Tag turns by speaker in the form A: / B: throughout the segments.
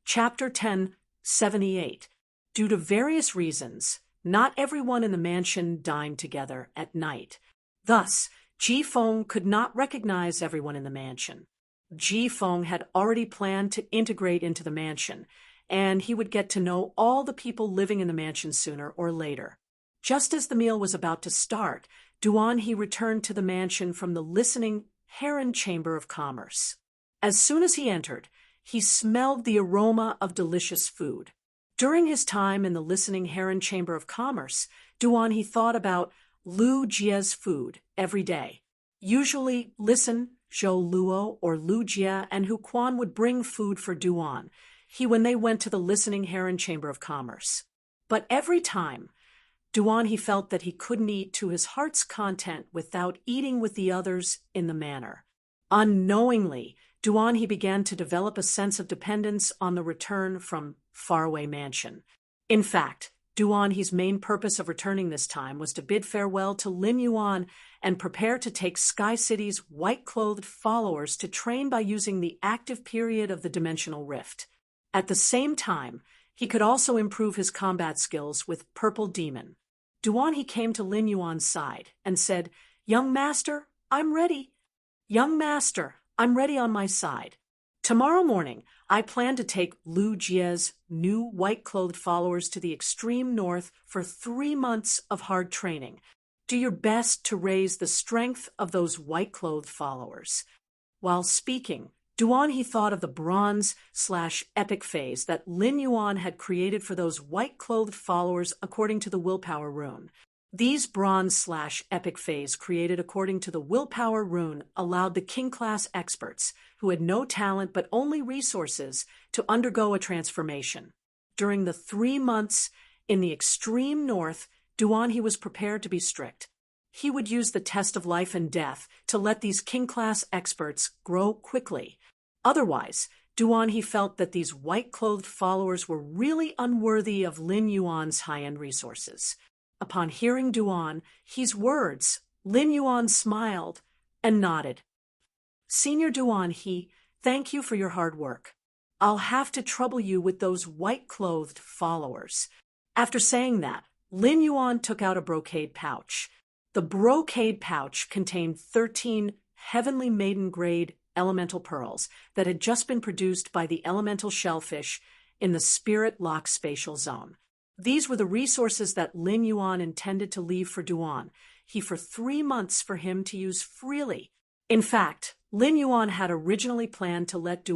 A: Chapter 1078. Due to various reasons, not everyone in the mansion dined together at night. Thus, Ji Feng could not recognize everyone in the mansion. Ji Feng had already planned to integrate into the mansion, and he would get to know all the people living in the mansion sooner or later. Just as the meal was about to start, He returned to the mansion from the listening Heron Chamber of Commerce. As soon as he entered, he smelled the aroma of delicious food. During his time in the listening Heron Chamber of Commerce, He thought about Lu Jie's food every day. Usually, Listen, Zhou Luo, or Lu Jie and Hu Quan would bring food for when they went to the listening Heron Chamber of Commerce. But every time, he felt that he couldn't eat to his heart's content without eating with the others in the manor. Unknowingly, he began to develop a sense of dependence on the return from faraway mansion. In fact, He's main purpose of returning this time was to bid farewell to Lin Yuan and prepare to take Sky City's white-clothed followers to train by using the active period of the dimensional rift. At the same time, he could also improve his combat skills with Purple Demon. He came to Lin Yuan's side and said, "Young master, I'm ready. Young master, I'm ready on my side. Tomorrow morning, I plan to take Lu Jie's new white-clothed followers to the extreme north for 3 months of hard training. Do your best to raise the strength of those white-clothed followers." While speaking, he thought of the bronze/epic phase that Lin Yuan had created for those white-clothed followers according to the willpower rune. These bronze/epic phase created according to the willpower rune allowed the king-class experts, who had no talent but only resources, to undergo a transformation. During the 3 months in the extreme north, He was prepared to be strict. He would use the test of life and death to let these king-class experts grow quickly. Otherwise, He felt that these white-clothed followers were really unworthy of Lin Yuan's high-end resources. Upon hearing He's words, Lin Yuan smiled and nodded. "Senior He, thank you for your hard work. I'll have to trouble you with those white-clothed followers." After saying that, Lin Yuan took out a brocade pouch. The brocade pouch contained 13 heavenly maiden-grade elemental pearls that had just been produced by the elemental shellfish in the Spirit Lock spatial zone. These were the resources that Lin Yuan intended to leave for for 3 months for him to use freely. In fact, Lin Yuan had originally planned to let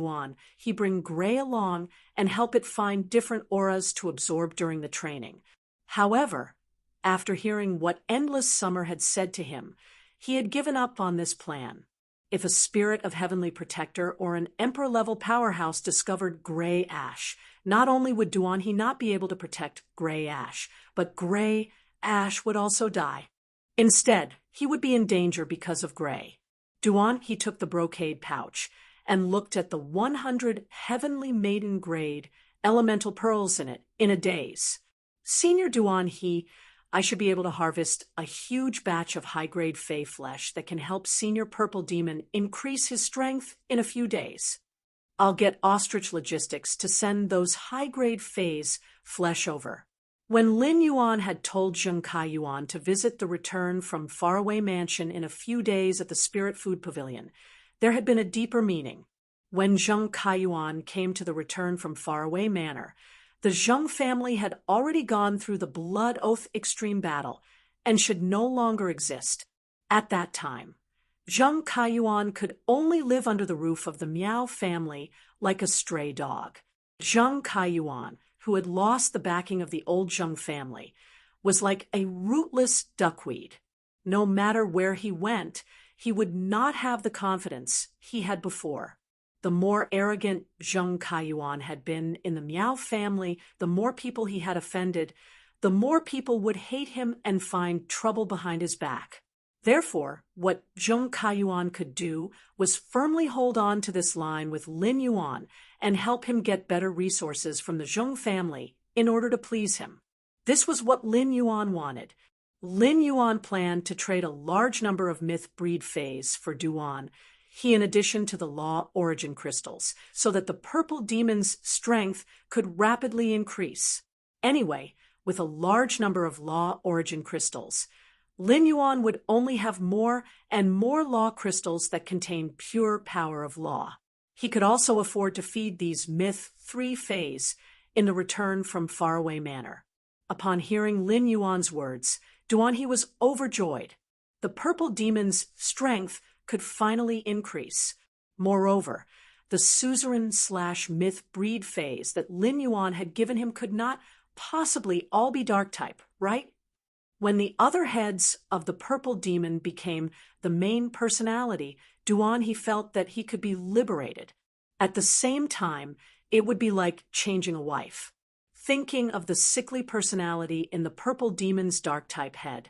A: he bring Gray along and help it find different auras to absorb during the training. However, after hearing what Endless Summer had said to him, he had given up on this plan. If a spirit of heavenly protector or an emperor-level powerhouse discovered Gray Ash, not only would he not be able to protect Gray Ash, but Gray Ash would also die. Instead, he would be in danger because of Gray. He took the brocade pouch and looked at the 100 heavenly maiden-grade elemental pearls in it in a daze. "Senior I should be able to harvest a huge batch of high-grade Fey flesh that can help Senior Purple Demon increase his strength in a few days. I'll get Ostrich Logistics to send those high-grade Fey's flesh over." When Lin Yuan had told Zheng Kaiyuan to visit the return from faraway mansion in a few days at the Spirit Food Pavilion, there had been a deeper meaning. When Zheng Kaiyuan came to the return from faraway manor, the Zheng family had already gone through the Blood Oath extreme battle and should no longer exist. At that time, Zheng Kaiyuan could only live under the roof of the Miao family like a stray dog. Zheng Kaiyuan, who had lost the backing of the old Zheng family, was like a rootless duckweed. No matter where he went, he would not have the confidence he had before. The more arrogant Zheng Kaiyuan had been in the Miao family, the more people he had offended, the more people would hate him and find trouble behind his back. Therefore, what Zheng Kaiyuan could do was firmly hold on to this line with Lin Yuan and help him get better resources from the Zheng family in order to please him. This was what Lin Yuan wanted. Lin Yuan planned to trade a large number of myth breed Feys for he in addition to the law origin crystals, so that the purple demon's strength could rapidly increase. Anyway, with a large number of law origin crystals, Lin Yuan would only have more and more law crystals that contain pure power of law. He could also afford to feed these myth 3 fays in the return from faraway manor. Upon hearing Lin Yuan's words, Duanhe was overjoyed. The purple demon's strength could finally increase. Moreover, the suzerain/myth breed phase that Lin Yuan had given him could not possibly all be dark type, right? When the other heads of the purple demon became the main personality, Duanhe felt that he could be liberated. At the same time, it would be like changing a wife. Thinking of the sickly personality in the purple demon's dark type head,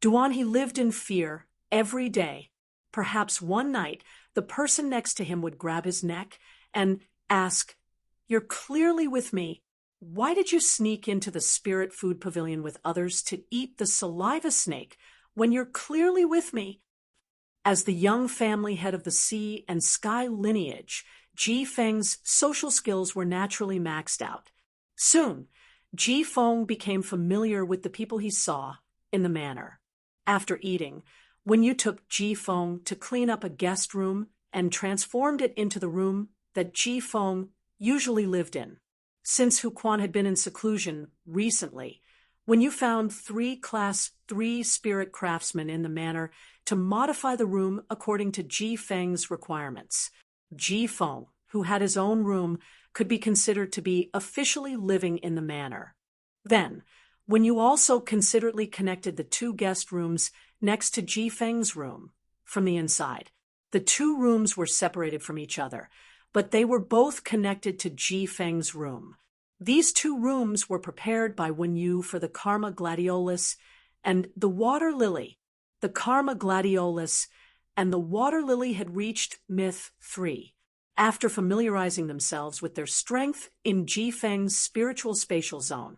A: Duanhe lived in fear every day. Perhaps one night, the person next to him would grab his neck and ask, "You're clearly with me. Why did you sneak into the spirit food pavilion with others to eat the saliva snake when you're clearly with me?" As the young family head of the sea and sky lineage, Ji Feng's social skills were naturally maxed out. Soon, Ji Feng became familiar with the people he saw in the manor. After eating, when you took Ji Feng to clean up a guest room and transformed it into the room that Ji Feng usually lived in. Since Hu Quan had been in seclusion recently, when you found 3 Class 3 spirit craftsmen in the manor to modify the room according to Ji Feng's requirements, Ji Feng, who had his own room, could be considered to be officially living in the manor. Then, when you also considerately connected the 2 guest rooms next to Ji Feng's room from the inside, the 2 rooms were separated from each other, but they were both connected to Ji Feng's room. These 2 rooms were prepared by Wen Yu for the Karma Gladiolus and the Water Lily. The Karma Gladiolus and the Water Lily had reached Myth 3. After familiarizing themselves with their strength in Ji Feng's spiritual spatial zone,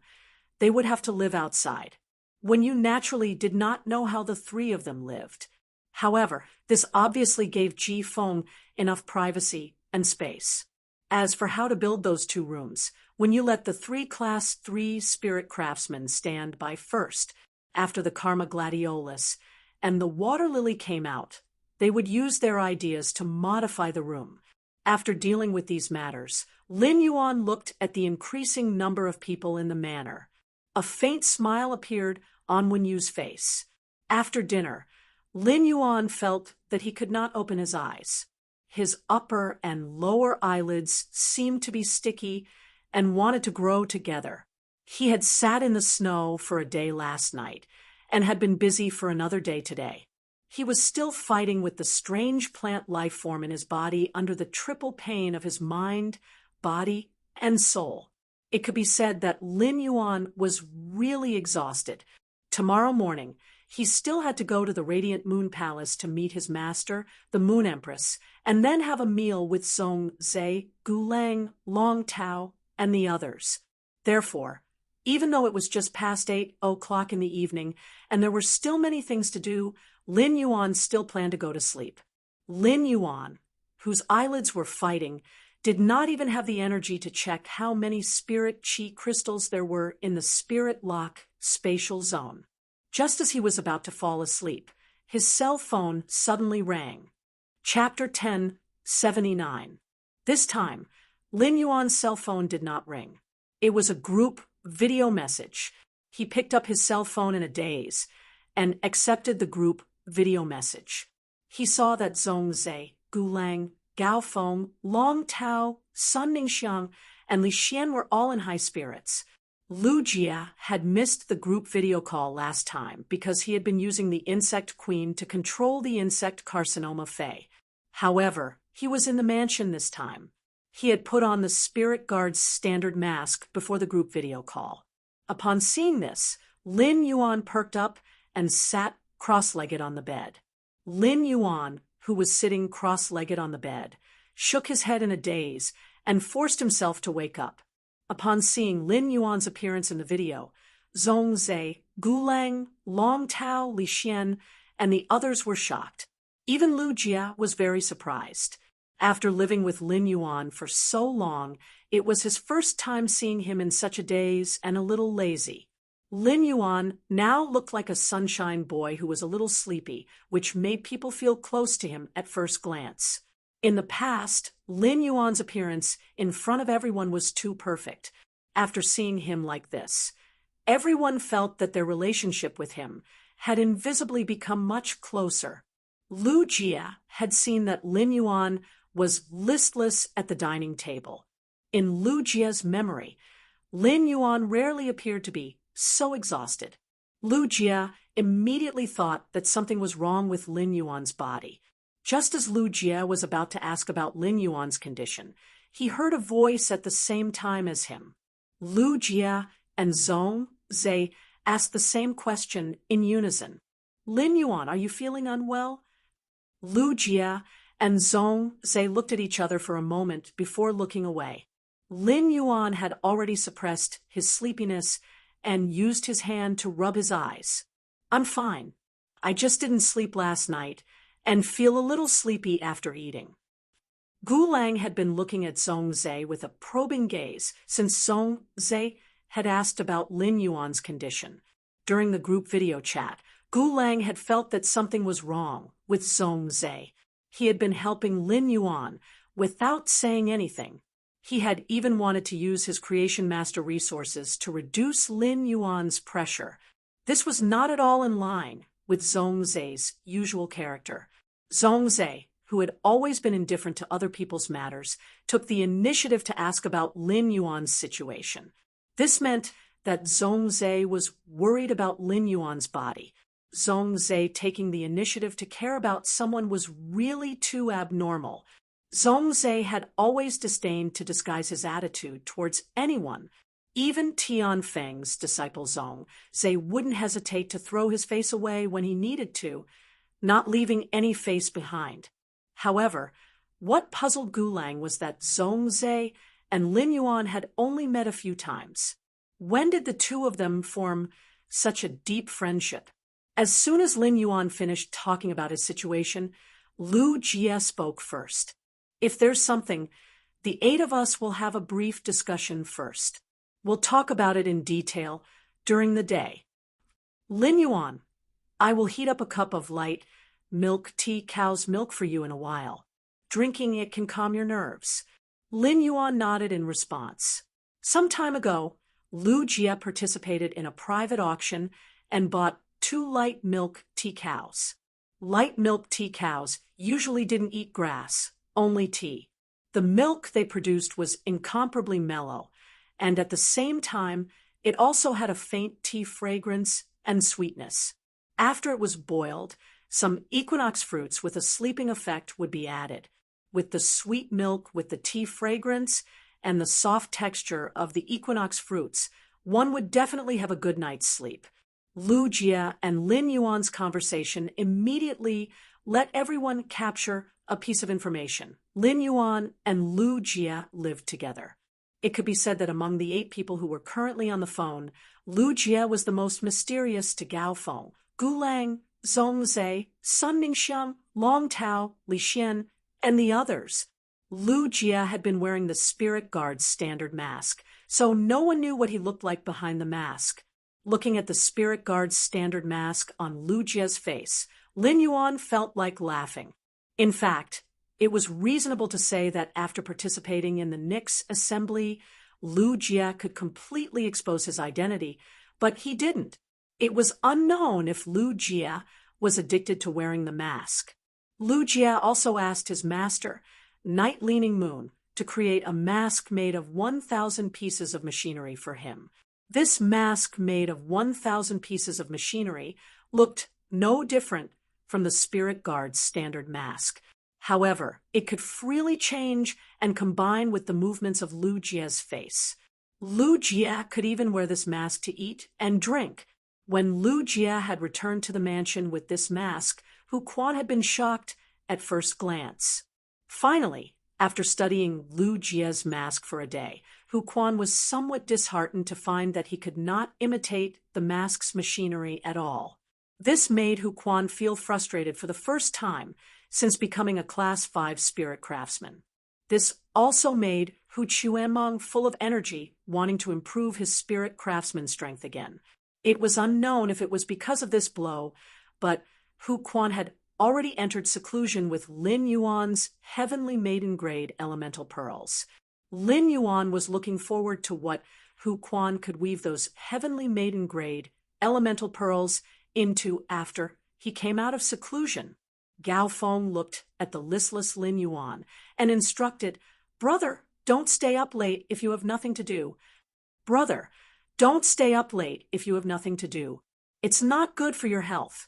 A: they would have to live outside. Wen Yu naturally did not know how the 3 of them lived. However, this obviously gave Ji Feng enough privacy and space. As for how to build those 2 rooms, when you let the 3 Class 3 spirit craftsmen stand by first, after the Karma Gladiolus and the Water Lily came out, they would use their ideas to modify the room. After dealing with these matters, Lin Yuan looked at the increasing number of people in the manor. A faint smile appeared on Wen Yu's face. After dinner, Lin Yuan felt that he could not open his eyes. His upper and lower eyelids seemed to be sticky and wanted to grow together. He had sat in the snow for a day last night and had been busy for another day today. He was still fighting with the strange plant life form in his body under the triple pain of his mind, body, and soul. It could be said that Lin Yuan was really exhausted. Tomorrow morning, he still had to go to the Radiant Moon Palace to meet his master, the Moon Empress, and then have a meal with Zong Zhe, Gulang, Long Tao, and the others. Therefore, even though it was just past 8 o'clock in the evening, and there were still many things to do, Lin Yuan still planned to go to sleep. Lin Yuan, whose eyelids were fighting, did not even have the energy to check how many spirit chi crystals there were in the spirit lock spatial zone. Just as he was about to fall asleep, his cell phone suddenly rang. Chapter 10, 79. This time, Lin Yuan's cell phone did not ring. It was a group video message. He picked up his cell phone in a daze and accepted the group video message. He saw that Zong Zhe, Gulang, Gao Feng, Long Tao, Sun Ningxiang, and Li Xian were all in high spirits. Lu Jia had missed the group video call last time because he had been using the Insect Queen to control the insect carcinoma Fei. However, he was in the mansion this time. He had put on the Spirit Guard's standard mask before the group video call. Upon seeing this, Lin Yuan perked up and sat cross-legged on the bed. Lin Yuan, who was sitting cross-legged on the bed, shook his head in a daze and forced himself to wake up. Upon seeing Lin Yuan's appearance in the video, Zong Zhe, Gulang, Long Tao, Li Xian, and the others were shocked. Even Lu Jia was very surprised. After living with Lin Yuan for so long, it was his first time seeing him in such a daze and a little lazy. Lin Yuan now looked like a sunshine boy who was a little sleepy, which made people feel close to him at first glance. In the past, Lin Yuan's appearance in front of everyone was too perfect. After seeing him like this, everyone felt that their relationship with him had invisibly become much closer. Lu Jia had seen that Lin Yuan was listless at the dining table. In Lu Jia's memory, Lin Yuan rarely appeared to be so exhausted. Lu Jia immediately thought that something was wrong with Lin Yuan's body. Just as Lu Jia was about to ask about Lin Yuan's condition, he heard a voice at the same time as him. Lu Jia and Zhong Zhe asked the same question in unison. "Lin Yuan, are you feeling unwell?" Lu Jia and Zhong Zhe looked at each other for a moment before looking away. Lin Yuan had already suppressed his sleepiness and used his hand to rub his eyes. "I'm fine. I just didn't sleep last night and feel a little sleepy after eating." Gu Lang had been looking at Zhong Zhe with a probing gaze since Zhong Zhe had asked about Lin Yuan's condition. During the group video chat, Gu Lang had felt that something was wrong with Zhong Zhe. He had been helping Lin Yuan without saying anything. He had even wanted to use his Creation Master resources to reduce Lin Yuan's pressure. This was not at all in line with Zhong Zhe's usual character. Zhong Zhe, who had always been indifferent to other people's matters, took the initiative to ask about Lin Yuan's situation. This meant that Zhong Zhe was worried about Lin Yuan's body. Zhong Zhe taking the initiative to care about someone was really too abnormal. Zhong Zhe had always disdained to disguise his attitude towards anyone. Even Tian Feng's disciple Zhong Zhe wouldn't hesitate to throw his face away when he needed to, not leaving any face behind. However, what puzzled Gu Lang was that Zhong Zhe and Lin Yuan had only met a few times. When did the two of them form such a deep friendship? As soon as Lin Yuan finished talking about his situation, Lu Jia spoke first. "If there's something, the 8 of us will have a brief discussion first. We'll talk about it in detail during the day. Lin Yuan, I will heat up a cup of light milk tea cow's milk for you in a while. Drinking it can calm your nerves." Lin Yuan nodded in response. Some time ago, Lu Jia participated in a private auction and bought 2 light milk tea cows. Light milk tea cows usually didn't eat grass, only tea. The milk they produced was incomparably mellow, and at the same time, it also had a faint tea fragrance and sweetness. After it was boiled, some equinox fruits with a sleeping effect would be added. With the sweet milk with the tea fragrance and the soft texture of the equinox fruits, one would definitely have a good night's sleep. Lu Jia and Lin Yuan's conversation immediately let everyone capture a piece of information. Lin Yuan and Lu Jia lived together. It could be said that among the 8 people who were currently on the phone, Lu Jia was the most mysterious to Gao Feng. Gu Lang, Zhong Zhe, Sun Ningxiang, Long Tao, Li Xian, and the others. Lu Jia had been wearing the Spirit Guard's standard mask, so no one knew what he looked like behind the mask. Looking at the Spirit Guard's standard mask on Lu Jia's face, Lin Yuan felt like laughing. In fact, it was reasonable to say that after participating in the Nix assembly, Lu Jia could completely expose his identity, but he didn't. It was unknown if Lu Jia was addicted to wearing the mask. Lu Jia also asked his master, Night Leaning Moon, to create a mask made of 1,000 pieces of machinery for him. This mask made of 1,000 pieces of machinery looked no different from the Spirit Guard's standard mask. However, it could freely change and combine with the movements of Lu Jia's face. Lu Jia could even wear this mask to eat and drink. When Lu Jia had returned to the mansion with this mask, Hu Quan had been shocked at first glance. Finally, after studying Lu Jia's mask for a day, Hu Quan was somewhat disheartened to find that he could not imitate the mask's machinery at all. This made Hu Quan feel frustrated for the first time since becoming a Class 5 spirit craftsman. This also made Hu Chuanmong full of energy, wanting to improve his spirit craftsman strength again. It was unknown if it was because of this blow, but Hu Quan had already entered seclusion with Lin Yuan's heavenly maiden-grade elemental pearls. Lin Yuan was looking forward to what Hu Quan could weave those heavenly maiden-grade elemental pearls into after he came out of seclusion. Gao Feng looked at the listless Lin Yuan and instructed, "Brother, don't stay up late if you have nothing to do. Brother, don't stay up late if you have nothing to do. It's not good for your health.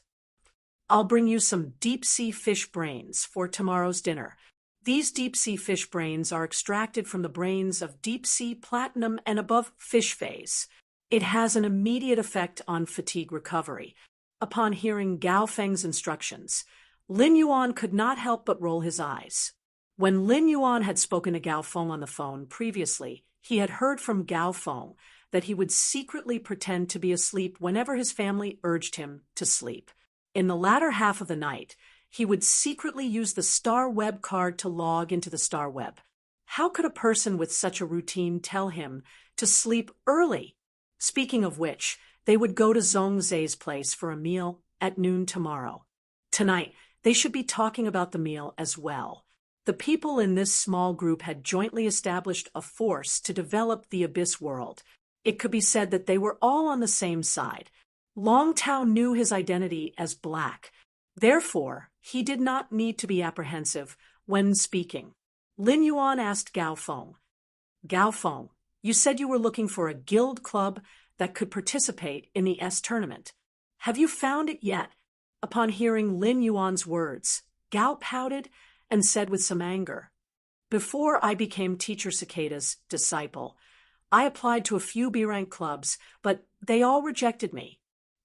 A: I'll bring you some deep-sea fish brains for tomorrow's dinner. These deep-sea fish brains are extracted from the brains of deep-sea platinum and above fish phase. It has an immediate effect on fatigue recovery." Upon hearing Gao Feng's instructions, Lin Yuan could not help but roll his eyes. When Lin Yuan had spoken to Gao Feng on the phone previously, he had heard from Gao Feng that he would secretly pretend to be asleep whenever his family urged him to sleep. In the latter half of the night, he would secretly use the Star Web card to log into the Star Web. How could a person with such a routine tell him to sleep early? Speaking of which, they would go to Zhong Zhe's place for a meal at noon tomorrow. Tonight, they should be talking about the meal as well. The people in this small group had jointly established a force to develop the Abyss world. It could be said that they were all on the same side. Long Tao knew his identity as Black. Therefore, he did not need to be apprehensive when speaking. Lin Yuan asked Gao Feng, "Gao Feng, you said you were looking for a guild club that could participate in the S tournament. Have you found it yet?" Upon hearing Lin Yuan's words, Gao pouted and said with some anger, "Before I became Teacher Cicada's disciple, I applied to a few B-rank clubs, but they all rejected me.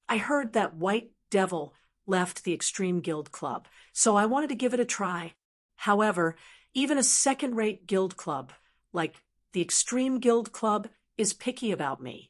A: I heard that White Devil left the Extreme Guild Club, so I wanted to give it a try. However, even a second-rate guild club, like the Extreme Guild Club, is picky about me."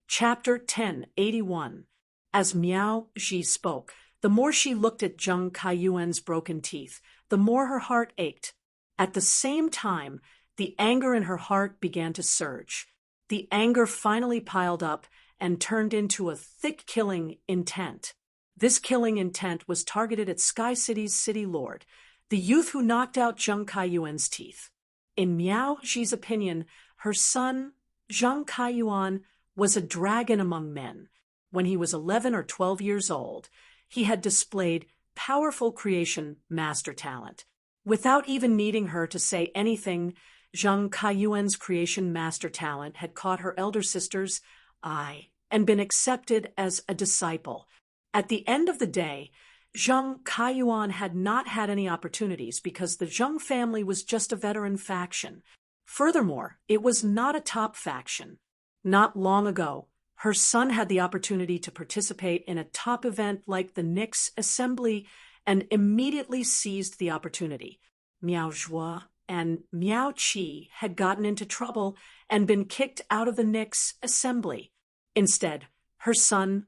A: Chapter 1081. As Miao Ji spoke, the more she looked at Zheng Kaiyuan's broken teeth, the more her heart ached. At the same time, the anger in her heart began to surge. The anger finally piled up and turned into a thick killing intent. This killing intent was targeted at Sky City's city lord, the youth who knocked out Zheng Kaiyuan's teeth. In Miao Ji's opinion, her son, Zheng Kaiyuan, was a dragon among men. When he was 11 or 12 years old, he had displayed powerful creation master talent. Without even needing her to say anything, Zheng Kaiyuan's creation master talent had caught her elder sister's eye and been accepted as a disciple. At the end of the day, Zheng Kaiyuan had not had any opportunities because the Zheng family was just a veteran faction. Furthermore, it was not a top faction. Not long ago, her son had the opportunity to participate in a top event like the Nix Assembly and immediately seized the opportunity. Miao Zhuo and Miao Qi had gotten into trouble and been kicked out of the Nix Assembly. Instead, her son,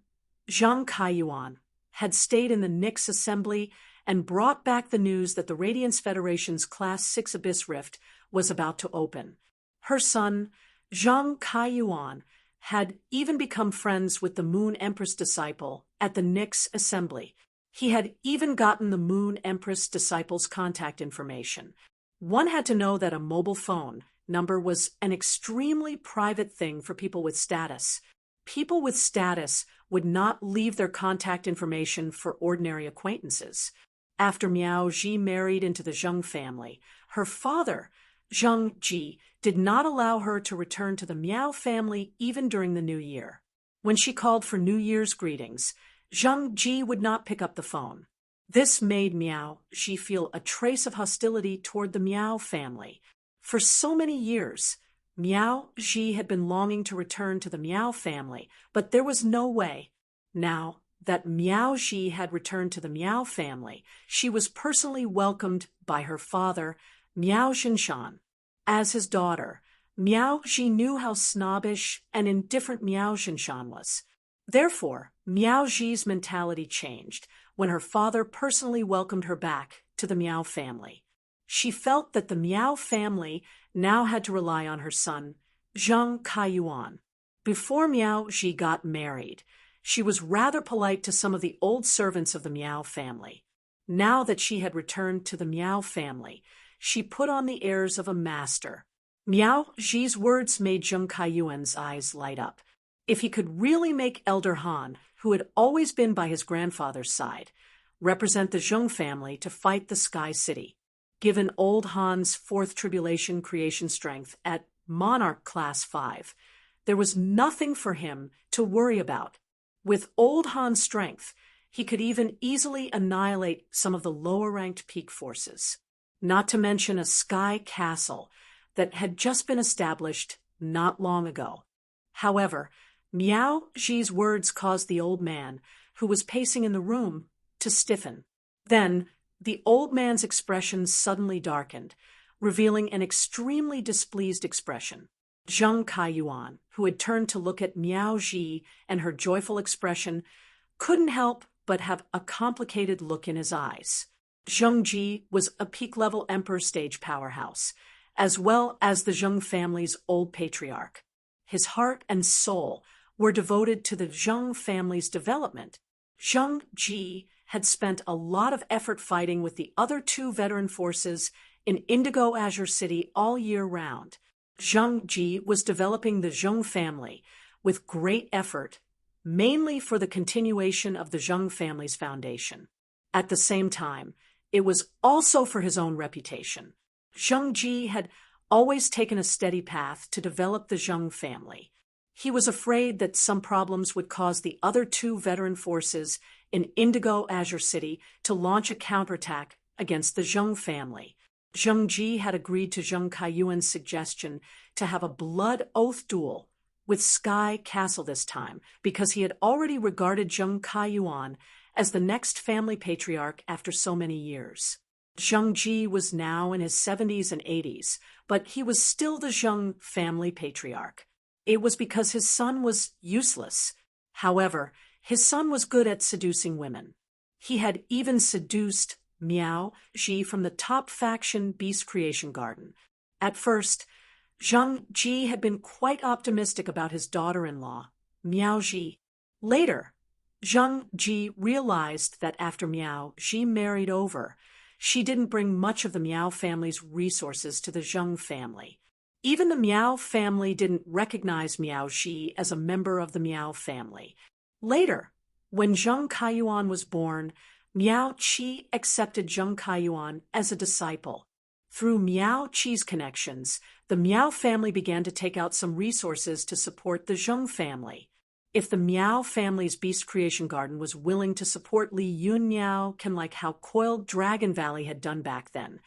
A: Zheng Kaiyuan, had stayed in the Nix Assembly and brought back the news that the Radiance Federation's Class 6 Abyss Rift was about to open. Her son, Zheng Kaiyuan, had even become friends with the Moon Empress disciple at the Nix Assembly. He had even gotten the Moon Empress disciple's contact information. One had to know that a mobile phone number was an extremely private thing for people with status. People with status would not leave their contact information for ordinary acquaintances. After Miao Ji married into the Zheng family, her father, Zheng Ji, did not allow her to return to the Miao family even during the New Year. When she called for New Year's greetings, Zheng Ji would not pick up the phone. This made Miao Ji feel a trace of hostility toward the Miao family. For so many years, Miao Ji had been longing to return to the Miao family, but there was no way. Now that Miao Ji had returned to the Miao family, she was personally welcomed by her father, Miao Xinshan. As his daughter, Miao Ji knew how snobbish and indifferent Miao Xinshan was. Therefore, Miao Ji's mentality changed when her father personally welcomed her back to the Miao family. She felt that the Miao family now had to rely on her son, Zheng Kaiyuan. Before Miao Ji got married, she was rather polite to some of the old servants of the Miao family. Now that she had returned to the Miao family, she put on the airs of a master. Miao Ji's words made Zheng Kaiyuan's eyes light up. If he could really make Elder Han, who had always been by his grandfather's side, represent the Zheng family to fight the Sky City. Given old Han's fourth tribulation creation strength at Monarch Class 5, there was nothing for him to worry about. With old Han's strength, he could even easily annihilate some of the lower-ranked peak forces, not to mention a sky castle that had just been established not long ago. However, Miao Ji's words caused the old man, who was pacing in the room, to stiffen. Then, the old man's expression suddenly darkened, revealing an extremely displeased expression. Zheng Kaiyuan, who had turned to look at Miao Ji and her joyful expression, couldn't help but have a complicated look in his eyes. Zheng Ji was a peak-level emperor stage powerhouse, as well as the Zheng family's old patriarch. His heart and soul were devoted to the Zheng family's development. Zheng Ji had spent a lot of effort fighting with the other two veteran forces in Indigo Azure City all year round. Zheng Ji was developing the Zheng family with great effort, mainly for the continuation of the Zheng family's foundation. At the same time, it was also for his own reputation. Zheng Ji had always taken a steady path to develop the Zheng family. He was afraid that some problems would cause the other two veteran forces in Indigo Azure City to launch a counterattack against the Zheng family. Zheng Ji had agreed to Zheng Kaiyuan's suggestion to have a blood oath duel with Sky Castle this time because he had already regarded Zheng Kaiyuan as the next family patriarch after so many years. Zheng Ji was now in his 70s and 80s, but he was still the Zheng family patriarch. It was because his son was useless. However, his son was good at seducing women. He had even seduced Miao Ji from the top faction Beast Creation Garden. At first, Zheng Ji had been quite optimistic about his daughter-in-law, Miao Ji. Later, Zheng Ji realized that after Miao Ji married over, she didn't bring much of the Miao family's resources to the Zheng family. Even the Miao family didn't recognize Miao Ji as a member of the Miao family. Later, when Zheng Kaiyuan was born, Miao Qi accepted Zheng Kaiyuan as a disciple. Through Miao Qi's connections, the Miao family began to take out some resources to support the Zheng family. If the Miao family's Beast Creation Garden was willing to support Li Yunmiao, like how Coiled Dragon Valley had done back then,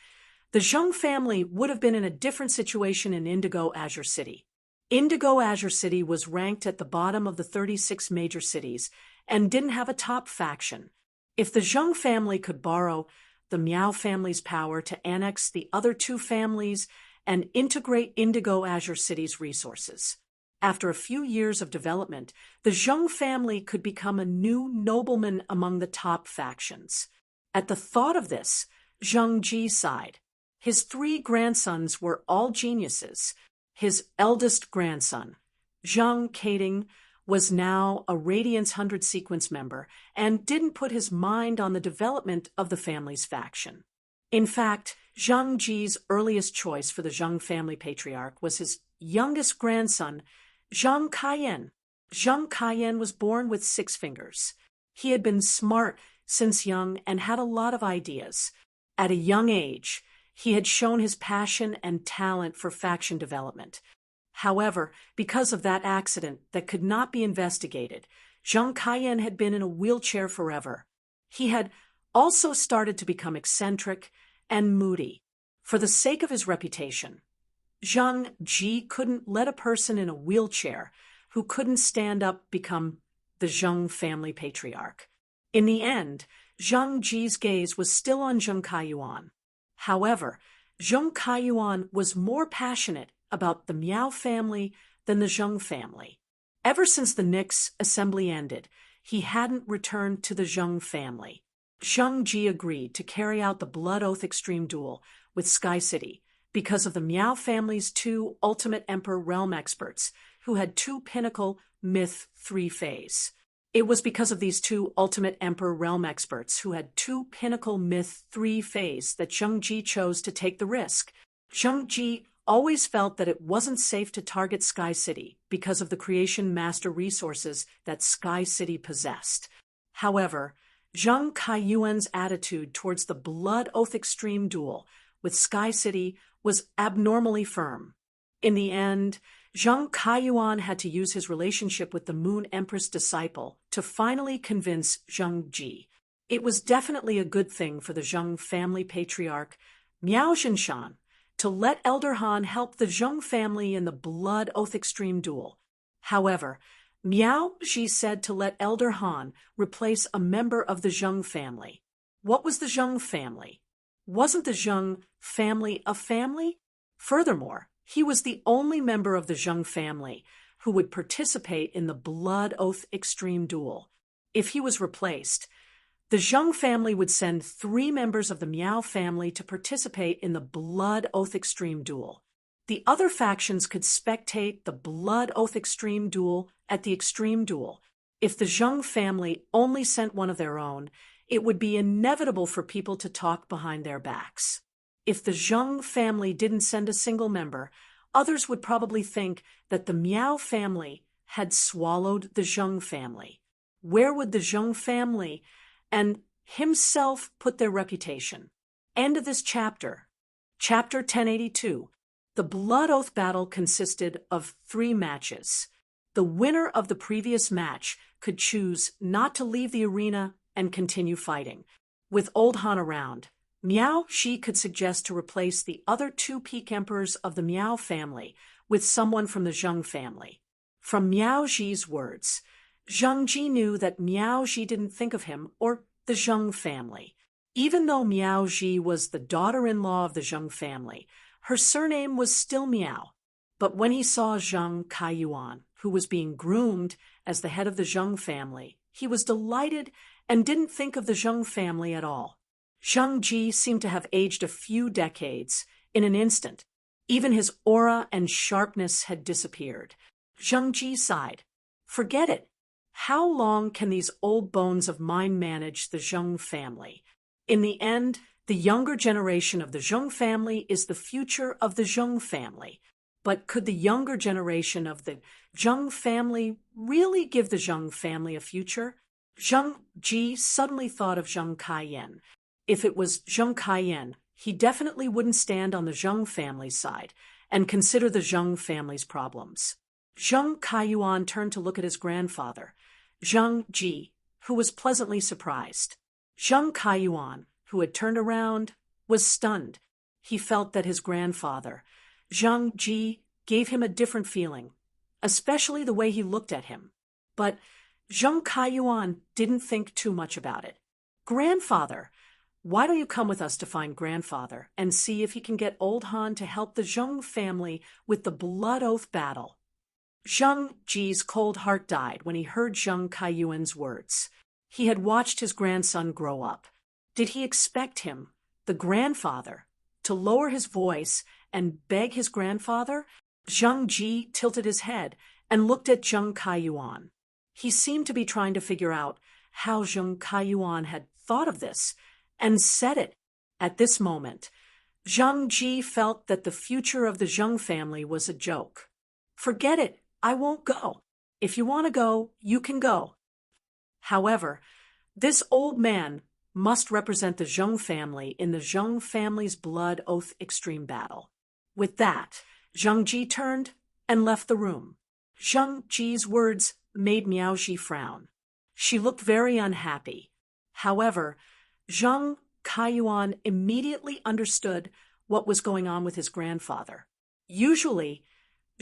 A: the Zheng family would have been in a different situation in Indigo Azure City. Indigo Azure City was ranked at the bottom of the 36 major cities and didn't have a top faction. If the Zheng family could borrow the Miao family's power to annex the other two families and integrate Indigo Azure City's resources, after a few years of development, the Zheng family could become a new nobleman among the top factions. At the thought of this, Zheng Ji sighed. His 3 grandsons were all geniuses. His eldest grandson, Zheng Kading, was now a Radiance 100 sequence member and didn't put his mind on the development of the family's faction. In fact, Zheng Ji's earliest choice for the Zheng family patriarch was his youngest grandson, Zheng Kaiyan. Zheng Kaiyan was born with 6 fingers. He had been smart since young and had a lot of ideas. At a young age, he had shown his passion and talent for faction development. However, because of that accident that could not be investigated, Zheng Kaiyan had been in a wheelchair forever. He had also started to become eccentric and moody. For the sake of his reputation, Zheng Ji couldn't let a person in a wheelchair who couldn't stand up become the Zheng family patriarch. In the end, Zheng Ji's gaze was still on Zheng Kaiyuan. However, Zheng Kaiyuan was more passionate about the Miao family than the Zheng family. Ever since the Nix assembly ended, he hadn't returned to the Zheng family. Zheng Ji agreed to carry out the Blood Oath Extreme Duel with Sky City because of the Miao family's two Ultimate Emperor realm experts who had two pinnacle myth 3-phase. It was because of these two Ultimate Emperor realm experts who had two pinnacle myth 3-phase that Zheng Ji chose to take the risk. Zheng Ji always felt that it wasn't safe to target Sky City because of the creation master resources that Sky City possessed. However, Zheng Kaiyuan's attitude towards the Blood Oath Extreme Duel with Sky City was abnormally firm. In the end, Zheng Kaiyuan had to use his relationship with the Moon Empress disciple to finally convince Zheng Ji. It was definitely a good thing for the Zheng family patriarch, Miao Zhinshan, to let Elder Han help the Zheng family in the Blood Oath Extreme Duel. However, Miao Ji said to let Elder Han replace a member of the Zheng family. What was the Zheng family? Wasn't the Zheng family a family? Furthermore, he was the only member of the Zheng family who would participate in the Blood Oath Extreme Duel. If he was replaced, the Zheng family would send 3 members of the Miao family to participate in the Blood Oath Extreme Duel. The other factions could spectate the Blood Oath Extreme Duel at the Extreme Duel. If the Zheng family only sent one of their own, it would be inevitable for people to talk behind their backs. If the Zheng family didn't send a single member, others would probably think that the Miao family had swallowed the Zheng family. Where would the Zheng family and himself put their reputation? End of this chapter. Chapter 1082. The Blood Oath battle consisted of 3 matches. The winner of the previous match could choose not to leave the arena and continue fighting. With Old Han around, Miao Ji could suggest to replace the other 2 peak emperors of the Miao family with someone from the Zheng family. From Miao Ji's words, Zheng Ji knew that Miao Ji didn't think of him or the Zheng family. Even though Miao Ji was the daughter-in-law of the Zheng family, her surname was still Miao. But when he saw Zheng Kaiyuan, who was being groomed as the head of the Zheng family, he was delighted and didn't think of the Zheng family at all. Zheng Ji seemed to have aged a few decades in an instant. Even his aura and sharpness had disappeared. Zheng Ji sighed. Forget it. How long can these old bones of mine manage the Zheng family? In the end, the younger generation of the Zheng family is the future of the Zheng family. But could the younger generation of the Zheng family really give the Zheng family a future? Zheng Ji suddenly thought of Zheng Kaiyan. If it was Zheng Kaiyan, he definitely wouldn't stand on the Zheng family's side and consider the Zheng family's problems. Zheng Kaiyuan turned to look at his grandfather, Zheng Ji, who was pleasantly surprised. Zheng Kaiyuan, who had turned around, was stunned. He felt that his grandfather, Zheng Ji, gave him a different feeling, especially the way he looked at him. But Zheng Kaiyuan didn't think too much about it. Grandfather, why don't you come with us to find grandfather and see if he can get Old Han to help the Zheng family with the Blood Oath battle? Zheng Ji's cold heart died when he heard Zheng Kaiyuan's words. He had watched his grandson grow up. Did he expect him, the grandfather, to lower his voice and beg his grandfather? Zheng Ji tilted his head and looked at Zheng Kaiyuan. He seemed to be trying to figure out how Zheng Kaiyuan had thought of this and said it. At this moment, Zheng Ji felt that the future of the Zheng family was a joke. Forget it, I won't go. If you want to go, you can go. However, this old man must represent the Zheng family in the Zheng family's Blood Oath Extreme battle. With that, Zheng Ji turned and left the room. Zheng Ji's words made Miao Ji frown. She looked very unhappy. However, Zheng Kaiyuan immediately understood what was going on with his grandfather. Usually,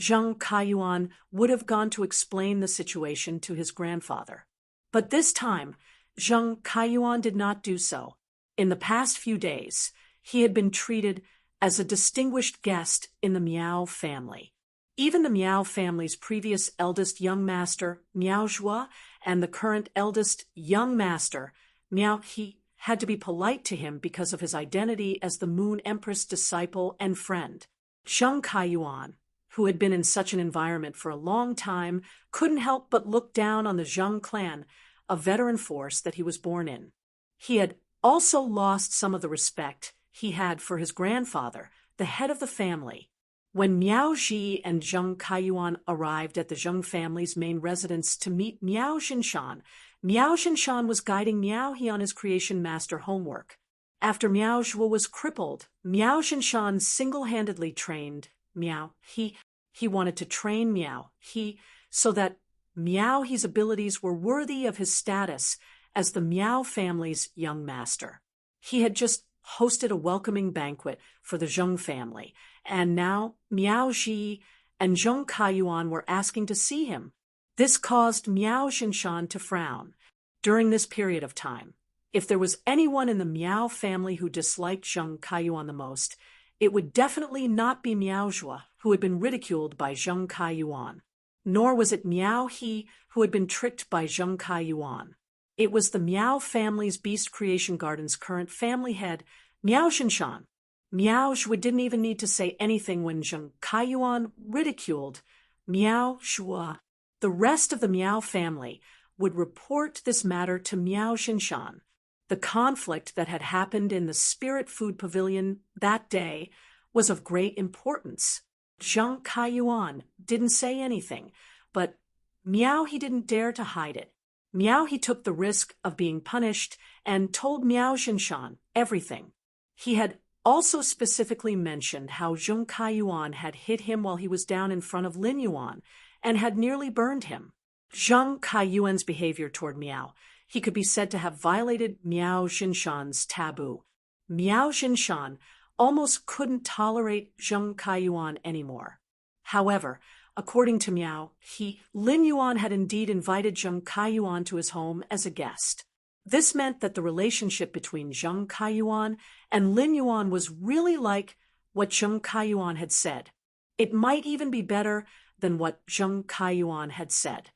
A: Zheng Kaiyuan would have gone to explain the situation to his grandfather. But this time, Zheng Kaiyuan did not do so. In the past few days, he had been treated as a distinguished guest in the Miao family. Even the Miao family's previous eldest young master, Miao Zhuo, and the current eldest young master, Miao He, had to be polite to him because of his identity as the Moon Empress disciple and friend. Zheng Kaiyuan, who had been in such an environment for a long time, couldn't help but look down on the Zheng clan, a veteran force that he was born in. He had also lost some of the respect he had for his grandfather, the head of the family. When Miao Ji and Zheng Kaiyuan arrived at the Zheng family's main residence to meet Miao Xinshan was guiding Miao He on his creation master homework. After Miao Zhuo was crippled, Miao Xinshan single-handedly trained Miao He. He wanted to train Miao He so that Miao He's abilities were worthy of his status as the Miao family's young master. He had just hosted a welcoming banquet for the Zheng family, and now Miao Ji and Zheng Kaiyuan were asking to see him. This caused Miao Xinshan to frown. During this period of time, if there was anyone in the Miao family who disliked Zheng Kaiyuan the most, it would definitely not be Miao Zhuo, who had been ridiculed by Zheng Kaiyuan. Nor was it Miao He, who had been tricked by Zheng Kaiyuan. It was the Miao family's Beast Creation Garden's current family head, Miao Xinshan. Miao Zhuo didn't even need to say anything when Zheng Kaiyuan ridiculed Miao Zhuo. The rest of the Miao family would report this matter to Miao Xinshan. The conflict that had happened in the Spirit Food Pavilion that day was of great importance. Zheng Kaiyuan didn't say anything, but Miao He didn't dare to hide it. Miao He took the risk of being punished and told Miao Xinshan everything. He had also specifically mentioned how Zheng Kaiyuan had hit him while he was down in front of Lin Yuan and had nearly burned him. Zheng Kaiyuan's behavior toward Miao, he could be said to have violated Miao Xinshan's taboo. Miao Xinshan almost couldn't tolerate Zheng Kaiyuan anymore. However, according to Miao He, Lin Yuan had indeed invited Zheng Kaiyuan to his home as a guest. This meant that the relationship between Zheng Kaiyuan and Lin Yuan was really like what Zheng Kaiyuan had said. It might even be better than what Zheng Kaiyuan had said.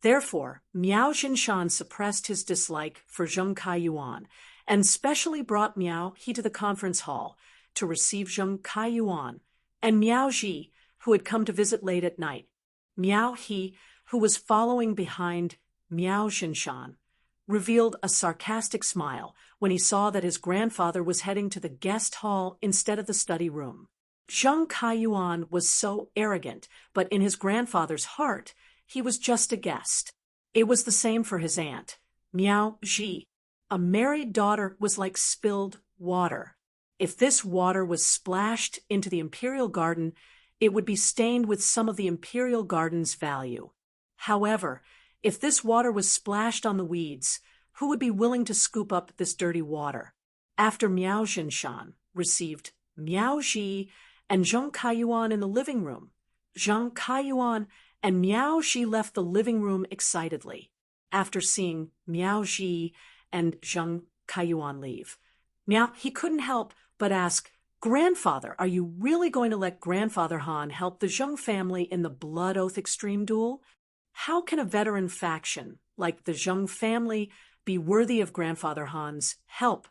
A: Therefore, Miao Xinshan suppressed his dislike for Zheng Kaiyuan and specially brought Miao He to the conference hall to receive Zheng Kaiyuan and Miao Ji, who had come to visit late at night. Miao He, who was following behind Miao Xinshan, revealed a sarcastic smile when he saw that his grandfather was heading to the guest hall instead of the study room. Zheng Kaiyuan was so arrogant, but in his grandfather's heart, he was just a guest. It was the same for his aunt, Miao Ji. A married daughter was like spilled water. If this water was splashed into the imperial garden, it would be stained with some of the imperial garden's value. However, if this water was splashed on the weeds, who would be willing to scoop up this dirty water? After Miao Xinshan received Miao Ji and Zheng Kaiyuan in the living room, Zheng Kaiyuan and Miao Ji left the living room excitedly. After seeing Miao Ji and Zheng Kaiyuan leave, Miao He couldn't help but ask, "Grandfather, are you really going to let Grandfather Han help the Zheng family in the Blood Oath Extreme Duel? How can a veteran faction like the Zheng family be worthy of Grandfather Han's help?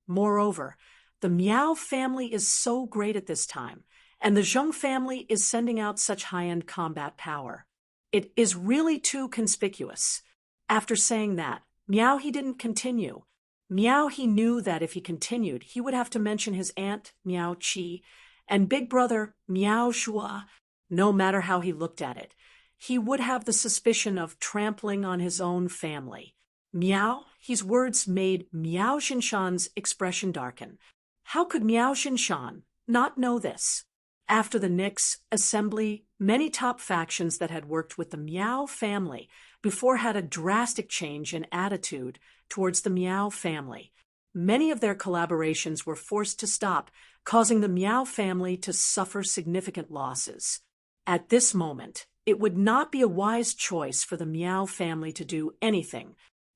A: Moreover, the Miao family is so great at this time, and the Zheng family is sending out such high-end combat power. It is really too conspicuous." After saying that, Miao He didn't continue. Miao He knew that if he continued, he would have to mention his aunt, Miao Qi, and big brother, Miao Zhuo. No matter how he looked at it, he would have the suspicion of trampling on his own family. Miao He's words made Miao Xinshan's expression darken. How could Miao Xinshan not know this? After the Nix assembly, many top factions that had worked with the Miao family before had a drastic change in attitude towards the Miao family. Many of their collaborations were forced to stop, causing the Miao family to suffer significant losses. At this moment, it would not be a wise choice for the Miao family to do anything.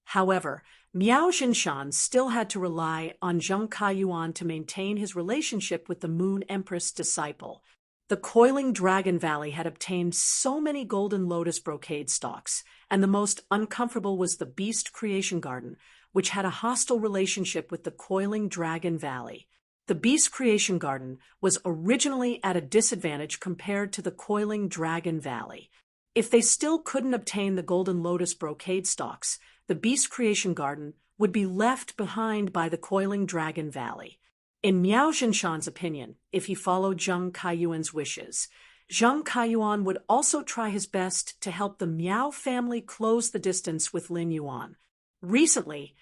A: However, Miao Xinshan still had to rely on Zheng Kaiyuan to maintain his relationship with the Moon Empress disciple. The coiling dragon valley had obtained so many golden lotus brocade stalks, and the most uncomfortable was the beast creation garden, which had a hostile relationship with the coiling dragon valley. The beast creation garden was originally at a disadvantage compared to the coiling dragon valley. If they still couldn't obtain the golden lotus brocade stalks, the beast creation garden would be left behind by the coiling dragon valley. In Miao Xinshan's opinion, if he followed Zheng Kaiyuan's wishes, Zheng Kaiyuan would also try his best to help the Miao family close the distance with Lin Yuan. Recently,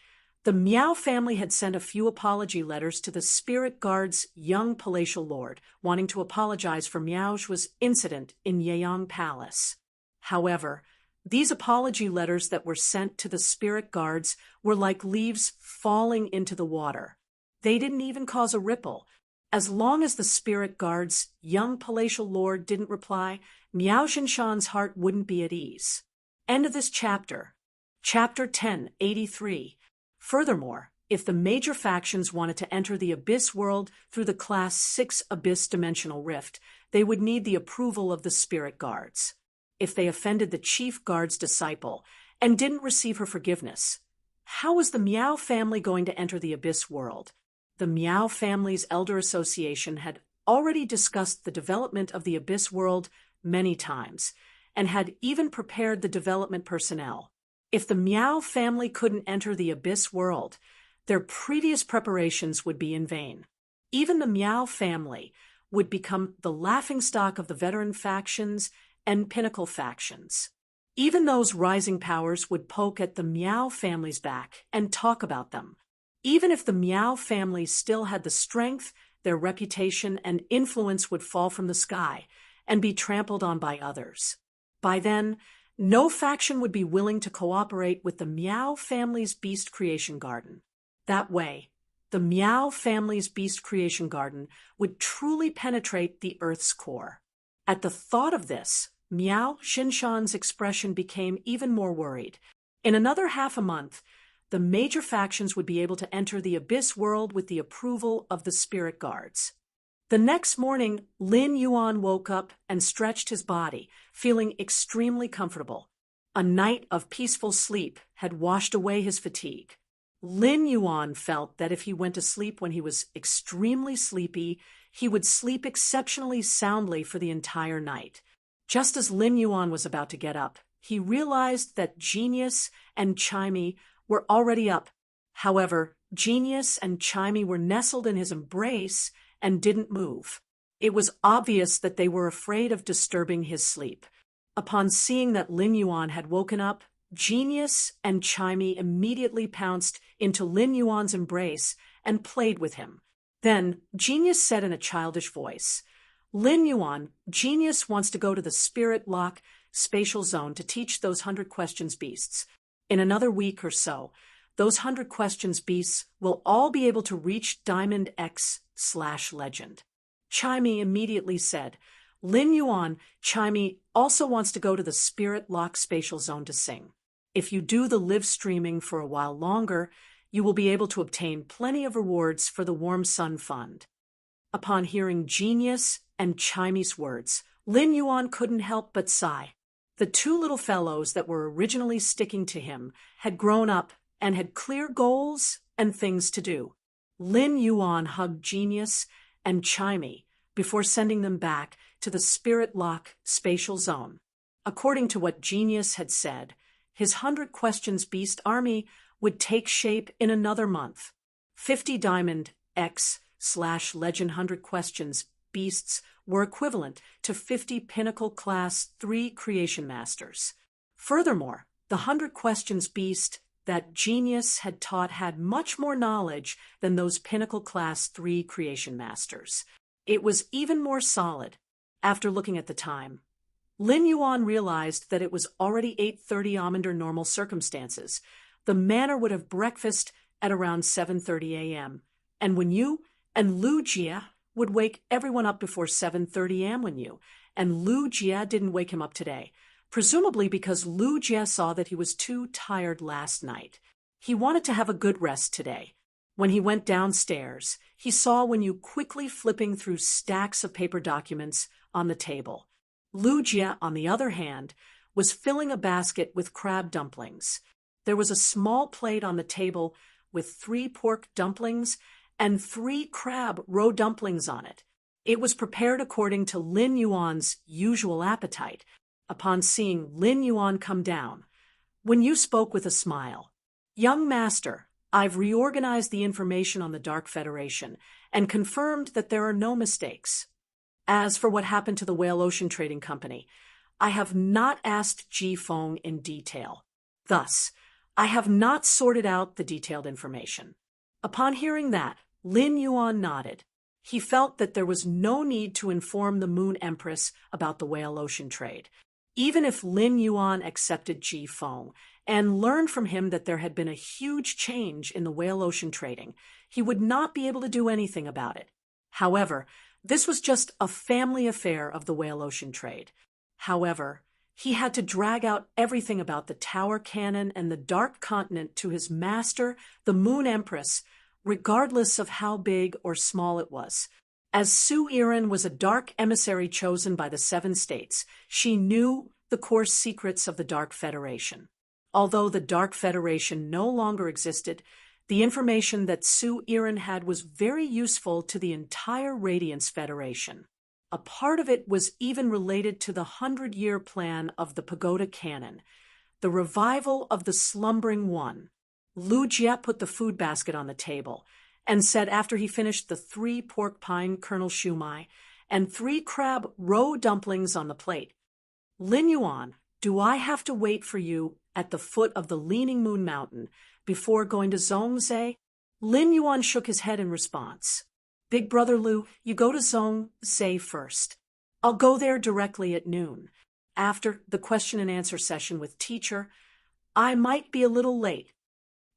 A: the Miao family had sent a few apology letters to the spirit guard's young palatial lord, wanting to apologize for Miao's incident in Yeyang Palace. However, these apology letters that were sent to the spirit guards were like leaves falling into the water. They didn't even cause a ripple. As long as the spirit guard's young palatial lord didn't reply, Miao Xinshan's heart wouldn't be at ease. End of this chapter. Chapter 1083. Furthermore, if the major factions wanted to enter the Abyss world through the Class 6 Abyss Dimensional Rift, they would need the approval of the spirit guards. If they offended the chief guard's disciple and didn't receive her forgiveness, how was the Miao family going to enter the Abyss world? The Miao family's elder association had already discussed the development of the Abyss world many times, and had even prepared the development personnel. If the Miao family couldn't enter the Abyss world, their previous preparations would be in vain. Even the Miao family would become the laughingstock of the veteran factions and pinnacle factions. Even those rising powers would poke at the Miao family's back and talk about them. Even if the Miao family still had the strength, their reputation and influence would fall from the sky and be trampled on by others. By then, no faction would be willing to cooperate with the Miao family's beast creation garden. That way, the Miao family's beast creation garden would truly penetrate the Earth's core. At the thought of this, Miao Xinshan's expression became even more worried. In another half a month, the major factions would be able to enter the Abyss world with the approval of the spirit guards. The next morning, Lin Yuan woke up and stretched his body, feeling extremely comfortable. A night of peaceful sleep had washed away his fatigue. Lin Yuan felt that if he went to sleep when he was extremely sleepy, he would sleep exceptionally soundly for the entire night. Just as Lin Yuan was about to get up, he realized that Genius and Chimey were already up. However, Genius and Chimey were nestled in his embrace and didn't move. It was obvious that they were afraid of disturbing his sleep. Upon seeing that Lin Yuan had woken up, Genius and Chimey immediately pounced into Lin Yuan's embrace and played with him. Then Genius said in a childish voice, "Lin Yuan, Genius wants to go to the Spirit Lock spatial zone to teach those 100 questions beasts. In another week or so, those 100 questions beasts will all be able to reach Diamond X/Legend. Chimey immediately said, "Lin Yuan, Chimey also wants to go to the Spirit Lock spatial zone to sing. If you do the live streaming for a while longer, you will be able to obtain plenty of rewards for the Warm Sun Fund." Upon hearing Genius and Chimey's words, Lin Yuan couldn't help but sigh. The two little fellows that were originally sticking to him had grown up and had clear goals and things to do. Lin Yuan hugged Genius and Chimey before sending them back to the Spirit Lock spatial zone. According to what Genius had said, his 100 questions beast army would take shape in another month. 50 Diamond X/Legend 100 questions beasts were equivalent to 50 Pinnacle Class 3 Creation Masters. Furthermore, the 100 questions beast that Genius had taught had much more knowledge than those Pinnacle Class 3 Creation Masters. It was even more solid. After looking at the time, Lin Yuan realized that it was already 8:30 under normal circumstances. The manor would have breakfast at around 7:30 a.m., and when you and Lu Jia would wake everyone up before 7:30 a.m. when you, and Lu Jia didn't wake him up today, presumably because Lu Jia saw that he was too tired last night. He wanted to have a good rest today. When he went downstairs, he saw Wen quickly flipping through stacks of paper documents on the table. Lu Jie, on the other hand, was filling a basket with crab dumplings. There was a small plate on the table with 3 pork dumplings and 3 crab roe dumplings on it. It was prepared according to Lin Yuan's usual appetite. Upon seeing Lin Yuan come down, Wen Yu spoke with a smile. "Young master, I've reorganized the information on the Dark Federation and confirmed that there are no mistakes. As for what happened to the Whale Ocean Trading Company, I have not asked Ji Feng in detail. Thus, I have not sorted out the detailed information." Upon hearing that, Lin Yuan nodded. He felt that there was no need to inform the Moon Empress about the Whale Ocean trade. Even if Lin Yuan accepted Ji Feng and learned from him that there had been a huge change in the Whale Ocean trading, he would not be able to do anything about it. However, this was just a family affair of the Whale Ocean trade. However, he had to drag out everything about the Tower Cannon and the Dark Continent to his master, the Moon Empress, regardless of how big or small it was. As Su Yiren was a dark emissary chosen by the 7 states, she knew the core secrets of the Dark Federation. Although the Dark Federation no longer existed, the information that Su Yiren had was very useful to the entire Radiance Federation. A part of it was even related to the 100-year plan of the Pagoda Cannon, the revival of the Slumbering One. Lu Jie put the food basket on the table and said after he finished the 3 pork pine kernel shumai and 3 crab roe dumplings on the plate, "Lin Yuan, do I have to wait for you at the foot of the Leaning Moon Mountain before going to Zhongzhe?" Lin Yuan shook his head in response. "Big brother Lu, you go to Zhongzhe first. I'll go there directly at noon. After the question and answer session with teacher, I might be a little late."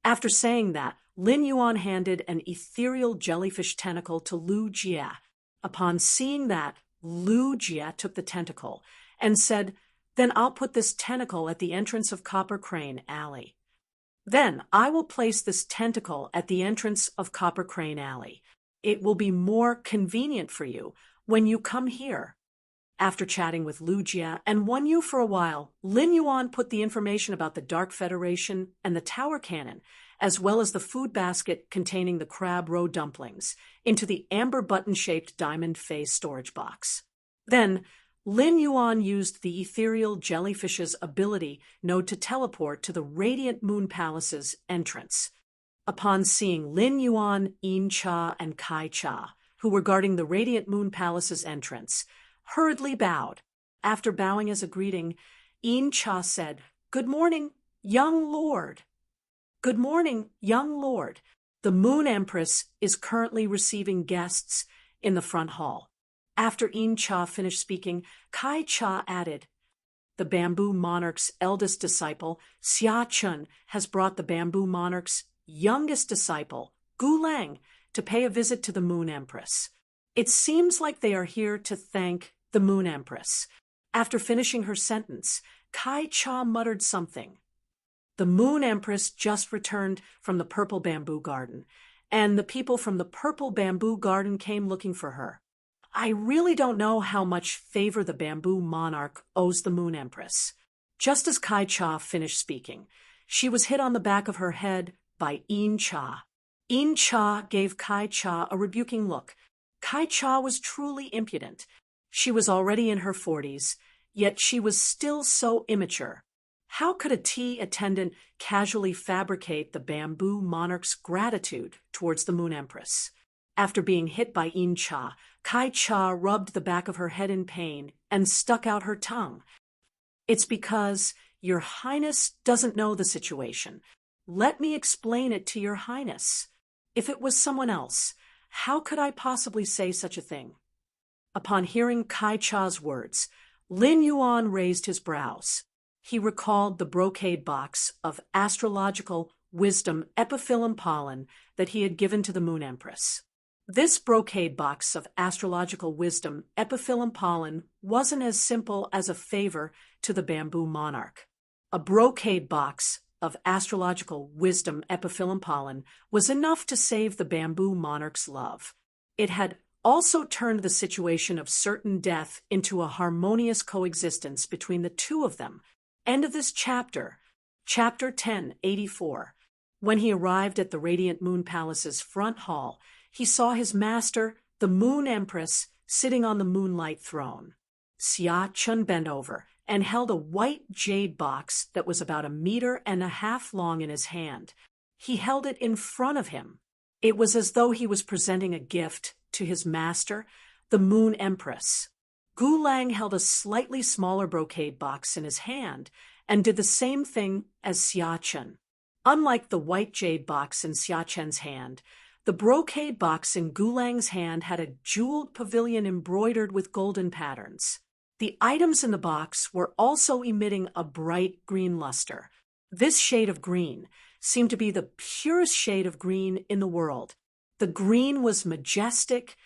A: After saying that, Lin Yuan handed an ethereal jellyfish tentacle to Lu Jie. Upon seeing that, Lu Jie took the tentacle and said, "Then I'll put this tentacle at the entrance of Copper Crane Alley." "Then I will place this tentacle at the entrance of Copper Crane Alley. It will be more convenient for you when you come here." After chatting with Lu Jie and Wen Yu for a while, Lin Yuan put the information about the Dark Federation and the Tower Cannon, as well as the food basket containing the crab roe dumplings, into the amber button-shaped diamond face storage box. Then, Lin Yuan used the ethereal jellyfish's ability node to teleport to the Radiant Moon Palace's entrance. Upon seeing Lin Yuan, Yin Cha, and Kai Cha, who were guarding the Radiant Moon Palace's entrance, hurriedly bowed. After bowing as a greeting, Yin Cha said, "Good morning, young lord." "Good morning, young lord. The Moon Empress is currently receiving guests in the front hall." After Yin Cha finished speaking, Kai Cha added, "The Bamboo Monarch's eldest disciple, Xia Chun, has brought the Bamboo Monarch's youngest disciple, Gu Lang, to pay a visit to the Moon Empress. It seems like they are here to thank the Moon Empress." After finishing her sentence, Kai Cha muttered something. "The Moon Empress just returned from the Purple Bamboo Garden, and the people from the Purple Bamboo Garden came looking for her. I really don't know how much favor the Bamboo Monarch owes the Moon Empress." Just as Kai Cha finished speaking, she was hit on the back of her head by Yin Cha. Yin Cha gave Kai Cha a rebuking look. Kai Cha was truly impudent. She was already in her 40s, yet she was still so immature. How could a tea attendant casually fabricate the Bamboo Monarch's gratitude towards the Moon Empress? After being hit by Yin Cha, Kai Cha rubbed the back of her head in pain and stuck out her tongue. "It's because Your Highness doesn't know the situation. Let me explain it to Your Highness. If it was someone else, how could I possibly say such a thing?" Upon hearing Kai Cha's words, Lin Yuan raised his brows. He recalled the brocade box of astrological wisdom epiphyllum pollen that he had given to the Moon Empress. This brocade box of astrological wisdom epiphyllum pollen wasn't as simple as a favor to the Bamboo Monarch. A brocade box of astrological wisdom epiphyllum pollen was enough to save the bamboo monarch's love. It had also turned the situation of certain death into a harmonious coexistence between the two of them. End of this chapter. Chapter 1084. When he arrived at the Radiant Moon Palace's front hall, he saw his master, the Moon Empress, sitting on the moonlight throne. Xia Chun bent over and held a white jade box that was about 1.5 meters long in his hand. He held it in front of him. It was as though he was presenting a gift to his master, the Moon Empress. Gu Lang held a slightly smaller brocade box in his hand and did the same thing as Xia Chun. Unlike the white jade box in Xia Chun's hand, the brocade box in Gu Lang's hand had a jeweled pavilion embroidered with golden patterns. The items in the box were also emitting a bright green luster. This shade of green seemed to be the purest shade of green in the world. The green was majestic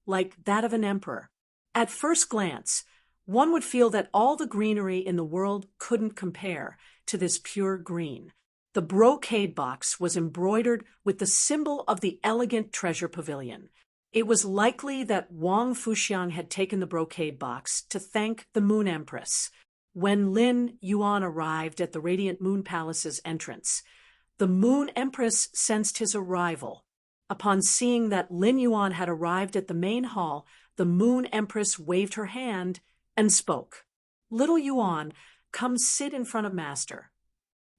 A: like that of an emperor. At first glance, one would feel that all the greenery in the world couldn't compare to this pure green. The brocade box was embroidered with the symbol of the elegant treasure pavilion. It was likely that Wang Fuxiang had taken the brocade box to thank the Moon Empress. When Lin Yuan arrived at the Radiant Moon Palace's entrance, the Moon Empress sensed his arrival. Upon seeing that Lin Yuan had arrived at the main hall, the Moon Empress waved her hand and spoke. "Little Yuan, come sit in front of Master."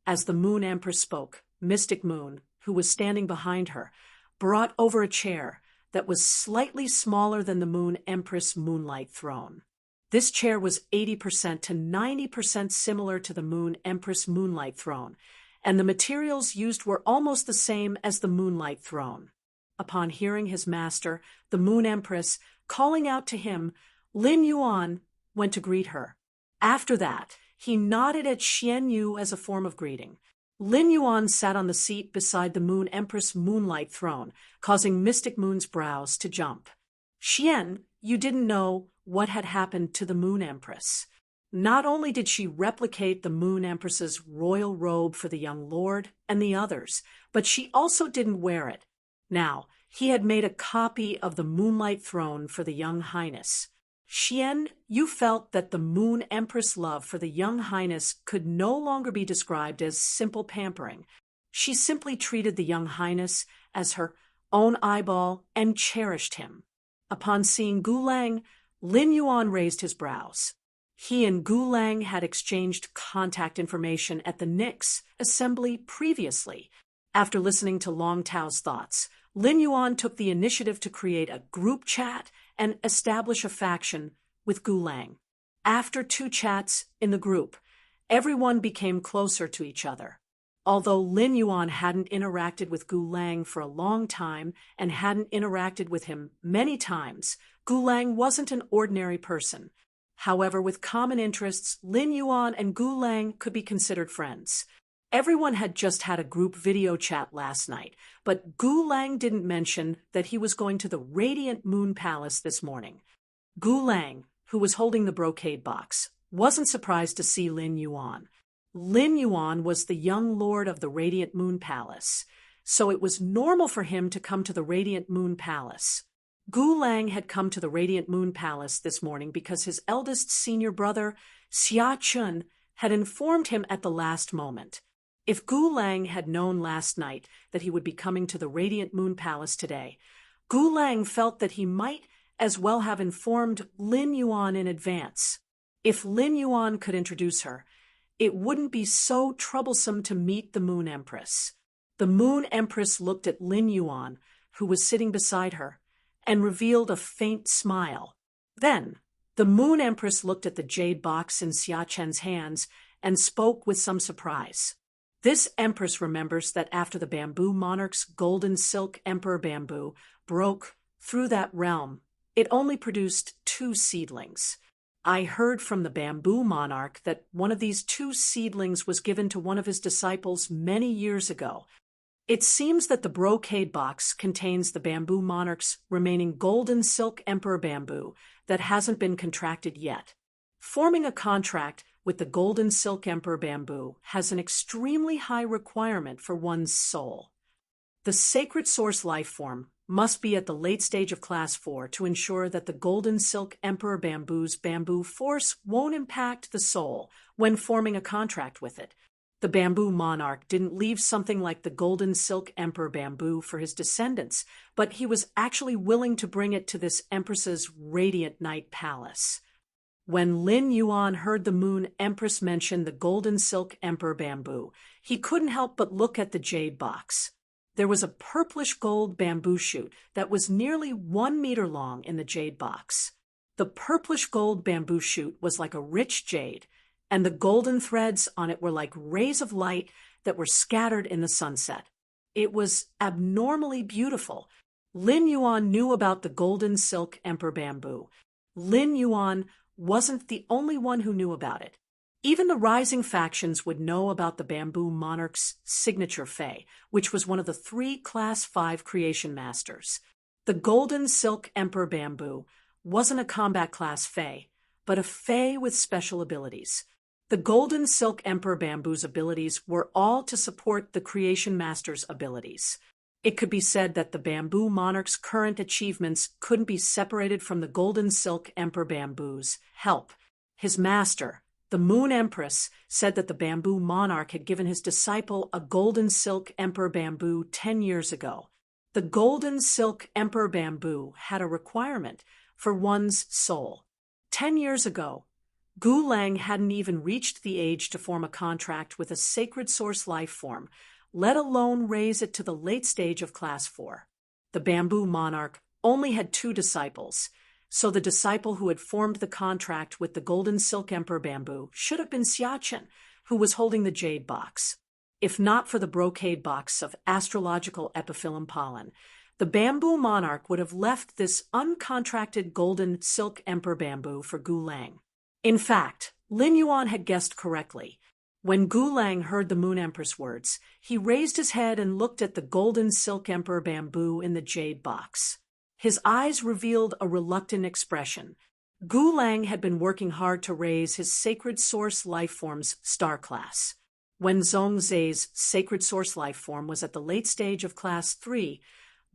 A: As the Moon Empress spoke, Mystic Moon, who was standing behind her, brought over a chair that was slightly smaller than the Moon Empress moonlight throne. This chair was 80% to 90% similar to the Moon Empress moonlight throne, and the materials used were almost the same as the moonlight throne. Upon hearing his master, the Moon Empress, calling out to him, Lin Yuan went to greet her. After that, he nodded at Xian Yu as a form of greeting. Lin Yuan sat on the seat beside the Moon Empress moonlight throne, causing Mystic Moon's brows to jump. "Xian, you didn't know what had happened to the Moon Empress. Not only did she replicate the Moon Empress's royal robe for the young lord and the others, but she also didn't wear it. Now, he had made a copy of the moonlight throne for the young highness. Xian, you felt that the Moon Empress' love for the young highness could no longer be described as simple pampering. She simply treated the young highness as her own eyeball and cherished him." Upon seeing Gu Lang, Lin Yuan raised his brows. He and Gu Lang had exchanged contact information at the Nix assembly previously. After listening to Long Tao's thoughts, Lin Yuan took the initiative to create a group chat and establish a faction with Gu Lang. After 2 chats in the group, everyone became closer to each other. Although Lin Yuan hadn't interacted with Gu Lang for a long time and hadn't interacted with him many times, Gu Lang wasn't an ordinary person. However, with common interests, Lin Yuan and Gu Lang could be considered friends. Everyone had just had a group video chat last night, but Gu Lang didn't mention that he was going to the Radiant Moon Palace this morning. Gu Lang, who was holding the brocade box, wasn't surprised to see Lin Yuan. Lin Yuan was the young lord of the Radiant Moon Palace, so it was normal for him to come to the Radiant Moon Palace. Gu Lang had come to the Radiant Moon Palace this morning because his eldest senior brother, Xia Chun, had informed him at the last moment. If Gu Lang had known last night that he would be coming to the Radiant Moon Palace today, Gu Lang felt that he might as well have informed Lin Yuan in advance. If Lin Yuan could introduce her, it wouldn't be so troublesome to meet the Moon Empress. The Moon Empress looked at Lin Yuan, who was sitting beside her, and revealed a faint smile. Then, the Moon Empress looked at the jade box in Xia Chen's hands and spoke with some surprise. This empress remembers that after the bamboo monarch's golden silk emperor bamboo broke through that realm, it only produced 2 seedlings. I heard from the bamboo monarch that one of these 2 seedlings was given to one of his disciples many years ago. It seems that the brocade box contains the bamboo monarch's remaining golden silk emperor bamboo that hasn't been contracted yet. Forming a contract with the Golden Silk Emperor bamboo has an extremely high requirement for one's soul. The sacred source life form must be at the late stage of Class 4 to ensure that the Golden Silk Emperor bamboo's bamboo force won't impact the soul when forming a contract with it. The bamboo monarch didn't leave something like the Golden Silk Emperor bamboo for his descendants, but he was actually willing to bring it to this empress's radiant night palace. When Lin Yuan heard the Moon Empress mention the Golden Silk Emperor bamboo, he couldn't help but look at the jade box. There was a purplish gold bamboo shoot that was nearly 1 meter long in the jade box. The purplish gold bamboo shoot was like a rich jade, and the golden threads on it were like rays of light that were scattered in the sunset. It was abnormally beautiful. Lin Yuan knew about the Golden Silk Emperor bamboo. Lin Yuan wasn't the only one who knew about it. Even the rising factions would know about the bamboo monarch's signature Fae, which was one of the 3 Class 5 creation masters. The Golden Silk Emperor bamboo wasn't a combat class Fae, but a Fae with special abilities. The Golden Silk Emperor bamboo's abilities were all to support the creation master's abilities. It could be said that the bamboo monarch's current achievements couldn't be separated from the Golden Silk Emperor bamboo's help. His master, the Moon Empress, said that the bamboo monarch had given his disciple a Golden Silk Emperor bamboo 10 years ago. The Golden Silk Emperor bamboo had a requirement for one's soul. 10 years ago, Gu Lang hadn't even reached the age to form a contract with a sacred source life form, let alone raise it to the late stage of Class 4. The bamboo monarch only had 2 disciples, so the disciple who had formed the contract with the Golden Silk Emperor bamboo should have been Xiachen, who was holding the jade box. If not for the brocade box of astrological epiphyllum pollen, the bamboo monarch would have left this uncontracted Golden Silk Emperor bamboo for Gu Lang. In fact, Lin Yuan had guessed correctly. When Gu Lang heard the Moon Empress words, he raised his head and looked at the Golden Silk Emperor bamboo in the jade box. His eyes revealed a reluctant expression. Gu Lang had been working hard to raise his sacred source life form's star class. When Zhongzhe's sacred source life form was at the late stage of Class 3,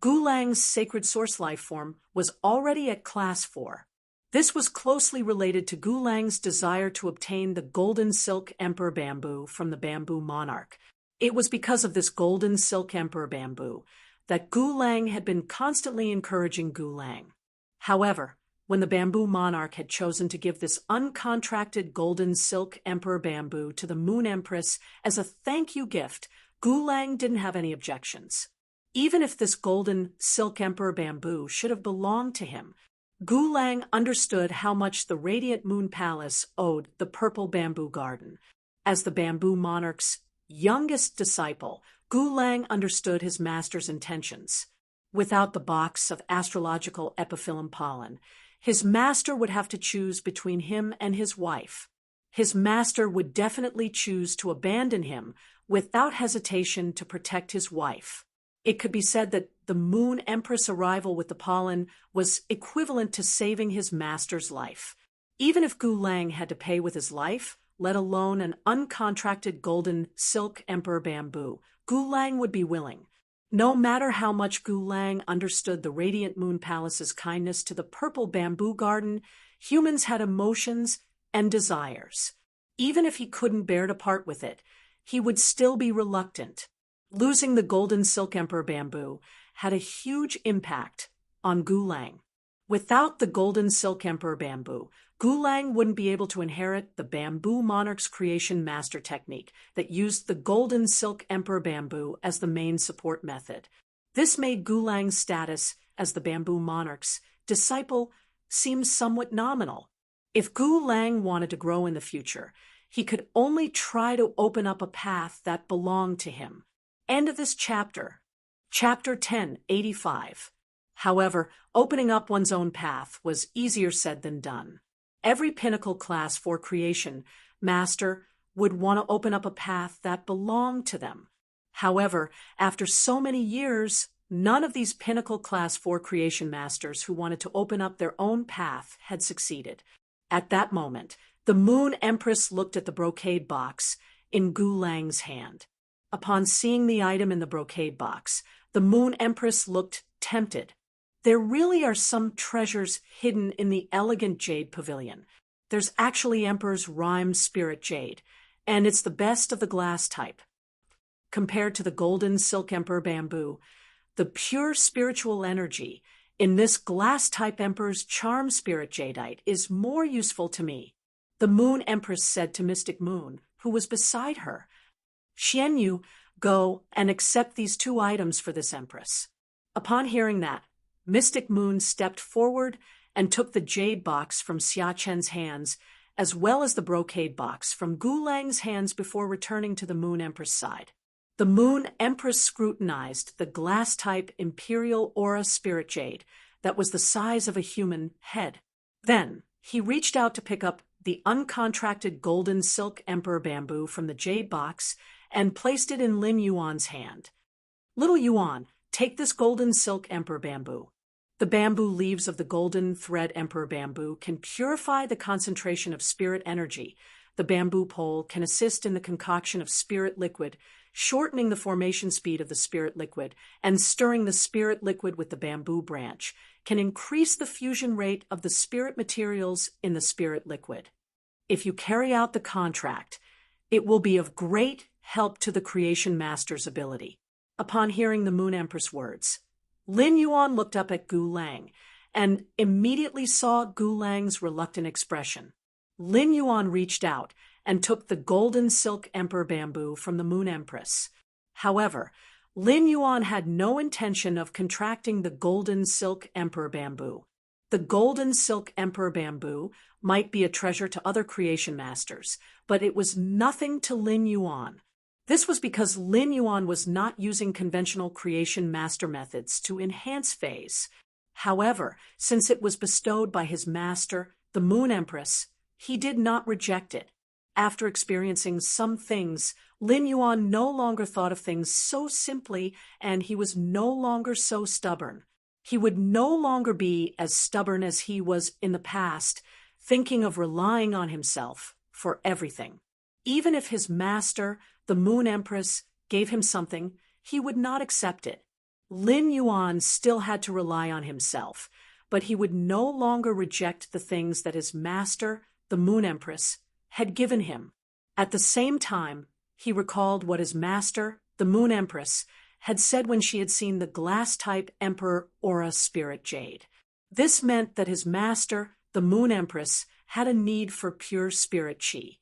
A: Gu Lang's sacred source life form was already at Class 4. This was closely related to Gu Lang's desire to obtain the Golden Silk Emperor bamboo from the bamboo monarch. It was because of this Golden Silk Emperor bamboo that Gu Lang had been constantly encouraging Gu Lang. However, when the bamboo monarch had chosen to give this uncontracted Golden Silk Emperor bamboo to the Moon Empress as a thank you gift, Gu Lang didn't have any objections. Even if this Golden Silk Emperor bamboo should have belonged to him, Gu Lang understood how much the Radiant Moon Palace owed the Purple Bamboo Garden. As the bamboo monarch's youngest disciple, Gu Lang understood his master's intentions. Without the box of astrological epiphyllum pollen, his master would have to choose between him and his wife. His master would definitely choose to abandon him without hesitation to protect his wife. It could be said that the Moon Empress' arrival with the pollen was equivalent to saving his master's life. Even if Gu Lang had to pay with his life, let alone an uncontracted Golden Silk Emperor bamboo, Gu Lang would be willing. No matter how much Gu Lang understood the Radiant Moon Palace's kindness to the Purple Bamboo Garden, humans had emotions and desires. Even if he couldn't bear to part with it, he would still be reluctant. Losing the Golden Silk Emperor bamboo had a huge impact on Gu Lang. Without the Golden Silk Emperor bamboo, Gu Lang wouldn't be able to inherit the bamboo monarch's creation master technique that used the Golden Silk Emperor bamboo as the main support method. This made Gu Lang's status as the bamboo monarch's disciple seem somewhat nominal. If Gu Lang wanted to grow in the future, he could only try to open up a path that belonged to him. End of this chapter. Chapter 10, 85. However, opening up one's own path was easier said than done. Every Pinnacle Class 4 creation master would want to open up a path that belonged to them. However, after so many years, none of these Pinnacle Class 4 creation masters who wanted to open up their own path had succeeded. At that moment, The Moon Empress looked at the brocade box in Gu Lang's hand. Upon seeing the item in the brocade box, the Moon Empress looked tempted. There really are some treasures hidden in the elegant jade pavilion. There's actually Emperor's Rhyme Spirit Jade, and it's the best of the glass type. Compared to the golden silk Emperor bamboo, the pure spiritual energy in this glass-type Emperor's Charm Spirit Jadeite is more useful to me, the Moon Empress said to Mystic Moon, who was beside her. Xianyu, go and accept these 2 items for this Empress. Upon hearing that, Mystic Moon stepped forward and took the jade box from Xia Chen's hands, as well as the brocade box from Gu Lang's hands before returning to the Moon Empress' side. The Moon Empress scrutinized the glass-type Imperial Aura Spirit Jade that was the size of a human head. Then, he reached out to pick up the uncontracted golden silk Emperor bamboo from the jade box and placed it in Lin Yuan's hand. Little Yuan, take this golden silk Emperor bamboo. The bamboo leaves of the golden thread Emperor bamboo can purify the concentration of spirit energy. The bamboo pole can assist in the concoction of spirit liquid, shortening the formation speed of the spirit liquid, and stirring the spirit liquid with the bamboo branch can increase the fusion rate of the spirit materials in the spirit liquid. If you carry out the contract, it will be of great help to the Creation Master's ability. Upon hearing the Moon Empress' words, Lin Yuan looked up at Gu Lang and immediately saw Gu Lang's reluctant expression. Lin Yuan reached out and took the golden silk Emperor bamboo from the Moon Empress. However, Lin Yuan had no intention of contracting the golden silk Emperor bamboo. The golden silk Emperor bamboo might be a treasure to other creation masters, but it was nothing to Lin Yuan. This was because Lin Yuan was not using conventional creation master methods to enhance phase. However, since it was bestowed by his master, the Moon Empress, he did not reject it. After experiencing some things, Lin Yuan no longer thought of things so simply, and he was no longer so stubborn. He would no longer be as stubborn as he was in the past, thinking of relying on himself for everything. Even if his master, the Moon Empress, gave him something, he would not accept it. Lin Yuan still had to rely on himself, but he would no longer reject the things that his master, the Moon Empress, had given him. At the same time, he recalled what his master, the Moon Empress, had said when she had seen the glass-type Emperor Aura Spirit Jade. This meant that his master, the Moon Empress, had a need for pure spirit chi.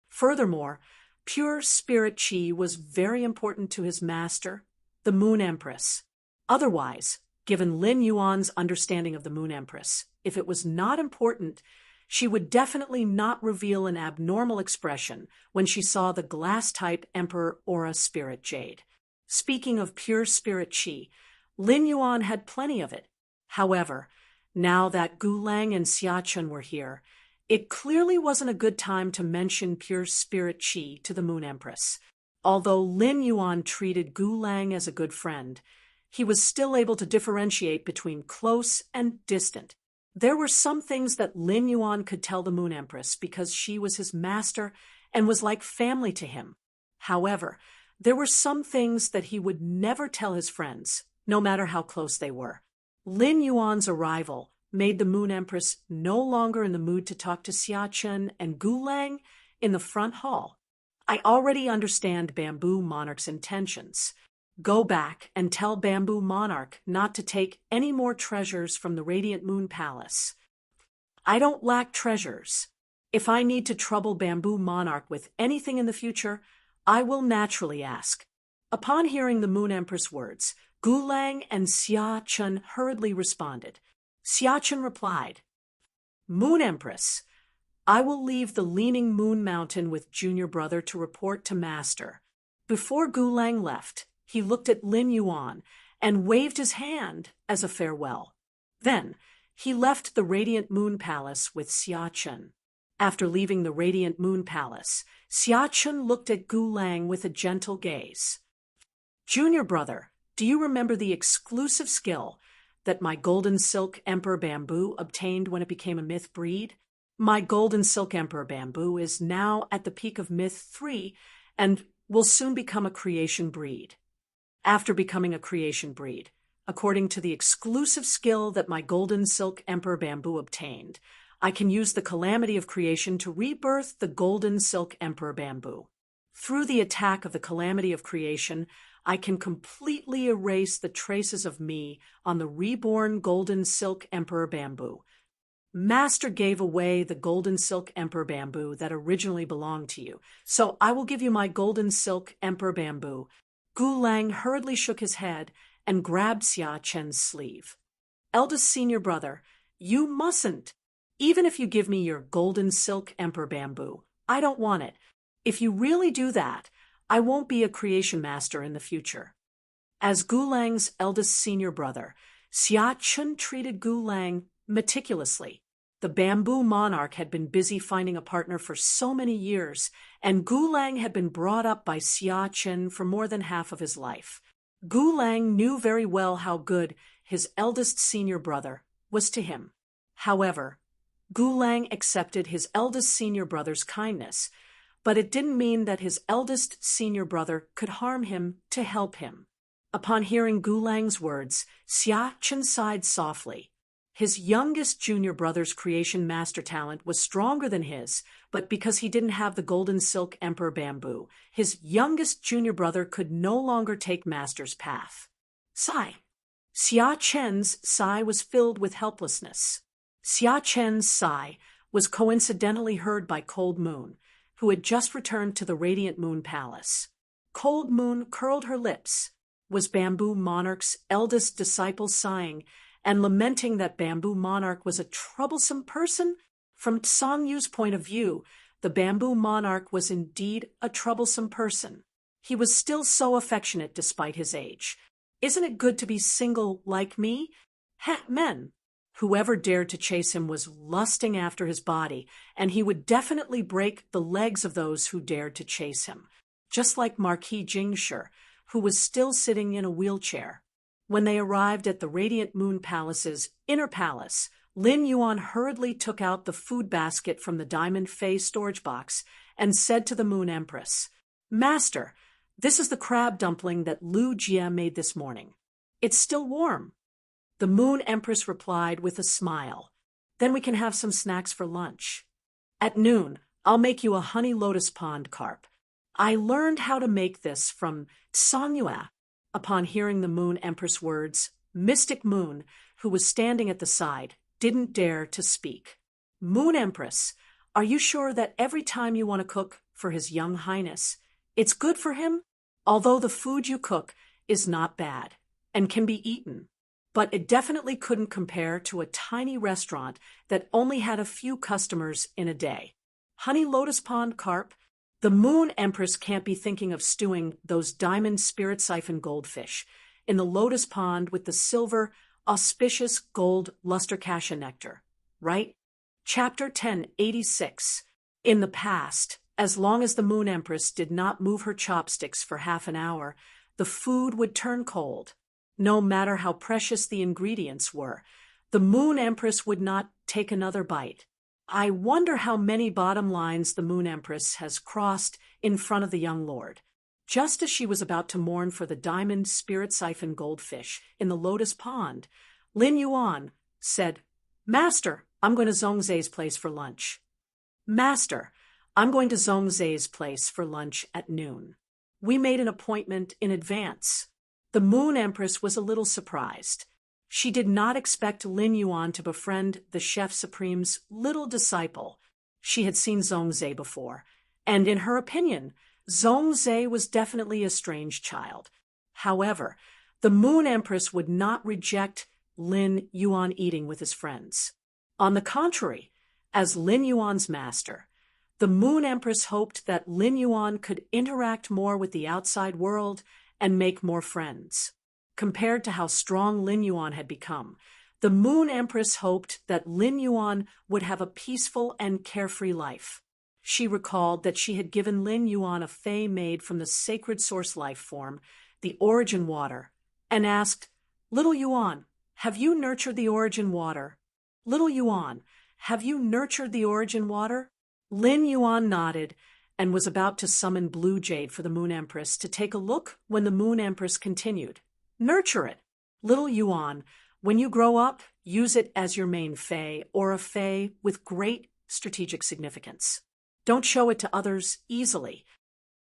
A: Furthermore, pure spirit chi was very important to his master, the Moon Empress. Otherwise, given Lin Yuan's understanding of the Moon Empress, if it was not important, she would definitely not reveal an abnormal expression when she saw the glass-type Emperor Aura Spirit Jade. Speaking of pure spirit chi, Lin Yuan had plenty of it. However, now that Gu Lang and Xia Chun were here, it clearly wasn't a good time to mention pure spirit chi to the Moon Empress. Although Lin Yuan treated Gu Lang as a good friend, he was still able to differentiate between close and distant. There were some things that Lin Yuan could tell the Moon Empress because she was his master and was like family to him. However, there were some things that he would never tell his friends, no matter how close they were. Lin Yuan's arrival made the Moon Empress no longer in the mood to talk to Xia Chun and Gu Lang in the front hall. I already understand Bamboo Monarch's intentions. Go back and tell Bamboo Monarch not to take any more treasures from the Radiant Moon Palace. I don't lack treasures. If I need to trouble Bamboo Monarch with anything in the future, I will naturally ask. Upon hearing the Moon Empress' words, Gu Lang and Xia Chun hurriedly responded. Xia Chun replied, Moon Empress, I will leave the Leaning Moon Mountain with Junior Brother to report to Master. Before Gu Lang left, he looked at Lin Yuan and waved his hand as a farewell. Then, he left the Radiant Moon Palace with Xia Chun. After leaving the Radiant Moon Palace, Xia Chun looked at Gu Lang with a gentle gaze. Junior Brother, do you remember the exclusive skill that my golden silk Emperor Bamboo obtained when it became a myth breed? My golden silk emperor bamboo is now at the peak of myth 3 and will soon become a creation breed. After becoming a creation breed, according to the exclusive skill that my golden silk emperor bamboo obtained, I can use the calamity of creation to rebirth the golden silk emperor bamboo. Through the attack of the calamity of creation, I can completely erase the traces of me on the reborn golden silk emperor bamboo. Master gave away the golden silk emperor bamboo that originally belonged to you, so I will give you my golden silk emperor bamboo. Gu Lang hurriedly shook his head and grabbed Xia Chen's sleeve. Eldest senior brother, you mustn't. Even if you give me your golden silk emperor bamboo, I don't want it. If you really do that, I won't be a creation master in the future. As Gu Lang's eldest senior brother, Xia Chen treated Gu Lang meticulously. The bamboo monarch had been busy finding a partner for so many years, and Gu Lang had been brought up by Xia Chen for more than half of his life. Gu Lang knew very well how good his eldest senior brother was to him. However, Gu Lang accepted his eldest senior brother's kindness, but it didn't mean that his eldest senior brother could harm him to help him. Upon hearing Gu Lang's words, Xia Chen sighed softly. His youngest junior brother's creation master talent was stronger than his, but because he didn't have the golden silk emperor bamboo, his youngest junior brother could no longer take master's path. Sigh. Xia Chen's sigh was filled with helplessness. Xia Chen's sigh was coincidentally heard by Cold Moon, who had just returned to the Radiant Moon Palace. Cold Moon curled her lips. Was Bamboo Monarch's eldest disciple sighing and lamenting that Bamboo Monarch was a troublesome person? From Song Yu's point of view, the Bamboo Monarch was indeed a troublesome person. He was still so affectionate despite his age. Isn't it good to be single like me? Men. Whoever dared to chase him was lusting after his body, and he would definitely break the legs of those who dared to chase him, just like Marquis Jingshi, who was still sitting in a wheelchair. When they arrived at the Radiant Moon Palace's inner palace, Lin Yuan hurriedly took out the food basket from the Diamond Fei storage box and said to the Moon Empress, "Master, this is the crab dumpling that Lu Jie made this morning. It's still warm." The Moon Empress replied with a smile, "Then we can have some snacks for lunch. At noon, I'll make you a honey lotus pond carp. I learned how to make this from Songyue." Upon hearing the Moon Empress' words, Mystic Moon, who was standing at the side, didn't dare to speak. "Moon Empress, are you sure that every time you want to cook for His Young Highness, it's good for him? Although the food you cook is not bad and can be eaten, but it definitely couldn't compare to a tiny restaurant that only had a few customers in a day. Honey lotus pond carp? The Moon Empress can't be thinking of stewing those diamond spirit siphon goldfish in the lotus pond with the silver, auspicious gold luster cassia nectar, right?" Chapter 1086. In the past, as long as the Moon Empress did not move her chopsticks for half an hour, the food would turn cold. No matter how precious the ingredients were, the Moon Empress would not take another bite. I wonder how many bottom lines the Moon Empress has crossed in front of the young lord. Just as she was about to mourn for the diamond spirit siphon goldfish in the lotus pond, Lin Yuan said, "Master, I'm going to Zhongzai's place for lunch." "Master, I'm going to Zhongzai's place for lunch at noon. We made an appointment in advance." The Moon Empress was a little surprised. She did not expect Lin Yuan to befriend the Chef Supreme's little disciple. She had seen Zhongzai before, and in her opinion, Zhongzai was definitely a strange child. However, the Moon Empress would not reject Lin Yuan eating with his friends. On the contrary, as Lin Yuan's master, the Moon Empress hoped that Lin Yuan could interact more with the outside world and make more friends. Compared to how strong Lin Yuan had become, the Moon Empress hoped that Lin Yuan would have a peaceful and carefree life. She recalled that she had given Lin Yuan a fei made from the sacred source life form, the origin water, and asked, "Little Yuan, have you nurtured the origin water? Little Yuan, have you nurtured the origin water? Lin Yuan nodded and was about to summon Blue Jade for the Moon Empress to take a look when the Moon Empress continued. Nurture it. Little Yuan, when you grow up, use it as your main Fey or a Fey with great strategic significance. Don't show it to others easily.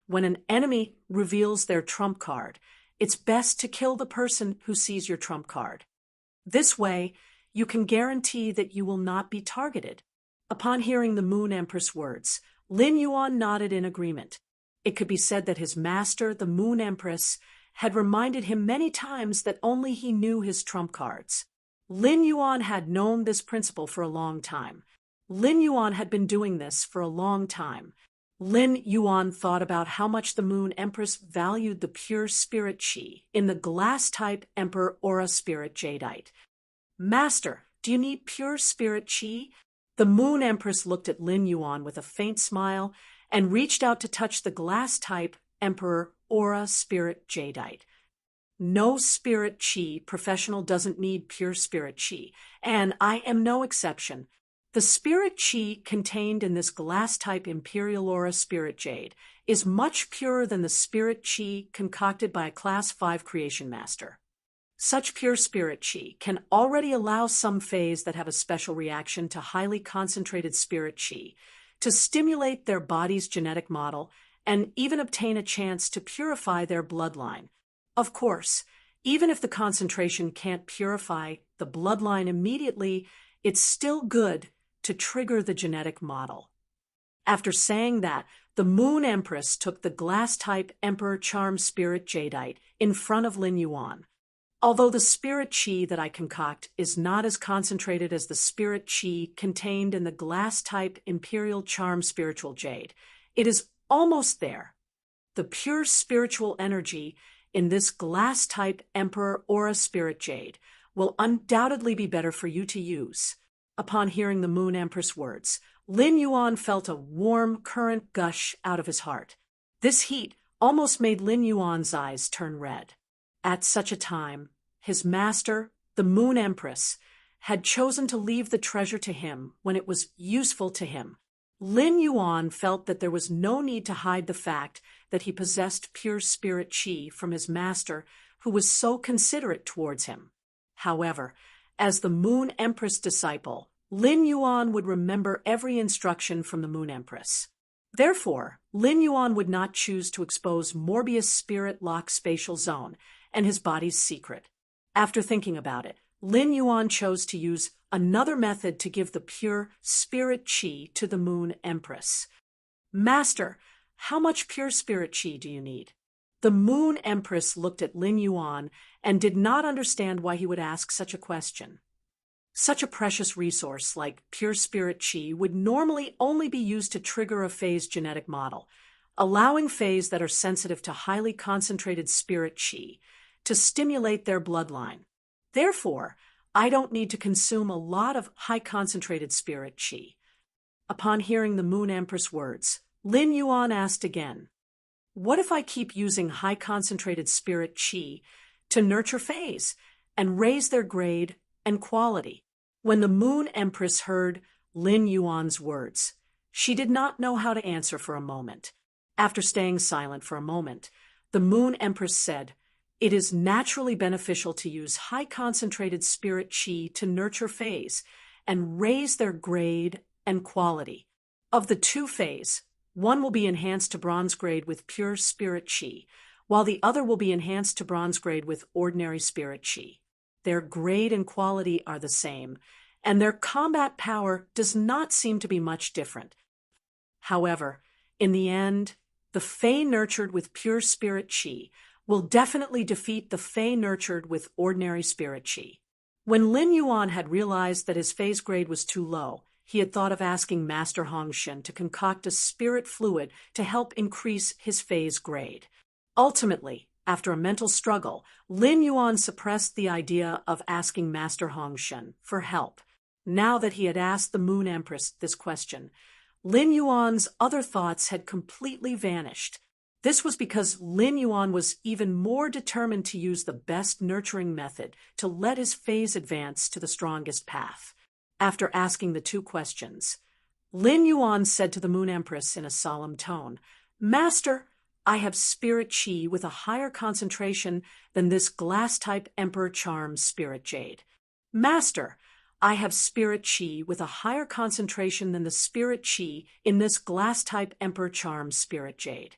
A: When an enemy reveals their trump card, it's best to kill the person who sees your trump card. This way, you can guarantee that you will not be targeted. Upon hearing the Moon Empress words, Lin Yuan nodded in agreement. It could be said that his master, the Moon Empress, had reminded him many times that only he knew his trump cards. Lin Yuan had known this principle for a long time. Lin Yuan had been doing this for a long time. Lin Yuan thought about how much the Moon Empress valued the pure spirit Qi in the glass-type Emperor Aura Spirit Jadeite. Master, do you need pure spirit Qi? The Moon Empress looked at Lin Yuan with a faint smile and reached out to touch the glass-type Emperor Aura Spirit Jadeite. No spirit Qi professional doesn't need pure spirit Qi, and I am no exception. The spirit Qi contained in this glass-type Imperial Aura Spirit Jade is much purer than the spirit Qi concocted by a Class 5 Creation Master. Such pure spirit Qi can already allow some Fays that have a special reaction to highly concentrated spirit Qi to stimulate their body's genetic model and even obtain a chance to purify their bloodline. Of course, even if the concentration can't purify the bloodline immediately, it's still good to trigger the genetic model. After saying that, the Moon Empress took the glass-type Emperor Charm Spirit Jadeite in front of Lin Yuan. Although the spirit Qi that I concoct is not as concentrated as the spirit Qi contained in the glass-type Imperial Charm Spiritual Jade, it is almost there. The pure spiritual energy in this glass-type Emperor Aura Spirit Jade will undoubtedly be better for you to use. Upon hearing the Moon Empress words, Lin Yuan felt a warm current gush out of his heart. This heat almost made Lin Yuan's eyes turn red. At such a time, his master, the Moon Empress, had chosen to leave the treasure to him when it was useful to him. Lin Yuan felt that there was no need to hide the fact that he possessed pure spirit Qi from his master, who was so considerate towards him. However, as the Moon Empress disciple, Lin Yuan would remember every instruction from the Moon Empress. Therefore, Lin Yuan would not choose to expose Morbius' spirit lock spatial zone and his body's secret. After thinking about it, Lin Yuan chose to use another method to give the pure spirit Qi to the Moon Empress. Master, how much pure spirit Qi do you need? The Moon Empress looked at Lin Yuan and did not understand why he would ask such a question. Such a precious resource like pure spirit Qi would normally only be used to trigger a Fey's genetic model, allowing Fays that are sensitive to highly concentrated spirit Qi to stimulate their bloodline. Therefore, I don't need to consume a lot of high-concentrated spirit Qi. Upon hearing the Moon Empress words, Lin Yuan asked again, what if I keep using high-concentrated spirit Qi to nurture Fays and raise their grade and quality? When the Moon Empress heard Lin Yuan's words, she did not know how to answer for a moment. After staying silent for a moment, the Moon Empress said, it is naturally beneficial to use high-concentrated spirit Qi to nurture Fays and raise their grade and quality. Of the two Fays, one will be enhanced to bronze grade with pure spirit Qi, while the other will be enhanced to bronze grade with ordinary spirit Qi. Their grade and quality are the same, and their combat power does not seem to be much different. However, in the end, the Fey nurtured with pure spirit Qi will definitely defeat the Fey nurtured with ordinary spirit Qi. When Lin Yuan had realized that his Fey's grade was too low, he had thought of asking Master Hongshin to concoct a spirit fluid to help increase his Fey's grade. Ultimately, after a mental struggle, Lin Yuan suppressed the idea of asking Master Hongshin for help. Now that he had asked the Moon Empress this question, Lin Yuan's other thoughts had completely vanished. This was because Lin Yuan was even more determined to use the best nurturing method to let his Fays advance to the strongest path. After asking the two questions, Lin Yuan said to the Moon Empress in a solemn tone, "Master, I have spirit qi with a higher concentration than this glass-type Emperor Charm spirit jade. Master, I have spirit qi with a higher concentration than the spirit qi in this glass-type Emperor Charm spirit jade."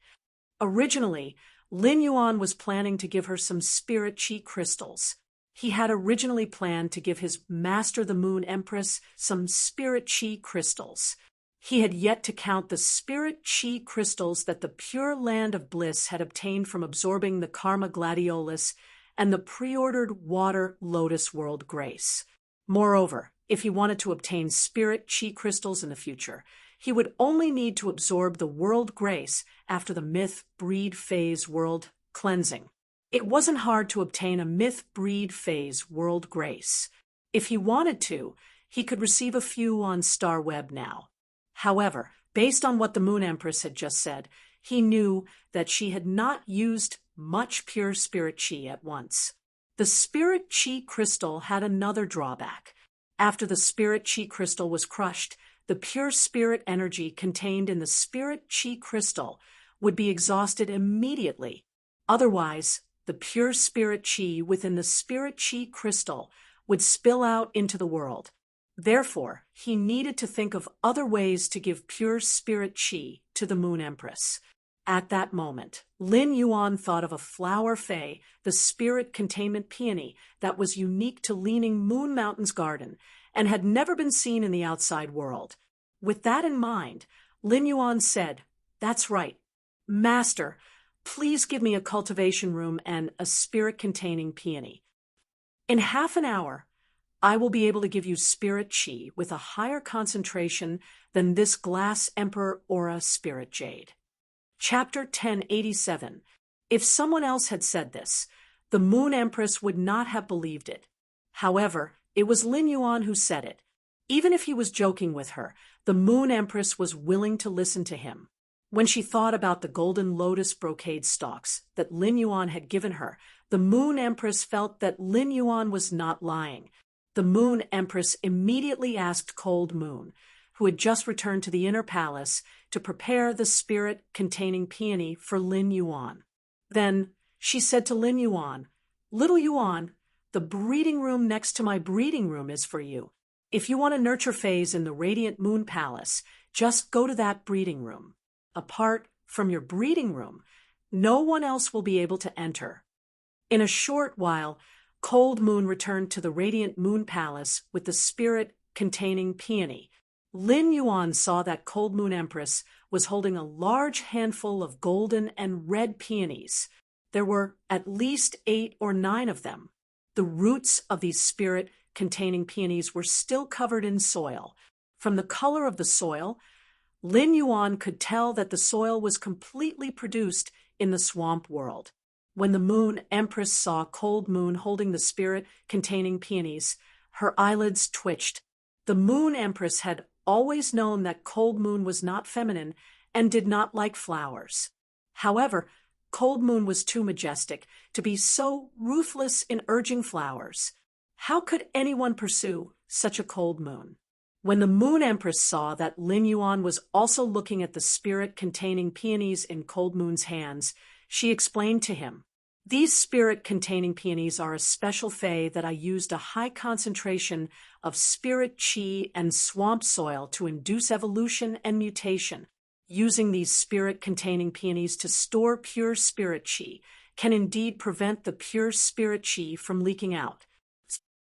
A: Originally, Lin Yuan was planning to give her some spirit qi crystals. He had originally planned to give his master, the Moon Empress, some spirit qi crystals. He had yet to count the spirit qi crystals that the Pure Land of Bliss had obtained from absorbing the Karma Gladiolus and the pre-ordered Water Lotus World Grace. Moreover, if he wanted to obtain spirit qi crystals in the future, he would only need to absorb the World Grace after the Myth Breed Phase World Cleansing. It wasn't hard to obtain a Myth Breed Phase World Grace. If he wanted to, he could receive a few on StarWeb now. However, based on what the Moon Empress had just said, he knew that she had not used much pure spirit qi at once. The spirit qi crystal had another drawback. After the spirit qi crystal was crushed, the pure spirit energy contained in the spirit qi crystal would be exhausted immediately. Otherwise, the pure spirit qi within the spirit qi crystal would spill out into the world. Therefore, he needed to think of other ways to give pure spirit qi to the Moon Empress. At that moment, Lin Yuan thought of a flower fay, the spirit containment peony that was unique to Leaning Moon Mountain's garden and had never been seen in the outside world. With that in mind, Lin Yuan said, "That's right. Master, please give me a cultivation room and a spirit-containing peony. In half an hour, I will be able to give you spirit qi with a higher concentration than this glass Emperor Aura spirit jade." Chapter 1087. If someone else had said this, the Moon Empress would not have believed it. However, it was Lin Yuan who said it. Even if he was joking with her, the Moon Empress was willing to listen to him. When she thought about the golden lotus brocade stalks that Lin Yuan had given her, the Moon Empress felt that Lin Yuan was not lying. The Moon Empress immediately asked Cold Moon, who had just returned to the inner palace, to prepare the spirit-containing peony for Lin Yuan. Then she said to Lin Yuan, "Little Yuan, the breeding room next to my breeding room is for you. If you want a nurture phase in the Radiant Moon Palace, just go to that breeding room. Apart from your breeding room, no one else will be able to enter." In a short while, Cold Moon returned to the Radiant Moon Palace with the spirit-containing peony. Lin Yuan saw that Cold Moon Empress was holding a large handful of golden and red peonies. There were at least 8 or 9 of them. The roots of these spirit-containing peonies were still covered in soil. From the color of the soil, Lin Yuan could tell that the soil was completely produced in the swamp world. When the Moon Empress saw Cold Moon holding the spirit-containing peonies, her eyelids twitched. The Moon Empress had always known that Cold Moon was not feminine and did not like flowers. However, Cold Moon was too majestic to be so ruthless in urging flowers. How could anyone pursue such a Cold Moon? When the Moon Empress saw that Lin Yuan was also looking at the spirit-containing peonies in Cold Moon's hands, she explained to him, "These spirit-containing peonies are a special fay that I used a high concentration of spirit qi and swamp soil to induce evolution and mutation. Using these spirit-containing peonies to store pure spirit qi can indeed prevent the pure spirit qi from leaking out."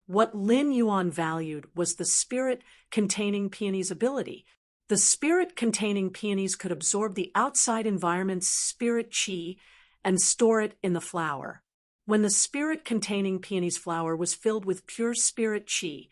A: What Lin Yuan valued was the spirit-containing peonies' ability. The spirit-containing peonies could absorb the outside environment's spirit qi and store it in the flower. When the spirit-containing peony's flower was filled with pure spirit qi,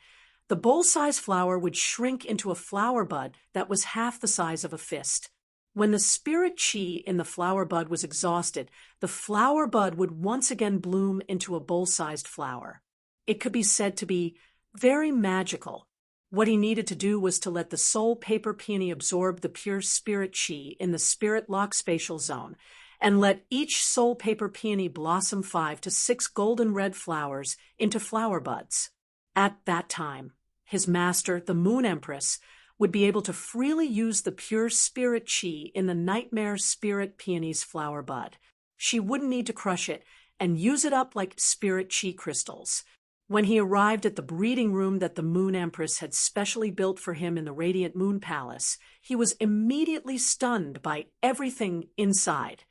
A: the bowl-sized flower would shrink into a flower bud that was half the size of a fist. When the spirit qi in the flower bud was exhausted, the flower bud would once again bloom into a bowl-sized flower. It could be said to be very magical. What he needed to do was to let the soul paper peony absorb the pure spirit qi in the spirit lock spatial zone, and let each soul paper peony blossom 5 to 6 golden red flowers into flower buds. At that time, his master, the Moon Empress, would be able to freely use the pure spirit chi in the nightmare spirit peony's flower bud. She wouldn't need to crush it and use it up like spirit chi crystals. When he arrived at the breeding room that the Moon Empress had specially built for him in the Radiant Moon Palace, he was immediately stunned by everything inside.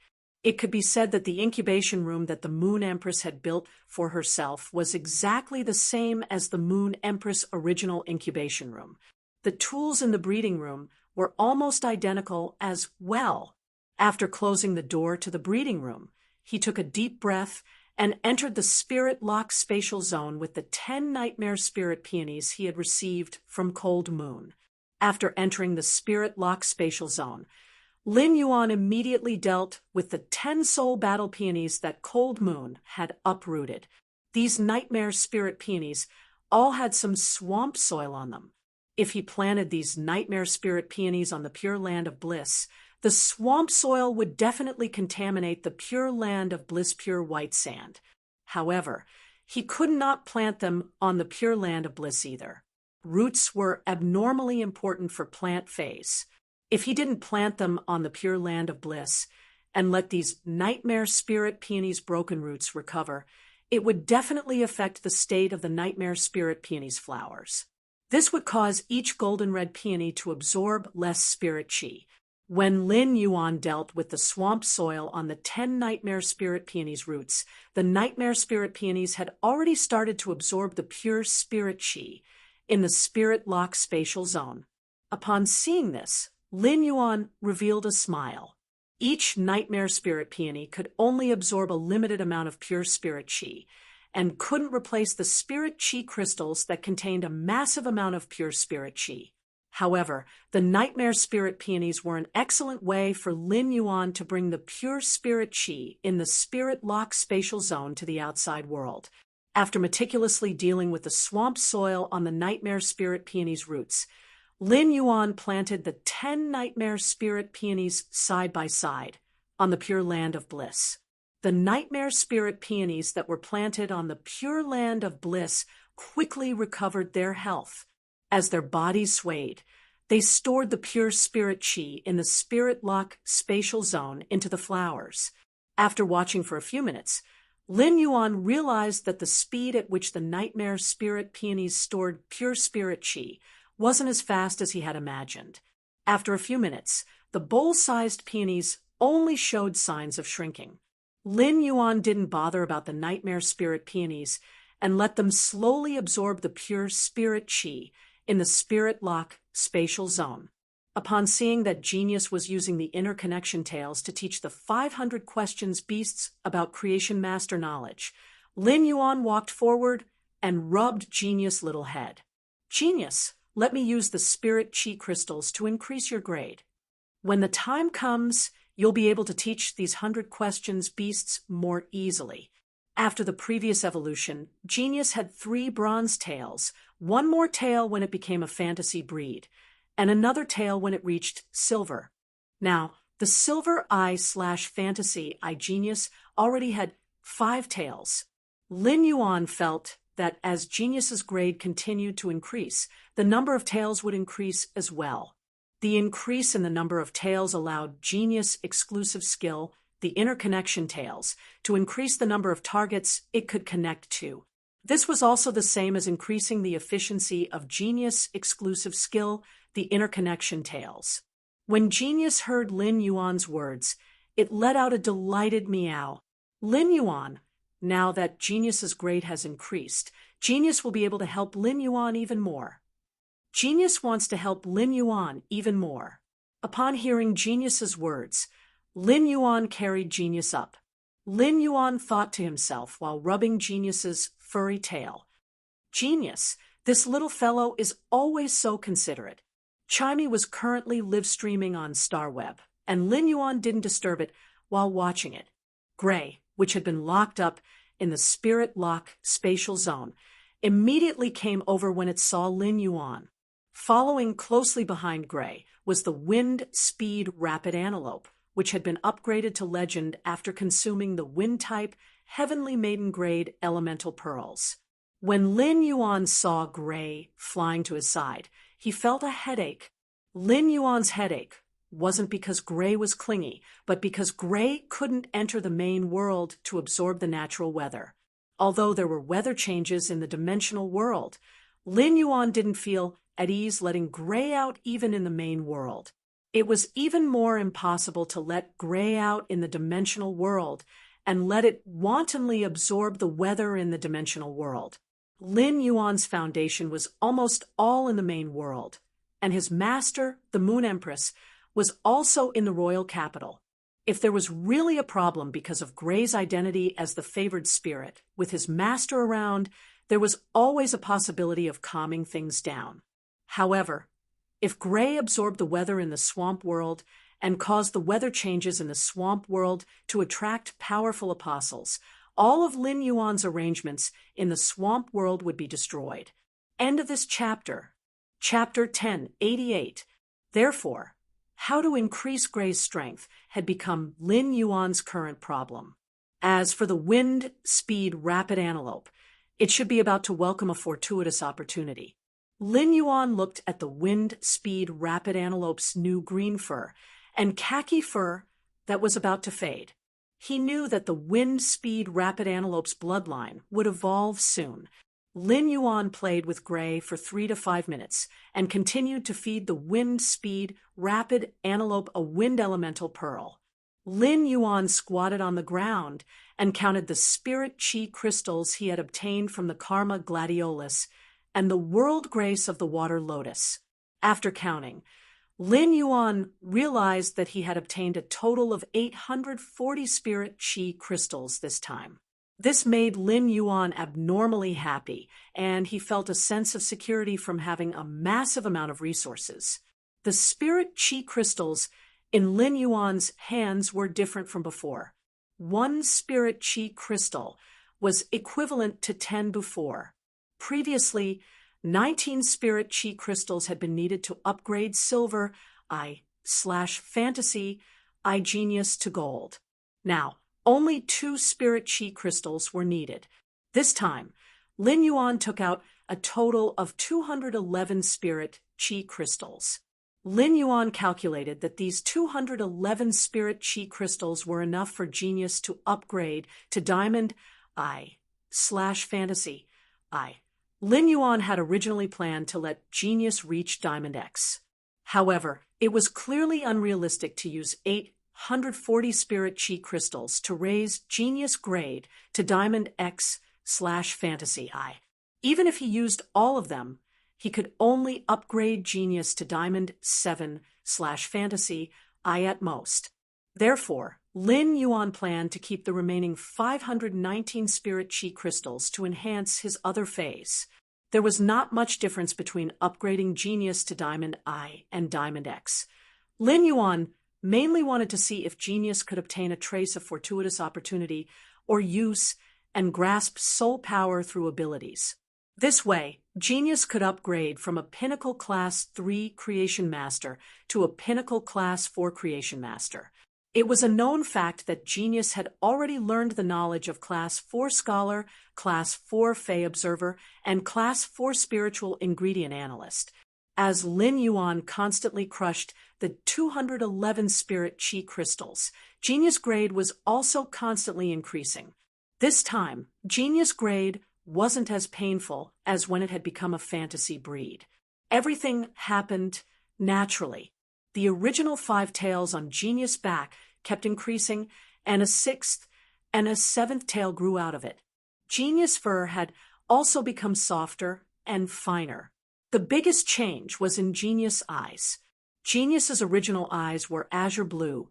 A: It could be said that the incubation room that the Moon Empress had built for herself was exactly the same as the Moon Empress' original incubation room. The tools in the breeding room were almost identical as well. After closing the door to the breeding room, he took a deep breath and entered the spirit lock spatial zone with the 10 nightmare spirit peonies he had received from Cold Moon. After entering the spirit lock spatial zone, Lin Yuan immediately dealt with the 10 soul battle peonies that Cold Moon had uprooted. These nightmare spirit peonies all had some swamp soil on them. If he planted these nightmare spirit peonies on the pure land of bliss, the swamp soil would definitely contaminate the pure land of bliss pure white sand. However, he could not plant them on the pure land of bliss either. Roots were abnormally important for plant phase. If he didn't plant them on the pure land of bliss and let these nightmare spirit peonies' broken roots recover, it would definitely affect the state of the nightmare spirit peonies' flowers. This would cause each golden red peony to absorb less spirit chi. When Lin Yuan dealt with the swamp soil on the 10 nightmare spirit peonies' roots, the nightmare spirit peonies had already started to absorb the pure spirit chi in the spirit lock spatial zone. Upon seeing this, Lin Yuan revealed a smile. Each nightmare spirit peony could only absorb a limited amount of pure spirit chi, and couldn't replace the spirit chi crystals that contained a massive amount of pure spirit chi. However, the nightmare spirit peonies were an excellent way for Lin Yuan to bring the pure spirit chi in the spirit lock spatial zone to the outside world. After meticulously dealing with the swamp soil on the nightmare spirit peonies' roots, Lin Yuan planted the 10 nightmare spirit peonies side by side on the pure land of bliss. The nightmare spirit peonies that were planted on the pure land of bliss quickly recovered their health. As their bodies swayed, they stored the pure spirit chi in the spirit lock spatial zone into the flowers. After watching for a few minutes, Lin Yuan realized that the speed at which the nightmare spirit peonies stored pure spirit chi wasn't as fast as he had imagined. After a few minutes, the bowl-sized peonies only showed signs of shrinking. Lin Yuan didn't bother about the nightmare spirit peonies and let them slowly absorb the pure spirit chi in the spirit lock spatial zone. Upon seeing that Genius was using the interconnection tales to teach the 500 questions beasts about creation master knowledge, Lin Yuan walked forward and rubbed Genius' little head. Genius, let me use the spirit chi crystals to increase your grade. When the time comes, you'll be able to teach these 100 questions beasts more easily. After the previous evolution, Genius had 3 bronze tails, 1 more tail when it became a fantasy breed, and another tail when it reached silver. Now, the silver eye/fantasy eye Genius already had 5 tails. Lin Yuan felt that as Genius's grade continued to increase, the number of tails would increase as well. The increase in the number of tails allowed Genius' exclusive skill, the interconnection tails, to increase the number of targets it could connect to. This was also the same as increasing the efficiency of Genius' exclusive skill, the interconnection tails. When Genius heard Lin Yuan's words, it let out a delighted meow. Lin Yuan, now that Genius's grade has increased, Genius will be able to help Lin Yuan even more. Genius wants to help Lin Yuan even more. Upon hearing Genius's words, Lin Yuan carried Genius up. Lin Yuan thought to himself while rubbing Genius's furry tail, "Genius, this little fellow is always so considerate." Chimey was currently live-streaming on Starweb, and Lin Yuan didn't disturb it while watching it. Gray, which had been locked up in the spirit lock spatial zone, immediately came over when it saw Lin Yuan. Following closely behind Gray was the Wind Speed Rapid Antelope, which had been upgraded to legend after consuming the Wind-type Heavenly Maiden grade elemental pearls. When Lin Yuan saw Gray flying to his side, he felt a headache. Lin Yuan's headache wasn't because Gray was clingy, but because Gray couldn't enter the main world to absorb the natural weather. Although there were weather changes in the dimensional world, Lin Yuan didn't feel at ease letting Gray out even in the main world. It was even more impossible to let Gray out in the dimensional world and let it wantonly absorb the weather in the dimensional world. Lin Yuan's foundation was almost all in the main world, and his master, the Moon Empress, was also in the royal capital. If there was really a problem because of Gray's identity as the favored spirit, with his master around, there was always a possibility of calming things down. However, if Gray absorbed the weather in the swamp world and caused the weather changes in the swamp world to attract powerful apostles, all of Lin Yuan's arrangements in the swamp world would be destroyed. End of this chapter. Chapter 1088. Therefore, how to increase Gray's strength had become Lin Yuan's current problem. As for the wind, speed, rapid antelope, it should be about to welcome a fortuitous opportunity. Lin Yuan looked at the wind, speed, rapid antelope's new green fur and khaki fur that was about to fade. He knew that the wind, speed, rapid antelope's bloodline would evolve soon. Lin Yuan played with Gray for 3 to 5 minutes and continued to feed the wind, speed, rapid antelope a wind elemental pearl. Lin Yuan squatted on the ground and counted the spirit chi crystals he had obtained from the karma gladiolus and the world grace of the water lotus. After counting, Lin Yuan realized that he had obtained a total of 840 spirit chi crystals this time. This made Lin Yuan abnormally happy, and he felt a sense of security from having a massive amount of resources. The spirit chi crystals in Lin Yuan's hands were different from before. 1 spirit chi crystal was equivalent to 10 before. Previously, 19 spirit chi crystals had been needed to upgrade silver I/fantasy I-genius to gold. Now, only 2 spirit chi crystals were needed. This time, Lin Yuan took out a total of 211 spirit chi crystals. Lin Yuan calculated that these 211 spirit chi crystals were enough for genius to upgrade to diamond I/fantasy I. Lin Yuan had originally planned to let genius reach Diamond X. However, it was clearly unrealistic to use 840 spirit chi crystals to raise genius grade to Diamond X/fantasy I. Even if he used all of them, he could only upgrade genius to Diamond 7/fantasy I at most. Therefore, Lin Yuan planned to keep the remaining 519 spirit chi crystals to enhance his other phase. There was not much difference between upgrading genius to Diamond I and Diamond X. Lin Yuan mainly wanted to see if genius could obtain a trace of fortuitous opportunity or use and grasp soul power through abilities. This way, genius could upgrade from a Pinnacle Class 3 Creation Master to a Pinnacle Class 4 Creation Master. It was a known fact that genius had already learned the knowledge of Class 4 Scholar, Class 4 Fey Observer, and Class 4 Spiritual Ingredient Analyst. As Lin Yuan constantly crushed the 211 spirit chi crystals, genius grade was also constantly increasing. This time, genius grade wasn't as painful as when it had become a fantasy breed. Everything happened naturally. The original 5 tails on genius' back kept increasing, and a 6th and a 7th tail grew out of it. Genius fur had also become softer and finer. The biggest change was in genius eyes. Genius's original eyes were azure blue,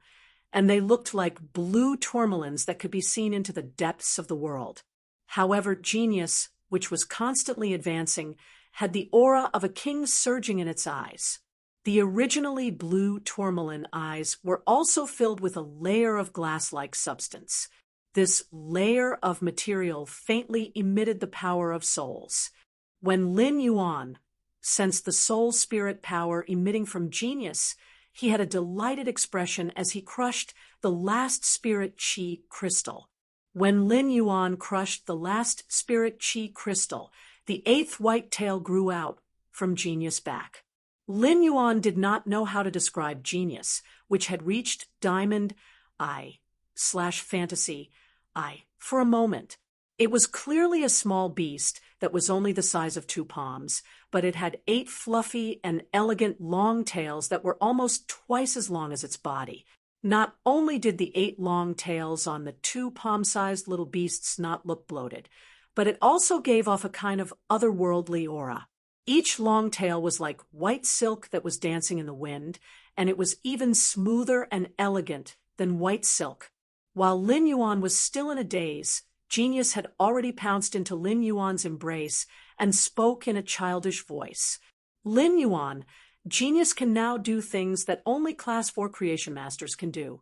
A: and they looked like blue tourmalines that could be seen into the depths of the world. However, genius, which was constantly advancing, had the aura of a king surging in its eyes. The originally blue tourmaline eyes were also filled with a layer of glass-like substance. This layer of material faintly emitted the power of souls. When Lin Yuan sensed the soul spirit power emitting from genius, he had a delighted expression as he crushed the last spirit chi crystal. When Lin Yuan crushed the last spirit chi crystal, the eighth white tail grew out from Genius' back. Lin Yuan did not know how to describe Genius, which had reached Diamond Eye/Fantasy Eye for a moment. It was clearly a small beast that was only the size of 2 palms, but it had 8 fluffy and elegant long tails that were almost twice as long as its body. Not only did the 8 long tails on the 2 palm-sized little beasts not look bloated, but it also gave off a kind of otherworldly aura. Each long tail was like white silk that was dancing in the wind, and it was even smoother and elegant than white silk. While Lin Yuan was still in a daze, Genius had already pounced into Lin Yuan's embrace and spoke in a childish voice. Lin Yuan, Genius can now do things that only Class 4 Creation Masters can do.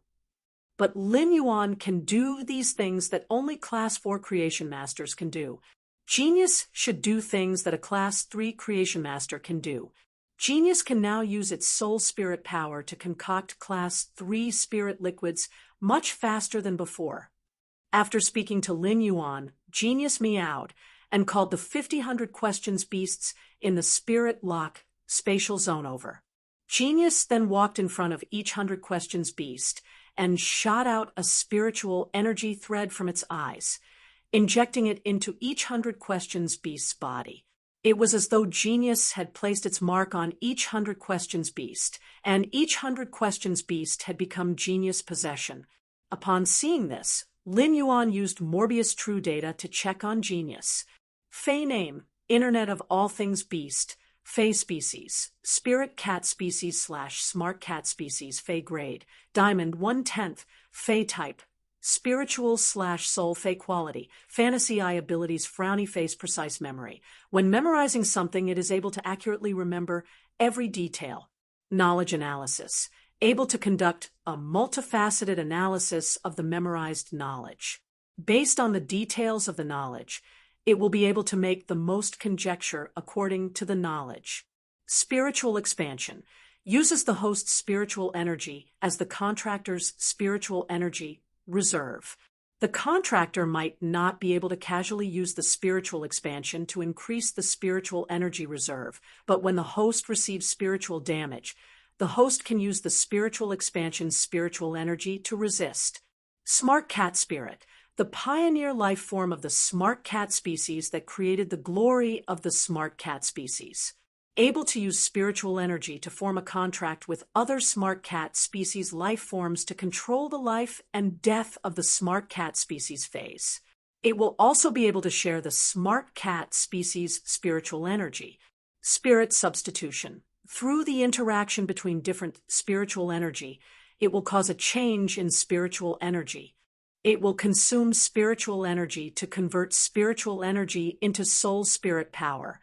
A: But Lin Yuan can do these things that only Class 4 Creation Masters can do. Genius should do things that a Class 3 Creation Master can do. Genius can now use its soul spirit power to concoct Class 3 spirit liquids much faster than before. After speaking to Lin Yuan, Genius meowed and called the 50-100 questions beasts in the Spirit Lock spatial zone over. Genius then walked in front of each 100 questions beast and shot out a spiritual energy thread from its eyes, injecting it into each 100 questions beast's body. It was as though Genius had placed its mark on each 100 questions beast, and each 100 questions beast had become Genius possession. Upon seeing this, Lin Yuan used Morbius True Data to check on Genius. Fey name, Internet of All Things Beast, Fey species, Spirit Cat species / Smart Cat species, Fey grade, Diamond 1/10, Fey type, Spiritual / Soul Fey quality, Fantasy Eye abilities, Frowny face, precise memory. When memorizing something, it is able to accurately remember every detail. Knowledge analysis, able to conduct a multifaceted analysis of the memorized knowledge. Based on the details of the knowledge, it will be able to make the most conjecture according to the knowledge. Spiritual expansion, uses the host's spiritual energy as the contractor's spiritual energy reserve. The contractor might not be able to casually use the spiritual expansion to increase the spiritual energy reserve, but when the host receives spiritual damage, the host can use the spiritual expansion's spiritual energy to resist. Smart Cat Spirit, the pioneer life form of the smart cat species that created the glory of the smart cat species. Able to use spiritual energy to form a contract with other smart cat species life forms to control the life and death of the smart cat species phase. It will also be able to share the smart cat species' spiritual energy. Spirit substitution. Through the interaction between different spiritual energy, it will cause a change in spiritual energy. It will consume spiritual energy to convert spiritual energy into soul spirit power.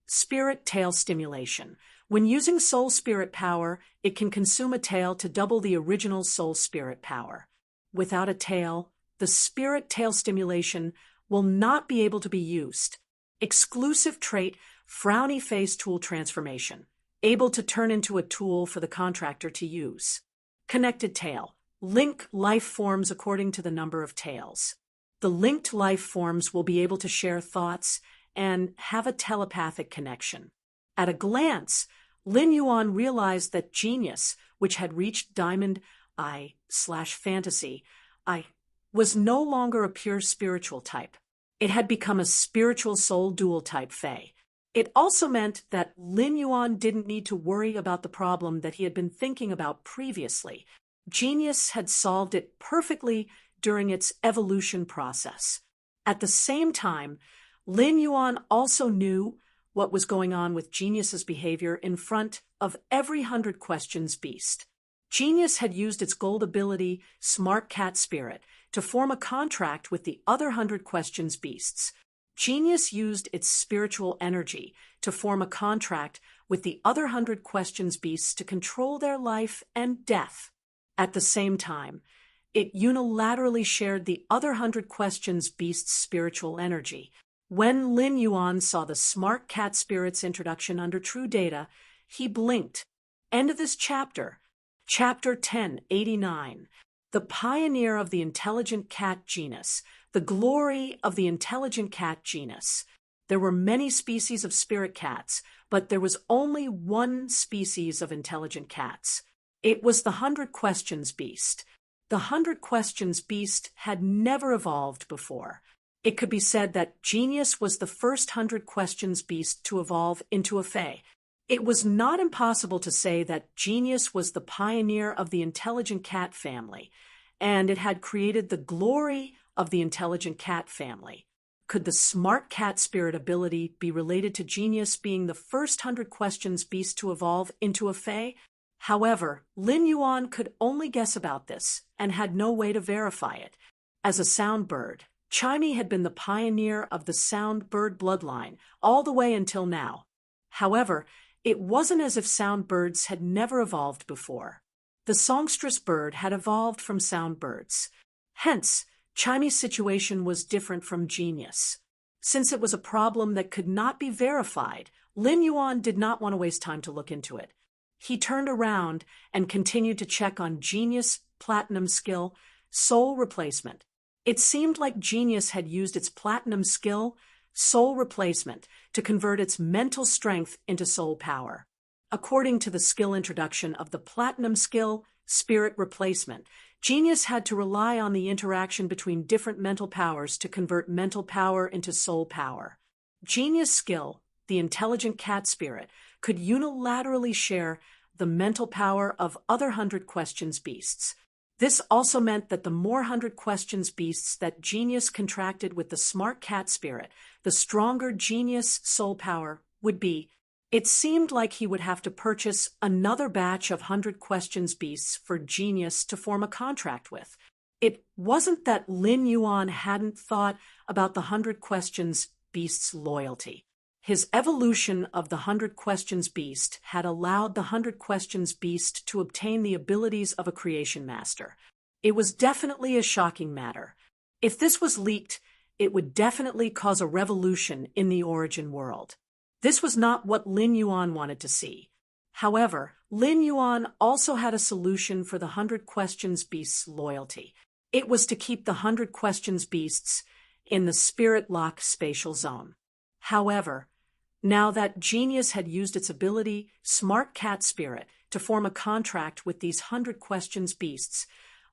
A: Spirit tail stimulation. When using soul spirit power, it can consume a tail to double the original soul spirit power. Without a tail, the spirit tail stimulation will not be able to be used. Exclusive trait, frowny face tool transformation. Able to turn into a tool for the contractor to use. Connected tail. Link life forms according to the number of tails. The linked life forms will be able to share thoughts and have a telepathic connection. At a glance, Lin Yuan realized that Genius, which had reached Diamond Eye/Fantasy Eye, was no longer a pure spiritual type. It had become a spiritual soul dual type Fey. It also meant that Lin Yuan didn't need to worry about the problem that he had been thinking about previously. Genius had solved it perfectly during its evolution process. At the same time, Lin Yuan also knew what was going on with Genius's behavior in front of every 100 questions beast. Genius had used its gold ability, Smart Cat Spirit, to form a contract with the other 100 questions beasts. Genius used its spiritual energy to form a contract with the other 100 questions beasts to control their life and death. At the same time, it unilaterally shared the other 100 questions beast's spiritual energy. When Lin Yuan saw the Smart Cat Spirit's introduction under True Data, he blinked. End of this chapter. Chapter 1089. the pioneer of the intelligent cat genus, the glory of the intelligent cat genus. There were many species of spirit cats, but there was only one species of intelligent cats. It was the 100 Questions beast. The 100 Questions beast had never evolved before. It could be said that Genius was the first 100 Questions beast to evolve into a fae. It was not impossible to say that Genius was the pioneer of the intelligent cat family, and it had created the glory of the intelligent cat family. Could the smart cat spirit ability be related to Genius being the first 100 Questions beast to evolve into a fae? However, Lin Yuan could only guess about this and had no way to verify it. As a sound bird, Chimey had been the pioneer of the sound bird bloodline all the way until now. However, it wasn't as if sound birds had never evolved before. The songstress bird had evolved from sound birds. Hence, Chimey's situation was different from Genius. Since it was a problem that could not be verified, Lin Yuan did not want to waste time to look into it. He turned around and continued to check on Genius' platinum skill, soul replacement. It seemed like Genius had used its platinum skill, soul replacement, to convert its mental strength into soul power. According to the skill introduction of the platinum skill, spirit replacement, Genius had to rely on the interaction between different mental powers to convert mental power into soul power. Genius' skill, the intelligent cat spirit, could unilaterally share the mental power of other 100 Questions beasts. This also meant that the more 100 Questions beasts that Genius contracted with the smart cat spirit, the stronger Genius' soul power would be. It seemed like he would have to purchase another batch of 100 Questions beasts for Genius to form a contract with. It wasn't that Lin Yuan hadn't thought about the 100 Questions beast's loyalty. His evolution of the 100 Questions beast had allowed the 100 Questions beast to obtain the abilities of a creation master. It was definitely a shocking matter. If this was leaked, it would definitely cause a revolution in the origin world. This was not what Lin Yuan wanted to see. However, Lin Yuan also had a solution for the 100 Questions beast's loyalty. It was to keep the 100 Questions beasts in the spirit lock spatial zone. However, now that Genius had used its ability, Smart Cat Spirit, to form a contract with these 100 Questions beasts,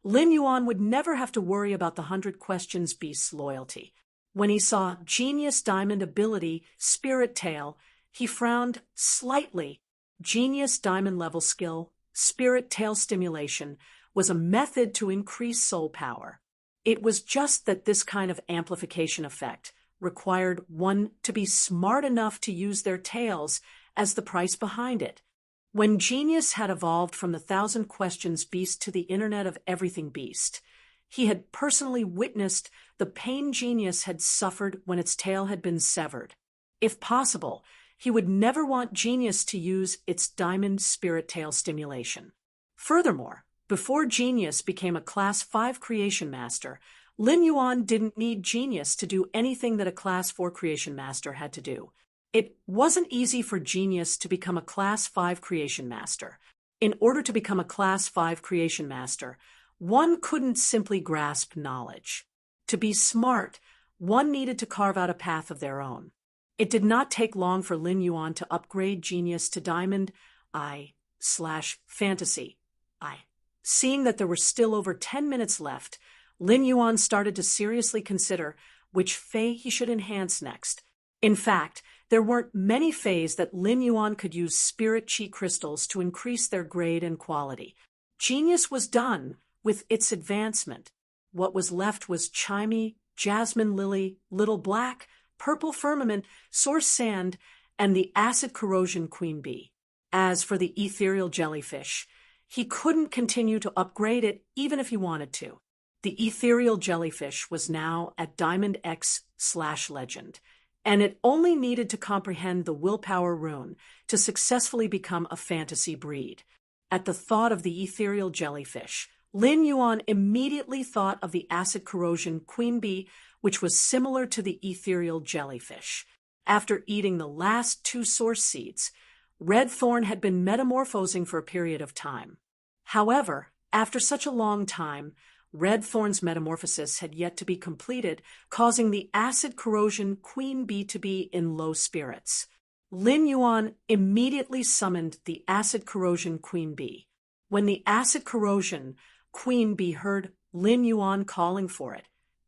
A: Lin Yuan would never have to worry about the 100 Questions beasts' loyalty. When he saw Genius Diamond ability, Spirit Tail, he frowned slightly. Genius Diamond level skill, Spirit Tail stimulation, was a method to increase soul power. It was just that this kind of amplification effect required one to be smart enough to use their tails as the price behind it. When Genius had evolved from the 1,000 Questions beast to the Internet of Everything beast, he had personally witnessed the pain Genius had suffered when its tail had been severed. If possible, he would never want Genius to use its diamond spirit tail stimulation. Furthermore, before Genius became a Class 5 creation master, Lin Yuan didn't need Genius to do anything that a Class 4 creation master had to do. It wasn't easy for Genius to become a Class 5 creation master. In order to become a Class 5 creation master, one couldn't simply grasp knowledge. To be smart, one needed to carve out a path of their own. It did not take long for Lin Yuan to upgrade Genius to Diamond I/Fantasy I. Seeing that there were still over 10 minutes left, Lin Yuan started to seriously consider which fae he should enhance next. In fact, there weren't many faes that Lin Yuan could use spirit chi crystals to increase their grade and quality. Genius was done with its advancement. What was left was Chimey, Jasmine Lily, Little Black, Purple Firmament, Source Sand, and the Acid Corrosion Queen Bee. As for the Ethereal Jellyfish, he couldn't continue to upgrade it even if he wanted to. The Ethereal Jellyfish was now at Diamond X/Legend, and it only needed to comprehend the Willpower Rune to successfully become a fantasy breed. At the thought of the Ethereal Jellyfish, Lin Yuan immediately thought of the Acid Corrosion Queen Bee, which was similar to the Ethereal Jellyfish. After eating the last 2 source seeds, Red Thorn had been metamorphosing for a period of time. However, After such a long time, Red Thorn's metamorphosis had yet to be completed, causing the acid corrosion queen bee to be in low spirits. Lin Yuan immediately summoned the acid corrosion queen bee. When the acid corrosion queen bee heard Lin Yuan calling for it,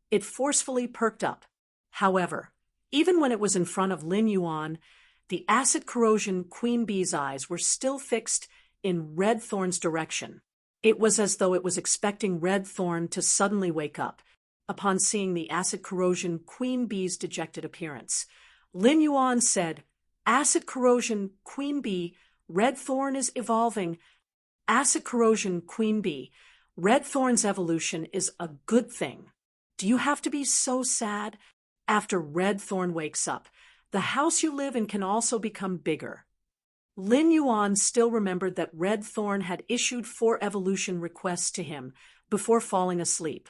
A: it forcefully perked up. However, even when it was in front of Lin Yuan, the acid corrosion queen bee's eyes were still fixed in Red Thorn's direction. It was as though it was expecting Red Thorn to suddenly wake up. Upon seeing the acid corrosion queen bee's dejected appearance, Lin Yuan said, "Acid corrosion queen bee, Red Thorn is evolving. Acid corrosion queen bee, Red Thorn's evolution is a good thing. Do you have to be so sad? After Red Thorn wakes up, the house you live in can also become bigger." Lin Yuan still remembered that Red Thorn had issued 4 evolution requests to him before falling asleep.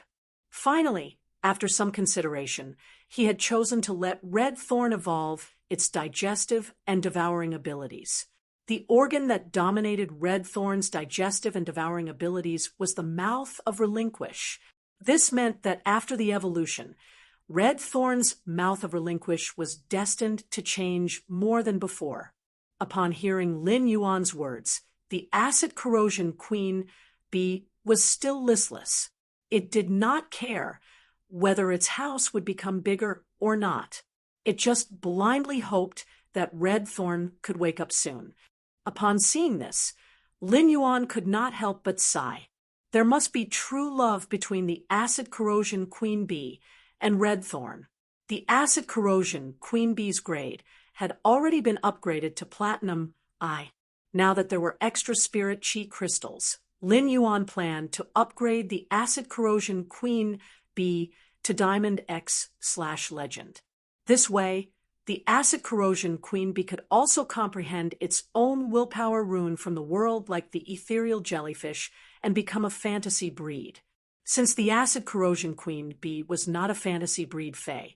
A: Finally, after some consideration, he had chosen to let Red Thorn evolve its digestive and devouring abilities. The organ that dominated Red Thorn's digestive and devouring abilities was the mouth of Relinquish. This meant that after the evolution, Red Thorn's mouth of Relinquish was destined to change more than before. Upon hearing Lin Yuan's words, the acid corrosion queen bee was still listless. It did not care whether its house would become bigger or not. It just blindly hoped that Red Thorn could wake up soon. Upon seeing this, Lin Yuan could not help but sigh. There must be true love between the acid corrosion queen bee and Red Thorn. The acid corrosion queen bee's grade had already been upgraded to Platinum I. Now that there were extra spirit chi crystals, Lin Yuan planned to upgrade the acid corrosion queen bee to Diamond X/Legend. This way, the acid corrosion queen bee could also comprehend its own willpower rune from the world like the ethereal jellyfish and become a fantasy breed. Since the acid corrosion queen bee was not a fantasy breed fae,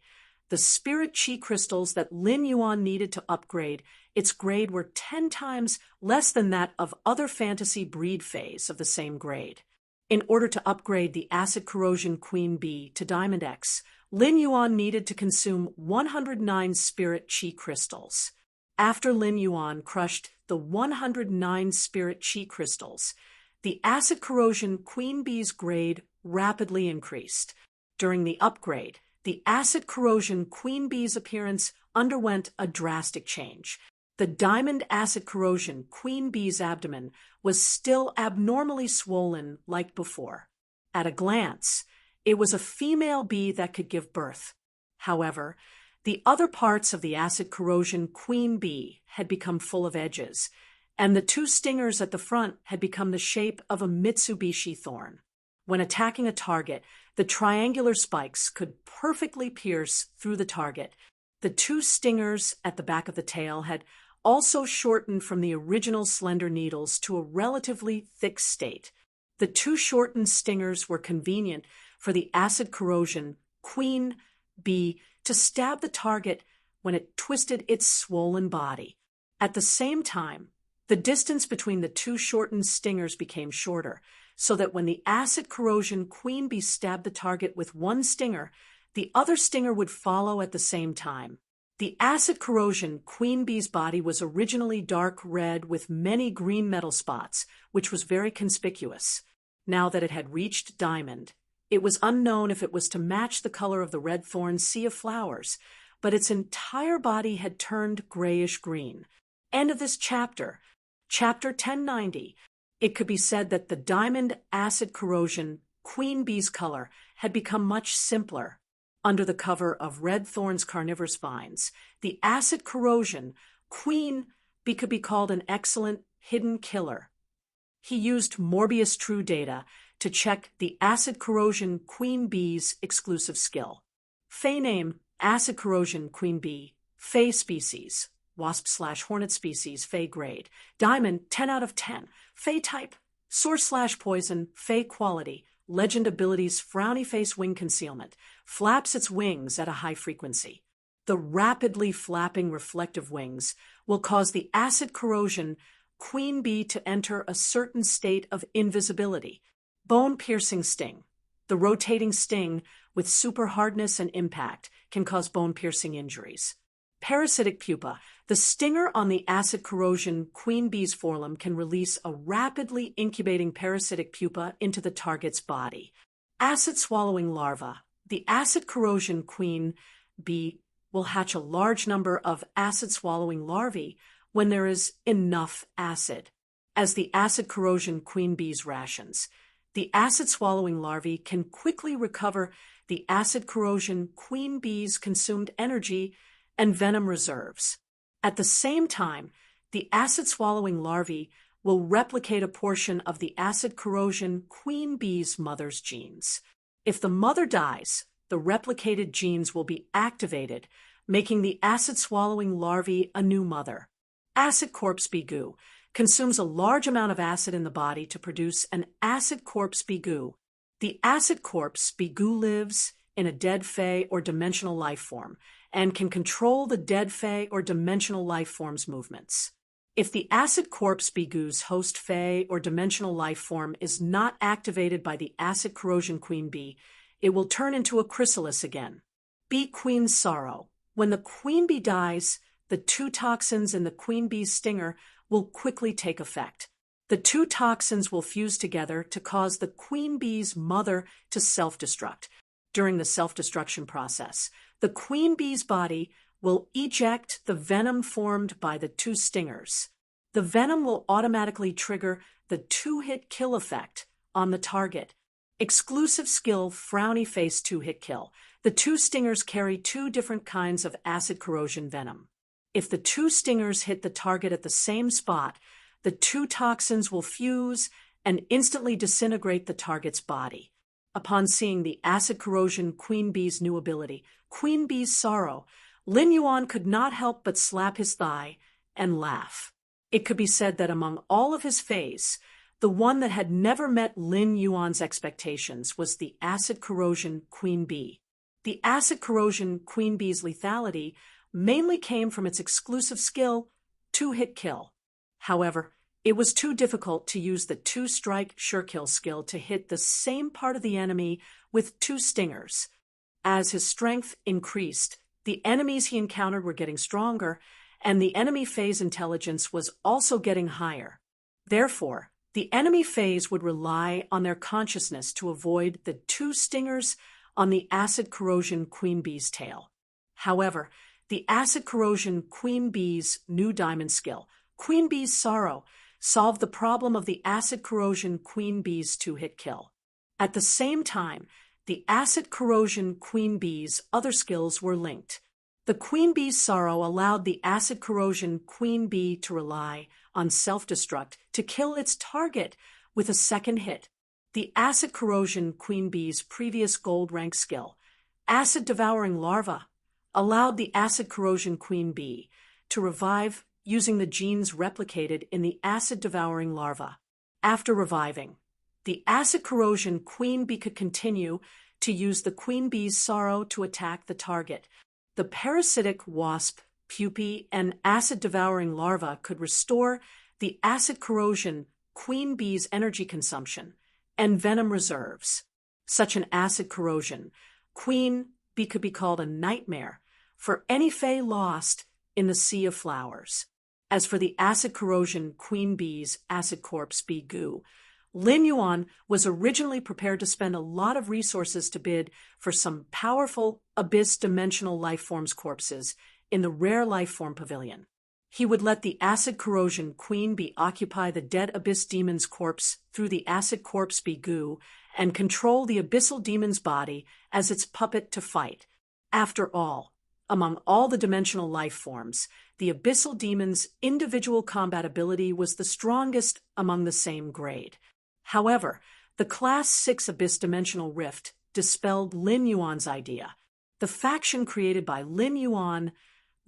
A: the spirit chi crystals that Lin Yuan needed to upgrade its grade were 10 times less than that of other fantasy breed faes of the same grade. In order to upgrade the acid corrosion queen bee to Diamond X, Lin Yuan needed to consume 109 spirit chi crystals. After Lin Yuan crushed the 109 spirit chi crystals, the acid corrosion queen bee's grade rapidly increased. During the upgrade, the acid corrosion queen bee's appearance underwent a drastic change. The diamond acid corrosion queen bee's abdomen was still abnormally swollen like before. At a glance, it was a female bee that could give birth. However, the other parts of the acid corrosion queen bee had become full of edges, and the 2 stingers at the front had become the shape of a Mitsubishi thorn. When attacking a target, the triangular spikes could perfectly pierce through the target. The 2 stingers at the back of the tail had also shortened from the original slender needles to a relatively thick state. The 2 shortened stingers were convenient for the acid corrosion queen bee to stab the target when it twisted its swollen body. At the same time, the distance between the 2 shortened stingers became shorter, so that when the acid corrosion queen bee stabbed the target with 1 stinger, the other stinger would follow at the same time. The acid corrosion queen bee's body was originally dark red with many green metal spots, which was very conspicuous. Now that it had reached diamond, it was unknown if it was to match the color of the red thorn sea of flowers, but its entire body had turned grayish-green. End of this chapter. Chapter 1090. It could be said that the diamond acid corrosion queen bee's color had become much simpler. Under the cover of red thorn's carnivorous vines, the acid corrosion queen bee could be called an excellent hidden killer. He used Morbius True data to check the acid corrosion queen bee's exclusive skill. Fae name, acid corrosion queen bee, Fae species, wasp/hornet species, Fae grade, diamond 10 out of 10, Fae type, source/poison, Fae quality, legend abilities, frowny face wing concealment, flaps its wings at a high frequency. The rapidly flapping reflective wings will cause the acid corrosion queen bee to enter a certain state of invisibility. Bone-piercing sting. The rotating sting, with super hardness and impact, can cause bone-piercing injuries. Parasitic pupa. The stinger on the acid corrosion queen bee's forelum can release a rapidly incubating parasitic pupa into the target's body. Acid-swallowing larva. The acid corrosion queen bee will hatch a large number of acid-swallowing larvae when there is enough acid. As the acid corrosion queen bee's rations, the acid-swallowing larvae can quickly recover the acid corrosion queen bee's consumed energy and venom reserves. At the same time, the acid-swallowing larvae will replicate a portion of the acid corrosion queen bee's mother's genes. If the mother dies, the replicated genes will be activated, making the acid-swallowing larvae a new mother. Acid corpse bee goo consumes a large amount of acid in the body to produce an acid corpse bee goo. The acid corpse bee goo lives in a dead fey or dimensional life form and can control the dead fey or dimensional life form's movements. If the acid corpse bee goo's host fey or dimensional life form is not activated by the acid corrosion queen bee, it will turn into a chrysalis again. Bee queen's sorrow. When the queen bee dies, the two toxins in the queen bee's stinger will quickly take effect. The two toxins will fuse together to cause the queen bee's mother to self-destruct. During the self-destruction process, the queen bee's body will eject the venom formed by the two stingers. The venom will automatically trigger the two-hit kill effect on the target. Exclusive skill frowny face two-hit kill. The two stingers carry two different kinds of acid corrosion venom. If the two stingers hit the target at the same spot, the two toxins will fuse and instantly disintegrate the target's body. Upon seeing the acid corrosion queen bee's new ability, Queen Bee's sorrow, Lin Yuan could not help but slap his thigh and laugh. It could be said that among all of his fays, the one that had never met Lin Yuan's expectations was the acid corrosion queen bee. The acid corrosion queen bee's lethality mainly came from its exclusive skill, two-hit kill. However, it was too difficult to use the two-strike sure-kill skill to hit the same part of the enemy with two stingers. As his strength increased, the enemies he encountered were getting stronger, and the enemy phase intelligence was also getting higher. Therefore, the enemy phase would rely on their consciousness to avoid the two stingers on the acid corrosion queen bee's tail. However, the acid corrosion queen bee's new diamond skill, Queen Bee's sorrow, solved the problem of the acid corrosion queen bee's two-hit kill. At the same time, the acid corrosion queen bee's other skills were linked. The queen bee's sorrow allowed the acid corrosion queen bee to rely on self-destruct to kill its target with a second hit. The acid corrosion queen bee's previous gold rank skill, acid devouring larva, allowed the acid corrosion queen bee to revive using the genes replicated in the acid devouring larva. After reviving, the acid corrosion queen bee could continue to use the queen bee's sorrow to attack the target. The parasitic wasp, pupae, and acid devouring larva could restore the acid corrosion queen bee's energy consumption and venom reserves. Such an acid corrosion queen bee could be called a nightmare for any fey lost in the sea of flowers. As for the acid corrosion queen bee's acid corpse bee goo, Lin Yuan was originally prepared to spend a lot of resources to bid for some powerful abyss dimensional life forms corpses in the rare life form pavilion. He would let the acid corrosion queen bee occupy the dead abyss demon's corpse through the acid corpse bee goo and control the abyssal demon's body as its puppet to fight. After all, among all the dimensional life forms, the abyssal demon's individual combat ability was the strongest among the same grade. However, the Class 6 Abyss Dimensional Rift dispelled Lin Yuan's idea. The faction created by Lin Yuan,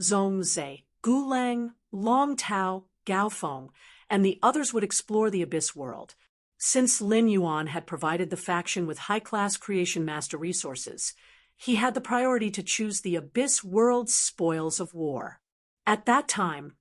A: Zhongzhe, Gulang, Long Tao, Gao Feng, and the others would explore the Abyss world. Since Lin Yuan had provided the faction with high-class creation master resources, he had the priority to choose the Abyss world's spoils of war. At that time,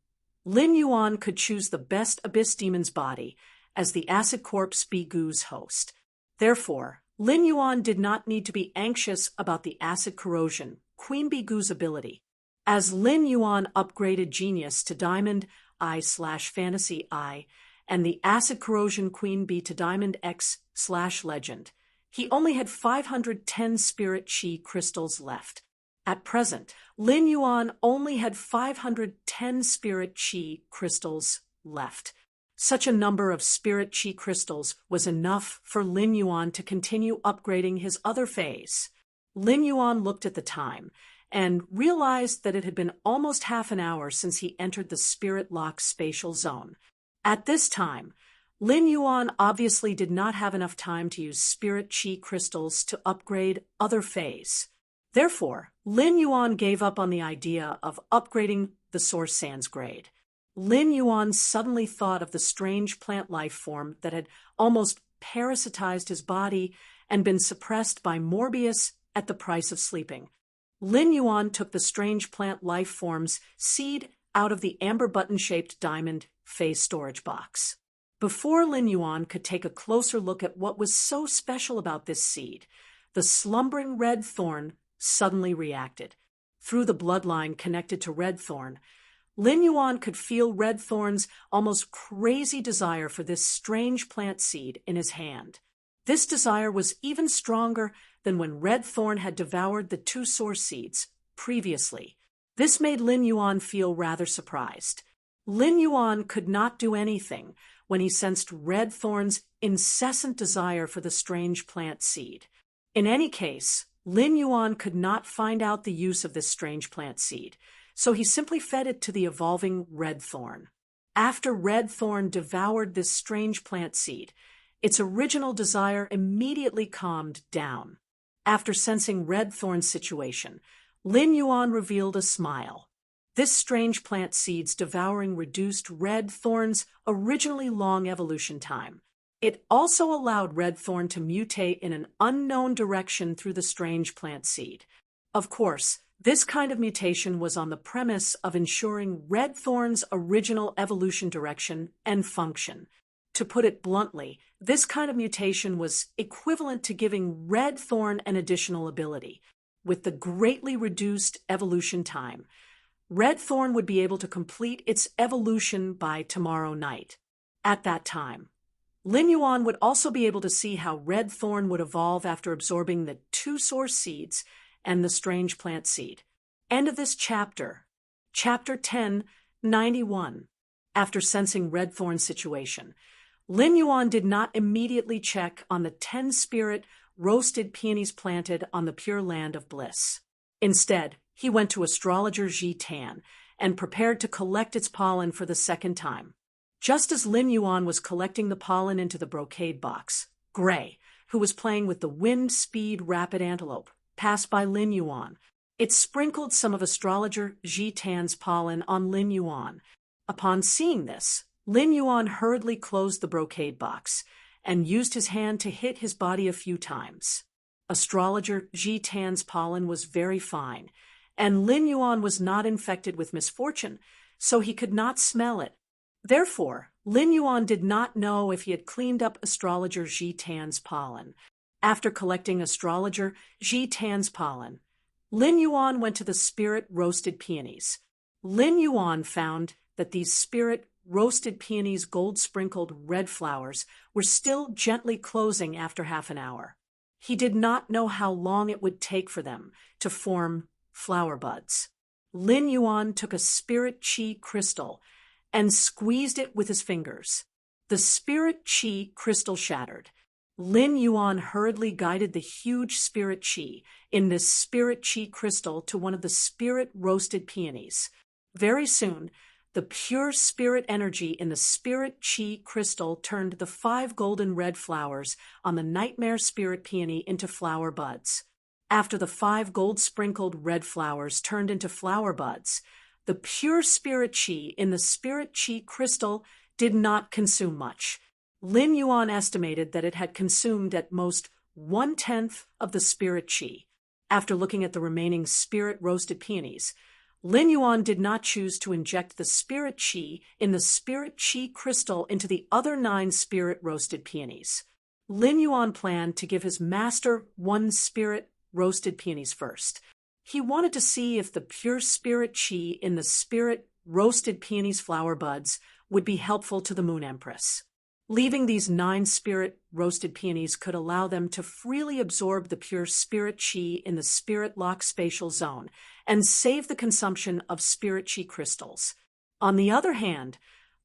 A: Lin Yuan could choose the best Abyss demon's body as the acid corpse bee goo's host. Therefore, Lin Yuan did not need to be anxious about the acid corrosion, Queen Bee Goo's ability. As Lin Yuan upgraded Genius to Diamond I/Fantasy I and the acid corrosion Queen Bee to Diamond X/Legend, he only had 510 Spirit Chi crystals left. At present, Lin Yuan only had 510 Spirit Chi crystals left. Such a number of Spirit Chi crystals was enough for Lin Yuan to continue upgrading his other phase. Lin Yuan looked at the time and realized that it had been almost half an hour since he entered the Spirit Lock spatial zone. At this time, Lin Yuan obviously did not have enough time to use Spirit Chi crystals to upgrade other phase. Therefore, Lin Yuan gave up on the idea of upgrading the Source Sands grade. Lin Yuan suddenly thought of the strange plant life form that had almost parasitized his body and been suppressed by Morbius at the price of sleeping. Lin Yuan took the strange plant life form's seed out of the amber button-shaped diamond phase storage box. Before Lin Yuan could take a closer look at what was so special about this seed, the slumbering red thorn suddenly reacted. Through the bloodline connected to red thorn, Lin Yuan could feel red thorn's almost crazy desire for this strange plant seed in his hand. This desire was even stronger than when red thorn had devoured the two source seeds previously. This made Lin Yuan feel rather surprised. Lin Yuan could not do anything when he sensed red thorn's incessant desire for the strange plant seed. In any case, Lin Yuan could not find out the use of this strange plant seed, so he simply fed it to the evolving red thorn. After red thorn devoured this strange plant seed, its original desire immediately calmed down. After sensing red thorn's situation, Lin Yuan revealed a smile. This strange plant seed's devouring reduced red thorn's originally long evolution time. It also allowed red thorn to mutate in an unknown direction through the strange plant seed. Of course, this kind of mutation was on the premise of ensuring red thorn's original evolution direction and function. To put it bluntly, this kind of mutation was equivalent to giving red thorn an additional ability. With the greatly reduced evolution time, red thorn would be able to complete its evolution by tomorrow night. At that time, Lin Yuan would also be able to see how red thorn would evolve after absorbing the two source seeds and the strange plant seed. End of this chapter. Chapter 10, 91. After sensing red thorn's situation, Lin Yuan did not immediately check on the 10 spirit roasted peonies planted on the Pure Land of Bliss. Instead, he went to astrologer Ji Tan and prepared to collect its pollen for the second time. Just as Lin Yuan was collecting the pollen into the brocade box, Gray, who was playing with the wind-speed rapid antelope, passed by Lin Yuan. It sprinkled some of astrologer Ji Tan's pollen on Lin Yuan. Upon seeing this, Lin Yuan hurriedly closed the brocade box and used his hand to hit his body a few times. Astrologer Ji Tan's pollen was very fine, and Lin Yuan was not infected with misfortune, so he could not smell it. Therefore, Lin Yuan did not know if he had cleaned up astrologer Ji Tan's pollen. After collecting astrologer Ji Tan's pollen, Lin Yuan went to the spirit roasted peonies. Lin Yuan found that these spirit roasted peonies' gold-sprinkled red flowers were still gently closing after half an hour. He did not know how long it would take for them to form flower buds. Lin Yuan took a spirit chi crystal and squeezed it with his fingers. The spirit chi crystal shattered. Lin Yuan hurriedly guided the huge spirit chi in this spirit chi crystal to one of the spirit roasted peonies. Very soon, the pure spirit energy in the spirit chi crystal turned the 5 golden red flowers on the nightmare spirit peony into flower buds. After the 5 gold-sprinkled red flowers turned into flower buds, the pure spirit chi in the spirit chi crystal did not consume much. Lin Yuan estimated that it had consumed at most 1/10 of the spirit chi. After looking at the remaining spirit roasted peonies, Lin Yuan did not choose to inject the spirit chi in the spirit chi crystal into the other 9 spirit roasted peonies. Lin Yuan planned to give his master one spirit roasted peonies first. He wanted to see if the pure spirit qi in the spirit roasted peonies flower buds would be helpful to the Moon Empress. Leaving these 9 spirit roasted peonies could allow them to freely absorb the pure spirit qi in the spirit lock spatial zone and save the consumption of spirit qi crystals. On the other hand,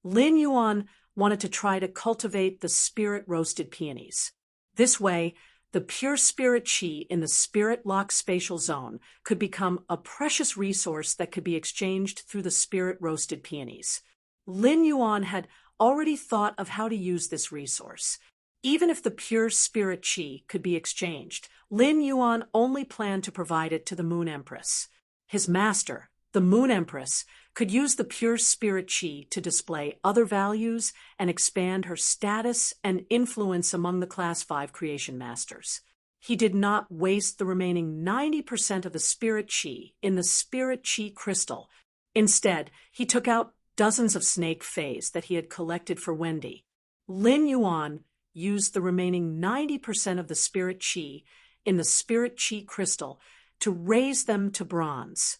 A: Lin Yuan wanted to try to cultivate the spirit roasted peonies. This way, the pure spirit qi in the spirit lock spatial zone could become a precious resource that could be exchanged through the spirit roasted peonies. Lin Yuan had already thought of how to use this resource. Even if the pure spirit qi could be exchanged, Lin Yuan only planned to provide it to the Moon Empress. His master, the Moon Empress, could use the pure spirit qi to display other values and expand her status and influence among the Class 5 creation masters. He did not waste the remaining 90% of the spirit qi in the spirit qi crystal. Instead, he took out dozens of snake fays that he had collected for Wendy. Lin Yuan used the remaining 90% of the spirit qi in the spirit qi crystal to raise them to bronze.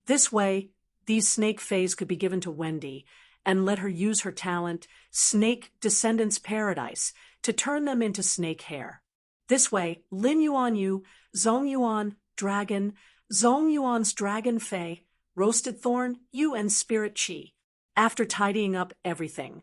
A: This way, these snake fays could be given to Wendy and let her use her talent, Snake Descendants Paradise, to turn them into snake hair. This way, Lin Yuan Yu, Zhong Yuan, Dragon, Zhong Yuan's Dragon Fei, Roasted Thorn, Yu and Spirit Qi. After tidying up everything,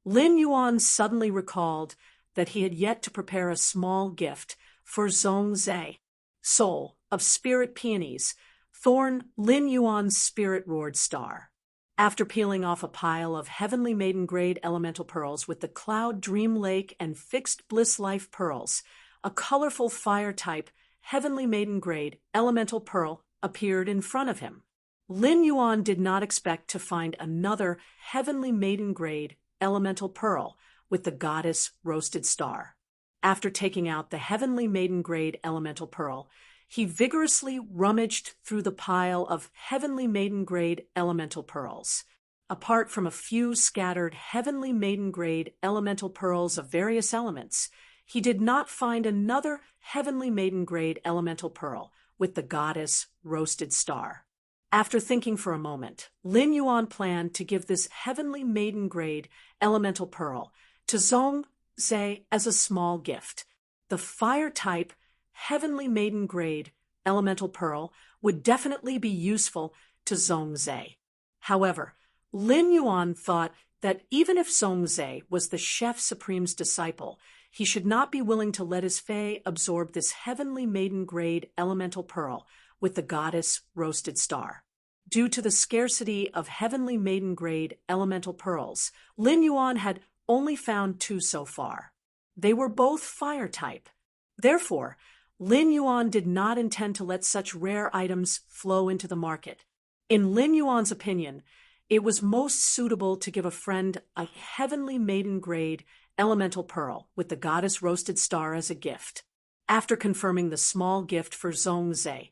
A: Lin Yuan suddenly recalled that he had yet to prepare a small gift for Zhong Zhe, soul of spirit peonies, Thorn Lin Yuan's spirit roared star. After peeling off a pile of Heavenly Maiden grade elemental pearls with the Cloud Dream Lake and Fixed Bliss Life pearls, a colorful fire-type Heavenly Maiden grade elemental pearl appeared in front of him. Lin Yuan did not expect to find another Heavenly Maiden grade elemental pearl with the Goddess Roasted Star. After taking out the Heavenly Maiden grade elemental pearl, he vigorously rummaged through the pile of Heavenly Maiden grade elemental pearls. Apart from a few scattered Heavenly Maiden grade elemental pearls of various elements, he did not find another Heavenly Maiden grade elemental pearl with the Goddess Roasted Star. After thinking for a moment, Lin Yuan planned to give this Heavenly Maiden grade elemental pearl to Zhong Zhe as a small gift. The fire-type Heavenly Maiden grade elemental pearl would definitely be useful to Zhong Zhe. However, Lin Yuan thought that even if Zhong Zhe was the Chef Supreme's disciple, he should not be willing to let his Fae absorb this Heavenly Maiden grade elemental pearl with the Goddess Roasted Star. Due to the scarcity of Heavenly Maiden grade elemental pearls, Lin Yuan had only found 2 so far. They were both fire type. Therefore, Lin Yuan did not intend to let such rare items flow into the market. In Lin Yuan's opinion, it was most suitable to give a friend a Heavenly Maiden grade elemental pearl with the Goddess Roasted Star as a gift. After confirming the small gift for Zhong Zhe,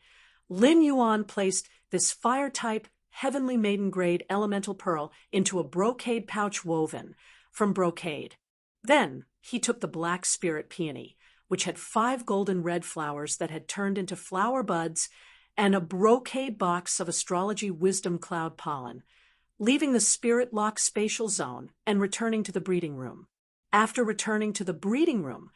A: Lin Yuan placed this fire-type Heavenly Maiden grade elemental pearl into a brocade pouch woven from brocade. Then he took the black spirit peony, which had 5 golden red flowers that had turned into flower buds, and a brocade box of astrology wisdom cloud pollen, leaving the spirit lock spatial zone and returning to the breeding room. After returning to the breeding room,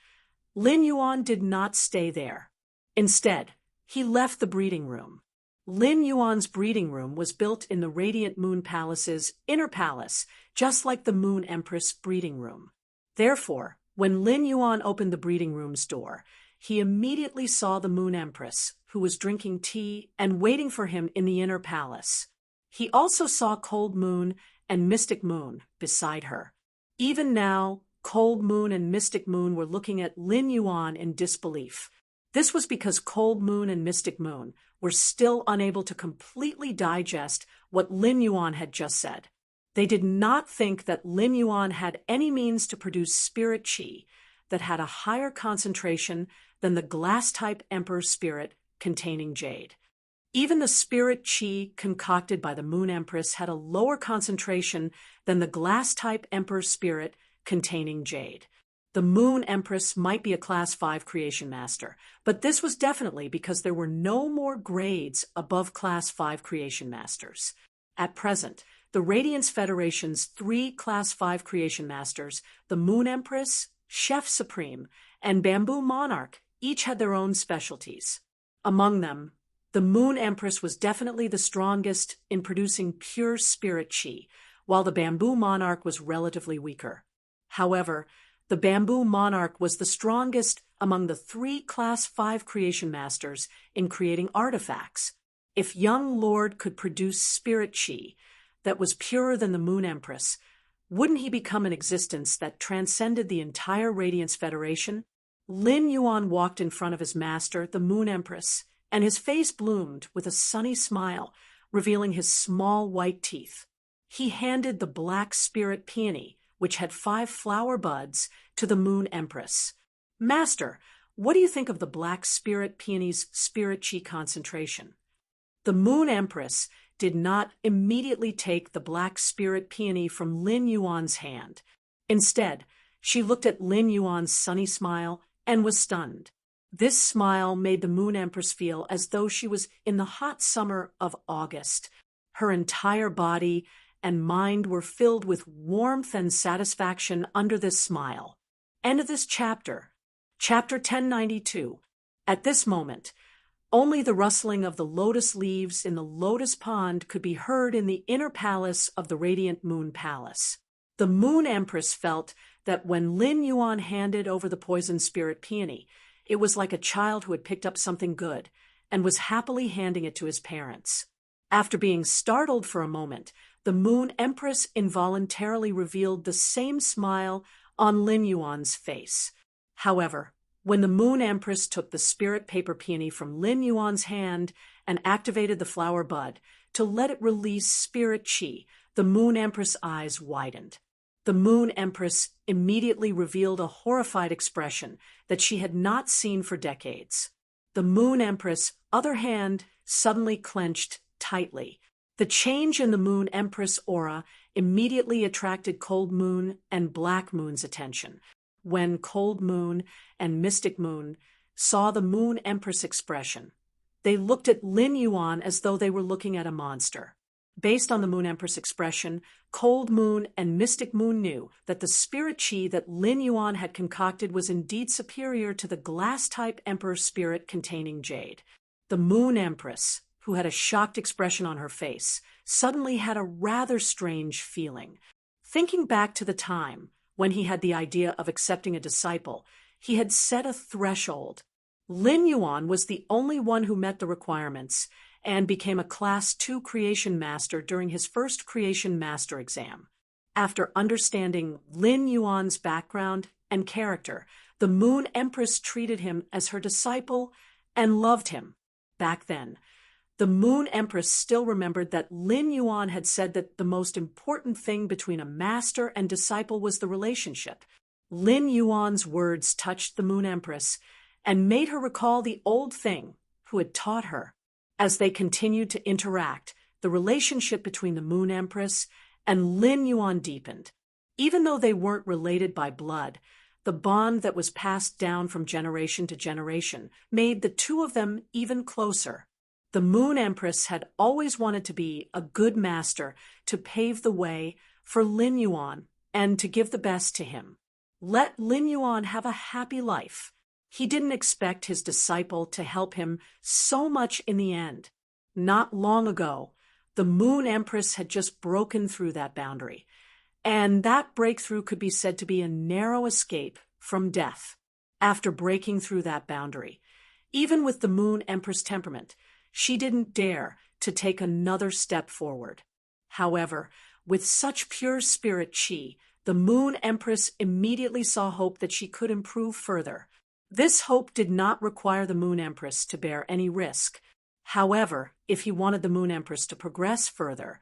A: Lin Yuan did not stay there. Instead, he left the breeding room. Lin Yuan's breeding room was built in the Radiant Moon Palace's inner palace, just like the Moon Empress breeding room. Therefore, when Lin Yuan opened the breeding room's door, he immediately saw the Moon Empress, who was drinking tea and waiting for him in the inner palace. He also saw Cold Moon and Mystic Moon beside her. Even now, Cold Moon and Mystic Moon were looking at Lin Yuan in disbelief. This was because Cold Moon and Mystic Moon were still unable to completely digest what Lin Yuan had just said. They did not think that Lin Yuan had any means to produce spirit qi that had a higher concentration than the glass-type Emperor spirit containing jade. Even the spirit qi concocted by the Moon Empress had a lower concentration than the glass-type Emperor spirit containing jade. The Moon Empress might be a Class 5 creation master, but this was definitely because there were no more grades above Class 5 creation masters. At present, the Radiance Federation's 3 Class 5 creation masters, the Moon Empress, Chef Supreme, and Bamboo Monarch, each had their own specialties. Among them, the Moon Empress was definitely the strongest in producing pure spirit chi, while the Bamboo Monarch was relatively weaker. However, the Bamboo Monarch was the strongest among the 3 Class 5 creation masters in creating artifacts. If young Lord could produce spirit chi that was purer than the Moon Empress, wouldn't he become an existence that transcended the entire Radiance Federation? Lin Yuan walked in front of his master, the Moon Empress, and his face bloomed with a sunny smile, revealing his small white teeth. He handed the black spirit peony, which had 5 flower buds, to the Moon Empress. Master, what do you think of the black spirit peony's spirit chi concentration? The Moon Empress did not immediately take the black spirit peony from Lin Yuan's hand. Instead, she looked at Lin Yuan's sunny smile and was stunned. This smile made the Moon Empress feel as though she was in the hot summer of August. Her entire body and mind were filled with warmth and satisfaction under this smile. End of this chapter. Chapter 1092. At this moment, only the rustling of the lotus leaves in the lotus pond could be heard in the inner palace of the Radiant Moon Palace. The Moon Empress felt that when Lin Yuan handed over the poison spirit peony, it was like a child who had picked up something good and was happily handing it to his parents. After being startled for a moment, the Moon Empress involuntarily revealed the same smile on Lin Yuan's face. However, when the Moon Empress took the spirit paper peony from Lin Yuan's hand and activated the flower bud to let it release spirit chi, the Moon Empress' eyes widened. The Moon Empress immediately revealed a horrified expression that she had not seen for decades. The Moon Empress' other hand suddenly clenched tightly. The change in the Moon Empress aura immediately attracted Cold Moon and Black Moon's attention. When Cold Moon and Mystic Moon saw the Moon Empress expression, they looked at Lin Yuan as though they were looking at a monster. Based on the Moon Empress expression, Cold Moon and Mystic Moon knew that the spirit chi that Lin Yuan had concocted was indeed superior to the glass-type Emperor spirit containing jade. The Moon Empress, who had a shocked expression on her face, suddenly had a rather strange feeling. Thinking back to the time when he had the idea of accepting a disciple, he had set a threshold. Lin Yuan was the only one who met the requirements and became a Class 2 Creation Master during his first Creation Master exam. After understanding Lin Yuan's background and character, the Moon Empress treated him as her disciple and loved him. Back then, the Moon Empress still remembered that Lin Yuan had said that the most important thing between a master and disciple was the relationship. Lin Yuan's words touched the Moon Empress and made her recall the old thing who had taught her. As they continued to interact, the relationship between the Moon Empress and Lin Yuan deepened. Even though they weren't related by blood, the bond that was passed down from generation to generation made the two of them even closer. The Moon Empress had always wanted to be a good master to pave the way for Lin Yuan and to give the best to him. Let Lin Yuan have a happy life. He didn't expect his disciple to help him so much in the end. Not long ago, the Moon Empress had just broken through that boundary, and that breakthrough could be said to be a narrow escape from death. After breaking through that boundary, even with the Moon Empress temperament, she didn't dare to take another step forward. However, with such pure spirit chi, the Moon Empress immediately saw hope that she could improve further. This hope did not require the Moon Empress to bear any risk. However, if he wanted the Moon Empress to progress further,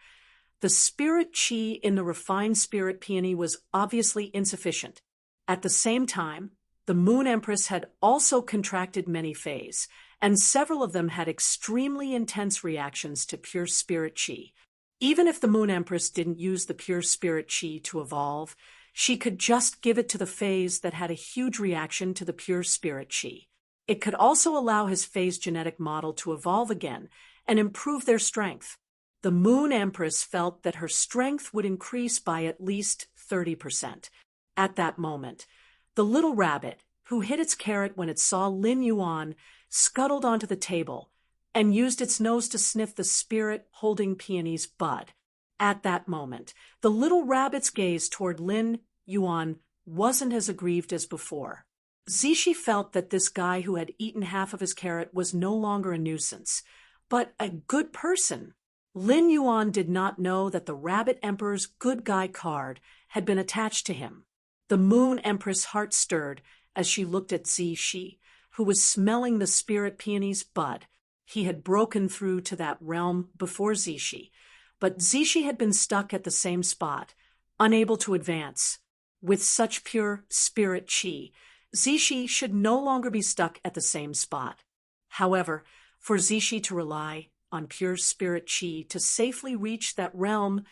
A: the spirit chi in the refined spirit peony was obviously insufficient. At the same time, the Moon Empress had also contracted many fays, and several of them had extremely intense reactions to pure spirit chi. Even if the Moon Empress didn't use the pure spirit chi to evolve, She could just give it to the phase that had a huge reaction to the pure spirit chi. It could also allow his phase genetic model to evolve again and improve their strength. The Moon Empress felt that her strength would increase by at least 30%. At that moment, the little rabbit, who hid its carrot when it saw Lin Yuan, scuttled onto the table and used its nose to sniff the spirit-holding peony's bud. At that moment, the little rabbit's gaze toward Lin Yuan wasn't as aggrieved as before. Zishi felt that this guy who had eaten half of his carrot was no longer a nuisance, but a good person. Lin Yuan did not know that the Rabbit Emperor's good guy card had been attached to him. The Moon Empress' heart stirred as she looked at Zishi, who was smelling the spirit peony's bud. He had broken through to that realm before Zishi, but Zishi had been stuck at the same spot, unable to advance. With such pure spirit chi, Zishi should no longer be stuck at the same spot. However, for Zishi to rely on pure spirit chi to safely reach that realm,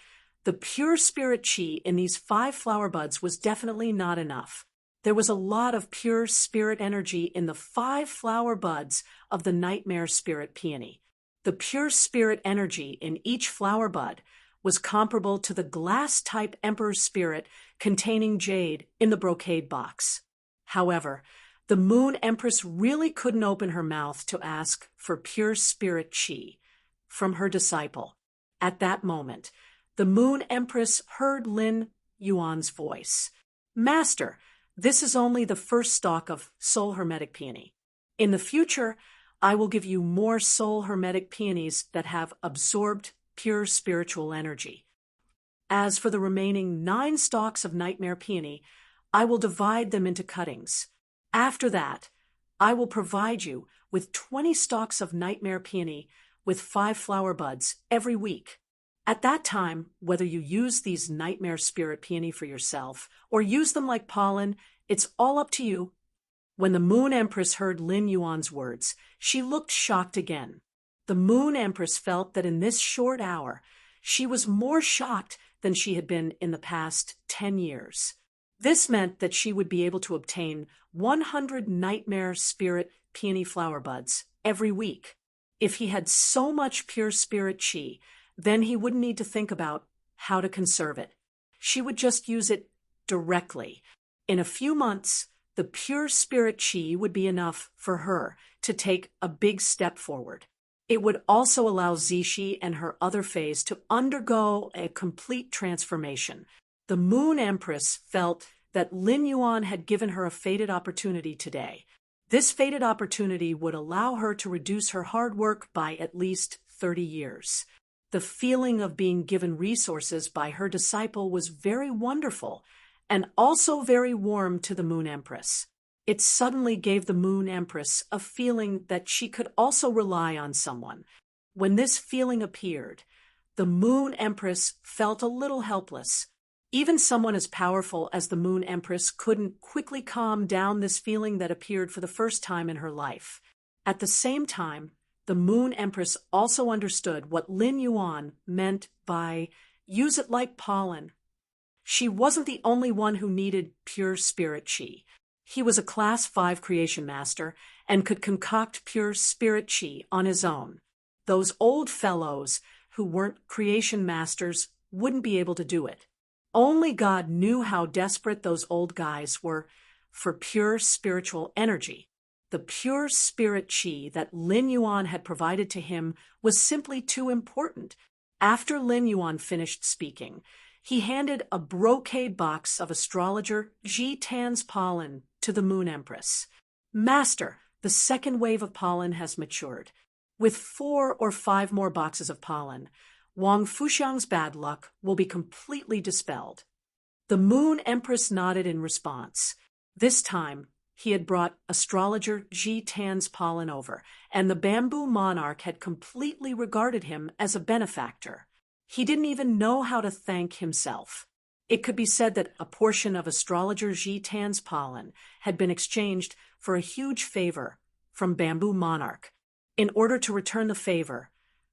A: the pure spirit chi in these 5 flower buds was definitely not enough. There was a lot of pure spirit energy in the 5 flower buds of the nightmare spirit peony. The pure spirit energy in each flower bud was comparable to the glass-type emperor spirit containing jade in the brocade box. However, the Moon Empress really couldn't open her mouth to ask for pure spirit chi from her disciple. At that moment, the Moon Empress heard Lin Yuan's voice. "Master, this is only the first stalk of Soul Hermetic Peony. In the future, I will give you more Soul Hermetic Peonies that have absorbed pure spiritual energy. As for the remaining 9 stalks of Nightmare Peony, I will divide them into cuttings. After that, I will provide you with 20 stalks of Nightmare Peony with 5 flower buds every week. At that time, whether you use these Nightmare Spirit Peony for yourself or use them like pollen, it's all up to you." When the Moon Empress heard Lin Yuan's words, she looked shocked again. The Moon Empress felt that in this short hour, she was more shocked than she had been in the past 10 years. This meant that she would be able to obtain 100 Nightmare Spirit Peony flower buds every week. If he had so much pure spirit chi, then he wouldn't need to think about how to conserve it. She would just use it directly. In a few months, the pure spirit chi would be enough for her to take a big step forward. It would also allow Zishi and her other phase to undergo a complete transformation. The Moon Empress felt that Lin Yuan had given her a fated opportunity today. This fated opportunity would allow her to reduce her hard work by at least 30 years. The feeling of being given resources by her disciple was very wonderful and also very warm to the Moon Empress. It suddenly gave the Moon Empress a feeling that she could also rely on someone. When this feeling appeared, the Moon Empress felt a little helpless. Even someone as powerful as the Moon Empress couldn't quickly calm down this feeling that appeared for the first time in her life. At the same time, the Moon Empress also understood what Lin Yuan meant by "use it like pollen." She wasn't the only one who needed pure spirit chi. He was a Class 5 creation master and could concoct pure spirit chi on his own. Those old fellows who weren't creation masters wouldn't be able to do it. Only God knew how desperate those old guys were for pure spiritual energy. The pure spirit chi that Lin Yuan had provided to him was simply too important. After Lin Yuan finished speaking, he handed a brocade box of astrologer Ji Tan's pollen to the Moon Empress. "Master, the second wave of pollen has matured. With 4 or 5 more boxes of pollen, Wang Fuxiang's bad luck will be completely dispelled." The Moon Empress nodded in response. This time, he had brought astrologer Ji Tan's pollen over, and the bamboo monarch had completely regarded him as a benefactor. He didn't even know how to thank himself. It could be said that a portion of astrologer Ji Tan's pollen had been exchanged for a huge favor from bamboo monarch. In order to return the favor,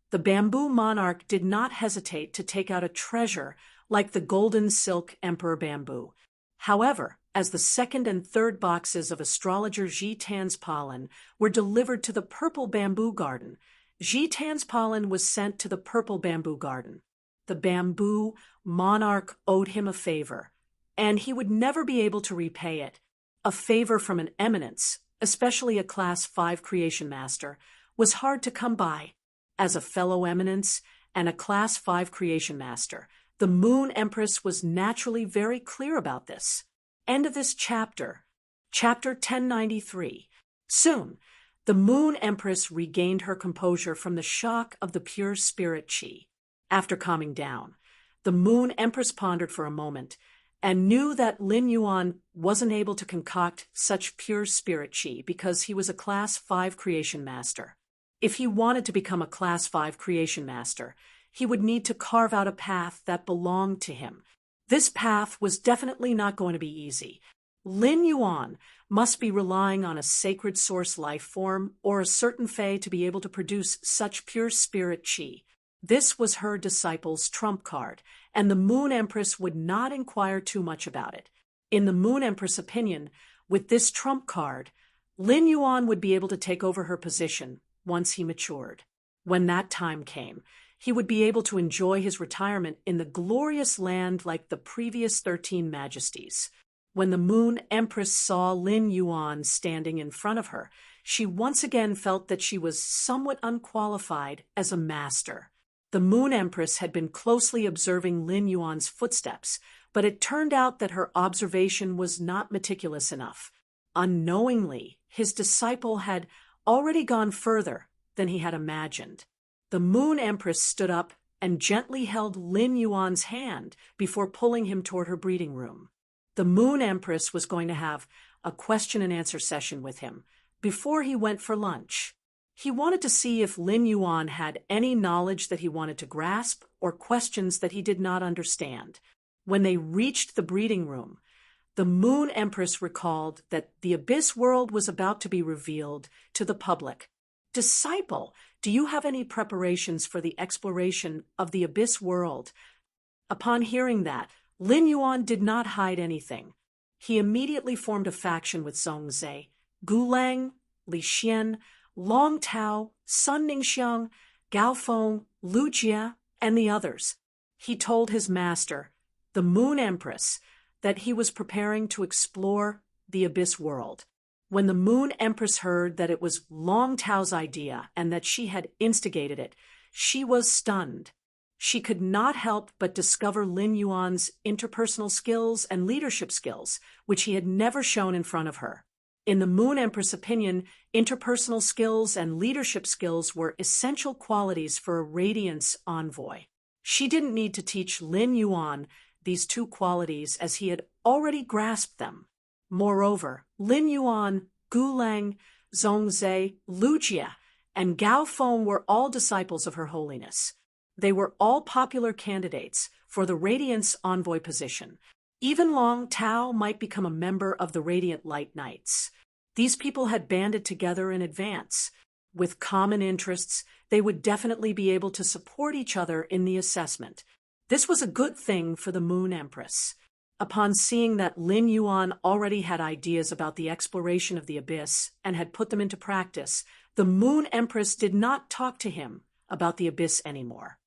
A: the bamboo monarch did not hesitate to take out a treasure like the golden silk emperor bamboo. However, as the second and third boxes of astrologer Jitan's pollen were delivered to the purple bamboo garden, Jitan's pollen was sent to the purple bamboo garden. The bamboo monarch owed him a favor, and he would never be able to repay it. A favor from an eminence, especially a Class 5 creation master, was hard to come by. As a fellow eminence and a Class 5 creation master, the Moon Empress was naturally very clear about this. End of this chapter. Chapter 1093. Soon, the Moon Empress regained her composure from the shock of the pure spirit chi. After calming down, the Moon Empress pondered for a moment and knew that Lin Yuan wasn't able to concoct such pure spirit chi because he was a Class 5 creation master. If he wanted to become a Class 5 creation master, he would need to carve out a path that belonged to him. This path was definitely not going to be easy. Lin Yuan must be relying on a sacred source life form or a certain fae to be able to produce such pure spirit chi. This was her disciple's trump card, and the Moon Empress would not inquire too much about it. In the Moon Empress' opinion, with this trump card, Lin Yuan would be able to take over her position once he matured. When that time came, he would be able to enjoy his retirement in the glorious land like the previous 13 majesties. When the Moon Empress saw Lin Yuan standing in front of her, she once again felt that she was somewhat unqualified as a master. The Moon Empress had been closely observing Lin Yuan's footsteps, but it turned out that her observation was not meticulous enough. Unknowingly, his disciple had already gone further than he had imagined. The Moon Empress stood up and gently held Lin Yuan's hand before pulling him toward her breeding room. The Moon Empress was going to have a question-and-answer session with him before he went for lunch. He wanted to see if Lin Yuan had any knowledge that he wanted to grasp or questions that he did not understand. When they reached the breeding room, the Moon Empress recalled that the Abyss world was about to be revealed to the public. Disciple, do you have any preparations for the exploration of the Abyss world? Upon hearing that, Lin Yuan did not hide anything. He immediately formed a faction with Zhongzhe, Gulang, Li Xian, Long Tao, Sun Ningxiang, Gao Feng, Lu Jie, and the others. He told his master, the Moon Empress, that he was preparing to explore the Abyss world. When the Moon Empress heard that it was Long Tao's idea and that she had instigated it, she was stunned. She could not help but discover Lin Yuan's interpersonal skills and leadership skills, which he had never shown in front of her. In the Moon Empress' opinion, interpersonal skills and leadership skills were essential qualities for a Radiance envoy. She didn't need to teach Lin Yuan these two qualities as he had already grasped them. Moreover, Lin Yuan, Gulang, Zhongzhe, Lu Jie, and Gao Feng were all disciples of Her Holiness. They were all popular candidates for the Radiance envoy position. Even Long Tao might become a member of the Radiant Light Knights. These people had banded together in advance. With common interests, they would definitely be able to support each other in the assessment. This was a good thing for the Moon Empress. Upon seeing that Lin Yuan already had ideas about the exploration of the Abyss and had put them into practice, the Moon Empress did not talk to him about the Abyss anymore.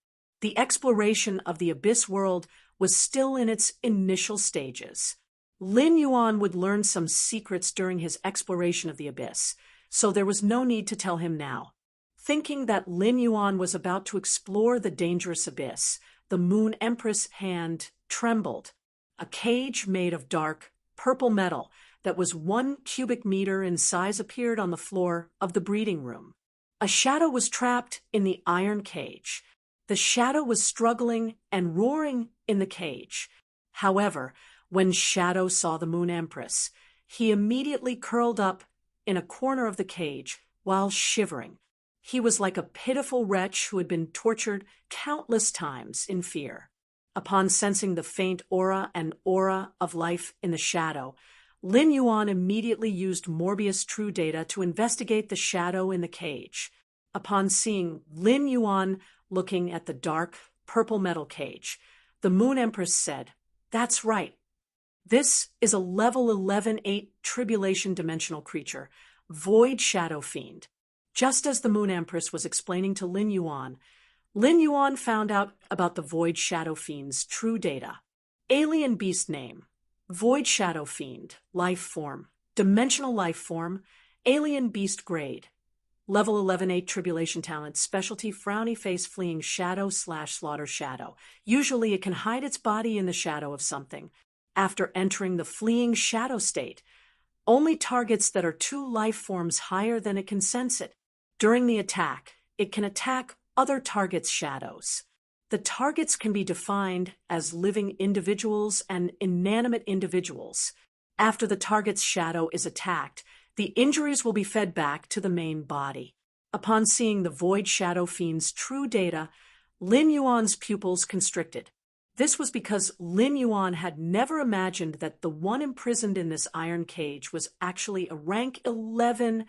A: The exploration of the Abyss world was still in its initial stages. Lin Yuan would learn some secrets during his exploration of the Abyss, so there was no need to tell him now. Thinking that Lin Yuan was about to explore the dangerous Abyss, the Moon Empress' hand trembled. A cage made of dark, purple metal that was 1 cubic meter in size appeared on the floor of the breeding room. A shadow was trapped in the iron cage. The shadow was struggling and roaring in the cage. However, when Shadow saw the Moon Empress, he immediately curled up in a corner of the cage while shivering. He was like a pitiful wretch who had been tortured countless times in fear. Upon sensing the faint aura of life in the shadow, Lin Yuan immediately used Morbius True Data to investigate the shadow in the cage. Upon seeing Lin Yuan looking at the dark, purple metal cage, the Moon Empress said, "That's right. This is a level 11-8 tribulation dimensional creature, Void Shadow Fiend. Just as the Moon Empress was explaining to Lin Yuan found out about the Void Shadow Fiend's true data. Alien beast name: Void Shadow Fiend, life form, dimensional life form, alien beast grade. Level 11-8 tribulation talent, specialty frowny face fleeing shadow/slaughter shadow. Usually it can hide its body in the shadow of something. After entering the fleeing shadow state, only targets that are 2 life forms higher than it can sense it. During the attack, it can attack other targets' shadows. The targets can be defined as living individuals and inanimate individuals. After the target's shadow is attacked, the injuries will be fed back to the main body. Upon seeing the Void Shadow Fiend's true data, Lin Yuan's pupils constricted. This was because Lin Yuan had never imagined that the one imprisoned in this iron cage was actually a rank 11,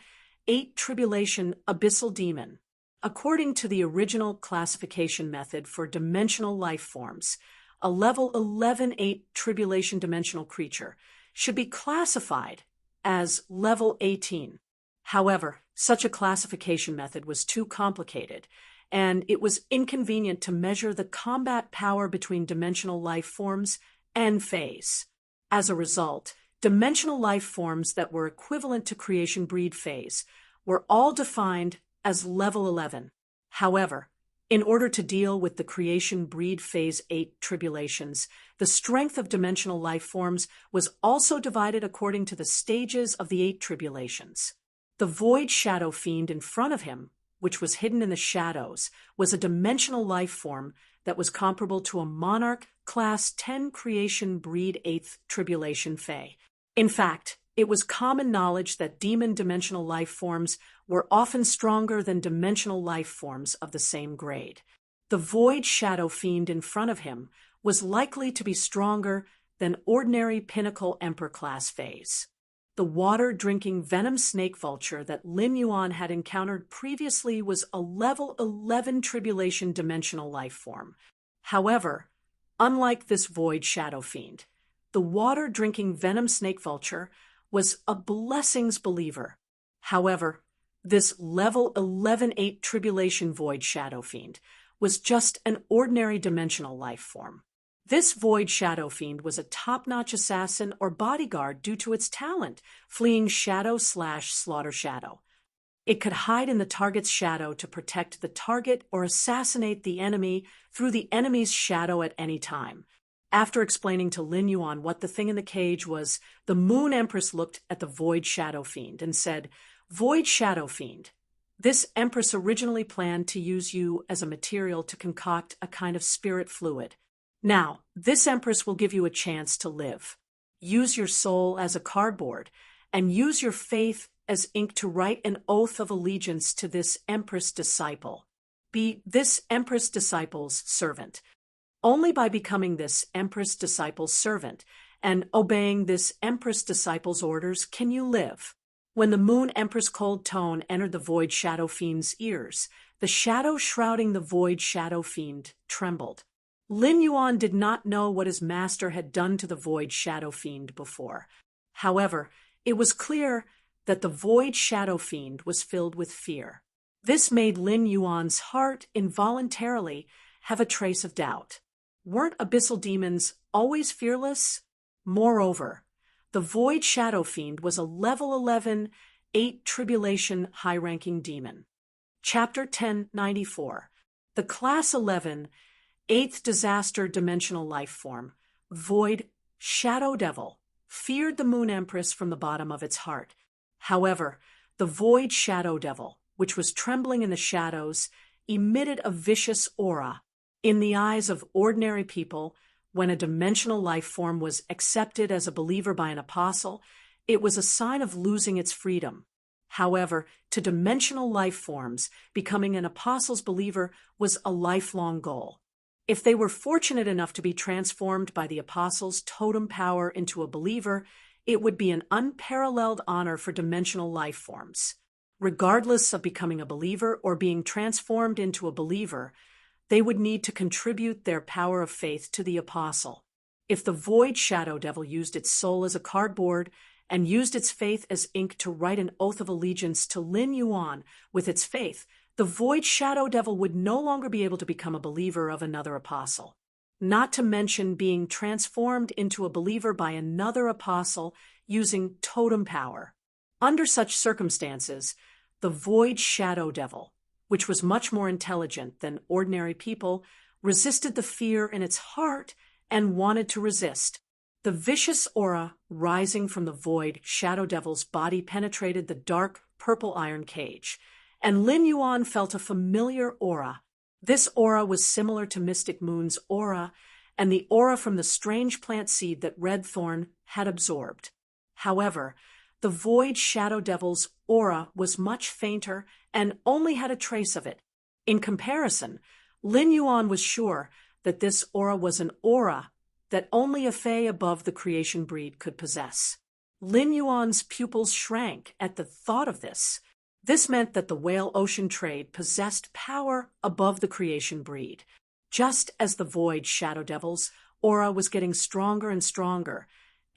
A: 8 tribulation abyssal demon. According to the original classification method for dimensional life forms, a level 11-8 tribulation dimensional creature should be classified as level 18. However, such a classification method was too complicated, and it was inconvenient to measure the combat power between dimensional life forms and phase. As a result, dimensional life forms that were equivalent to creation breed phase were all defined as level 11. However, in order to deal with the creation breed phase 8 tribulations, the strength of dimensional life forms was also divided according to the stages of the 8 tribulations. The Void Shadow Fiend in front of him, which was hidden in the shadows, was a dimensional life form that was comparable to a Monarch Class 10 creation breed 8th tribulation Fae. In fact, it was common knowledge that demon dimensional life forms were often stronger than dimensional life forms of the same grade. The Void Shadow Fiend in front of him was likely to be stronger than ordinary Pinnacle Emperor class phase. The water-drinking venom snake vulture that Lin Yuan had encountered previously was a level 11 tribulation dimensional life form. However, unlike this Void Shadow Fiend, the water-drinking venom snake vulture was a blessings believer. However, this level 11-8 tribulation Void Shadow Fiend was just an ordinary dimensional life form. This Void Shadow Fiend was a top-notch assassin or bodyguard due to its talent, fleeing shadow/slaughter shadow. It could hide in the target's shadow to protect the target or assassinate the enemy through the enemy's shadow at any time. After explaining to Lin Yuan what the thing in the cage was, the Moon Empress looked at the Void Shadow Fiend and said, "Void Shadow Fiend, this Empress originally planned to use you as a material to concoct a kind of spirit fluid. Now, this Empress will give you a chance to live. Use your soul as a cardboard, and use your faith as ink to write an oath of allegiance to this Empress disciple. Be this Empress disciple's servant. Only by becoming this Empress disciple's servant and obeying this Empress disciple's orders can you live." When the Moon Empress' cold tone entered the Void Shadow Fiend's ears, the shadow shrouding the Void Shadow Fiend trembled. Lin Yuan did not know what his master had done to the Void Shadow Fiend before. However, it was clear that the Void Shadow Fiend was filled with fear. This made Lin Yuan's heart involuntarily have a trace of doubt. Weren't abyssal demons always fearless? Moreover, the Void Shadow Fiend was a level 11, 8 tribulation high-ranking demon. Chapter 1094. The Class 11, 8th disaster dimensional life form, Void Shadow Devil, feared the Moon Empress from the bottom of its heart. However, the Void Shadow Devil, which was trembling in the shadows, emitted a vicious aura. In the eyes of ordinary people, when a dimensional life form was accepted as a believer by an apostle, it was a sign of losing its freedom. However, to dimensional life forms, becoming an apostle's believer was a lifelong goal. If they were fortunate enough to be transformed by the apostle's totem power into a believer, it would be an unparalleled honor for dimensional life forms. Regardless of becoming a believer or being transformed into a believer, they would need to contribute their power of faith to the apostle. If the Void Shadow Devil used its soul as a cardboard and used its faith as ink to write an oath of allegiance to Lin Yuan with its faith, the Void Shadow Devil would no longer be able to become a believer of another apostle, not to mention being transformed into a believer by another apostle using totem power. Under such circumstances, the Void Shadow Devil, which was much more intelligent than ordinary people, resisted the fear in its heart and wanted to resist. The vicious aura rising from the Void Shadow Devil's body penetrated the dark purple iron cage, and Lin Yuan felt a familiar aura. This aura was similar to Mystic Moon's aura and the aura from the strange plant seed that Red Thorn had absorbed. However, the Void Shadow Devil's aura was much fainter and only had a trace of it. In comparison, Lin Yuan was sure that this aura was an aura that only a Fae above the creation breed could possess. Lin Yuan's pupils shrank at the thought of this. This meant that the Whale Ocean Trade possessed power above the creation breed. Just as the Void Shadow Devil's aura was getting stronger and stronger,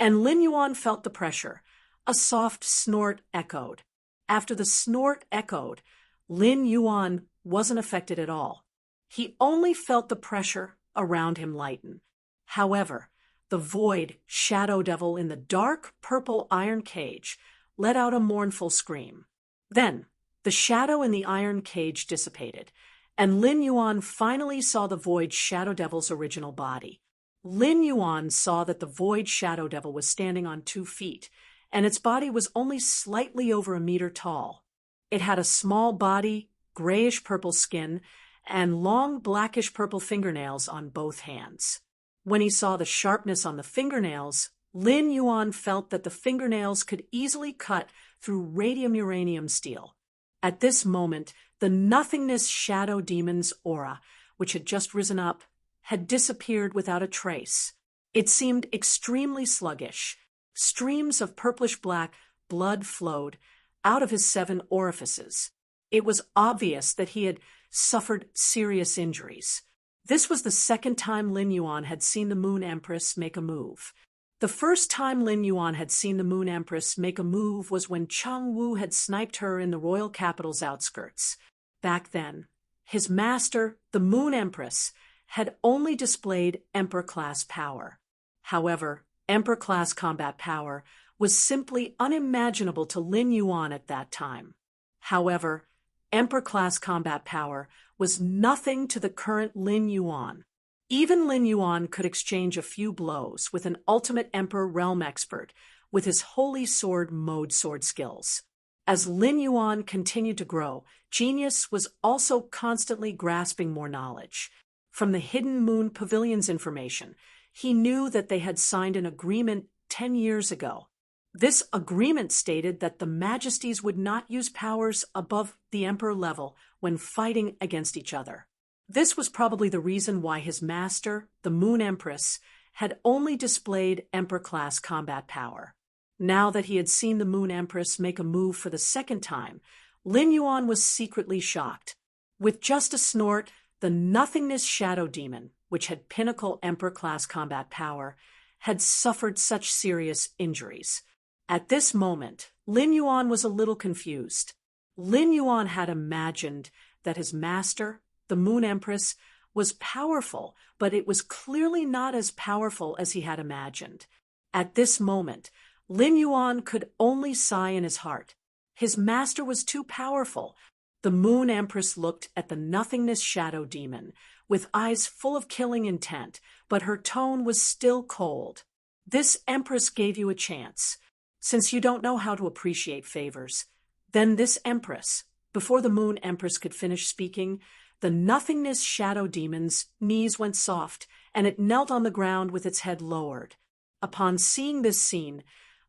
A: and Lin Yuan felt the pressure, a soft snort echoed. After the snort echoed, Lin Yuan wasn't affected at all. He only felt the pressure around him lighten. However, the Void Shadow Devil in the dark purple iron cage let out a mournful scream. Then, the shadow in the iron cage dissipated, and Lin Yuan finally saw the Void Shadow Devil's original body. Lin Yuan saw that the Void Shadow Devil was standing on 2 feet, and its body was only slightly over a meter tall. It had a small body, grayish-purple skin, and long blackish-purple fingernails on both hands. When he saw the sharpness on the fingernails, Lin Yuan felt that the fingernails could easily cut through radium-uranium steel. At this moment, the Nothingness Shadow Demon's aura, which had just risen up, had disappeared without a trace. It seemed extremely sluggish. Streams of purplish-black blood flowed out of his 7 orifices. It was obvious that he had suffered serious injuries. This was the second time Lin Yuan had seen the Moon Empress make a move. The first time Lin Yuan had seen the Moon Empress make a move was when Cheng Wu had sniped her in the royal capital's outskirts. Back then, his master, the Moon Empress, had only displayed Emperor-class power. However, Emperor-class combat power was simply unimaginable to Lin Yuan at that time. However, Emperor-class combat power was nothing to the current Lin Yuan. Even Lin Yuan could exchange a few blows with an ultimate Emperor realm expert with his Holy Sword mode sword skills. As Lin Yuan continued to grow, Genius was also constantly grasping more knowledge. From the Hidden Moon Pavilion's information, he knew that they had signed an agreement 10 years ago. This agreement stated that the Majesties would not use powers above the Emperor level when fighting against each other. This was probably the reason why his master, the Moon Empress, had only displayed Emperor-class combat power. Now that he had seen the Moon Empress make a move for the second time, Lin Yuan was secretly shocked. With just a snort, the Nothingness Shadow Demon, which had pinnacle Emperor-class combat power, had suffered such serious injuries. At this moment, Lin Yuan was a little confused. Lin Yuan had imagined that his master, the Moon Empress, was powerful, but it was clearly not as powerful as he had imagined. At this moment, Lin Yuan could only sigh in his heart. His master was too powerful. The Moon Empress looked at the Nothingness Shadow Demon with eyes full of killing intent, but her tone was still cold. This Empress gave you a chance. Since you don't know how to appreciate favors, then this Empress, before the Moon Empress could finish speaking, the Nothingness Shadow Demon's knees went soft, and it knelt on the ground with its head lowered. Upon seeing this scene,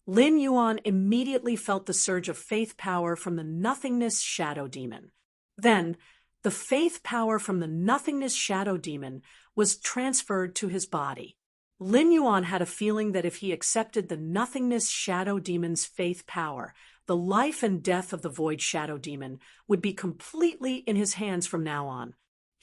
A: Lin Yuan immediately felt the surge of faith power from the Nothingness Shadow Demon. Then, the faith power from the Nothingness Shadow Demon was transferred to his body. Lin Yuan had a feeling that if he accepted the Nothingness Shadow Demon's faith power, the life and death of the Void Shadow Demon would be completely in his hands from now on.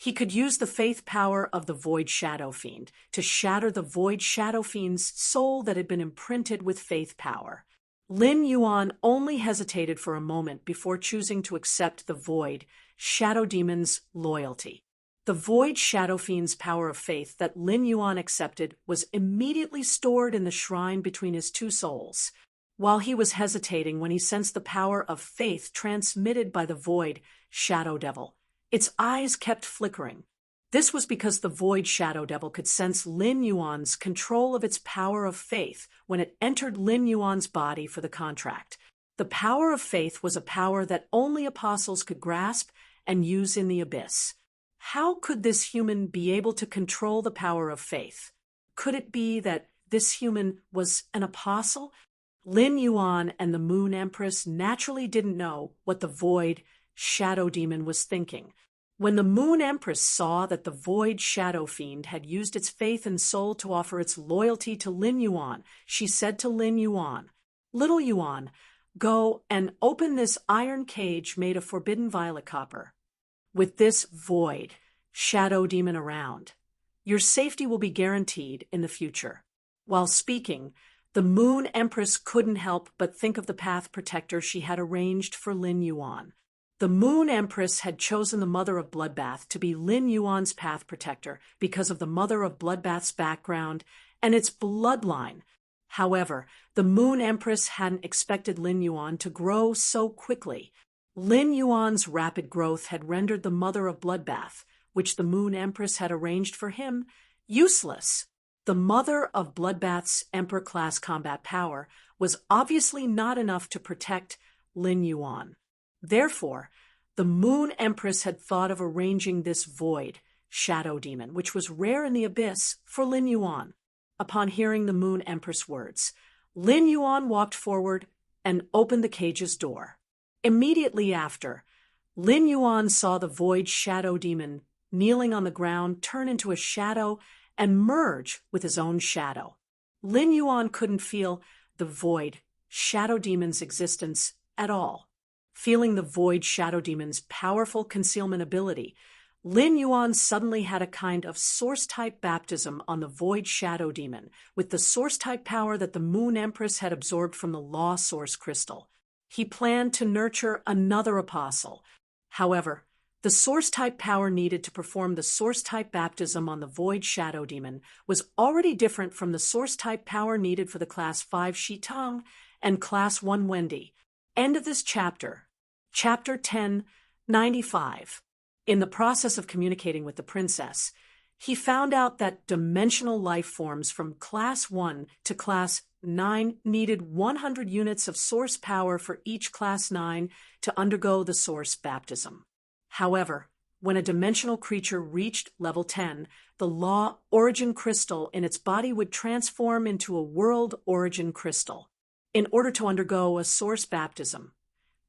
A: He could use the faith power of the Void Shadow Fiend to shatter the Void Shadow Fiend's soul that had been imprinted with faith power. Lin Yuan only hesitated for a moment before choosing to accept the Void Shadow Demon's loyalty. The Void Shadow Fiend's power of faith that Lin Yuan accepted was immediately stored in the shrine between his two souls. While he was hesitating when he sensed the power of faith transmitted by the Void Shadow Devil, its eyes kept flickering. This was because the Void Shadow Devil could sense Lin Yuan's control of its power of faith when it entered Lin Yuan's body for the contract. The power of faith was a power that only apostles could grasp and use in the abyss. How could this human be able to control the power of faith? Could it be that this human was an apostle? Lin Yuan and the Moon Empress naturally didn't know what the Void Shadow Demon was thinking. When the Moon Empress saw that the Void Shadow Fiend had used its faith and soul to offer its loyalty to Lin Yuan, she said to Lin Yuan, "Little Yuan, go and open this iron cage made of forbidden violet copper. With this Void Shadow Demon around, your safety will be guaranteed in the future." While speaking, the Moon Empress couldn't help but think of the path protector she had arranged for Lin Yuan. The Moon Empress had chosen the Mother of Bloodbath to be Lin Yuan's path protector because of the Mother of Bloodbath's background and its bloodline. However, the Moon Empress hadn't expected Lin Yuan to grow so quickly. Lin Yuan's rapid growth had rendered the Mother of Bloodbath, which the Moon Empress had arranged for him, useless. The Mother of Bloodbath's Emperor-class combat power was obviously not enough to protect Lin Yuan. Therefore, the Moon Empress had thought of arranging this Void Shadow Demon, which was rare in the abyss, for Lin Yuan. Upon hearing the Moon Empress' words, Lin Yuan walked forward and opened the cage's door. Immediately after, Lin Yuan saw the Void Shadow Demon kneeling on the ground turn into a shadow and merge with his own shadow. Lin Yuan couldn't feel the Void Shadow Demon's existence at all. Feeling the Void Shadow Demon's powerful concealment ability, Lin Yuan suddenly had a kind of Source-type baptism on the Void Shadow Demon, with the Source-type power that the Moon Empress had absorbed from the Law Source Crystal. He planned to nurture another apostle. However, the Source-type power needed to perform the Source-type baptism on the Void Shadow Demon was already different from the Source-type power needed for the Class 5 Shitang and Class 1 Wendy. End of this chapter. Chapter 1095. In the process of communicating with the princess, he found out that dimensional life forms from Class 1 to Class 9 needed 100 units of source power for each Class 9 to undergo the source baptism. However, when a dimensional creature reached level 10, the Law Origin Crystal in its body would transform into a World Origin Crystal. In order to undergo a source baptism,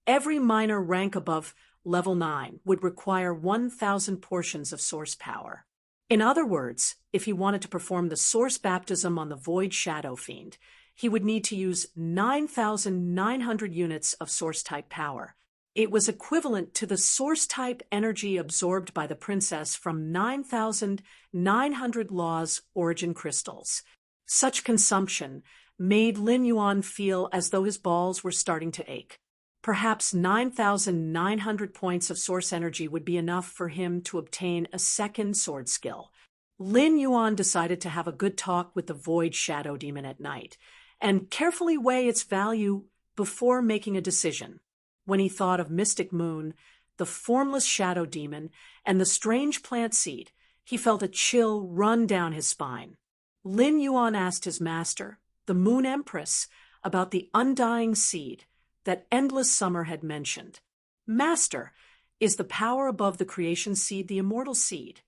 A: every minor rank above level 9 would require 1,000 portions of source power. In other words, if he wanted to perform the source baptism on the Void Shadow Fiend, he would need to use 9,900 units of source-type power. It was equivalent to the source-type energy absorbed by the princess from 9,900 Law's origin crystals. Such consumption made Lin Yuan feel as though his balls were starting to ache. Perhaps 9,900 points of source energy would be enough for him to obtain a second sword skill. Lin Yuan decided to have a good talk with the Void Shadow Demon at night, and carefully weigh its value before making a decision. When he thought of Mystic Moon, the formless Shadow Demon, and the strange plant seed, he felt a chill run down his spine. Lin Yuan asked his master, the Moon Empress, about the undying seed that Endless Summer had mentioned. "Master, is the power above the creation seed the immortal seed?"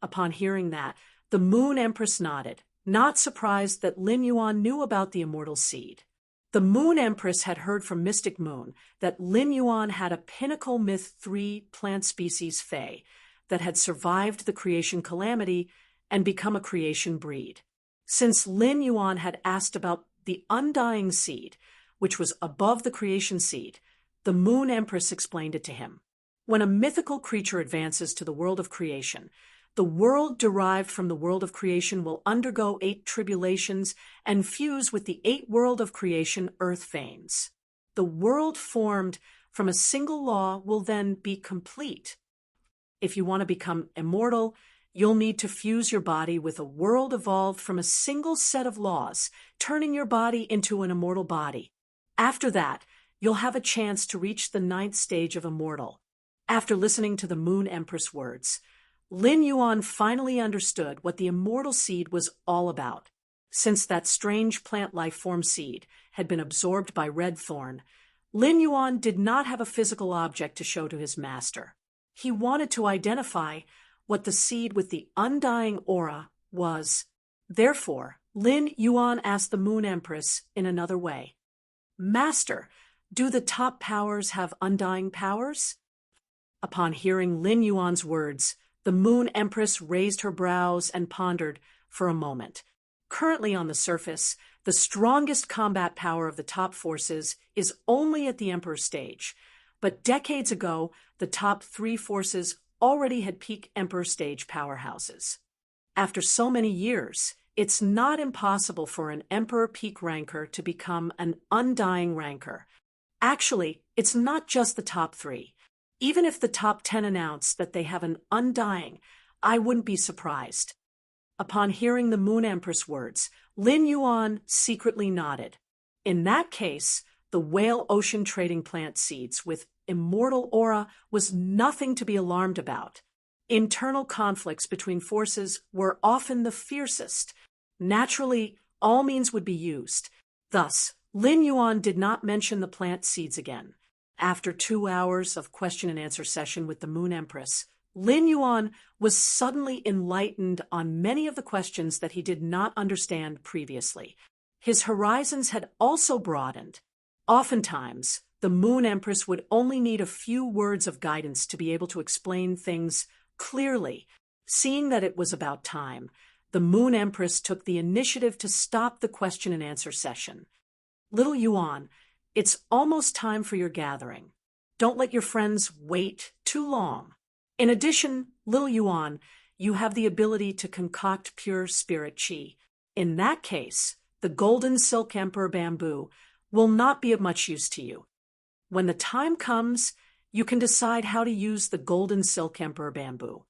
A: Upon hearing that, the Moon Empress nodded, not surprised that Lin Yuan knew about the immortal seed. The Moon Empress had heard from Mystic Moon that Lin Yuan had a Pinnacle Myth 3 plant species Fae that had survived the creation calamity and become a creation breed. Since Lin Yuan had asked about the undying seed, which was above the creation seed, the Moon Empress explained it to him. When a mythical creature advances to the world of creation, the world derived from the world of creation will undergo 8 tribulations and fuse with the 8 world of creation earth veins. The world formed from a single law will then be complete. If you want to become immortal, you'll need to fuse your body with a world evolved from a single set of laws, turning your body into an immortal body. After that, you'll have a chance to reach the 9th stage of immortal. After listening to the Moon Empress words, Lin Yuan finally understood what the immortal seed was all about. Since that strange plant life form seed had been absorbed by Red Thorn, Lin Yuan did not have a physical object to show to his master. He wanted to identify what the seed with the undying aura was. Therefore, Lin Yuan asked the Moon Empress in another way, "Master, do the top powers have undying powers?" Upon hearing Lin Yuan's words, the Moon Empress raised her brows and pondered for a moment. Currently on the surface, the strongest combat power of the top forces is only at the Emperor stage, but decades ago, the top 3 forces already had peak Emperor stage powerhouses. After so many years, it's not impossible for an Emperor peak ranker to become an undying ranker. Actually, it's not just the top 3. Even if the top 10 announce that they have an undying, I wouldn't be surprised. Upon hearing the Moon Empress words, Lin Yuan secretly nodded. In that case, the whale ocean trading plant seeds with immortal aura was nothing to be alarmed about. Internal conflicts between forces were often the fiercest. Naturally, all means would be used. Thus, Lin Yuan did not mention the plant seeds again. After 2 hours of question and answer session with the Moon Empress, Lin Yuan was suddenly enlightened on many of the questions that he did not understand previously. His horizons had also broadened. Oftentimes, the Moon Empress would only need a few words of guidance to be able to explain things clearly. Seeing that it was about time, the Moon Empress took the initiative to stop the question and answer session. "Little Yuan, it's almost time for your gathering. Don't let your friends wait too long. In addition, Little Yuan, you have the ability to concoct pure spirit chi. In that case, the golden silk emperor bamboo will not be of much use to you. When the time comes, you can decide how to use the golden silk emperor bamboo."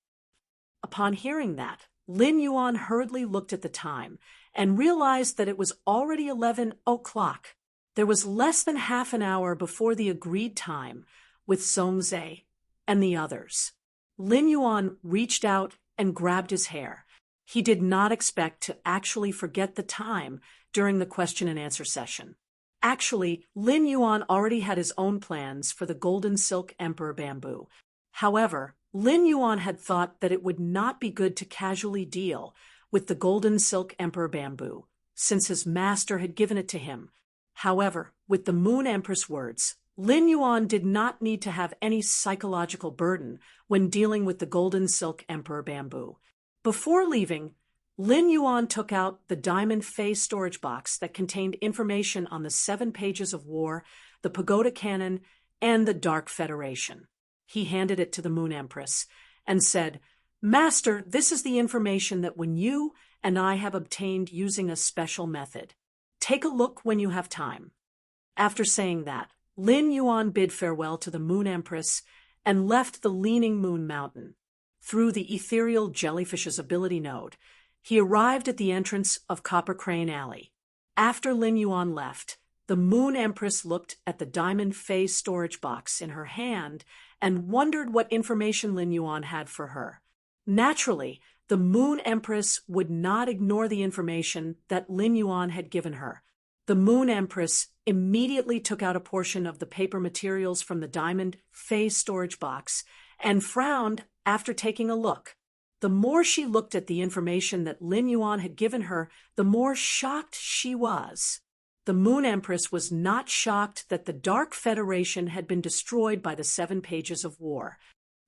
A: Upon hearing that, Lin Yuan hurriedly looked at the time and realized that it was already 11 o'clock. There was less than half an hour before the agreed time with Zhongzhe and the others. Lin Yuan reached out and grabbed his hair. He did not expect to actually forget the time during the question and answer session. Actually, Lin Yuan already had his own plans for the golden silk emperor bamboo. However, Lin Yuan had thought that it would not be good to casually deal with the golden silk emperor bamboo, since his master had given it to him. However, with the Moon Empress words, Lin Yuan did not need to have any psychological burden when dealing with the golden silk emperor bamboo. Before leaving, Lin Yuan took out the diamond Fey storage box that contained information on the 7 pages of war, the Pagoda Cannon, and the Dark Federation. He handed it to the Moon Empress and said, "Master, this is the information that you and I have obtained using a special method. Take a look when you have time." After saying that, Lin Yuan bid farewell to the Moon Empress and left the Leaning Moon Mountain. Through the ethereal jellyfish's ability node, he arrived at the entrance of Copper Crane Alley. After Lin Yuan left, the Moon Empress looked at the diamond Fey storage box in her hand and wondered what information Lin Yuan had for her. Naturally, the Moon Empress would not ignore the information that Lin Yuan had given her. The Moon Empress immediately took out a portion of the paper materials from the diamond Fey storage box and frowned after taking a look. The more she looked at the information that Lin Yuan had given her, the more shocked she was. The Moon Empress was not shocked that the Dark Federation had been destroyed by the 7 pages of war.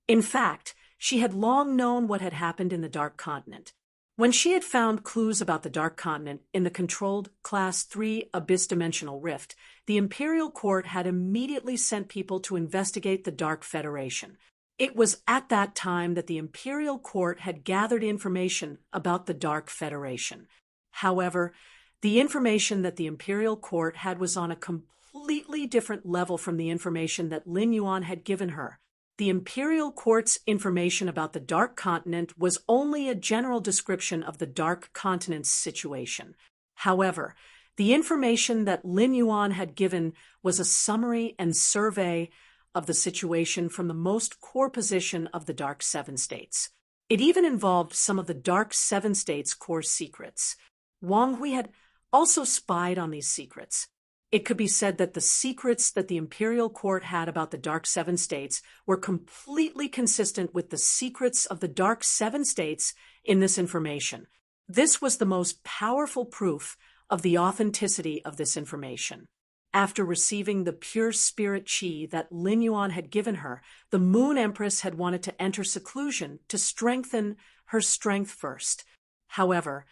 A: In fact, she had long known what had happened in the Dark Continent. When she had found clues about the Dark Continent in the controlled Class 3 Abyss-dimensional rift, the Imperial Court had immediately sent people to investigate the Dark Federation. It was at that time that the imperial court had gathered information about the Dark Federation. However, the information that the imperial court had was on a completely different level from the information that Lin Yuan had given her. The imperial court's information about the Dark Continent was only a general description of the Dark Continent's situation. However, the information that Lin Yuan had given was a summary and survey of the situation from the most core position of the Dark Seven States. It even involved some of the Dark Seven States' core secrets. Wang Hui had also spied on these secrets. It could be said that the secrets that the imperial court had about the Dark Seven States were completely consistent with the secrets of the Dark Seven States in this information. This was the most powerful proof of the authenticity of this information. After receiving the pure spirit qi that Lin Yuan had given her, the Moon Empress had wanted to enter seclusion to strengthen her strength first. However,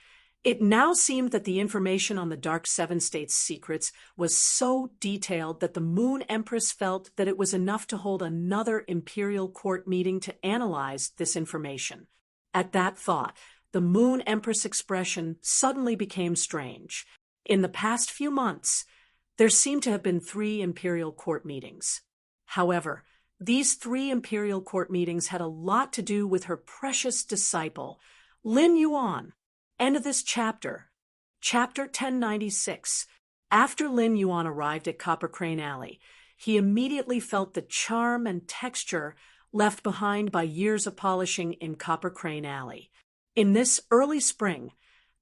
A: it now seemed that the information on the Dark Seven States' secrets was so detailed that the Moon Empress felt that it was enough to hold another imperial court meeting to analyze this information. At that thought, the Moon Empress' expression suddenly became strange. In the past few months, there seemed to have been 3 imperial court meetings. However, these 3 imperial court meetings had a lot to do with her precious disciple, Lin Yuan. End of this chapter. Chapter 1096. After Lin Yuan arrived at Copper Crane Alley, he immediately felt the charm and texture left behind by years of polishing in Copper Crane Alley. In this early spring,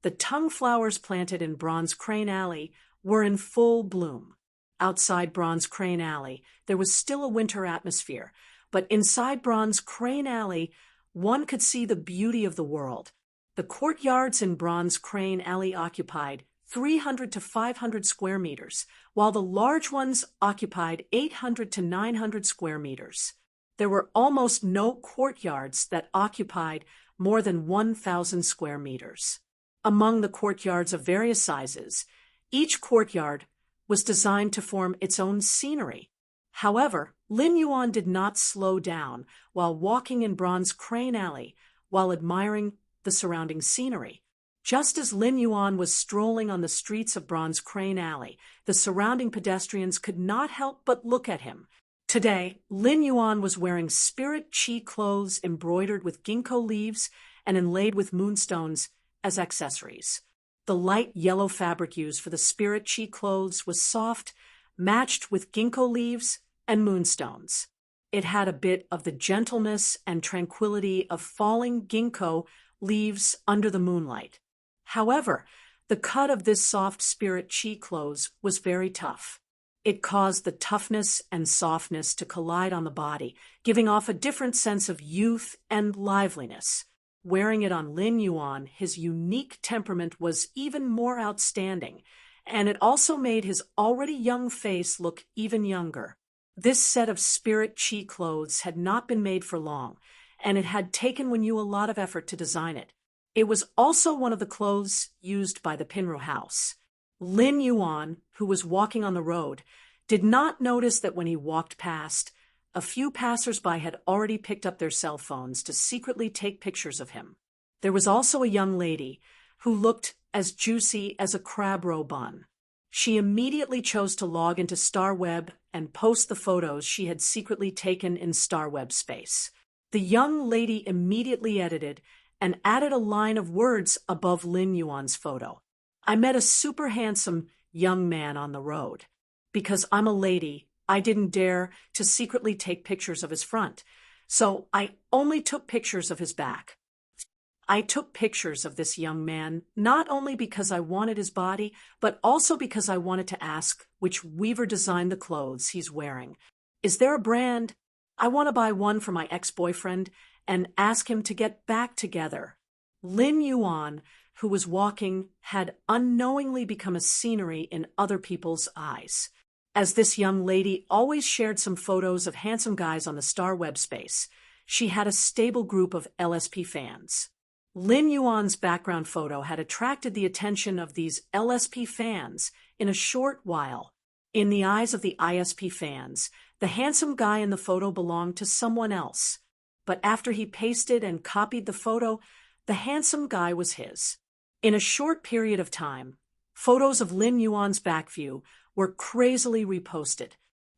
A: the tongue flowers planted in Bronze Crane Alley were in full bloom. Outside Bronze Crane Alley, there was still a winter atmosphere, but inside Bronze Crane Alley, one could see the beauty of the world. The courtyards in Bronze Crane Alley occupied 300 to 500 square meters, while the large ones occupied 800 to 900 square meters. There were almost no courtyards that occupied more than 1,000 square meters. Among the courtyards of various sizes, each courtyard was designed to form its own scenery. However, Lin Yuan did not slow down while walking in Bronze Crane Alley while admiring the surrounding scenery. Just as Lin Yuan was strolling on the streets of Bronze Crane Alley, the surrounding pedestrians could not help but look at him. Today, Lin Yuan was wearing spirit qi clothes embroidered with ginkgo leaves and inlaid with moonstones as accessories. The light yellow fabric used for the spirit qi clothes was soft, matched with ginkgo leaves and moonstones. It had a bit of the gentleness and tranquility of falling ginkgo leaves under the moonlight. However, the cut of this soft spirit qi clothes was very tough. It caused the toughness and softness to collide on the body, giving off a different sense of youth and liveliness. Wearing it on Lin Yuan, his unique temperament was even more outstanding, and it also made his already young face look even younger. This set of spirit qi clothes had not been made for long, and it had taken Wen Yu a lot of effort to design it. It was also one of the clothes used by the Pinro House. Lin Yuan, who was walking on the road, did not notice that when he walked past, a few passers-by had already picked up their cell phones to secretly take pictures of him. There was also a young lady who looked as juicy as a crab roe bun. She immediately chose to log into StarWeb and post the photos she had secretly taken in StarWeb space. The young lady immediately edited and added a line of words above Lin Yuan's photo. I met a super handsome young man on the road. Because I'm a lady, I didn't dare to secretly take pictures of his front, so I only took pictures of his back. I took pictures of this young man not only because I wanted his body, but also because I wanted to ask which weaver designed the clothes he's wearing. Is there a brand? I want to buy one for my ex-boyfriend and ask him to get back together. Lin Yuan, who was walking, had unknowingly become a scenery in other people's eyes. As this young lady always shared some photos of handsome guys on the StarWeb space, she had a stable group of LSP fans. Lin Yuan's background photo had attracted the attention of these LSP fans in a short while. In the eyes of the ISP fans, the handsome guy in the photo belonged to someone else. but after he pasted and copied the photo, the handsome guy was his. In a short period of time, photos of Lin Yuan's back view were crazily reposted.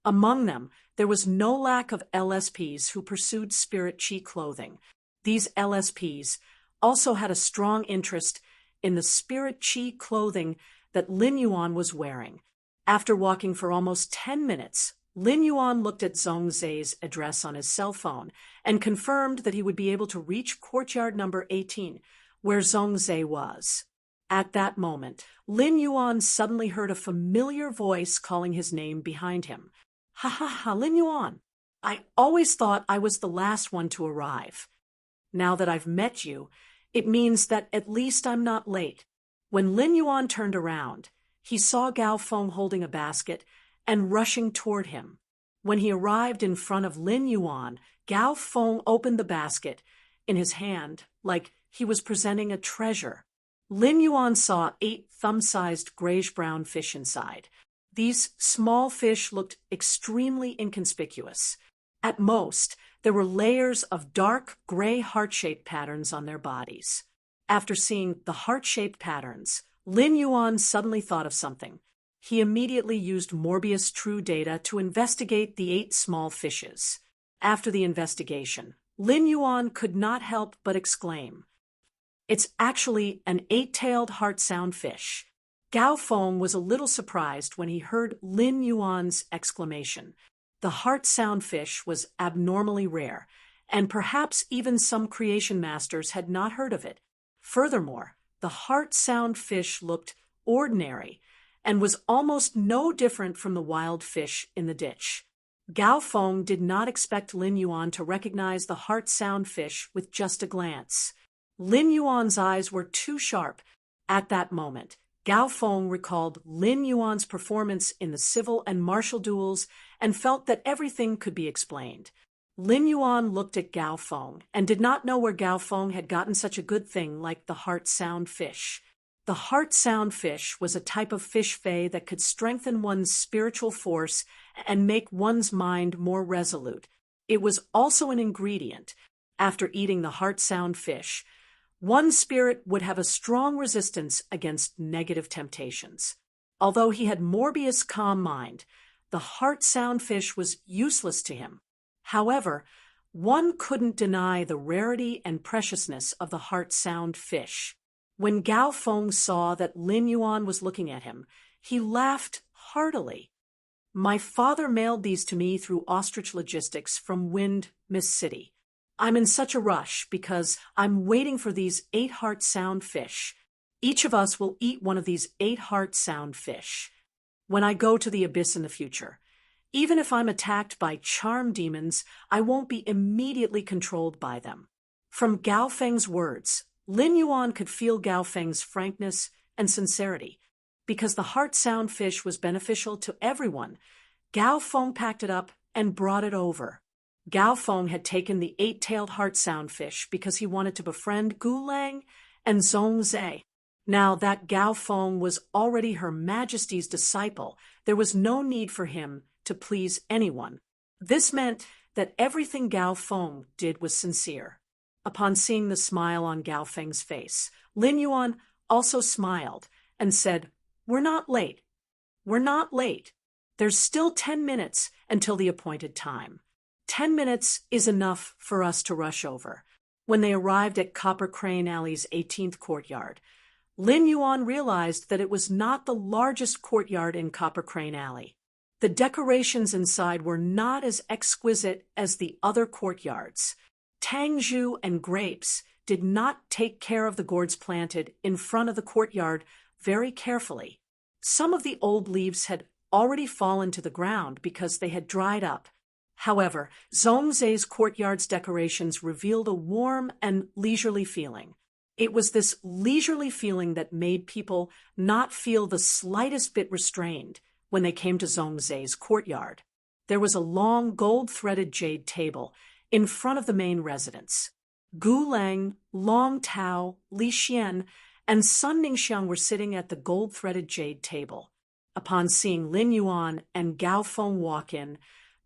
A: Among them, there was no lack of LSPs who pursued spirit chi clothing. These LSPs also had a strong interest in the spirit chi clothing that Lin Yuan was wearing. After walking for almost 10 minutes, Lin Yuan looked at Zhong Zhe's address on his cell phone and confirmed that he would be able to reach courtyard number 18, where Zhong Zhe was. At that moment, Lin Yuan suddenly heard a familiar voice calling his name behind him. "Ha ha ha, Lin Yuan! I always thought I was the last one to arrive. Now that I've met you, it means that at least I'm not late." When Lin Yuan turned around, he saw Gao Feng holding a basket and rushing toward him. When he arrived in front of Lin Yuan, Gao Feng opened the basket in his hand like he was presenting a treasure. Lin Yuan saw 8 thumb-sized grayish-brown fish inside. These small fish looked extremely inconspicuous. At most, there were layers of dark gray heart-shaped patterns on their bodies. After seeing the heart-shaped patterns, Lin Yuan suddenly thought of something. He immediately used Morbius True Data to investigate the 8 small fishes. After the investigation, Lin Yuan could not help but exclaim, "It's actually an 8-tailed heart-sound fish." Gao Feng was a little surprised when he heard Lin Yuan's exclamation. The heart-sound fish was abnormally rare, and perhaps even some creation masters had not heard of it. Furthermore, the heart-sound fish looked ordinary and was almost no different from the wild fish in the ditch. Gao Feng did not expect Lin Yuan to recognize the heart-sound fish with just a glance. Lin Yuan's eyes were too sharp. At that moment, Gao Feng recalled Lin Yuan's performance in the civil and martial duels and felt that everything could be explained. Lin Yuan looked at Gao Feng and did not know where Gao Feng had gotten such a good thing like the heart-sound fish. The heart-sound fish was a type of fish fae that could strengthen one's spiritual force and make one's mind more resolute. It was also an ingredient. After eating the heart-sound fish, one spirit would have a strong resistance against negative temptations. Although he had Morbius' calm mind, the heart-sound fish was useless to him. However, one couldn't deny the rarity and preciousness of the heart-sound fish. When Gao Feng saw that Lin Yuan was looking at him, he laughed heartily. "My father mailed these to me through Ostrich Logistics from Wind, Miss City. I'm in such a rush because I'm waiting for these 8 heart-sound fish. Each of us will eat one of these 8 heart-sound fish. When I go to the abyss in the future, even if I'm attacked by charm demons, I won't be immediately controlled by them." From Gao Feng's words, Lin Yuan could feel Gao Feng's frankness and sincerity. Because the heart-sound fish was beneficial to everyone, Gao Feng packed it up and brought it over. Gao Feng had taken the 8-tailed heart-sound fish because he wanted to befriend Gu Lang and Zhong Zhe. Now that Gao Feng was already Her Majesty's disciple, there was no need for him to please anyone. This meant that everything Gao Feng did was sincere. Upon seeing the smile on Gao Feng's face, Lin Yuan also smiled and said, "We're not late. We're not late. There's still 10 minutes until the appointed time. 10 minutes is enough for us to rush over." When they arrived at Copper Crane Alley's 18th courtyard, Lin Yuan realized that it was not the largest courtyard in Copper Crane Alley. The decorations inside were not as exquisite as the other courtyards. Tangzhou and grapes did not take care of the gourds planted in front of the courtyard very carefully. Some of the old leaves had already fallen to the ground because they had dried up. However, Zhong Zhe's courtyard's decorations revealed a warm and leisurely feeling. It was this leisurely feeling that made people not feel the slightest bit restrained when they came to Zhong Zhe's courtyard. There was a long gold-threaded jade table in front of the main residence. Gu Lang, Long Tao, Li Xian, and Sun Ningxiang were sitting at the gold-threaded jade table. Upon seeing Lin Yuan and Gao Feng walk in,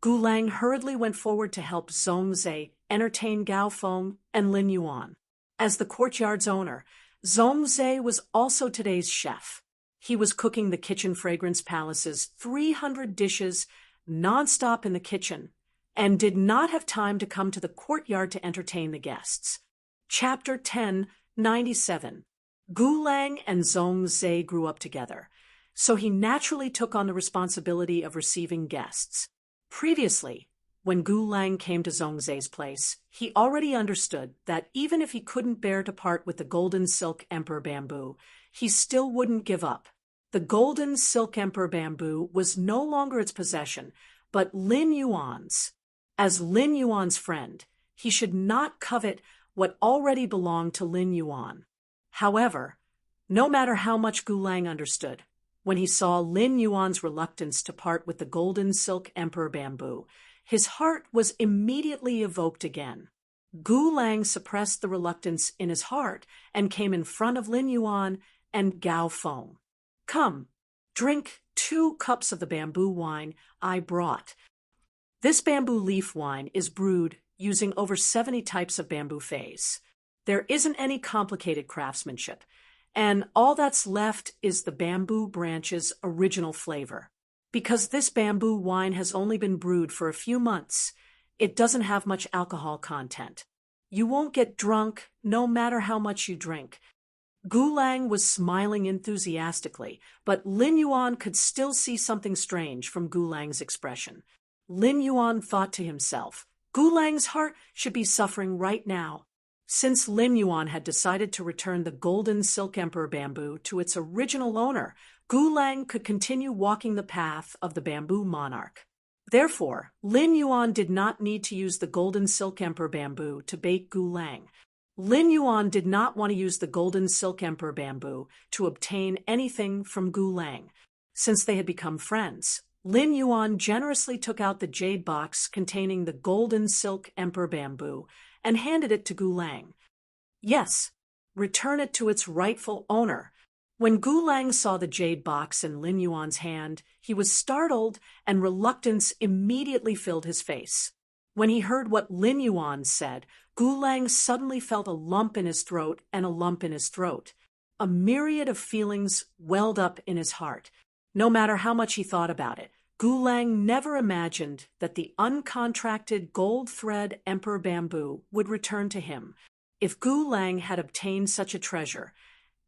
A: Gu Lang hurriedly went forward to help Zhongzhe entertain Gao Feng and Lin Yuan. As the courtyard's owner, Zhongzhe was also today's chef. He was cooking the Kitchen Fragrance Palace's 300 dishes non-stop in the kitchen and did not have time to come to the courtyard to entertain the guests. Chapter 1097. Gu Lang and Zhongzhe grew up together, so he naturally took on the responsibility of receiving guests. Previously, when Gu Lang came to Zhongzhe's place, he already understood that even if he couldn't bear to part with the golden silk emperor bamboo, he still wouldn't give up. The golden silk emperor bamboo was no longer its possession, but Lin Yuan's. As Lin Yuan's friend, he should not covet what already belonged to Lin Yuan. However, no matter how much Gu Lang understood, when he saw Lin Yuan's reluctance to part with the golden silk emperor bamboo, his heart was immediately evoked again. Gu Lang suppressed the reluctance in his heart and came in front of Lin Yuan and Gao Feng. "Come, drink 2 cups of the bamboo wine I brought." This bamboo leaf wine is brewed using over 70 types of bamboo faize. There isn't any complicated craftsmanship, and all that's left is the bamboo branch's original flavor. Because this bamboo wine has only been brewed for a few months, it doesn't have much alcohol content. You won't get drunk no matter how much you drink. Gu Lang was smiling enthusiastically, but Lin Yuan could still see something strange from Gu Lang's expression. Lin Yuan thought to himself, Gu Lang's heart should be suffering right now. Since Lin Yuan had decided to return the golden silk emperor bamboo to its original owner, Gu Lang could continue walking the path of the bamboo monarch. Therefore, Lin Yuan did not need to use the golden silk emperor bamboo to bait Gu Lang. Lin Yuan did not want to use the golden silk emperor bamboo to obtain anything from Gu Lang. Since they had become friends, Lin Yuan generously took out the jade box containing the golden silk emperor bamboo and handed it to Gu Lang. Yes, return it to its rightful owner. When Gu Lang saw the jade box in Lin Yuan's hand, he was startled and reluctance immediately filled his face. When he heard what Lin Yuan said, Gu Lang suddenly felt a lump in his throat and a lump in his throat. A myriad of feelings welled up in his heart. No matter how much he thought about it, Gu Lang never imagined that the uncontracted gold thread emperor bamboo would return to him. If Gu Lang had obtained such a treasure,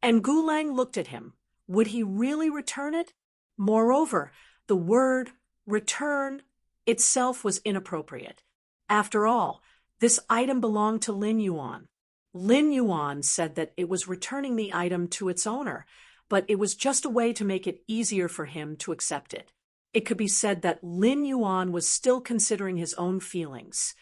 A: and Gu Lang looked at him, would he really return it? Moreover, the word return itself was inappropriate. After all, this item belonged to Lin Yuan. Lin Yuan said that it was returning the item to its owner, but it was just a way to make it easier for him to accept it. It could be said that Lin Yuan was still considering his own feelings.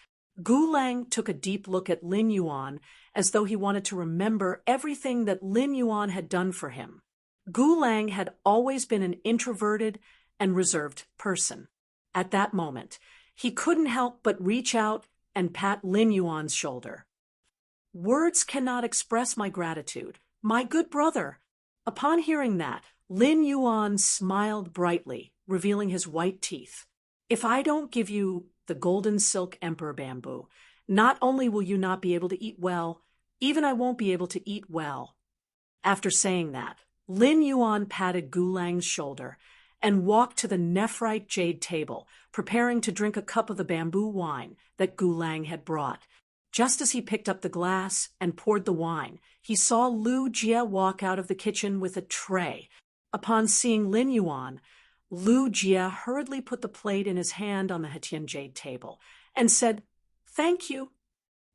A: Gu Lang took a deep look at Lin Yuan as though he wanted to remember everything that Lin Yuan had done for him. Gu Lang had always been an introverted and reserved person. At that moment, he couldn't help but reach out and pat Lin Yuan's shoulder. "Words cannot express my gratitude, my good brother." Upon hearing that, Lin Yuan smiled brightly, revealing his white teeth. "If I don't give you the golden silk emperor bamboo, not only will you not be able to eat well, even I won't be able to eat well." After saying that, Lin Yuan patted Gu Lang's shoulder and walked to the nephrite jade table, preparing to drink a cup of the bamboo wine that Gu Lang had brought. Just as he picked up the glass and poured the wine, he saw Lu Jie walk out of the kitchen with a tray. Upon seeing Lin Yuan, Lu Jie hurriedly put the plate in his hand on the Hetian jade table and said, "Thank you."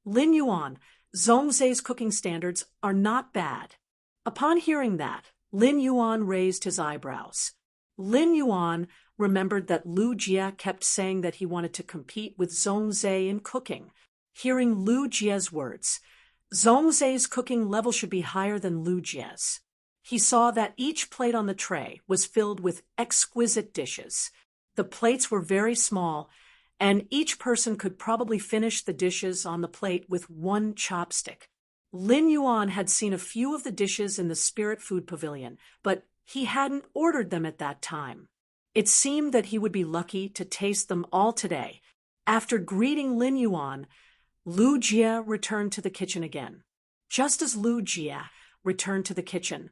A: "Lin Yuan, Zhongzhe's cooking standards are not bad." Upon hearing that, Lin Yuan raised his eyebrows. Lin Yuan remembered that Lu Jie kept saying that he wanted to compete with Zhongzhe in cooking. Hearing Lu Jie's words, Zhongzhe's cooking level should be higher than Lu Jie's. He saw that each plate on the tray was filled with exquisite dishes. The plates were very small, and each person could probably finish the dishes on the plate with one chopstick. Lin Yuan had seen a few of the dishes in the Spirit Food Pavilion, but he hadn't ordered them at that time. It seemed that he would be lucky to taste them all today. After greeting Lin Yuan, Lu Jie returned to the kitchen again. Just as Lu Jie returned to the kitchen,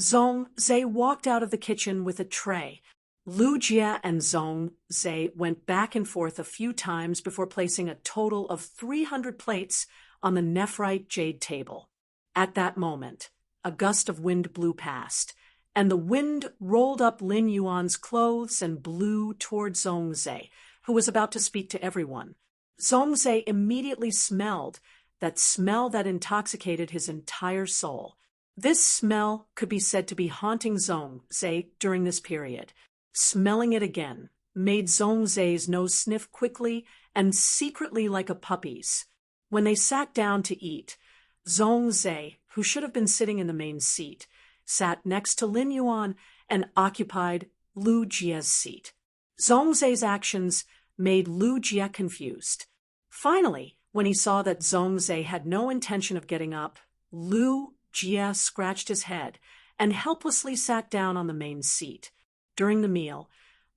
A: Zhong Zhe walked out of the kitchen with a tray. Lu Jie and Zhong Zhe went back and forth a few times before placing a total of 300 plates on the nephrite jade table. At that moment, a gust of wind blew past, and the wind rolled up Lin Yuan's clothes and blew toward Zhong Zhe, who was about to speak to everyone. Zhong Zhe immediately smelled that smell that intoxicated his entire soul. This smell could be said to be haunting Zhong Zhe during this period. Smelling it again made Zhong Zhe's nose sniff quickly and secretly like a puppy's. When they sat down to eat, Zhong Zhe, who should have been sitting in the main seat, sat next to Lin Yuan and occupied Lu Jie's seat. Zhong Zhe's actions made Lu Jie confused. Finally, when he saw that Zhong Zhe had no intention of getting up, Lu Jie scratched his head and helplessly sat down on the main seat. During the meal,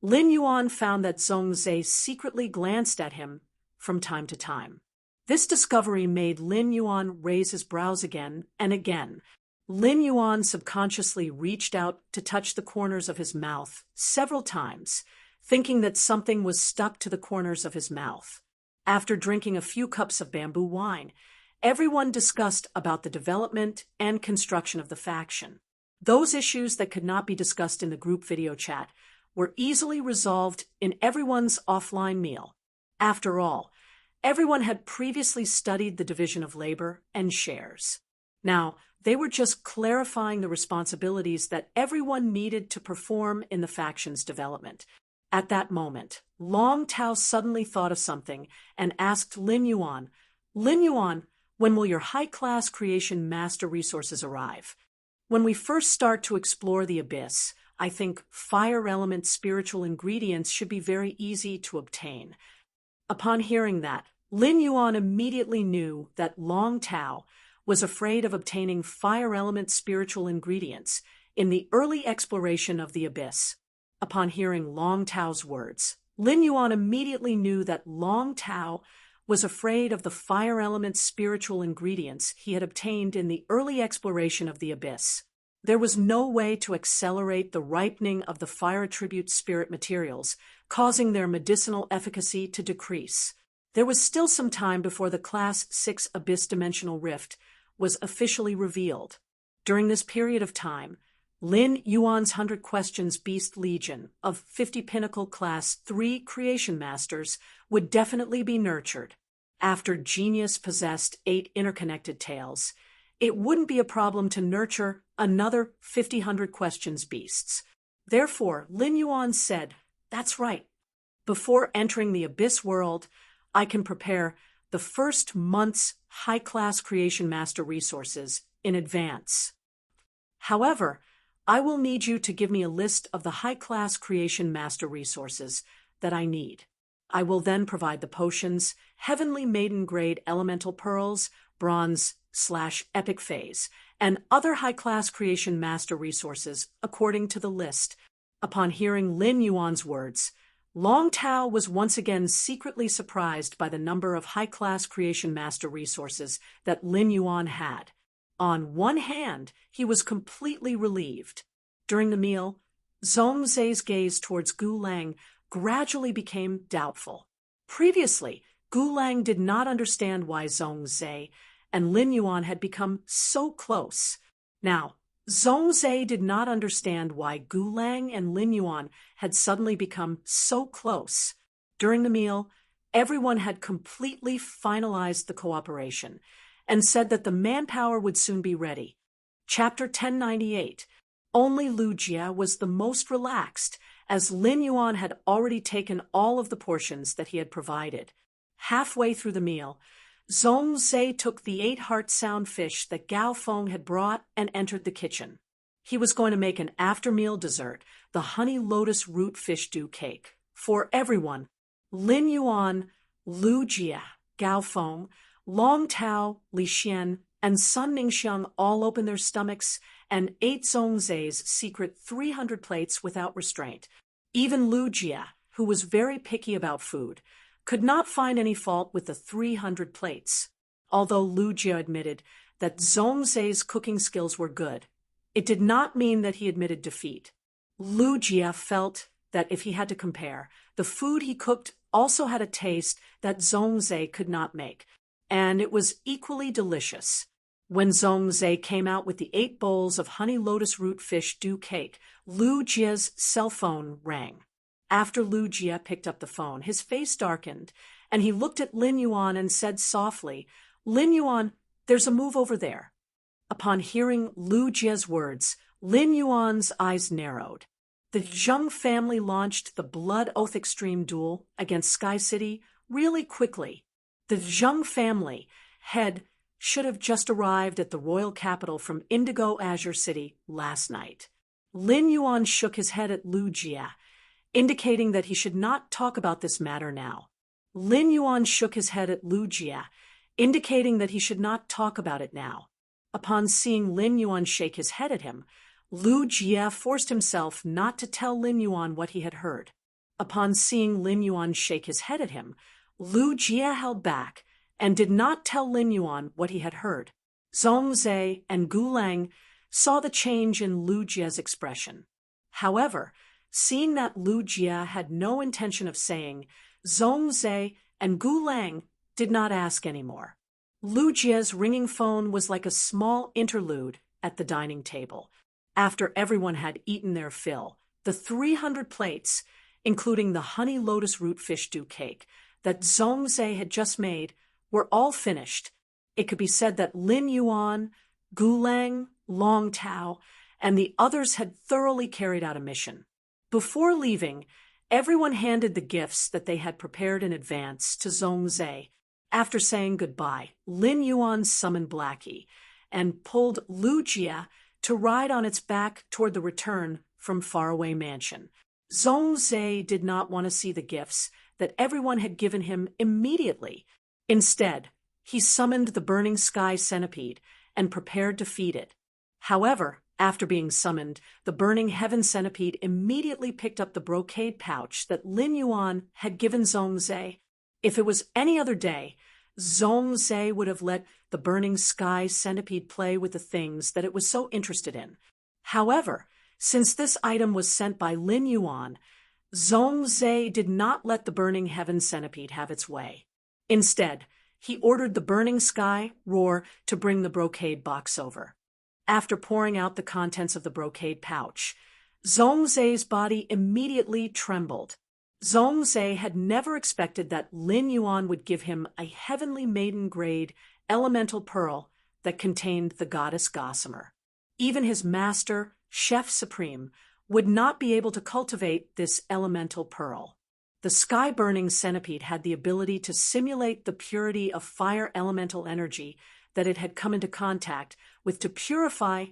A: Lin Yuan found that Zhong Zhe secretly glanced at him from time to time. This discovery made Lin Yuan raise his brows again and again. Lin Yuan subconsciously reached out to touch the corners of his mouth several times, thinking that something was stuck to the corners of his mouth. After drinking a few cups of bamboo wine, everyone discussed about the development and construction of the faction. Those issues that could not be discussed in the group video chat were easily resolved in everyone's offline meal. After all, everyone had previously studied the division of labor and shares. Now, they were just clarifying the responsibilities that everyone needed to perform in the faction's development. At that moment, Long Tao suddenly thought of something and asked Lin Yuan, when will your high-class creation master resources arrive? When we first start to explore the abyss, I think fire element spiritual ingredients should be very easy to obtain. Upon hearing that, Lin Yuan immediately knew that Long Tao was afraid of obtaining fire element spiritual ingredients in the early exploration of the abyss. Upon hearing Long Tao's words, Lin Yuan immediately knew that Long Tao was afraid of the fire element spiritual ingredients he had obtained in the early exploration of the abyss. There was no way to accelerate the ripening of the fire attribute spirit materials, causing their medicinal efficacy to decrease. There was still some time before the Class 6 Abyss Dimensional Rift was officially revealed. During this period of time, Lin Yuan's 100 Questions Beast Legion of 50 Pinnacle Class 3 Creation Masters would definitely be nurtured. After Genius possessed 8 interconnected tails, it wouldn't be a problem to nurture another 50 100 Questions Beasts. Therefore, Lin Yuan said, "That's right. Before entering the Abyss world, I can prepare the first month's high-class Creation Master resources in advance. However, I will need you to give me a list of the high-class Creation Master resources that I need. I will then provide the potions, Heavenly Maiden Grade Elemental Pearls, Bronze/Epic Phase, and other high-class Creation Master resources according to the list." Upon hearing Lin Yuan's words, Long Tao was once again secretly surprised by the number of high-class Creation Master resources that Lin Yuan had. On one hand, he was completely relieved. During the meal, Zhong Zhe's gaze towards Gu Lang gradually became doubtful. Previously, Gu Lang did not understand why Zhong Zhe and Lin Yuan had become so close. Now, Zhong Zhe did not understand why Gu Lang and Lin Yuan had suddenly become so close. During the meal, everyone had completely finalized the cooperation and said that the manpower would soon be ready. Chapter 1098. Only Lu Jie was the most relaxed, as Lin Yuan had already taken all of the portions that he had provided. Halfway through the meal, Zhong Zhe took the 8-heart sound fish that Gao Feng had brought and entered the kitchen. He was going to make an after-meal dessert, the honey lotus root fish dew cake. For everyone, Lin Yuan, Lu Jie, Gao Feng, Long Tao, Li Xian, and Sun Mingxiang all opened their stomachs and ate Zhong Zhe's secret 300 plates without restraint. Even Lu Jie, who was very picky about food, could not find any fault with the 300 plates. Although Lu Jie admitted that Zhongzhe's cooking skills were good, it did not mean that he admitted defeat. Lu Jie felt that if he had to compare, the food he cooked also had a taste that Zhongzhe could not make, and it was equally delicious. When Zhongzhe came out with the 8 bowls of honey lotus root fish stew cake, Lu Jie's cell phone rang. After Lu Jie picked up the phone, his face darkened, and he looked at Lin Yuan and said softly, "Lin Yuan, there's a move over there." Upon hearing Lu Jie's words, Lin Yuan's eyes narrowed. The Zheng family launched the Blood Oath Extreme duel against Sky City really quickly. The Zheng family should have just arrived at the royal capital from Indigo Azure City last night. Lin Yuan shook his head at Lu Jie, indicating that he should not talk about this matter now. Lin Yuan shook his head at Lu Jie, indicating that he should not talk about it now. Upon seeing Lin Yuan shake his head at him, Lu Jie forced himself not to tell Lin Yuan what he had heard. Upon seeing Lin Yuan shake his head at him, Lu Jie held back and did not tell Lin Yuan what he had heard. Zhongzhe and Gu Lang saw the change in Lu Jie's expression. However, seeing that Lu Jie had no intention of saying, Zhongzhe and Gu Lang did not ask any more. Lu Jie's ringing phone was like a small interlude at the dining table. After everyone had eaten their fill, the 300 plates, including the honey lotus root fish stew cake that Zhongzhe had just made, were all finished. It could be said that Lin Yuan, Gu Lang, Long Tao, and the others had thoroughly carried out a mission. Before leaving, everyone handed the gifts that they had prepared in advance to Zhongzhe. After saying goodbye, Lin Yuan summoned Blackie and pulled Lu Jie to ride on its back toward the return from faraway mansion. Zhongzhe did not want to see the gifts that everyone had given him immediately. Instead, he summoned the burning sky centipede and prepared to feed it. However, after being summoned, the burning heaven centipede immediately picked up the brocade pouch that Lin Yuan had given Zhongzhe. If it was any other day, Zhongzhe would have let the burning sky centipede play with the things that it was so interested in. However, since this item was sent by Lin Yuan, Zhongzhe did not let the burning heaven centipede have its way. Instead, he ordered the burning sky roar to bring the brocade box over. After pouring out the contents of the brocade pouch, Zhongzhe's body immediately trembled. Zhongzhe had never expected that Lin Yuan would give him a heavenly maiden-grade elemental pearl that contained the goddess Gossamer. Even his master, Chef Supreme, would not be able to cultivate this elemental pearl. The sky-burning centipede had the ability to simulate the purity of fire elemental energy that it had come into contact with to purify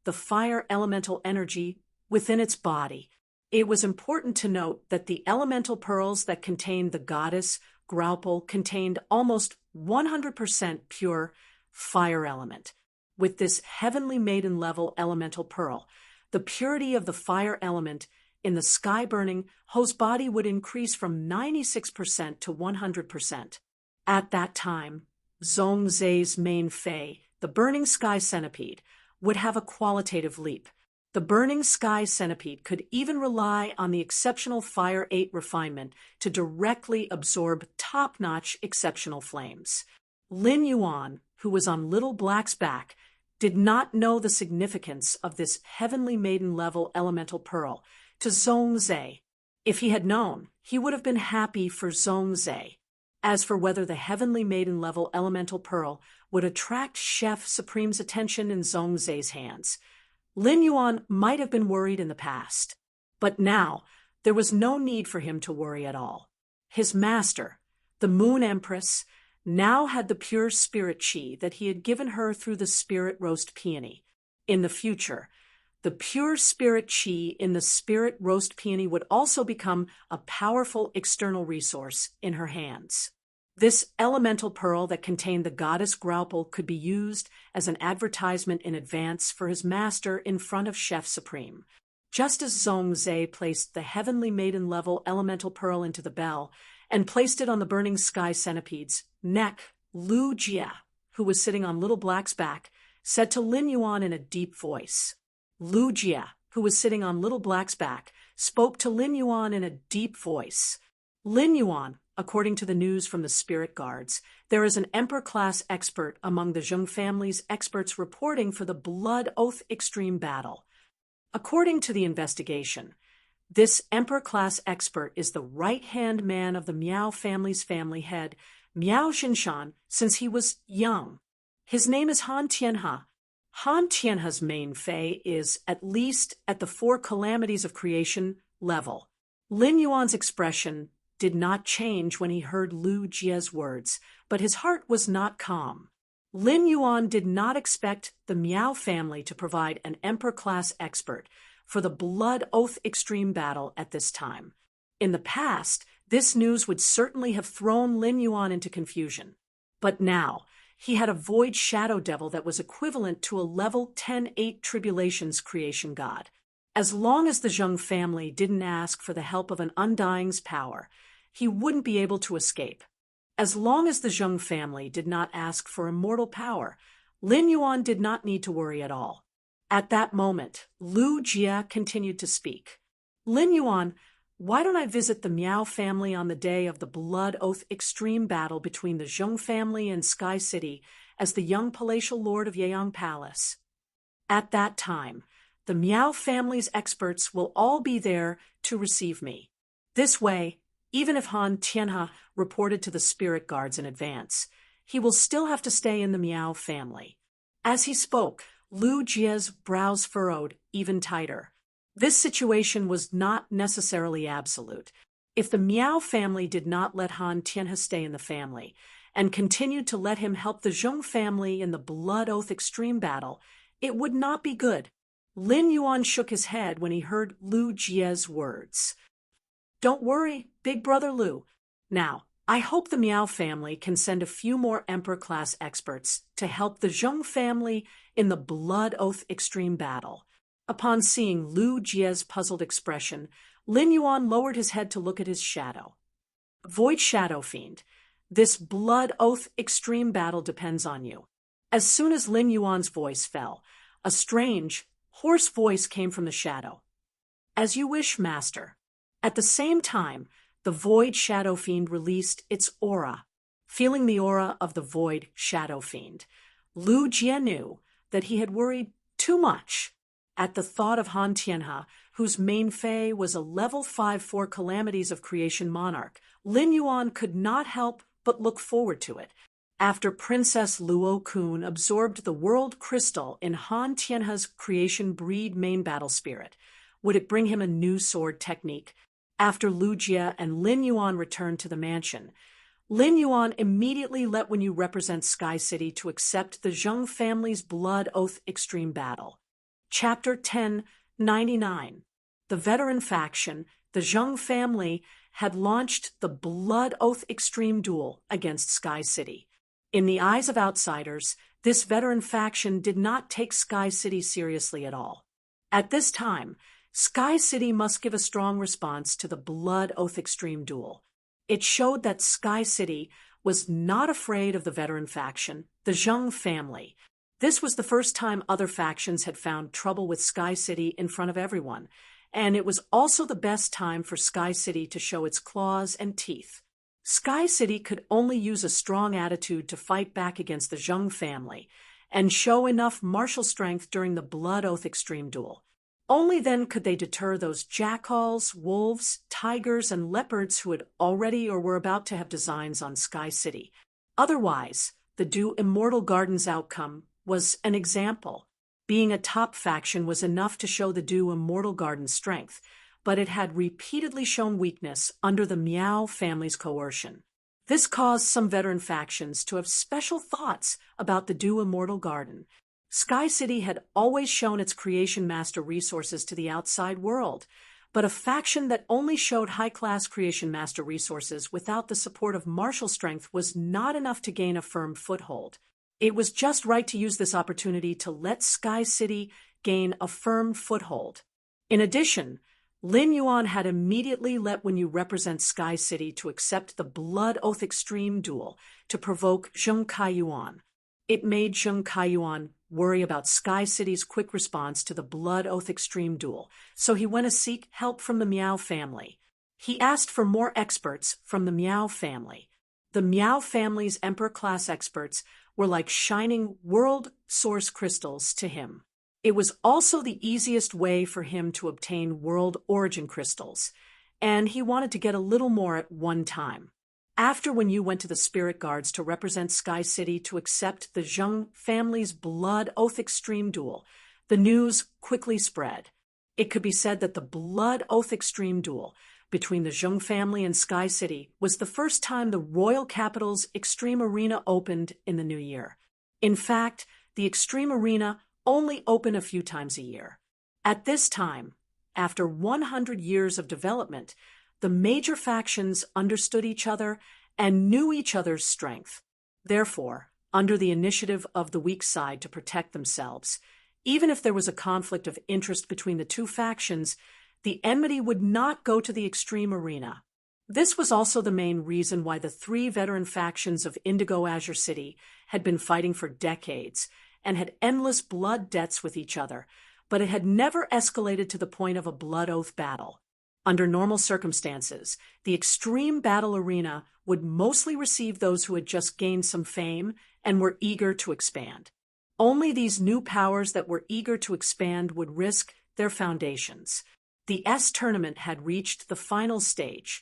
A: the fire elemental energy within its body. It was important to note that the elemental pearls that contained the goddess Graupel contained almost 100% pure fire element. With this heavenly maiden-level elemental pearl, the purity of the fire element in the sky-burning Ho's body would increase from 96% to 100%. At that time, Zhongzhe's main fei, the burning sky centipede, would have a qualitative leap. The burning sky centipede could even rely on the exceptional Fire 8 refinement to directly absorb top-notch exceptional flames. Lin Yuan, who was on Little Black's back, did not know the significance of this heavenly maiden-level elemental pearl to Zhongzhe. If he had known, he would have been happy for Zhongzhe. As for whether the heavenly maiden-level elemental pearl would attract Chef Supreme's attention in Zhongzhe's hands, Lin Yuan might have been worried in the past. But now, there was no need for him to worry at all. His master, the Moon Empress, now had the pure spirit chi that he had given her through the spirit roast peony. In the future, the pure spirit chi in the spirit roast peony would also become a powerful external resource in her hands. This elemental pearl that contained the goddess Graupel could be used as an advertisement in advance for his master in front of Chef Supreme. Just as Zhongzhe placed the heavenly maiden-level elemental pearl into the bell and placed it on the burning sky centipede's neck, Lu Jie, who was sitting on Little Black's back, said to Lin Yuan in a deep voice. Lu Jie, who was sitting on Little Black's back, spoke to Lin Yuan in a deep voice. Lin Yuan, according to the news from the spirit guards, there is an Emperor-class expert among the Zheng family's experts reporting for the Blood Oath Extreme Battle. According to the investigation, this Emperor-class expert is the right-hand man of the Miao family's family head, Miao Xinshan, since he was young. His name is Han Tianhe. Han Tianhe's main fei is at least at the four calamities of creation level. Lin Yuan's expression did not change when he heard Lu Jie's words, but his heart was not calm. Lin Yuan did not expect the Miao family to provide an Emperor-class expert for the Blood Oath Extreme Battle at this time. In the past, this news would certainly have thrown Lin Yuan into confusion. But now, he had a void shadow devil that was equivalent to a level 10-8 tribulations creation god. As long as the Zheng family didn't ask for the help of an undying's power, he wouldn't be able to escape. As long as the Zheng family did not ask for immortal power, Lin Yuan did not need to worry at all. At that moment, Lu Jie continued to speak. Lin Yuan, why don't I visit the Miao family on the day of the Blood Oath Extreme Battle between the Zheng family and Sky City as the young palatial lord of Yeyang Palace? At that time, the Miao family's experts will all be there to receive me. This way, even if Han Tianhe reported to the spirit guards in advance, he will still have to stay in the Miao family. As he spoke, Lu Jie's brows furrowed even tighter. This situation was not necessarily absolute. If the Miao family did not let Han Tianhe stay in the family and continued to let him help the Zheng family in the Blood Oath Extreme Battle, it would not be good. Lin Yuan shook his head when he heard Lu Jie's words. Don't worry, big brother Lu. Now, I hope the Miao family can send a few more Emperor-class experts to help the Zheng family in the Blood Oath Extreme Battle. Upon seeing Lu Jie's puzzled expression, Lin Yuan lowered his head to look at his shadow. Void Shadow Fiend, this Blood Oath Extreme Battle depends on you. As soon as Lin Yuan's voice fell, a strange, hoarse voice came from the shadow. As you wish, master. At the same time, the Void Shadow Fiend released its aura. Feeling the aura of the Void Shadow Fiend, Lu Jie knew that he had worried too much. At the thought of Han Tianhe, whose main fei was a level 5-4 calamities of creation monarch, Lin Yuan could not help but look forward to it. After Princess Luo Kun absorbed the world crystal in Han Tianhe's creation breed main battle spirit, would it bring him a new sword technique? After Lu Jie and Lin Yuan returned to the mansion, Lin Yuan immediately let Wenyu represent Sky City to accept the Zheng family's Blood Oath Extreme Battle. Chapter 1099. The veteran faction, the Zheng family, had launched the Blood Oath Extreme Duel against Sky City. In the eyes of outsiders, this veteran faction did not take Sky City seriously at all. At this time, Sky City must give a strong response to the Blood Oath Extreme Duel. It showed that Sky City was not afraid of the veteran faction, the Zheng family. This was the first time other factions had found trouble with Sky City in front of everyone, and it was also the best time for Sky City to show its claws and teeth. Sky City could only use a strong attitude to fight back against the Zheng family and show enough martial strength during the Blood Oath Extreme Duel. Only then could they deter those jackals, wolves, tigers, and leopards who had already or were about to have designs on Sky City. Otherwise, the Du Immortal Garden's outcome was an example. Being a top faction was enough to show the Du Immortal Garden's strength, but it had repeatedly shown weakness under the Miao family's coercion. This caused some veteran factions to have special thoughts about the Du Immortal Garden. Sky City had always shown its creation master resources to the outside world, but a faction that only showed high-class creation master resources without the support of martial strength was not enough to gain a firm foothold. It was just right to use this opportunity to let Sky City gain a firm foothold. In addition, Lin Yuan had immediately let When You Represent Sky City to accept the Blood Oath Extreme duel to provoke Zheng Kaiyuan. It made Zheng Kaiyuan worry about Sky City's quick response to the Blood Oath Extreme duel, so he went to seek help from the Miao family. He asked for more experts from the Miao family. The Miao family's Emperor-class experts were like shining world source crystals to him. It was also the easiest way for him to obtain world origin crystals, and he wanted to get a little more at one time. After When You went to the Spirit Guards to represent Sky City to accept the Zheng family's Blood Oath Extreme duel, the news quickly spread. It could be said that the Blood Oath Extreme duel between the Zheng family and Sky City was the first time the royal capital's Extreme Arena opened in the new year. In fact, the Extreme Arena only opened a few times a year. At this time, after 100 years of development, the major factions understood each other and knew each other's strength. Therefore, under the initiative of the weak side to protect themselves, even if there was a conflict of interest between the two factions, the enmity would not go to the Extreme Arena. This was also the main reason why the three veteran factions of Indigo Azure City had been fighting for decades and had endless blood debts with each other, but it had never escalated to the point of a blood oath battle. Under normal circumstances, the Extreme Battle Arena would mostly receive those who had just gained some fame and were eager to expand. Only these new powers that were eager to expand would risk their foundations. The S tournament had reached the final stage,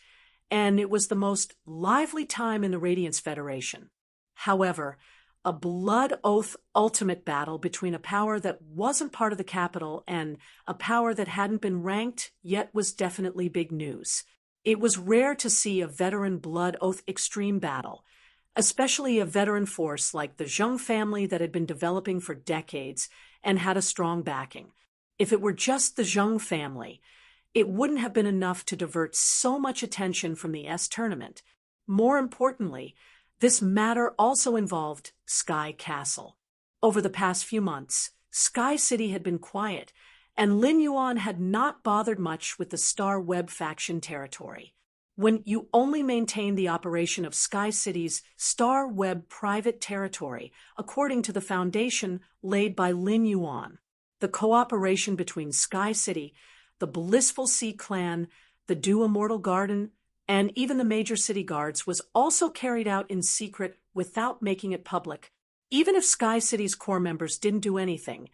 A: and it was the most lively time in the Radiance Federation. However, a blood oath ultimate battle between a power that wasn't part of the capital and a power that hadn't been ranked yet was definitely big news. It was rare to see a veteran blood oath extreme battle, especially a veteran force like the Zheng family that had been developing for decades and had a strong backing. If it were just the Zheng family, it wouldn't have been enough to divert so much attention from the S tournament. More importantly, this matter also involved Sky Castle. Over the past few months, Sky City had been quiet, and Lin Yuan had not bothered much with the Star Web faction territory. When you only maintain the operation of Sky City's Star Web private territory, according to the foundation laid by Lin Yuan, the cooperation between Sky City, the Blissful Sea Clan, the Dew Immortal Garden, and even the major city guards was also carried out in secret without making it public. Even if Sky City's core members didn't do anything,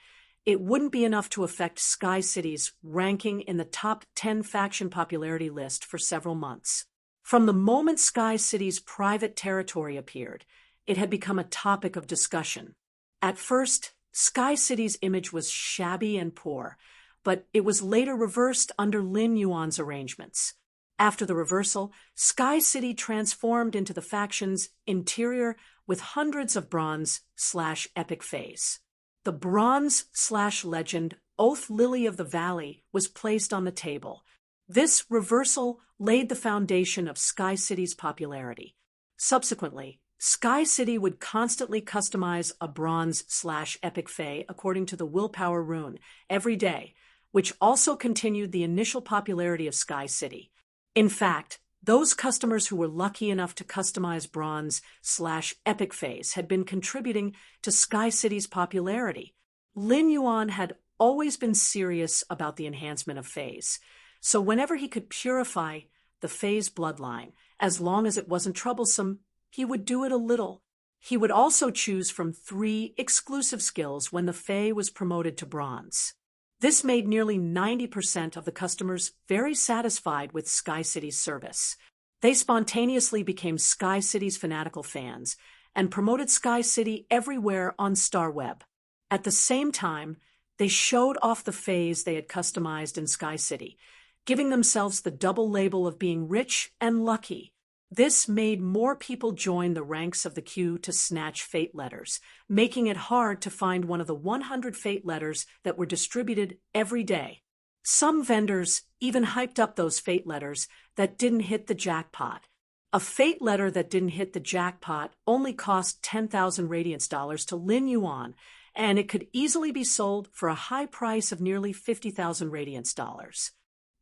A: it wouldn't be enough to affect Sky City's ranking in the top 10 faction popularity list for several months. From the moment Sky City's private territory appeared, it had become a topic of discussion. At first, Sky City's image was shabby and poor, but it was later reversed under Lin Yuan's arrangements. After the reversal, Sky City transformed into the faction's interior with hundreds of bronze/epic fays. The bronze/legend Oath Lily of the Valley was placed on the table. This reversal laid the foundation of Sky City's popularity. Subsequently, Sky City would constantly customize a bronze/epic fay according to the willpower rune every day, which also continued the initial popularity of Sky City. In fact, those customers who were lucky enough to customize bronze/epic fays had been contributing to Sky City's popularity. Lin Yuan had always been serious about the enhancement of fays, so whenever he could purify the fay's bloodline, as long as it wasn't troublesome, he would do it a little. He would also choose from 3 exclusive skills when the fay was promoted to bronze. This made nearly 90% of the customers very satisfied with Sky City's service. They spontaneously became Sky City's fanatical fans and promoted Sky City everywhere on StarWeb. At the same time, they showed off the fays they had customized in Sky City, giving themselves the double label of being rich and lucky. This made more people join the ranks of the queue to snatch fate letters, making it hard to find one of the 100 fate letters that were distributed every day. Some vendors even hyped up those fate letters that didn't hit the jackpot. A fate letter that didn't hit the jackpot only cost 10,000 Radiance dollars to Lin Yuan, and it could easily be sold for a high price of nearly 50,000 radiance dollars.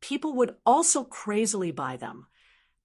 A: People would also crazily buy them,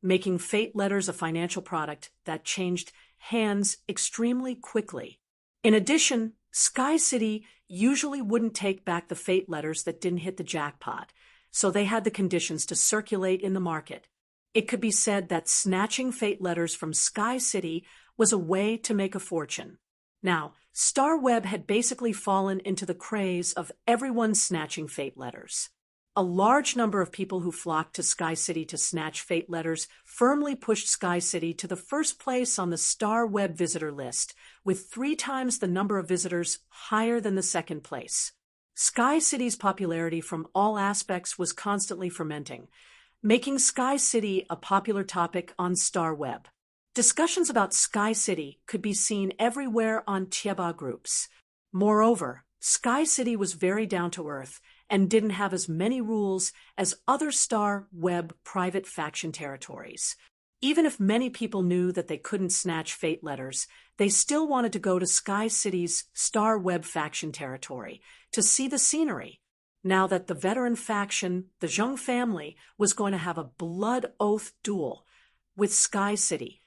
A: making fate letters a financial product that changed hands extremely quickly. In addition, Sky City usually wouldn't take back the fate letters that didn't hit the jackpot, so they had the conditions to circulate in the market. It could be said that snatching fate letters from Sky City was a way to make a fortune. Now, Star Web had basically fallen into the craze of everyone snatching fate letters. A large number of people who flocked to Sky City to snatch fate letters firmly pushed Sky City to the first place on the Star Web visitor list, with 3 times the number of visitors higher than the second place. Sky City's popularity from all aspects was constantly fermenting, making Sky City a popular topic on Star Web. Discussions about Sky City could be seen everywhere on Tieba groups. Moreover, Sky City was very down-to-earth and didn't have as many rules as other Star Web private faction territories. Even if many people knew that they couldn't snatch fate letters, they still wanted to go to Sky City's Star Web faction territory to see the scenery. Now that the veteran faction, the Zheng family, was going to have a blood oath duel with Sky City,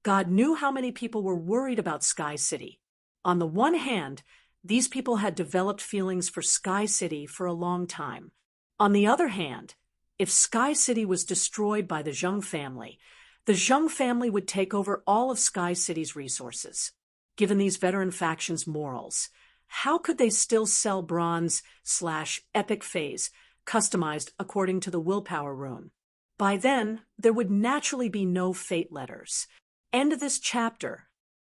A: God knew how many people were worried about Sky City. On the one hand, these people had developed feelings for Sky City for a long time. On the other hand, if Sky City was destroyed by the Zheng family would take over all of Sky City's resources. Given these veteran factions' morals, how could they still sell bronze/epic phase, customized according to the willpower rune? By then, there would naturally be no fate letters. End of this chapter.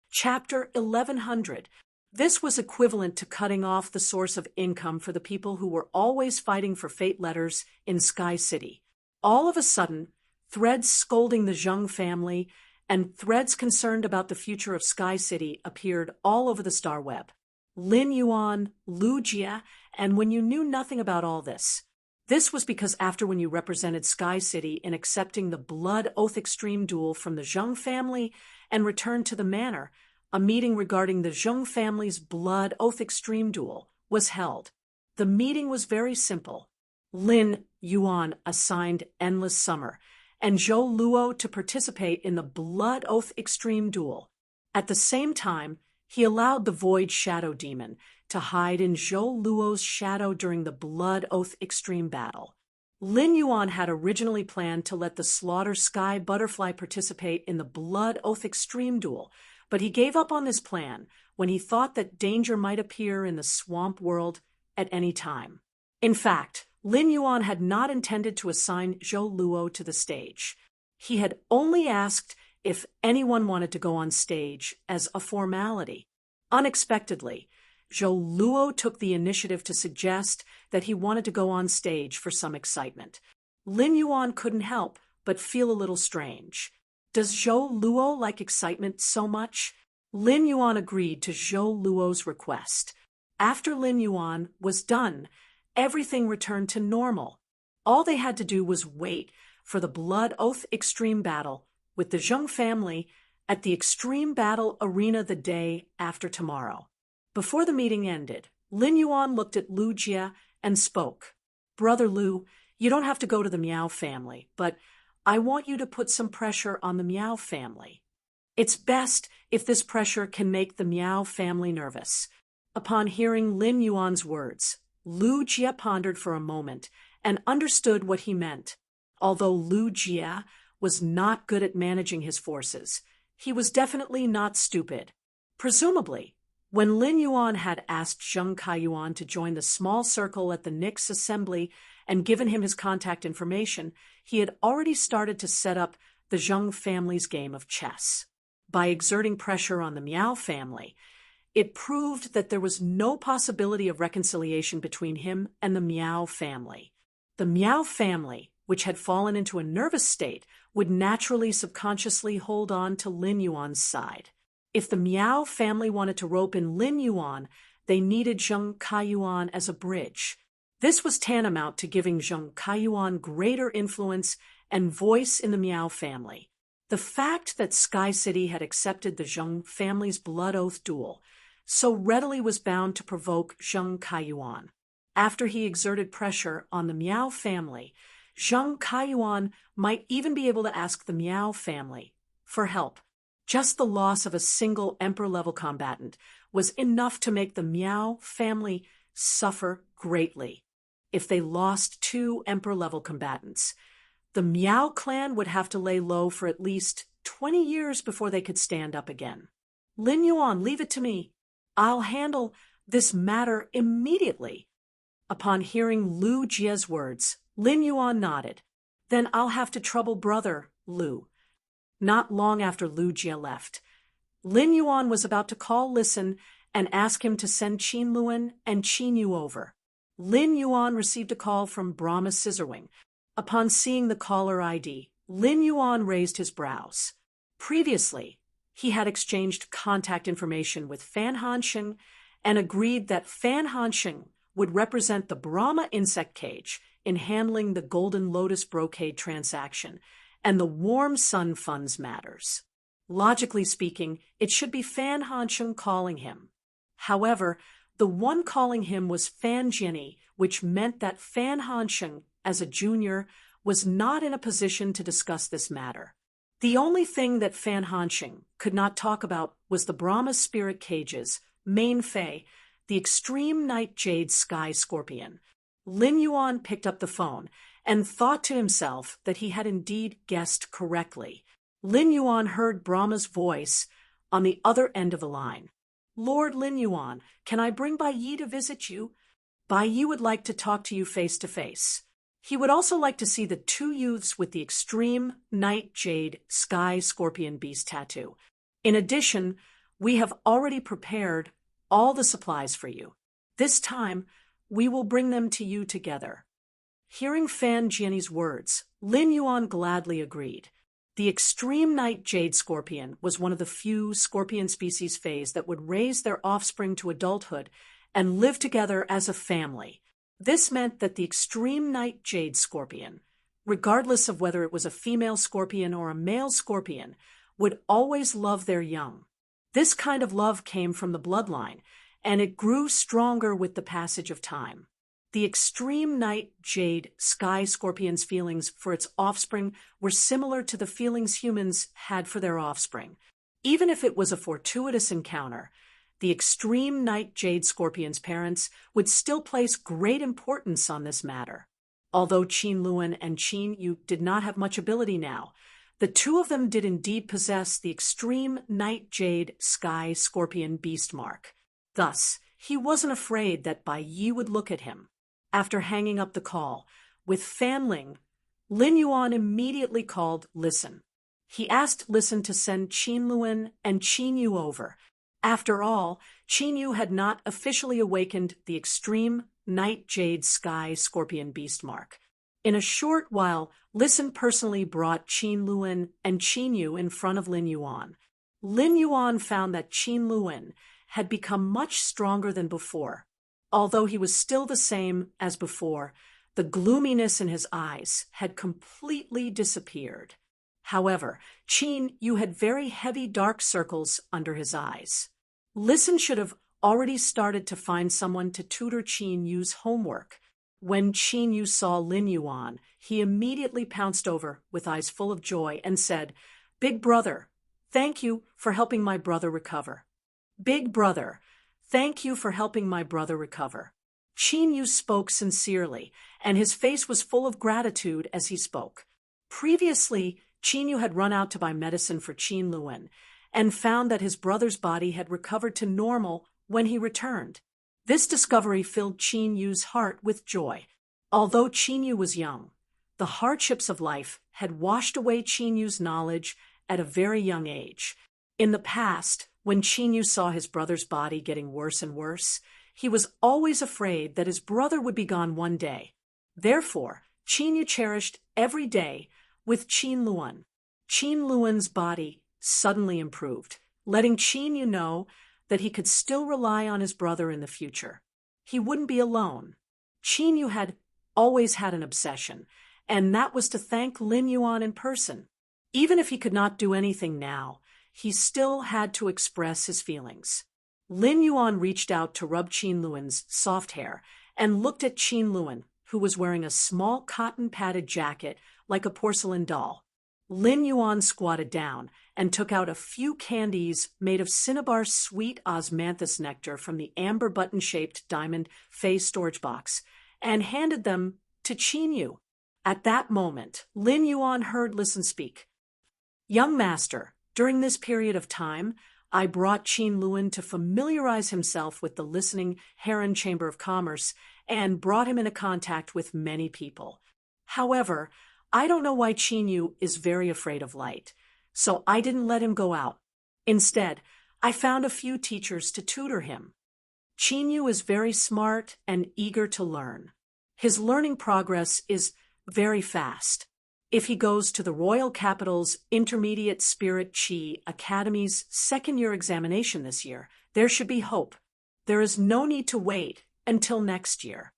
A: Chapter 1100. This was equivalent to cutting off the source of income for the people who were always fighting for fate letters in Sky City. All of a sudden, threads scolding the Zheng family and threads concerned about the future of Sky City appeared all over the Star Web. Lin Yuan, Lu Jia, and when you knew nothing about all this. This was because after when you represented Sky City in accepting the Blood Oath Extreme duel from the Zheng family and returned to the manor, a meeting regarding the Zheng family's Blood Oath Extreme duel was held. The meeting was very simple. Lin Yuan assigned Endless Summer and Zhou Luo to participate in the Blood Oath Extreme duel. At the same time, he allowed the Void Shadow Demon to hide in Zhou Luo's shadow during the Blood Oath Extreme battle. Lin Yuan had originally planned to let the Slaughter Sky Butterfly participate in the Blood Oath Extreme duel, but he gave up on this plan when he thought that danger might appear in the swamp world at any time. In fact, Lin Yuan had not intended to assign Zhou Luo to the stage. He had only asked if anyone wanted to go on stage as a formality. Unexpectedly, Zhou Luo took the initiative to suggest that he wanted to go on stage for some excitement. Lin Yuan couldn't help but feel a little strange. Does Zhou Luo like excitement so much? Lin Yuan agreed to Zhou Luo's request. After Lin Yuan was done, everything returned to normal. All they had to do was wait for the Blood Oath Extreme battle with the Zheng family at the Extreme Battle Arena the day after tomorrow. Before the meeting ended, Lin Yuan looked at Lu Jia and spoke. Brother Lu, you don't have to go to the Miao family, but I want you to put some pressure on the Miao family. It's best if this pressure can make the Miao family nervous. Upon hearing Lin Yuan's words, Lu Jia pondered for a moment and understood what he meant. Although Lu Jia was not good at managing his forces, he was definitely not stupid. Presumably, when Lin Yuan had asked Zheng Kaiyuan to join the small circle at the Nix assembly and given him his contact information, he had already started to set up the Zheng family's game of chess. By exerting pressure on the Miao family, it proved that there was no possibility of reconciliation between him and the Miao family. The Miao family, which had fallen into a nervous state, would naturally subconsciously hold on to Lin Yuan's side. If the Miao family wanted to rope in Lin Yuan, they needed Zheng Kaiyuan as a bridge. This was tantamount to giving Zheng Kaiyuan greater influence and voice in the Miao family. The fact that Sky City had accepted the Zheng family's Blood Oath duel so readily was bound to provoke Zheng Kaiyuan. After he exerted pressure on the Miao family, Zheng Kaiyuan might even be able to ask the Miao family for help. Just the loss of a single emperor-level combatant was enough to make the Miao family suffer greatly. If they lost 2 emperor-level combatants, the Miao clan would have to lay low for at least 20 years before they could stand up again. Lin Yuan, leave it to me. I'll handle this matter immediately. Upon hearing Lu Jie's words, Lin Yuan nodded. Then I'll have to trouble brother Lu. Not long after Lu Jie left, Lin Yuan was about to call Listen and ask him to send Qin Luan and Qin Yu over. Lin Yuan received a call from Brahma Scissorwing. Upon seeing the caller ID, Lin Yuan raised his brows. Previously, he had exchanged contact information with Fan Hansheng and agreed that Fan Hansheng would represent the Brahma insect cage in handling the Golden Lotus brocade transaction and the Warm Sun Funds matters. Logically speaking, it should be Fan Hansheng calling him. However, the one calling him was Fan Jianyi, which meant that Fan Hansheng, as a junior, was not in a position to discuss this matter. The only thing that Fan Hansheng could not talk about was the Brahma spirit cages, Main Fei, the extreme night jade sky scorpion. Lin Yuan picked up the phone and thought to himself that he had indeed guessed correctly. Lin Yuan heard Brahma's voice on the other end of the line. Lord Lin Yuan, can I bring Bai Yi to visit you? Bai Yi would like to talk to you face to face. He would also like to see the 2 youths with the extreme night jade sky scorpion beast tattoo. In addition, we have already prepared all the supplies for you. This time, we will bring them to you together. Hearing Fan Jianyi's words, Lin Yuan gladly agreed. The extreme night jade scorpion was one of the few scorpion species fays that would raise their offspring to adulthood and live together as a family. This meant that the extreme night jade scorpion, regardless of whether it was a female scorpion or a male scorpion, would always love their young. This kind of love came from the bloodline, and it grew stronger with the passage of time. The extreme night jade sky scorpion's feelings for its offspring were similar to the feelings humans had for their offspring. Even if it was a fortuitous encounter, the extreme night jade scorpion's parents would still place great importance on this matter. Although Qin Luan and Qin Yu did not have much ability now, the 2 of them did indeed possess the extreme night jade sky scorpion beast mark. Thus, he wasn't afraid that Bai Yi would look at him. After hanging up the call, with Fan Ling, Lin Yuan immediately called Listen. He asked Listen to send Qin Luan and Qin Yu over. After all, Qin Yu had not officially awakened the extreme night jade sky scorpion beast mark. In a short while, Listen personally brought Qin Luan and Qin Yu in front of Lin Yuan. Lin Yuan found that Qin Luan had become much stronger than before. Although he was still the same as before, the gloominess in his eyes had completely disappeared. However, Qin Yu had very heavy dark circles under his eyes. Listen should have already started to find someone to tutor Qin Yu's homework. When Qin Yu saw Lin Yuan, he immediately pounced over with eyes full of joy and said, "Big brother, thank you for helping my brother recover. Big brother, thank you for helping my brother recover." Qin Yu spoke sincerely, and his face was full of gratitude as he spoke. Previously, Qin Yu had run out to buy medicine for Qin Luan and found that his brother's body had recovered to normal when he returned. This discovery filled Qin Yu's heart with joy. Although Qin Yu was young, the hardships of life had washed away Qin Yu's knowledge at a very young age. In the past, when Qin Yu saw his brother's body getting worse and worse, he was always afraid that his brother would be gone one day. Therefore, Qin Yu cherished every day with Qin Luan. Qin Luan's body suddenly improved, letting Qin Yu know that he could still rely on his brother in the future. He wouldn't be alone. Qin Yu had always had an obsession, and that was to thank Lin Yuan in person. Even if he could not do anything now, he still had to express his feelings. Lin Yuan reached out to rub Qin Luan's soft hair and looked at Qin Luan, who was wearing a small cotton-padded jacket like a porcelain doll. Lin Yuan squatted down and took out a few candies made of cinnabar sweet osmanthus nectar from the amber button-shaped diamond face storage box and handed them to Qin Yu. At that moment, Lin Yuan heard Listen speak. "Young master, during this period of time, I brought Qin Luan to familiarize himself with the listening Heron Chamber of Commerce and brought him into contact with many people. However, I don't know why Qin Yu is very afraid of light, so I didn't let him go out. Instead, I found a few teachers to tutor him. Qin Yu is very smart and eager to learn. His learning progress is very fast. If he goes to the Royal Capital's Intermediate Spirit Qi Academy's second-year examination this year, there should be hope. There is no need to wait until next year."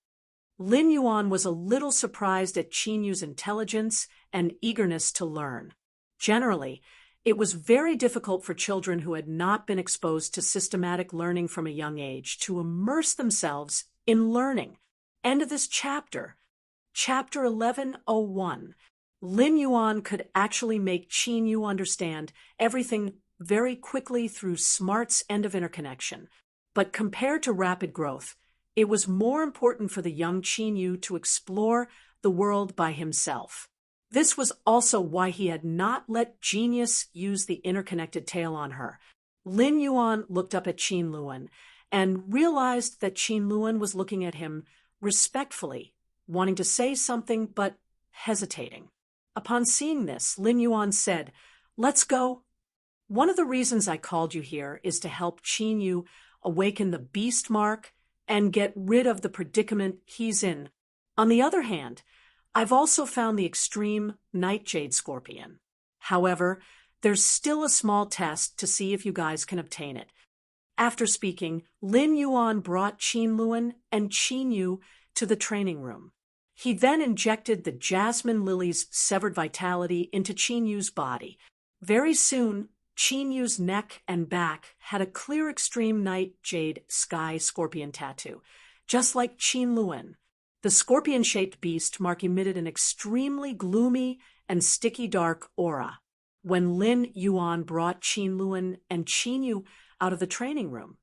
A: Lin Yuan was a little surprised at Qin Yu's intelligence and eagerness to learn. Generally, it was very difficult for children who had not been exposed to systematic learning from a young age to immerse themselves in learning. End of this chapter. Chapter 1101. Lin Yuan could actually make Qin Yu understand everything very quickly through smart's end of interconnection. But compared to rapid growth, it was more important for the young Qin Yu to explore the world by himself. This was also why he had not let genius use the interconnected tail on her. Lin Yuan looked up at Qin Luan and realized that Qin Luan was looking at him respectfully, wanting to say something but hesitating. Upon seeing this, Lin Yuan said, "Let's go." "One of the reasons I called you here is to help Qin Yu awaken the beast mark and get rid of the predicament he's in. On the other hand, I've also found the extreme nightjade scorpion. However, there's still a small test to see if you guys can obtain it." After speaking, Lin Yuan brought Qin Luan and Qin Yu to the training room. He then injected the jasmine lily's severed vitality into Qin Yu's body. Very soon, Qin Yu's neck and back had a clear extreme nightjade sky scorpion tattoo, just like Qin Luan. The scorpion-shaped beast mark emitted an extremely gloomy and sticky dark aura. When Lin Yuan brought Qin Luan and Qin Yu out of the training room,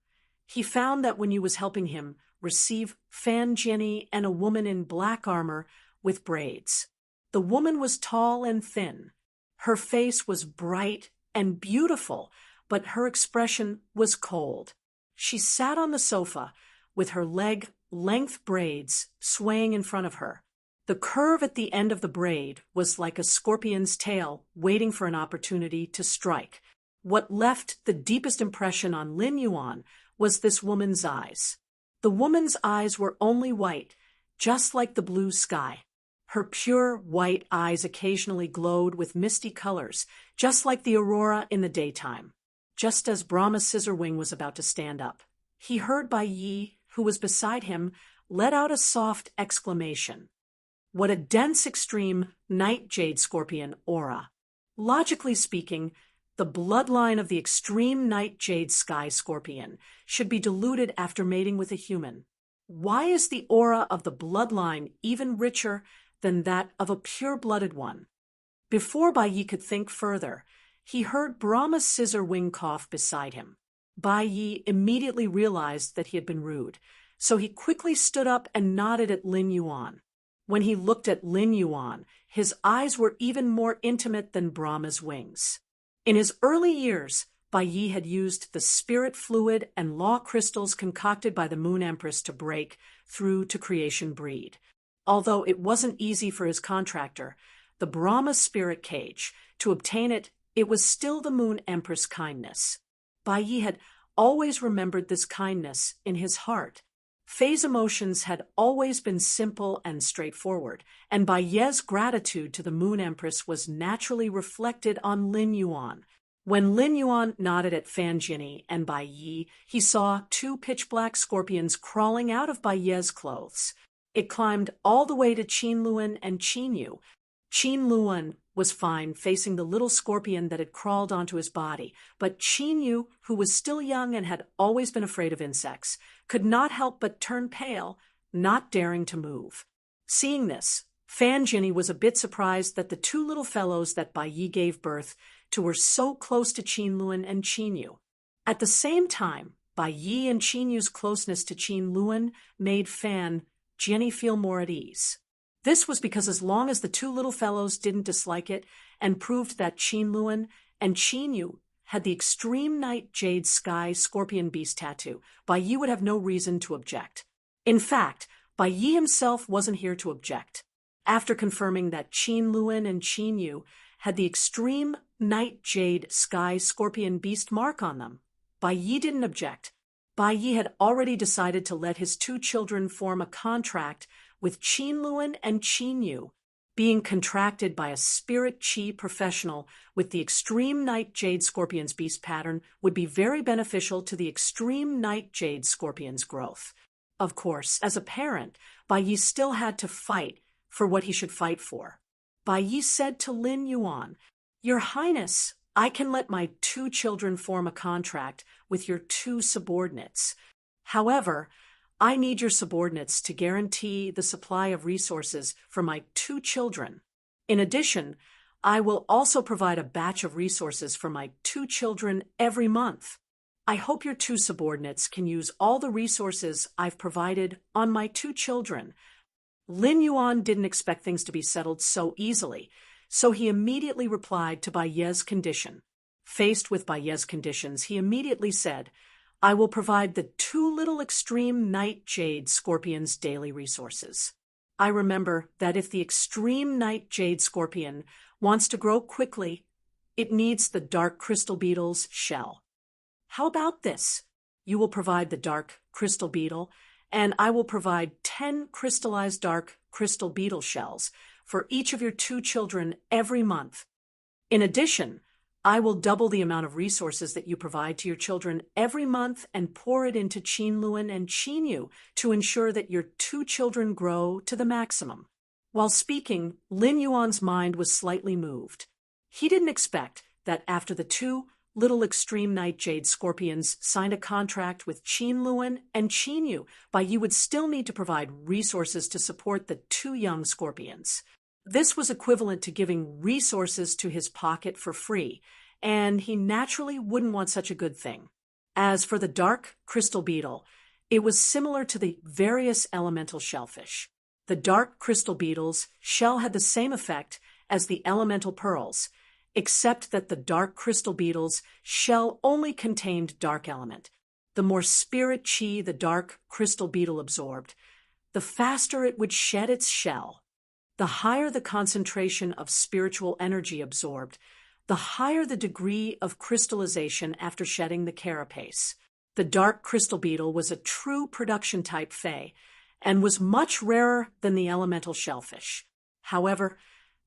A: he found that when Yu was helping him receive Fan Jianni and a woman in black armor with braids. The woman was tall and thin. Her face was bright and beautiful, but her expression was cold. She sat on the sofa with her leg-length braids swaying in front of her. The curve at the end of the braid was like a scorpion's tail waiting for an opportunity to strike. What left the deepest impression on Lin Yuan was this woman's eyes. The woman's eyes were only white, just like the blue sky. Her pure white eyes occasionally glowed with misty colors, just like the aurora in the daytime. Just as Brahma's scissor wing was about to stand up, he heard Bai Yi, who was beside him, let out a soft exclamation. What a dense extreme nightjade scorpion aura. Logically speaking, the bloodline of the extreme nightjade sky scorpion should be diluted after mating with a human. Why is the aura of the bloodline even richer than that of a pure-blooded one? Before Bai Yi could think further, he heard Brahma's scissor wing cough beside him. Bai Yi immediately realized that he had been rude, so he quickly stood up and nodded at Lin Yuan. When he looked at Lin Yuan, his eyes were even more intimate than Brahma's wings. In his early years, Bai Yi had used the spirit fluid and law crystals concocted by the Moon Empress to break through to creation breed. Although it wasn't easy for his contractor, the Brahma spirit cage, to obtain it, it was still the Moon Empress' kindness. Bai Yi had always remembered this kindness in his heart. Fei's emotions had always been simple and straightforward, and Bai Ye's gratitude to the Moon Empress was naturally reflected on Lin Yuan. When Lin Yuan nodded at Fan Jianni and Bai Yi, he saw two pitch-black scorpions crawling out of Bai Ye's clothes. It climbed all the way to Qin Luan and Qin Yu. Qin Luan was fine facing the little scorpion that had crawled onto his body, but Qin Yu, who was still young and had always been afraid of insects, could not help but turn pale, not daring to move. Seeing this, Fan Jinny was a bit surprised that the two little fellows that Bai Yi gave birth to were so close to Qin Luan and Qin Yu. At the same time, Bai Yi and Qin Yu's closeness to Qin Luan made Fan Jinny feel more at ease. This was because as long as the two little fellows didn't dislike it and proved that Qin Luan and Qin Yu had the extreme night jade sky scorpion beast tattoo, Bai Yi would have no reason to object. In fact, Bai Yi himself wasn't here to object. After confirming that Qin Luan and Qin Yu had the extreme night jade sky scorpion beast mark on them, Bai Yi didn't object. Bai Yi had already decided to let his two children form a contract with Qin Luan and Qin Yu, being contracted by a spirit chi professional with the extreme night jade scorpion's beast pattern would be very beneficial to the extreme night jade scorpion's growth. Of course, as a parent, Bai Yi still had to fight for what he should fight for. Bai Yi said to Lin Yuan, "Your Highness, I can let my two children form a contract with your two subordinates. However, I need your subordinates to guarantee the supply of resources for my two children. In addition, I will also provide a batch of resources for my two children every month. I hope your two subordinates can use all the resources I've provided on my two children." Lin Yuan didn't expect things to be settled so easily, so he immediately replied to Bai Ye's condition. Faced with Bai Ye's conditions, he immediately said, "I will provide the two little extreme night jade scorpions daily resources. I remember that if the extreme night jade scorpion wants to grow quickly, it needs the dark crystal beetle's shell. How about this? You will provide the dark crystal beetle, and I will provide 10 crystallized dark crystal beetle shells for each of your two children every month. In addition, I will double the amount of resources that you provide to your children every month and pour it into Qin Luan and Qin Yu to ensure that your two children grow to the maximum." While speaking, Lin Yuan's mind was slightly moved. He didn't expect that after the two little extreme night jade scorpions signed a contract with Qin Luan and Qin Yu, Bai Yi would still need to provide resources to support the two young scorpions. This was equivalent to giving resources to his pocket for free, and he naturally wouldn't want such a good thing. As for the dark crystal beetle, it was similar to the various elemental shellfish. The dark crystal beetle's shell had the same effect as the elemental pearls, except that the dark crystal beetle's shell only contained dark element. The more spirit chi the dark crystal beetle absorbed, the faster it would shed its shell. The higher the concentration of spiritual energy absorbed, the higher the degree of crystallization after shedding the carapace. The dark crystal beetle was a true production type Fae, and was much rarer than the elemental shellfish. However,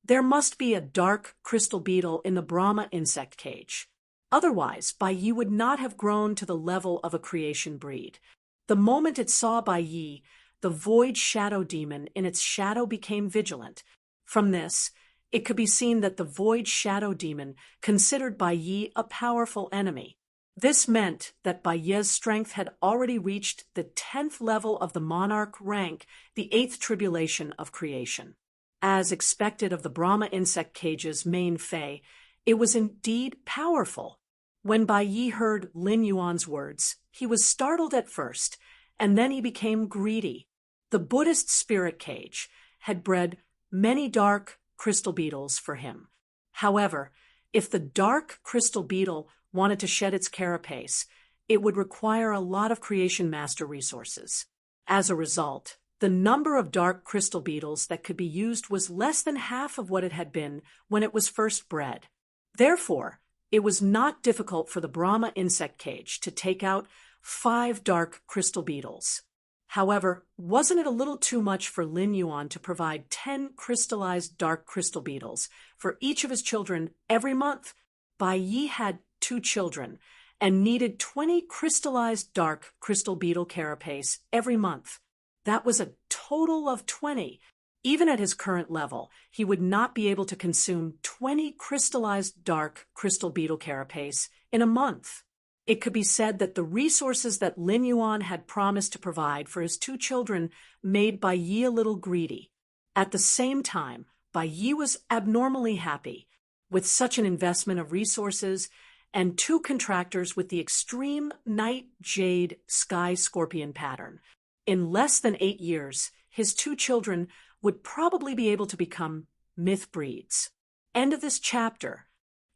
A: there must be a dark crystal beetle in the Brahma insect cage. Otherwise, Bai Yi would not have grown to the level of a creation breed. The moment it saw Bai Yi, the void shadow demon in its shadow became vigilant. From this, it could be seen that the void shadow demon considered Bai Yi a powerful enemy. This meant that Bai Yi's strength had already reached the 10th level of the monarch rank, the 8th tribulation of creation. As expected of the Brahma insect cage's main Fae, it was indeed powerful. When Bai Yi heard Lin Yuan's words, he was startled at first, and then he became greedy. The Buddhist spirit cage had bred many dark crystal beetles for him. However, if the dark crystal beetle wanted to shed its carapace, it would require a lot of creation master resources. As a result, the number of dark crystal beetles that could be used was less than half of what it had been when it was first bred. Therefore, it was not difficult for the Brahma insect cage to take out 5 dark crystal beetles. However, wasn't it a little too much for Lin Yuan to provide 10 crystallized dark crystal beetles for each of his children every month? Bai Yi had 2 children and needed 20 crystallized dark crystal beetle carapace every month. That was a total of 20. Even at his current level, he would not be able to consume 20 crystallized dark crystal beetle carapace in a month. It could be said that the resources that Lin Yuan had promised to provide for his two children made Bai Yi a little greedy. At the same time, Bai Yi was abnormally happy. With such an investment of resources and two contractors with the extreme night jade sky scorpion pattern, in less than 8 years, his two children would probably be able to become myth breeds. End of this chapter.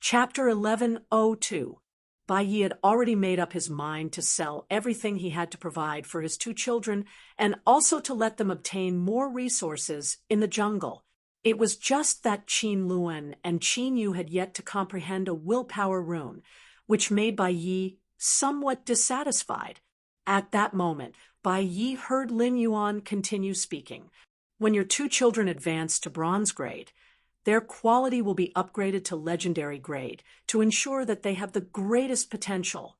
A: Chapter 1102. Bai Yi had already made up his mind to sell everything he had to provide for his two children and also to let them obtain more resources in the jungle. It was just that Qin Luan and Qin Yu had yet to comprehend a willpower rune, which made Bai Yi somewhat dissatisfied. At that moment, Bai Yi heard Lin Yuan continue speaking. When your two children advance to bronze grade, their quality will be upgraded to legendary grade to ensure that they have the greatest potential.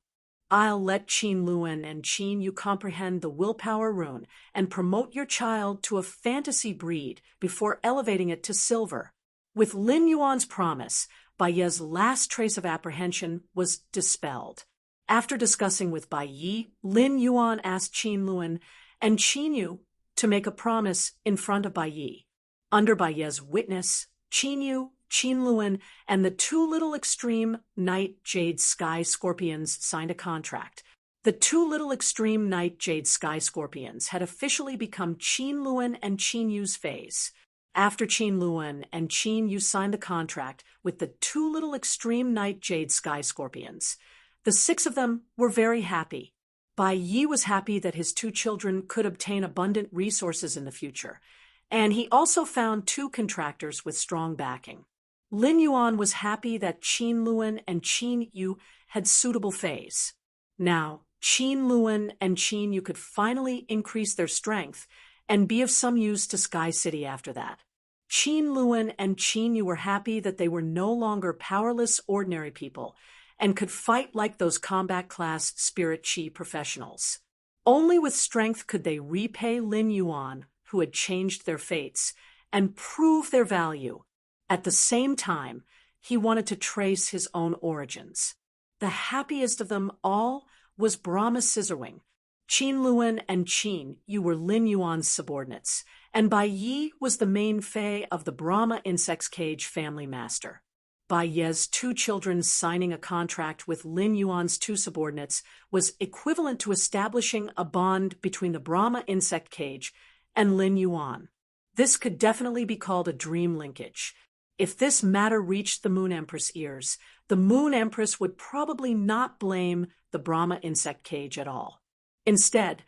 A: I'll let Qin Luan and Qin Yu comprehend the willpower rune and promote your child to a fantasy breed before elevating it to silver. With Lin Yuan's promise, Bai Yi's last trace of apprehension was dispelled. After discussing with Bai Yi, Lin Yuan asked Qin Luan and Qin Yu to make a promise in front of Bai Yi. Under Bai Yi's witness, Qin Yu, Qin Luan, and the two little extreme night jade sky scorpions signed a contract. The two little extreme night jade sky scorpions had officially become Qin Luan and Qin Yu's phase. After Qin Luan and Qin Yu signed the contract with the two little extreme night jade sky scorpions, the 6 of them were very happy. Bai Yi was happy that his two children could obtain abundant resources in the future, and he also found 2 contractors with strong backing. Lin Yuan was happy that Qin Luan and Qin Yu had suitable phase. Now, Qin Luan and Qin Yu could finally increase their strength and be of some use to Sky City after that. Qin Luan and Qin Yu were happy that they were no longer powerless ordinary people and could fight like those combat-class spirit chi professionals. Only with strength could they repay Lin Yuan, who had changed their fates, and prove their value. At the same time, he wanted to trace his own origins. The happiest of them all was Brahma Scissorwing. Qin Luan and Qin Yu were Lin Yuan's subordinates, and Bai Yi was the main Fei of the Brahma Insect's Cage family master. Bai Yi's 2 children signing a contract with Lin Yuan's 2 subordinates was equivalent to establishing a bond between the Brahma Insect Cage and Lin Yuan. This could definitely be called a dream linkage. If this matter reached the Moon Empress' ears, the Moon Empress would probably not blame the Brahma Insect Cage at all. Instead,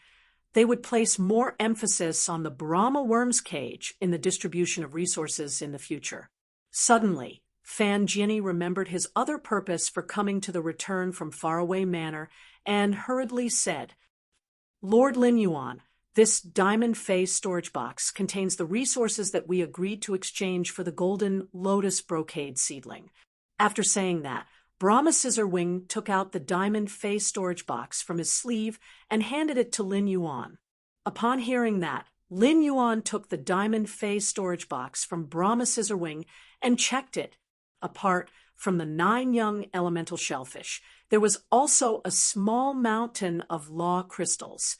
A: they would place more emphasis on the Brahma Worm's Cage in the distribution of resources in the future. Suddenly, Fan Jinny remembered his other purpose for coming to the Return from Faraway Manor and hurriedly said, "Lord Lin Yuan, this diamond phase storage box contains the resources that we agreed to exchange for the golden lotus brocade seedling." After saying that, Brahma Scissorwing took out the diamond phase storage box from his sleeve and handed it to Lin Yuan. Upon hearing that, Lin Yuan took the diamond phase storage box from Brahma Scissorwing and checked it. Apart from the 9 young elemental shellfish, there was also a small mountain of law crystals.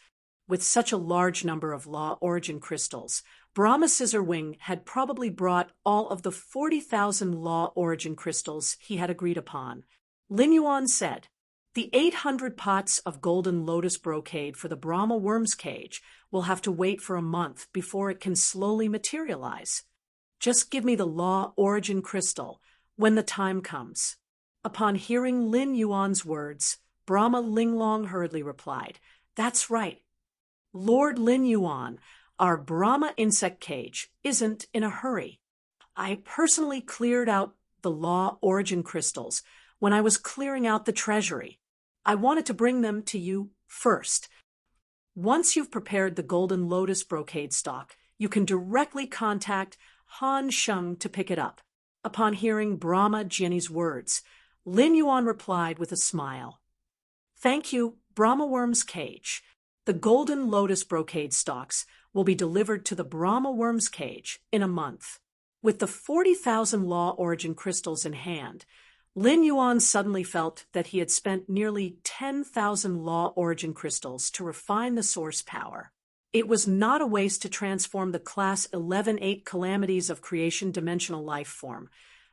A: With such a large number of law origin crystals, Brahma Scissorwing had probably brought all of the 40,000 law origin crystals he had agreed upon. Lin Yuan said, "The 800 pots of golden lotus brocade for the Brahma Worm's Cage will have to wait for a month before it can slowly materialize. Just give me the law origin crystal when the time comes." Upon hearing Lin Yuan's words, Brahma Linglong hurriedly replied, "That's right. Lord Lin Yuan, our Brahma Insect Cage isn't in a hurry. I personally cleared out the law origin crystals when I was clearing out the treasury. I wanted to bring them to you first. Once you've prepared the golden lotus brocade stock, you can directly contact Han Sheng to pick it up." Upon hearing Brahma Jinny's words, Lin Yuan replied with a smile, "Thank you, Brahma Worm's Cage. The golden lotus brocade stalks will be delivered to the Brahma worm's cage in a month. With the 40,000 law origin crystals in hand, Lin Yuan suddenly felt that he had spent nearly 10,000 law origin crystals to refine the source power. It was not a waste to transform the class 11-8 calamities of creation dimensional life form,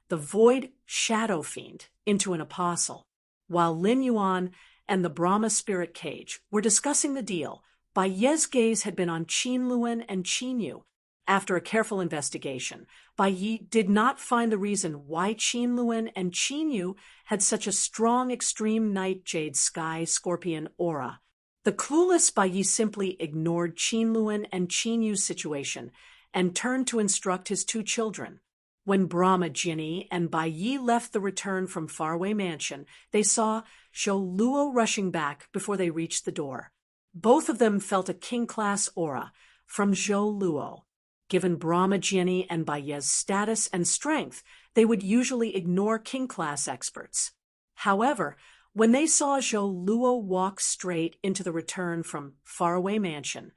A: the void shadow fiend, into an apostle. While Lin Yuan and the Brahma spirit cage were discussing the deal, Bai Ye's gaze had been on Qin Luan and Qin Yu. After a careful investigation, Bai Yi did not find the reason why Qin Luan and Qin Yu had such a strong extreme night jade sky scorpion aura. The clueless Bai Yi simply ignored Qin Luan and Qin Yu's situation and turned to instruct his two children. When Brahma Jinni and Bai Yi left the return from faraway mansion, they saw Zhou Luo rushing back before they reached the door. Both of them felt a king-class aura from Zhou Luo. Given Brahma Jinni and Bai Ye's status and strength, they would usually ignore king-class experts. However, when they saw Zhou Luo walk straight into the return from faraway mansion,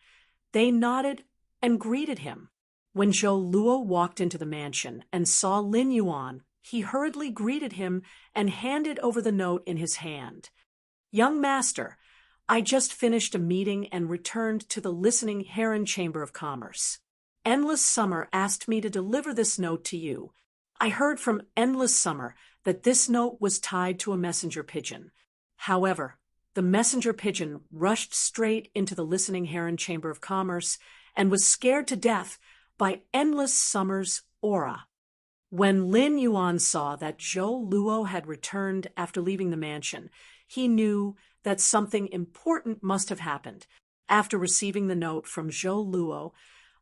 A: they nodded and greeted him. When Zhou Luo walked into the mansion and saw Lin Yuan, he hurriedly greeted him and handed over the note in his hand. "Young master, I just finished a meeting and returned to the listening Heron Chamber of Commerce. Endless Summer asked me to deliver this note to you. I heard from Endless Summer that this note was tied to a messenger pigeon. However, the messenger pigeon rushed straight into the listening Heron Chamber of Commerce and was scared to death by Endless Summer's aura." When Lin Yuan saw that Zhou Luo had returned after leaving the mansion, he knew that something important must have happened. After receiving the note from Zhou Luo,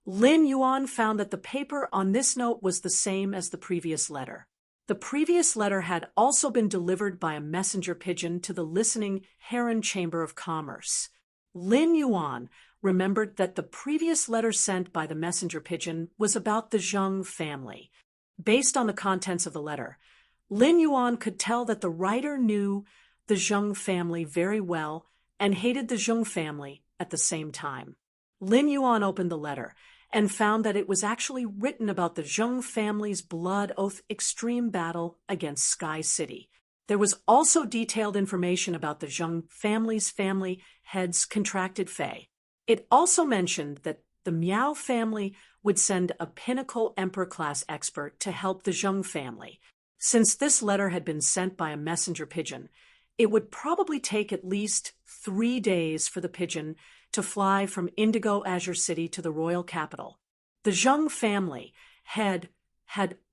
A: Lin Yuan found that the paper on this note was the same as the previous letter. The previous letter had also been delivered by a messenger pigeon to the listening Heron Chamber of Commerce. Lin Yuan remembered that the previous letter sent by the messenger pigeon was about the Zheng family. Based on the contents of the letter, Lin Yuan could tell that the writer knew the Zheng family very well and hated the Zheng family at the same time. Lin Yuan opened the letter and found that it was actually written about the Zheng family's blood oath extreme battle against Sky City. There was also detailed information about the Zheng family's family head's contracted fey. It also mentioned that the Miao family would send a pinnacle emperor-class expert to help the Zheng family. Since this letter had been sent by a messenger pigeon, it would probably take at least 3 days for the pigeon to fly from Indigo Azure City to the royal capital. The Zheng family had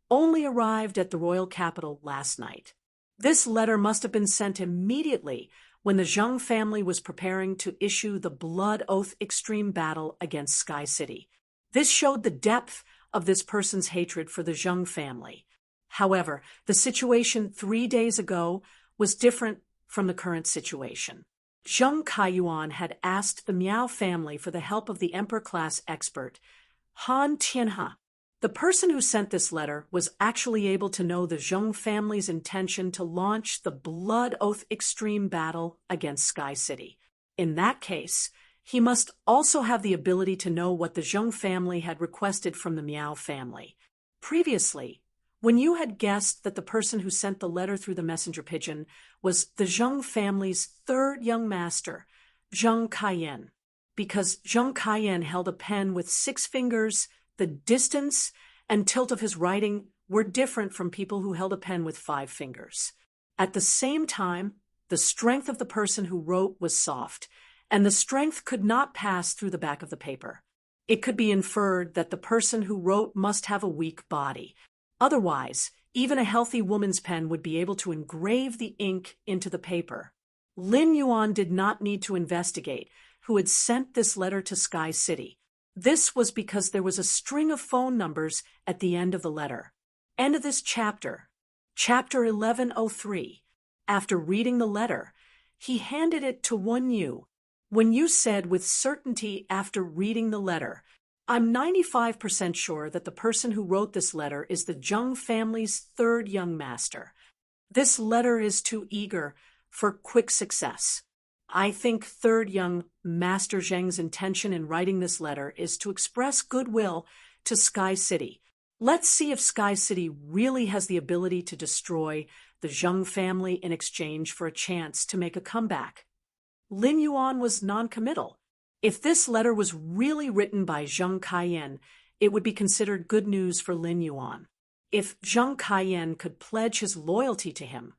A: only arrived at the royal capital last night. This letter must have been sent immediately when the Zheng family was preparing to issue the blood oath extreme battle against Sky City. This showed the depth of this person's hatred for the Zheng family. However, the situation 3 days ago was different from the current situation. Zheng Kaiyuan had asked the Miao family for the help of the emperor-class expert, Han Tianhe. The person who sent this letter was actually able to know the Zheng family's intention to launch the blood oath extreme battle against Sky City. In that case, he must also have the ability to know what the Zheng family had requested from the Miao family. Previously, when you had guessed that the person who sent the letter through the messenger pigeon was the Zheng family's third young master, Zheng Kaiyan. Because Zheng Kaiyan held a pen with 6 fingers, the distance and tilt of his writing were different from people who held a pen with 5 fingers. At the same time, the strength of the person who wrote was soft, and the strength could not pass through the back of the paper. It could be inferred that the person who wrote must have a weak body. Otherwise, even a healthy woman's pen would be able to engrave the ink into the paper. Lin Yuan did not need to investigate who had sent this letter to Sky City. This was because there was a string of phone numbers at the end of the letter. End of this chapter. Chapter 1103. After reading the letter, he handed it to Wen Yu. Wen Yu said with certainty after reading the letter, "I'm 95% sure that the person who wrote this letter is the Zheng family's third young master. This letter is too eager for quick success. I think third young Master Zheng's intention in writing this letter is to express goodwill to Sky City. Let's see if Sky City really has the ability to destroy the Zheng family in exchange for a chance to make a comeback. Lin Yuan was noncommittal. If this letter was really written by Zheng Kaiyan, it would be considered good news for Lin Yuan. If Zheng Kaiyan could pledge his loyalty to him,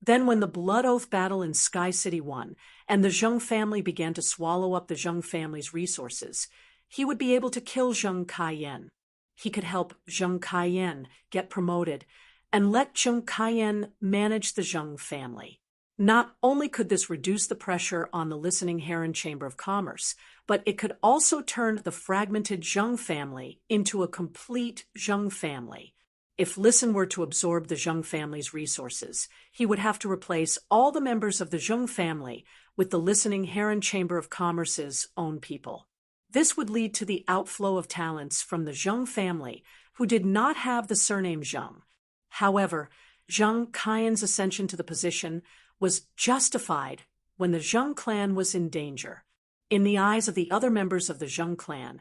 A: then when the Blood Oath battle in Sky City won, and the Zheng family began to swallow up the Zheng family's resources, he would be able to kill Zheng Kaiyan. He could help Zheng Kaiyan get promoted and let Zheng Kaiyan manage the Zheng family. Not only could this reduce the pressure on the Listening Heron Chamber of Commerce, but it could also turn the fragmented Zheng family into a complete Zheng family. If Listen were to absorb the Zheng family's resources, he would have to replace all the members of the Zheng family with the Listening Heron Chamber of Commerce's own people. This would lead to the outflow of talents from the Zheng family who did not have the surname Zheng. However, Zheng Kaiyan's ascension to the position was justified when the Zheng clan was in danger. In the eyes of the other members of the Zheng clan,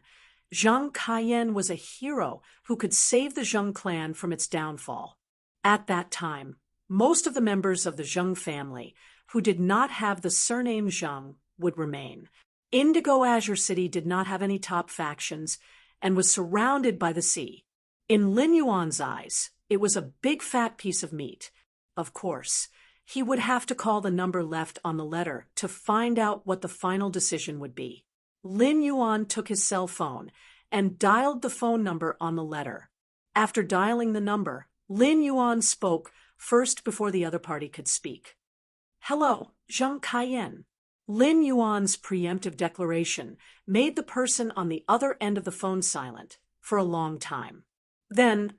A: Zheng Kaiyan was a hero who could save the Zheng clan from its downfall. At that time, most of the members of the Zheng family who did not have the surname Zheng would remain. Indigo Azure City did not have any top factions and was surrounded by the sea. In Lin Yuan's eyes, it was a big fat piece of meat. Of course, he would have to call the number left on the letter to find out what the final decision would be. Lin Yuan took his cell phone and dialed the phone number on the letter. After dialing the number, Lin Yuan spoke first before the other party could speak. "Hello, Zheng Kaiyan." Lin Yuan's preemptive declaration made the person on the other end of the phone silent for a long time. Then,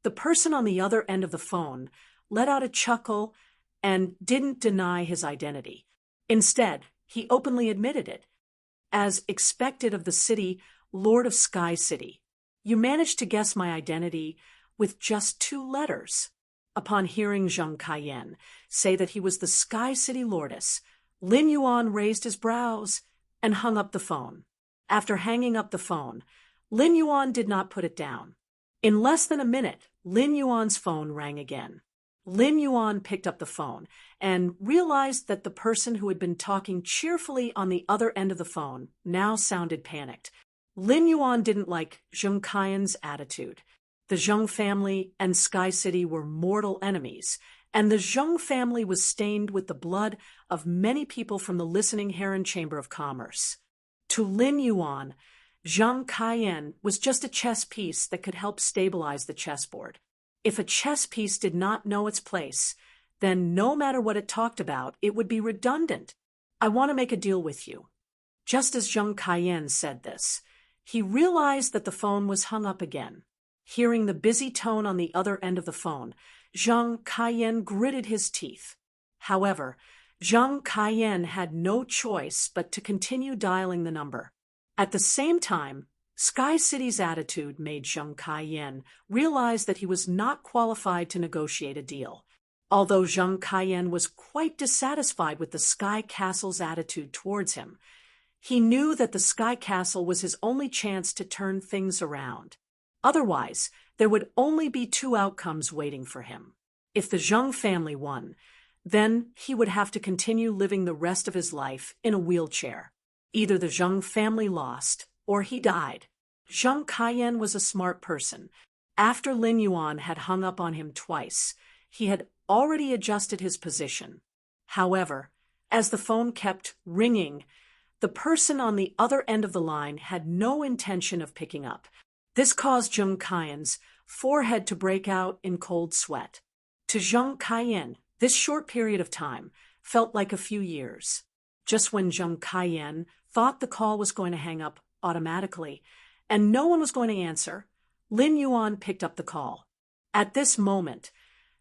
A: the person on the other end of the phone let out a chuckle and didn't deny his identity. Instead, he openly admitted it. "As expected of the city, Lord of Sky City, you managed to guess my identity with just 2 letters." Upon hearing Zheng Kaiyan say that he was the Sky City Lordess, Lin Yuan raised his brows and hung up the phone. After hanging up the phone, Lin Yuan did not put it down. In less than a minute, Lin Yuan's phone rang again. Lin Yuan picked up the phone and realized that the person who had been talking cheerfully on the other end of the phone now sounded panicked. Lin Yuan didn't like Zheng Kaiyan's attitude. The Zheng family and Sky City were mortal enemies, and the Zheng family was stained with the blood of many people from the Listening Heron Chamber of Commerce. To Lin Yuan, Zheng Kaiyan was just a chess piece that could help stabilize the chessboard. If a chess piece did not know its place, then no matter what it talked about, it would be redundant. "I want to make a deal with you." Just as Zheng Kaiyan said this, he realized that the phone was hung up again. Hearing the busy tone on the other end of the phone, Zheng Kaiyan gritted his teeth. However, Zheng Kaiyan had no choice but to continue dialing the number. At the same time, Sky City's attitude made Zheng Kaiyan realize that he was not qualified to negotiate a deal. Although Zheng Kaiyan was quite dissatisfied with the Sky Castle's attitude towards him, he knew that the Sky Castle was his only chance to turn things around. Otherwise, there would only be 2 outcomes waiting for him. If the Zheng family won, then he would have to continue living the rest of his life in a wheelchair. Either the Zheng family lost, or he died. Zheng Kaiyan was a smart person. After Lin Yuan had hung up on him twice, he had already adjusted his position. However, as the phone kept ringing, the person on the other end of the line had no intention of picking up. This caused Zheng Kaiyan's forehead to break out in cold sweat. To Zheng Kaiyan, this short period of time felt like a few years. Just when Zheng Kaiyan thought the call was going to hang up automatically and no one was going to answer, Lin Yuan picked up the call. At this moment,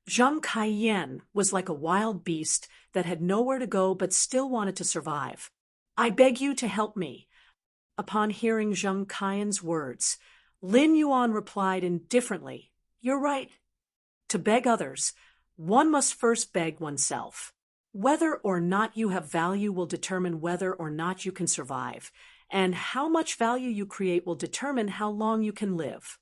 A: Zheng Kaiyan was like a wild beast that had nowhere to go but still wanted to survive. "I beg you to help me." Upon hearing Zheng Kaiyan's words, Lin Yuan replied indifferently, "You're right. To beg others, one must first beg oneself." Whether or not you have value will determine whether or not you can survive, and how much value you create will determine how long you can live.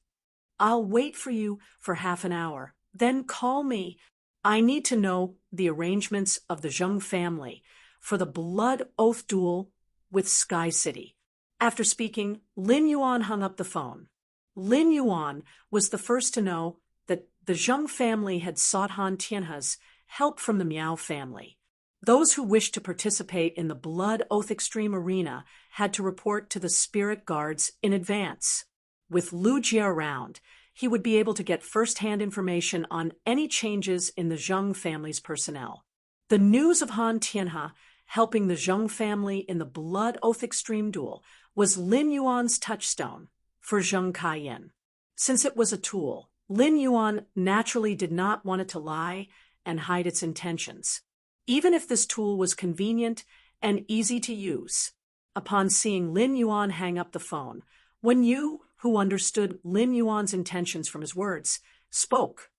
A: I'll wait for you for half an hour, then call me. I need to know the arrangements of the Zheng family for the blood oath duel with Sky City. After speaking, Lin Yuan hung up the phone. Lin Yuan was the first to know that the Zheng family had sought Han Tianhe's help from the Miao family. Those who wished to participate in the Blood Oath Extreme Arena had to report to the spirit guards in advance. With Lu Jie around, he would be able to get first-hand information on any changes in the Zheng family's personnel. The news of Han Tianhe helping the Zheng family in the Blood Oath Extreme Duel was Lin Yuan's touchstone for Zheng Kaiyan. Since it was a tool, Lin Yuan naturally did not want it to lie and hide its intentions, even if this tool was convenient and easy to use. Upon seeing Lin Yuan hang up the phone, Wen Yu, who understood Lin Yuan's intentions from his words, spoke.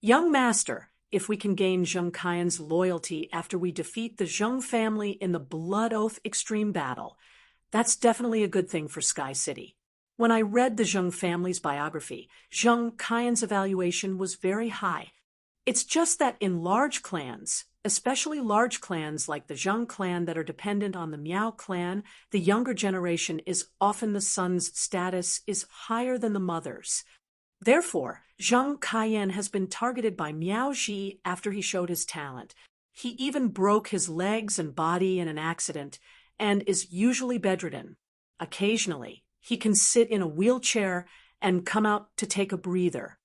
A: "Young master, if we can gain Zheng Kaiyan's loyalty after we defeat the Zheng family in the Blood Oath Extreme Battle, that's definitely a good thing for Sky City." When I read the Zheng family's biography, Zheng Kaiyan's evaluation was very high. It's just that in large clans, especially large clans like the Zheng clan that are dependent on the Miao clan, the younger generation is often the son's status is higher than the mother's. Therefore, Zheng Kaiyan has been targeted by Miao Ji after he showed his talent. He even broke his legs and body in an accident and is usually bedridden. Occasionally, he can sit in a wheelchair and come out to take a breather.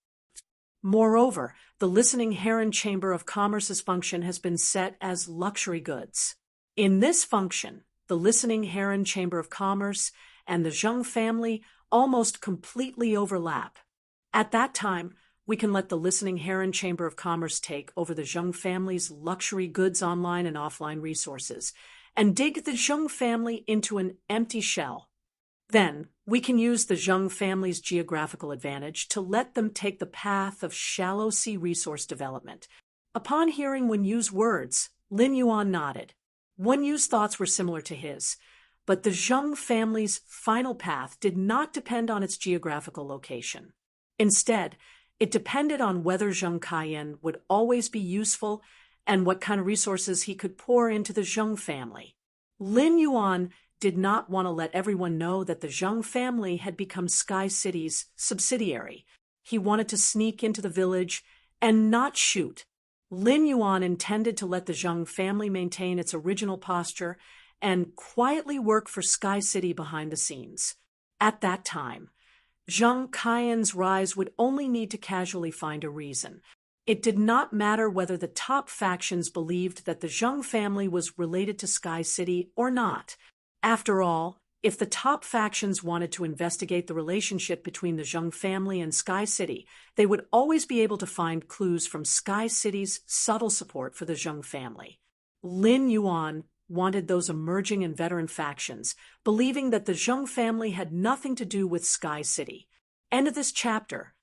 A: Moreover, the Listening Heron Chamber of Commerce's function has been set as luxury goods. In this function, the Listening Heron Chamber of Commerce and the Zheng family almost completely overlap. At that time, we can let the Listening Heron Chamber of Commerce take over the Zheng family's luxury goods online and offline resources, and dig the Zheng family into an empty shell. Then, we can use the Zheng family's geographical advantage to let them take the path of shallow sea resource development. Upon hearing Wen Yu's words, Lin Yuan nodded. Wen Yu's thoughts were similar to his, but the Zheng family's final path did not depend on its geographical location. Instead, it depended on whether Zheng Kaiyan would always be useful and what kind of resources he could pour into the Zheng family. Lin Yuan did not want to let everyone know that the Zheng family had become Sky City's subsidiary. He wanted to sneak into the village and not shoot. Lin Yuan intended to let the Zheng family maintain its original posture and quietly work for Sky City behind the scenes. At that time, Zheng Kaiyan's rise would only need to casually find a reason. It did not matter whether the top factions believed that the Zheng family was related to Sky City or not. After all, if the top factions wanted to investigate the relationship between the Zheng family and Sky City, they would always be able to find clues from Sky City's subtle support for the Zheng family. Lin Yuan wanted those emerging and veteran factions, believing that the Zheng family had nothing to do with Sky City. End of this chapter.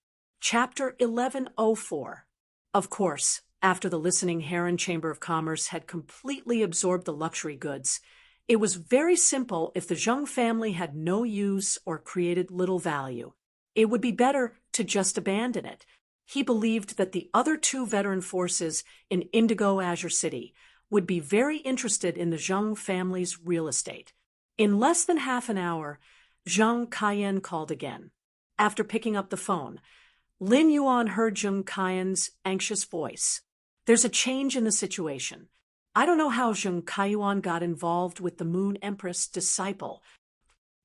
A: Chapter 1104. Of course, after the Listening Heron Chamber of Commerce had completely absorbed the luxury goods, it was very simple if the Zheng family had no use or created little value. It would be better to just abandon it. He believed that the other two veteran forces in Indigo Azure City would be very interested in the Zheng family's real estate. In less than half an hour, Zheng Kaiyan called again. After picking up the phone, Lin Yuan heard Zheng Kaiyan's anxious voice. "There's a change in the situation. I don't know how Zheng Kaiyan got involved with the Moon Empress disciple."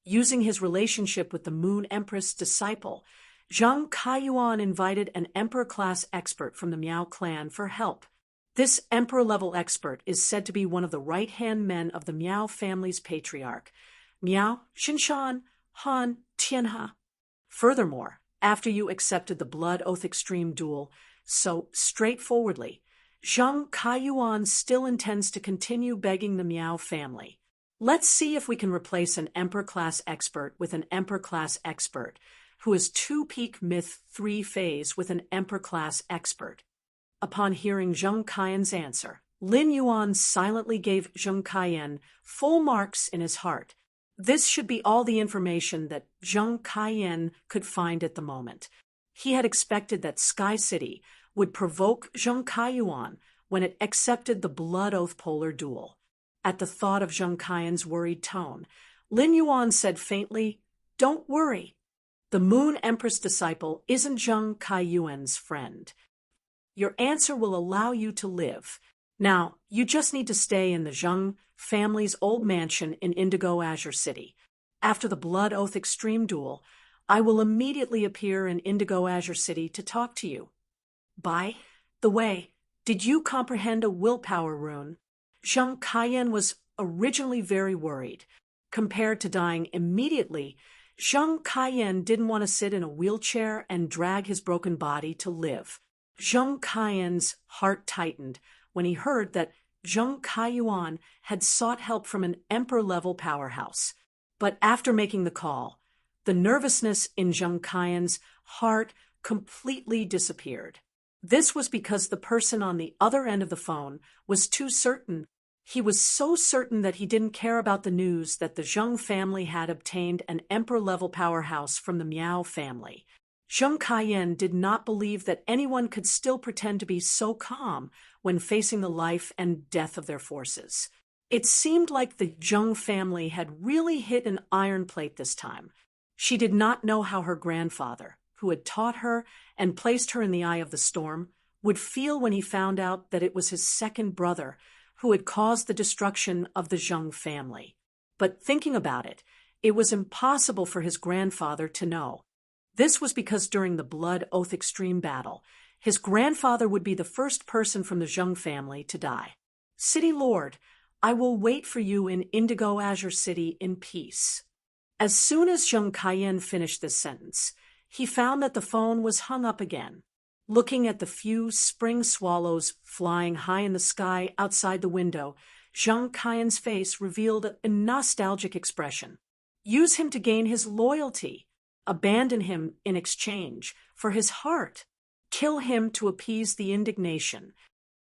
A: Using his relationship with the Moon Empress disciple, Zheng Kaiyan invited an Emperor-class expert from the Miao clan for help. This Emperor-level expert is said to be one of the right-hand men of the Miao family's patriarch, Miao Xinshan Han Tianhe. Furthermore, after you accepted the Blood Oath Extreme Duel so straightforwardly, Zheng Kaiyan still intends to continue begging the Miao family. Let's see if we can replace an Emperor-class expert with an Emperor-class expert, who is 2-peak myth 3 phase with an Emperor-class expert. Upon hearing Zheng Kaiyan's answer, Lin Yuan silently gave Zheng Kaiyan full marks in his heart. This should be all the information that Zheng Kaiyan could find at the moment. He had expected that Sky City would provoke Zheng Kaiyan when it accepted the blood oath polar duel. At the thought of Zheng Kaiyan's worried tone, Lin Yuan said faintly, "Don't worry. The Moon Empress disciple isn't Zheng Kaiyan's friend. Your answer will allow you to live. Now, you just need to stay in the Zheng family's old mansion in Indigo Azure City. After the Blood Oath Extreme Duel, I will immediately appear in Indigo Azure City to talk to you. By the way, did you comprehend a willpower rune?" Zheng Kaiyan was originally very worried. Compared to dying immediately, Zheng Kaiyan didn't want to sit in a wheelchair and drag his broken body to live. Zheng Kaiyan's heart tightened when he heard that Zheng Kaiyan had sought help from an emperor-level powerhouse. But after making the call, the nervousness in Zheng Kaiyan's heart completely disappeared. This was because the person on the other end of the phone was too certain. He was so certain that he didn't care about the news that the Zheng family had obtained an emperor-level powerhouse from the Miao family. Zheng Kaiyan did not believe that anyone could still pretend to be so calm when facing the life and death of their forces. It seemed like the Zheng family had really hit an iron plate this time. She did not know how her grandfather, who had taught her and placed her in the eye of the storm, would feel when he found out that it was his second brother who had caused the destruction of the Zheng family. But thinking about it, it was impossible for his grandfather to know. This was because during the Blood Oath Extreme battle, his grandfather would be the first person from the Zheng family to die. "City Lord, I will wait for you in Indigo Azure City in peace." As soon as Zheng Kaiyan finished this sentence, he found that the phone was hung up again. Looking at the few spring swallows flying high in the sky outside the window, Zheng Kaiyan's face revealed a nostalgic expression. Use him to gain his loyalty. Abandon him in exchange for his heart. Kill him to appease the indignation.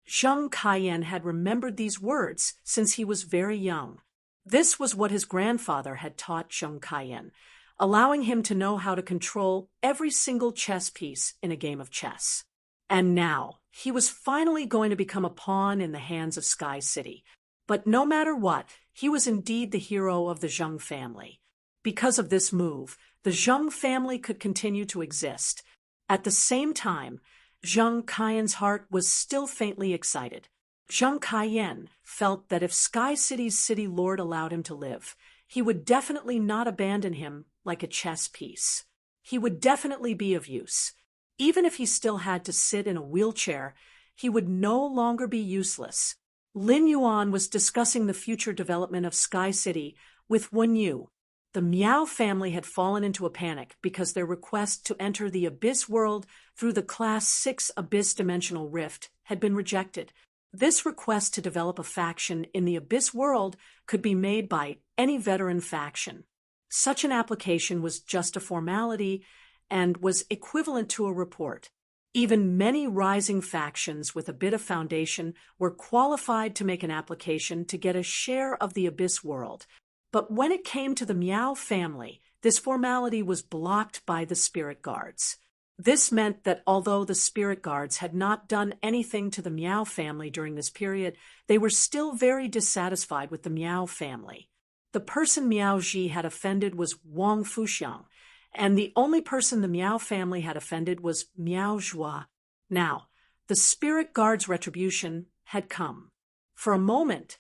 A: Zheng Kaiyan had remembered these words since he was very young. This was what his grandfather had taught Zheng Kaiyan, allowing him to know how to control every single chess piece in a game of chess. And now, he was finally going to become a pawn in the hands of Sky City. But no matter what, he was indeed the hero of the Zheng family. Because of this move, the Zheng family could continue to exist. At the same time, Zheng Kaiyan's heart was still faintly excited. Zheng Kaiyan felt that if Sky City's city lord allowed him to live, he would definitely not abandon him like a chess piece. He would definitely be of use. Even if he still had to sit in a wheelchair, he would no longer be useless. Lin Yuan was discussing the future development of Sky City with Wen Yu. The Miao family had fallen into a panic because their request to enter the Abyss world through the Class 6 Abyss Dimensional Rift had been rejected. This request to develop a faction in the Abyss world could be made by any veteran faction. Such an application was just a formality and was equivalent to a report. Even many rising factions with a bit of foundation were qualified to make an application to get a share of the Abyss world. But when it came to the Miao family, this formality was blocked by the spirit guards. This meant that although the spirit guards had not done anything to the Miao family during this period, they were still very dissatisfied with the Miao family. The person Miao Ji had offended was Wang Fuxiang, and the only person the Miao family had offended was Miao Zhua. Now, the spirit guards' retribution had come. For a moment,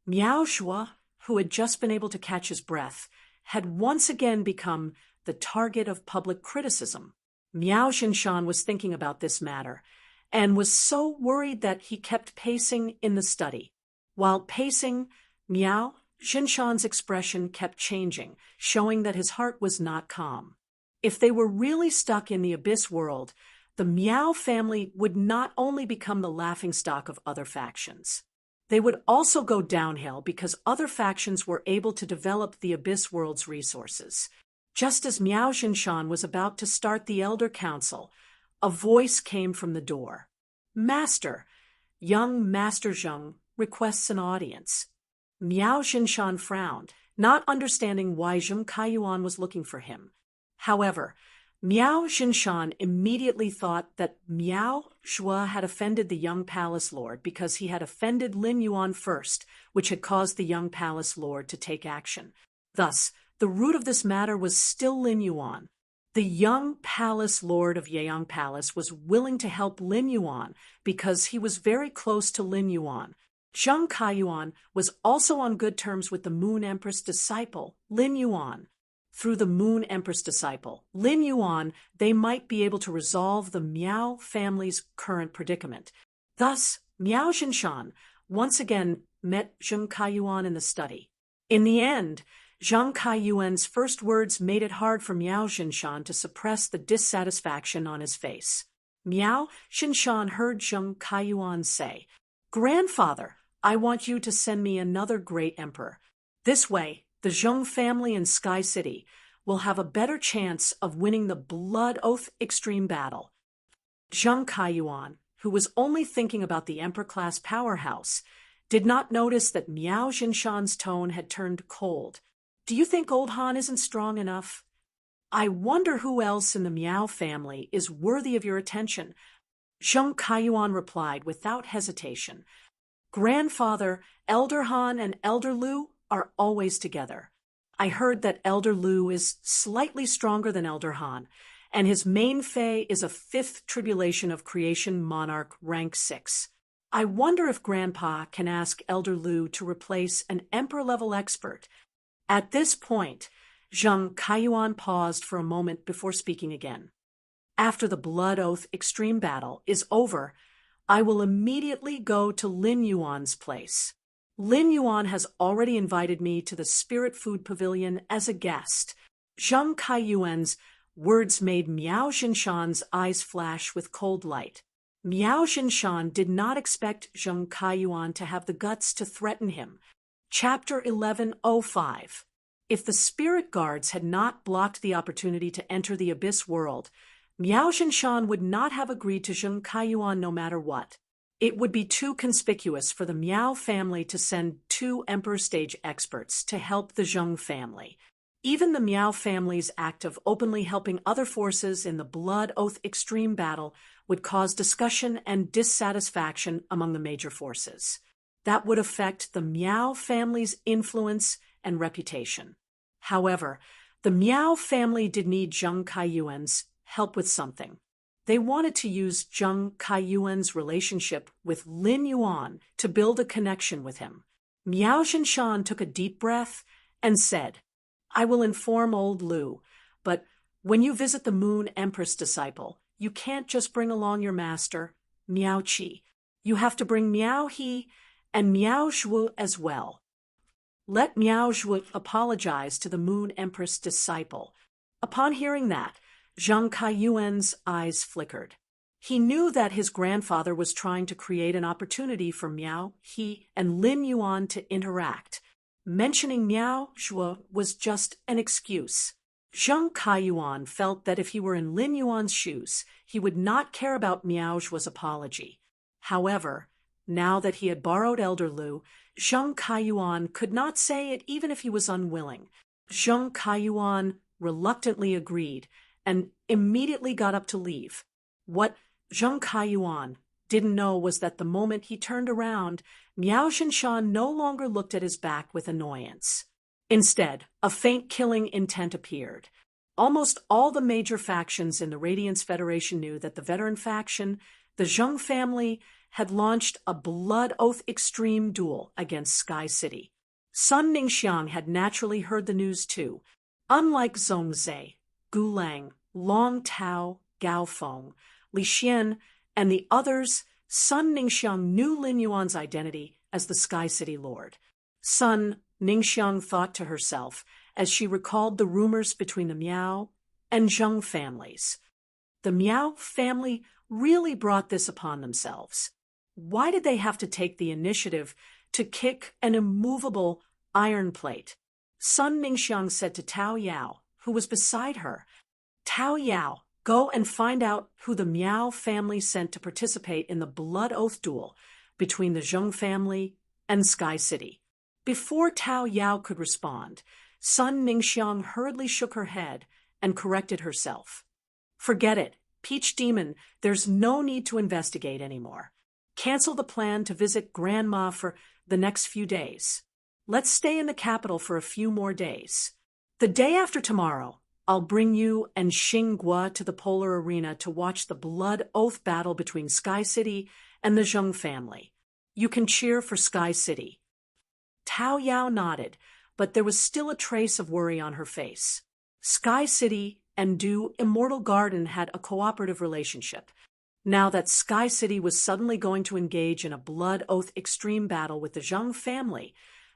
A: Miao Zhua, who had just been able to catch his breath, had once again become the target of public criticism. Miao Xinshan was thinking about this matter, and was so worried that he kept pacing in the study. While pacing, Miao Xinshan's expression kept changing, showing that his heart was not calm. If they were really stuck in the Abyss world, the Miao family would not only become the laughingstock of other factions. They would also go downhill because other factions were able to develop the Abyss world's resources. Just as Miao Xinshan was about to start the Elder Council, a voice came from the door. "Master, young Master Zheng requests an audience. Miao Xinshan frowned, not understanding why Zheng Kaiyuan was looking for him. However, Miao Xinshan immediately thought that Miao Zhuo had offended the young palace lord because he had offended Lin Yuan first, which had caused the young palace lord to take action. Thus, the root of this matter was still Lin Yuan. The young palace lord of Yeyang Palace was willing to help Lin Yuan because he was very close to Lin Yuan. Zheng Kaiyuan was also on good terms with the Moon Empress disciple, Lin Yuan. Through the Moon Empress disciple, Lin Yuan, they might be able to resolve the Miao family's current predicament. Thus, Miao Xinshan once again met Zheng Kaiyuan in the study. In the end, Zheng Kaiyuan's first words made it hard for Miao Xinshan to suppress the dissatisfaction on his face. Miao Xinshan heard Zheng Kaiyuan say, "Grandfather, I want you to send me another great emperor. This way, the Zheng family in Sky City will have a better chance of winning the Blood Oath Extreme Battle." Zheng Kaiyuan, who was only thinking about the Emperor-class powerhouse, did not notice that Miao Xinshan's tone had turned cold. "Do you think old Han isn't strong enough? I wonder who else in the Miao family is worthy of your attention." Zheng Kaiyuan replied without hesitation, "Grandfather, Elder Han and Elder Lu are always together. I heard that Elder Lu is slightly stronger than Elder Han, and his main Fei is a fifth tribulation of creation monarch rank 6. I wonder if Grandpa can ask Elder Lu to replace an emperor-level expert." At this point, Zheng Kaiyuan paused for a moment before speaking again. "After the Blood Oath Extreme Battle is over, I will immediately go to Lin Yuan's place. Lin Yuan has already invited me to the Spirit Food Pavilion as a guest." Zheng Kaiyuan's words made Miao Xinshan's eyes flash with cold light. Miao Xinshan did not expect Zheng Kaiyuan to have the guts to threaten him. Chapter 1105. If the spirit guards had not blocked the opportunity to enter the Abyss world, Miao Xinshan would not have agreed to Zheng Kaiyuan no matter what. It would be too conspicuous for the Miao family to send 2 Emperor Stage experts to help the Zheng family. Even the Miao family's act of openly helping other forces in the Blood Oath Extreme Battle would cause discussion and dissatisfaction among the major forces. That would affect the Miao family's influence and reputation. However, the Miao family did need Zheng Kaiyuan's help with something. They wanted to use Zheng Kaiyuan's relationship with Lin Yuan to build a connection with him. Miao Xinshan took a deep breath and said, "I will inform old Lu, but when you visit the Moon Empress disciple, you can't just bring along your master, Miao Qi. You have to bring Miao He and Miao Zhuo as well. Let Miao Zhuo apologize to the Moon Empress disciple." Upon hearing that, Zheng Kaiyuan's eyes flickered. He knew that his grandfather was trying to create an opportunity for Miao He and Lin Yuan to interact. Mentioning Miao Zhuo was just an excuse. Zheng Kaiyuan felt that if he were in Lin Yuan's shoes, he would not care about Miao Zhuo's apology. However, now that he had borrowed Elder Lu, Zheng Kaiyuan could not say it even if he was unwilling. Zheng Kaiyuan reluctantly agreed and immediately got up to leave. What Zheng Kaiyuan didn't know was that the moment he turned around, Miao Xinshan no longer looked at his back with annoyance. Instead, a faint killing intent appeared. Almost all the major factions in the Radiance Federation knew that the veteran faction, the Zheng family, had launched a Blood Oath Extreme duel against Sky City. Sun Ningxiang had naturally heard the news too. Unlike Zhongzhe, Gulang, Long Tao, Gao Feng, Li Xian, and the others, Sun Ningxiang knew Lin Yuan's identity as the Sky City Lord. Sun Ningxiang thought to herself as she recalled the rumors between the Miao and Zheng families. The Miao family really brought this upon themselves. Why did they have to take the initiative to kick an immovable iron plate? Sun Ningxiang said to Tao Yao, who was beside her, "Tao Yao, go and find out who the Miao family sent to participate in the Blood Oath duel. between the Zheng family and Sky City. Before Tao Yao could respond, Sun Ningxiang hurriedly shook her head and corrected herself. Forget it, Peach Demon, there's no need to investigate anymore. Cancel the plan to visit Grandma for the next few days. Let's stay in the capital for a few more days. The day after tomorrow, I'll bring you and Xing Guo to the Polar Arena to watch the blood oath battle between Sky City and the Zheng family. You can cheer for Sky City. Tao Yao nodded, but there was still a trace of worry on her face. Sky City and Du Immortal Garden had a cooperative relationship. Now that Sky City was suddenly going to engage in a blood oath extreme battle with the Zheng family,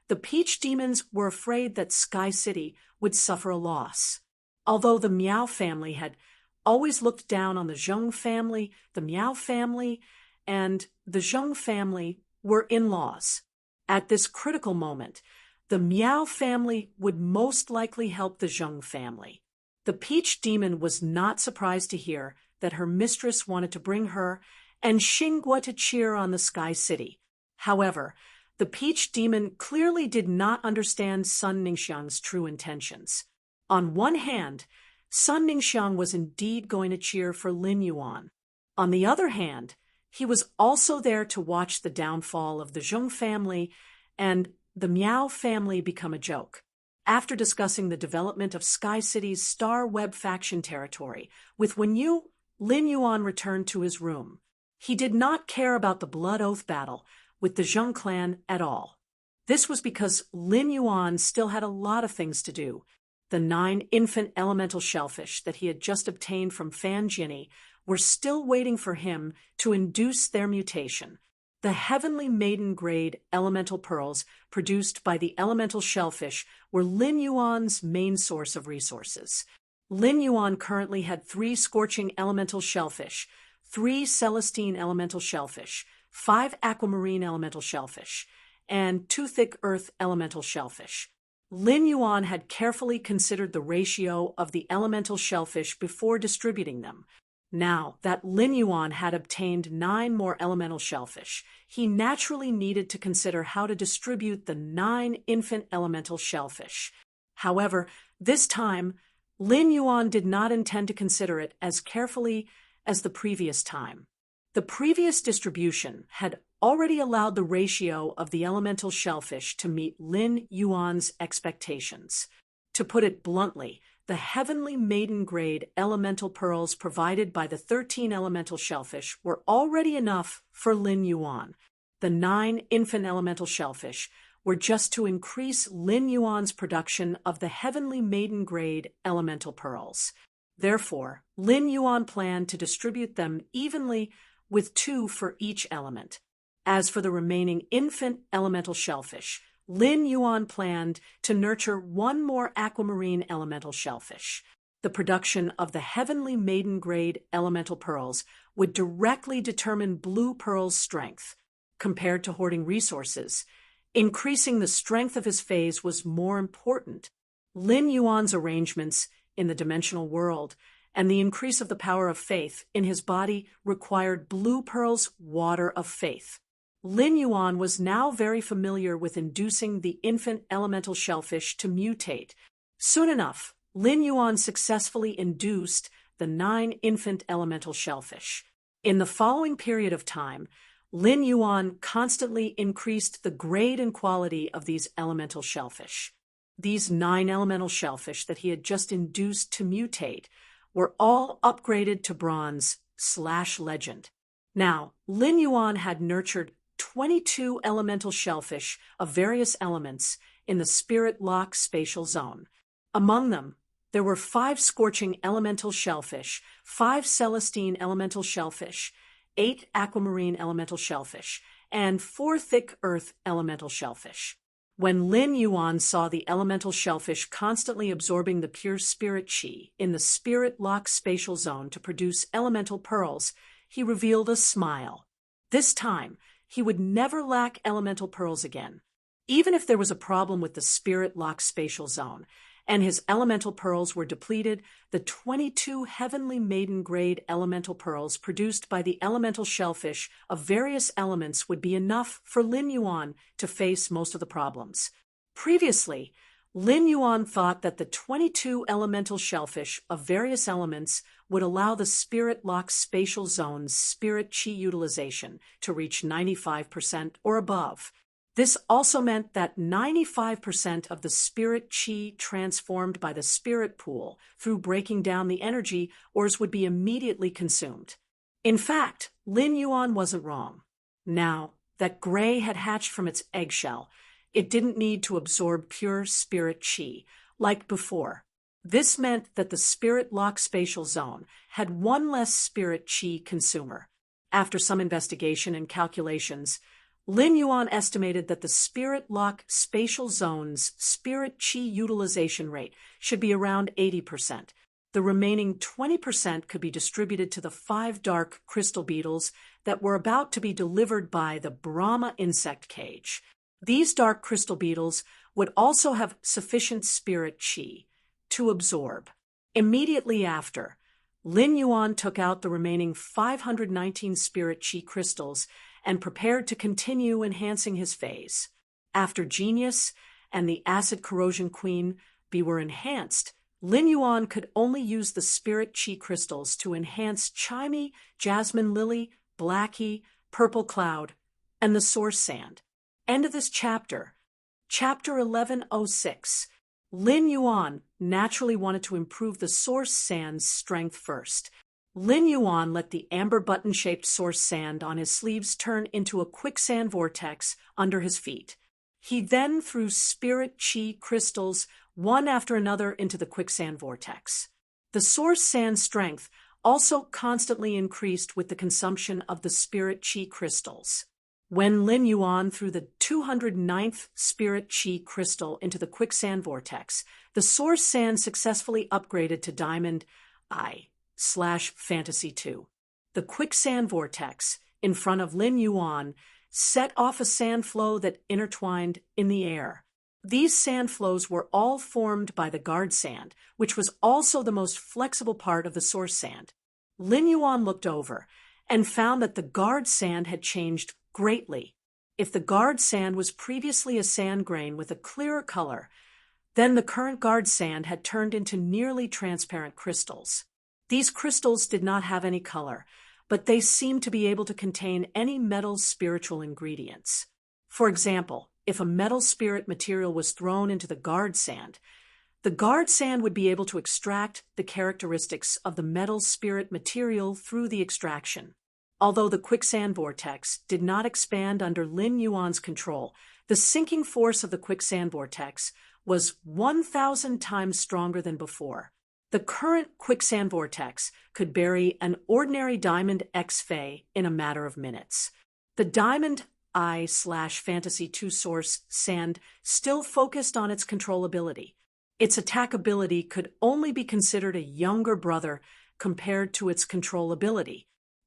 A: the Peach Demons were afraid that Sky City would suffer a loss. Although the Miao family had always looked down on the Zheng family, the Miao family and the Zheng family were in-laws. At this critical moment, the Miao family would most likely help the Zheng family. The Peach Demon was not surprised to hear that her mistress wanted to bring her and Xing Guo to cheer on the Sky City. However, the Peach Demon clearly did not understand Sun Ningxiang's true intentions. On one hand, Sun Ningxiang was indeed going to cheer for Lin Yuan. On the other hand, he was also there to watch the downfall of the Zheng family and the Miao family become a joke. After discussing the development of Sky City's Star Web faction territory with Wenyu, Lin Yuan returned to his room. He did not care about the blood oath battle with the Zheng clan at all. This was because Lin Yuan still had a lot of things to do. The 9 infant elemental shellfish that he had just obtained from Fan Jinny were still waiting for him to induce their mutation. The heavenly maiden-grade elemental pearls produced by the elemental shellfish were Lin Yuan's main source of resources. Lin Yuan currently had 3 scorching elemental shellfish, 3 celestine elemental shellfish, 5 aquamarine elemental shellfish, and 2 thick earth elemental shellfish. Lin Yuan had carefully considered the ratio of the elemental shellfish before distributing them. Now that Lin Yuan had obtained 9 more elemental shellfish, he naturally needed to consider how to distribute the 9 infant elemental shellfish. However, this time, Lin Yuan did not intend to consider it as carefully as the previous time. The previous distribution had already allowed the ratio of the elemental shellfish to meet Lin Yuan's expectations. To put it bluntly, the heavenly maiden-grade elemental pearls provided by the 13 elemental shellfish were already enough for Lin Yuan. The 9 infant elemental shellfish were just to increase Lin Yuan's production of the heavenly maiden-grade elemental pearls. Therefore, Lin Yuan planned to distribute them evenly with 2 for each element. As for the remaining infant elemental shellfish, Lin Yuan planned to nurture 1 more aquamarine elemental shellfish. The production of the heavenly maiden-grade elemental pearls would directly determine Blue Pearl's strength. Compared to hoarding resources, increasing the strength of his phase was more important. Lin Yuan's arrangements in the dimensional world and the increase of the power of faith in his body required Blue Pearl's water of faith. Lin Yuan was now very familiar with inducing the infant elemental shellfish to mutate. Soon enough, Lin Yuan successfully induced the 9 infant elemental shellfish. In the following period of time, Lin Yuan constantly increased the grade and quality of these elemental shellfish. These 9 elemental shellfish that he had just induced to mutate were all upgraded to bronze/legend. Now, Lin Yuan had nurtured 22 elemental shellfish of various elements in the Spirit Lock spatial zone. Among them, there were 5 scorching elemental shellfish, 5 celestine elemental shellfish, 8 aquamarine elemental shellfish, and 4 thick earth elemental shellfish. When Lin Yuan saw the elemental shellfish constantly absorbing the pure spirit chi in the Spirit Lock spatial zone to produce elemental pearls, he revealed a smile. This time, he would never lack elemental pearls again. Even if there was a problem with the Spirit Lock spatial zone, and his elemental pearls were depleted, the 22 heavenly maiden-grade elemental pearls produced by the elemental shellfish of various elements would be enough for Lin Yuan to face most of the problems. Previously, Lin Yuan thought that the 22 elemental shellfish of various elements would allow the spirit lock spatial zone's spirit chi utilization to reach 95% or above. This also meant that 95% of the spirit chi transformed by the spirit pool through breaking down the energy ores would be immediately consumed. In fact, Lin Yuan wasn't wrong. Now that Gray had hatched from its eggshell, it didn't need to absorb pure spirit chi, like before. This meant that the spirit lock spatial zone had one less spirit chi consumer. After some investigation and calculations, Lin Yuan estimated that the spirit lock spatial zone's spirit chi utilization rate should be around 80%. The remaining 20% could be distributed to the 5 dark crystal beetles that were about to be delivered by the Brahma insect cage. These dark crystal beetles would also have sufficient spirit chi to absorb. Immediately after, Lin Yuan took out the remaining 519 spirit chi crystals and prepared to continue enhancing his phase. After Genius and the Acid Corrosion Queen were enhanced, Lin Yuan could only use the spirit chi crystals to enhance Chimey, Jasmine Lily, Blackie, Purple Cloud, and the Source Sand. End of this chapter. Chapter 1106. Lin Yuan naturally wanted to improve the Source Sand's strength first. Lin Yuan let the amber button-shaped source sand on his sleeves turn into a quicksand vortex under his feet. He then threw spirit chi crystals one after another into the quicksand vortex. The source sand's strength also constantly increased with the consumption of the spirit chi crystals. When Lin Yuan threw the 209th spirit chi crystal into the quicksand vortex, the source sand successfully upgraded to Diamond I/Fantasy 2. The quicksand vortex, in front of Lin Yuan, set off a sand flow that intertwined in the air. These sand flows were all formed by the guard sand, which was also the most flexible part of the source sand. Lin Yuan looked over and found that the guard sand had changed greatly. If the guard sand was previously a sand grain with a clearer color, then the current guard sand had turned into nearly transparent crystals. These crystals did not have any color, but they seemed to be able to contain any metal spiritual ingredients. For example, if a metal spirit material was thrown into the guard sand would be able to extract the characteristics of the metal spirit material through the extraction. Although the quicksand vortex did not expand under Lin Yuan's control, the sinking force of the quicksand vortex was 1,000 times stronger than before. The current quicksand vortex could bury an ordinary Diamond X Fey in a matter of minutes. The Diamond I/Fantasy 2 source sand still focused on its controllability. Its attack ability could only be considered a younger brother compared to its controllability.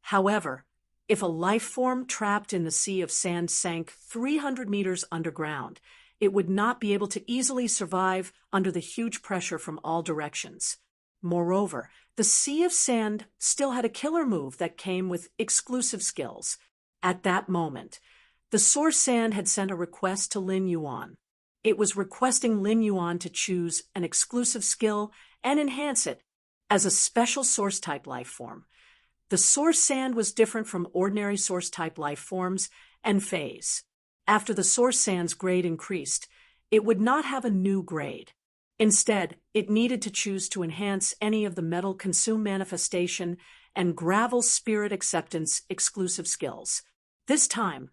A: However, if a life form trapped in the sea of sand sank 300 meters underground, it would not be able to easily survive under the huge pressure from all directions. Moreover, the sea of sand still had a killer move that came with exclusive skills. At that moment, the source sand had sent a request to Lin Yuan. It was requesting Lin Yuan to choose an exclusive skill and enhance it as a special source-type life form. The source sand was different from ordinary source-type life forms and phase. After the source sand's grade increased, it would not have a new grade. Instead, it needed to choose to enhance any of the metal consume manifestation and gravel spirit acceptance exclusive skills. This time,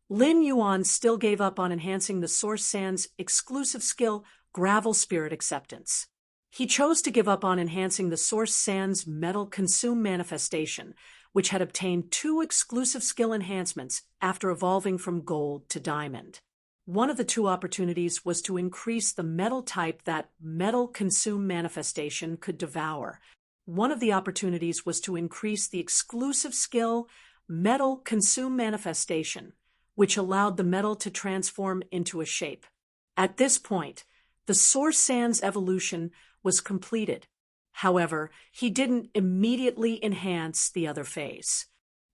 A: Lin Yuan still gave up on enhancing the source sand's exclusive skill, gravel spirit acceptance. He chose to give up on enhancing the source sand's metal consume manifestation, which had obtained 2 exclusive skill enhancements after evolving from gold to diamond. One of the 2 opportunities was to increase the metal type that metal consume manifestation could devour. One of the opportunities was to increase the exclusive skill metal consume manifestation, which allowed the metal to transform into a shape. At this point, The source sand's evolution was completed. However, he didn't immediately enhance the other phase.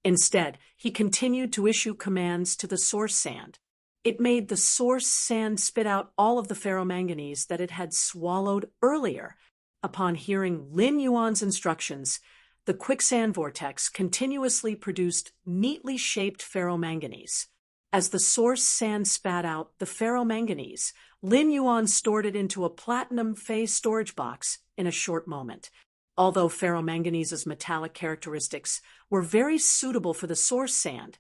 A: Instead, he continued to issue commands to the source sand. It made the source sand spit out all of the ferromanganese that it had swallowed earlier. Upon hearing Lin Yuan's instructions, the quicksand vortex continuously produced neatly shaped ferromanganese. As the source sand spat out the ferromanganese, Lin Yuan stored it into a platinum phase storage box in a short moment. Although ferromanganese's metallic characteristics were very suitable for the source sand,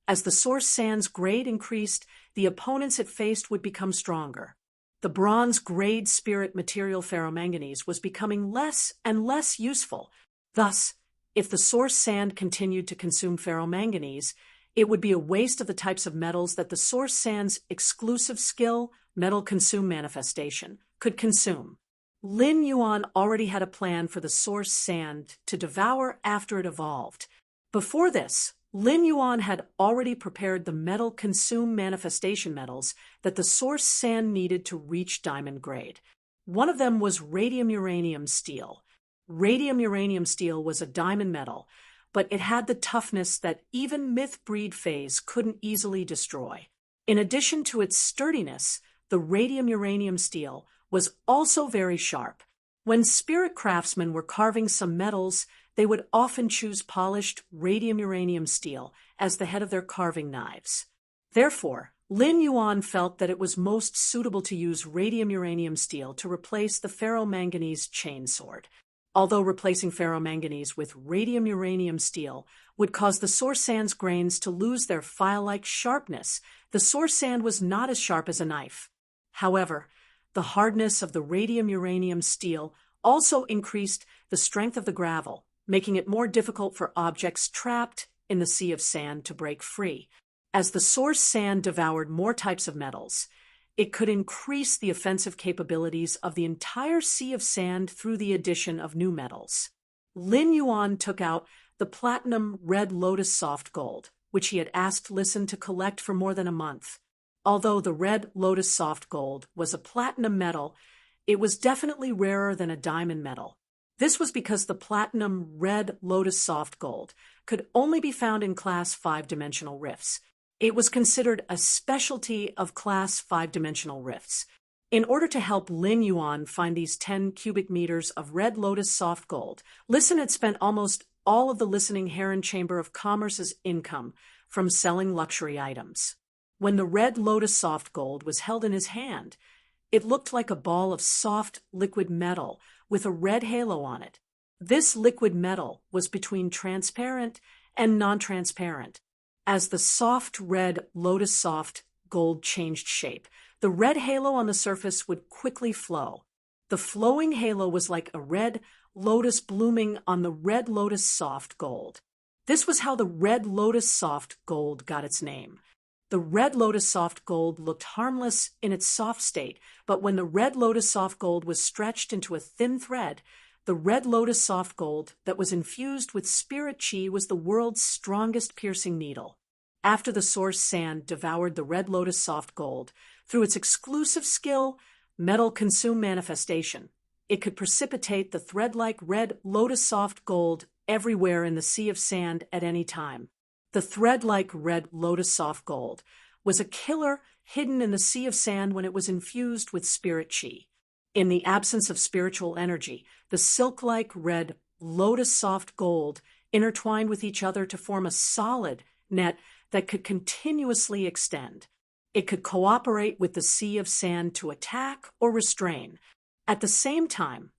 A: as the source sand's grade increased, the opponents it faced would become stronger. The bronze-grade spirit material ferromanganese was becoming less and less useful. Thus, if the source sand continued to consume ferromanganese, it would be a waste of the types of metals that the source sand's exclusive skill, metal consume manifestation, could consume. Lin Yuan already had a plan for the source sand to devour after it evolved. Before this, Lin Yuan had already prepared the metal consume manifestation metals that the source sand needed to reach diamond grade. One of them was radium-uranium steel. Radium-uranium steel was a diamond metal, but it had the toughness that even myth-breed phase couldn't easily destroy. In addition to its sturdiness, the radium-uranium steel was also very sharp. When spirit craftsmen were carving some metals, they would often choose polished radium-uranium steel as the head of their carving knives. Therefore, Lin Yuan felt that it was most suitable to use radium-uranium steel to replace the ferromanganese chainsword. Although replacing ferromanganese with radium-uranium steel would cause the source sand's grains to lose their file-like sharpness, the source sand was not as sharp as a knife. However, the hardness of the radium-uranium steel also increased the strength of the gravel, making it more difficult for objects trapped in the sea of sand to break free. As the source sand devoured more types of metals, it could increase the offensive capabilities of the entire sea of sand through the addition of new metals. Lin Yuan took out the platinum red lotus soft gold, which he had asked Listen to collect for more than a month. Although the red lotus soft gold was a platinum metal, it was definitely rarer than a diamond metal. This was because the platinum red lotus soft gold could only be found in class 5-dimensional rifts. It was considered a specialty of class 5-dimensional rifts. In order to help Lin Yuan find these 10 cubic meters of red lotus soft gold, Listen had spent almost all of the Listening Heron Chamber of Commerce's income from selling luxury items. When the red lotus soft gold was held in his hand, it looked like a ball of soft liquid metal with a red halo on it. This liquid metal was between transparent and non-transparent. As the soft red lotus soft gold changed shape, the red halo on the surface would quickly flow. The flowing halo was like a red lotus blooming on the red lotus soft gold. This was how the red lotus soft gold got its name. The red lotus soft gold looked harmless in its soft state, but when the red lotus soft gold was stretched into a thin thread, the red lotus soft gold that was infused with spirit chi was the world's strongest piercing needle. After the source sand devoured the red lotus soft gold, through its exclusive skill, metal consume manifestation, it could precipitate the thread-like red lotus soft gold everywhere in the sea of sand at any time. The thread-like red lotus soft gold was a killer hidden in the sea of sand when it was infused with spirit chi. In the absence of spiritual energy, the silk-like red lotus soft gold intertwined with each other to form a solid net that could continuously extend. It could cooperate with the sea of sand to attack or restrain. At the same time,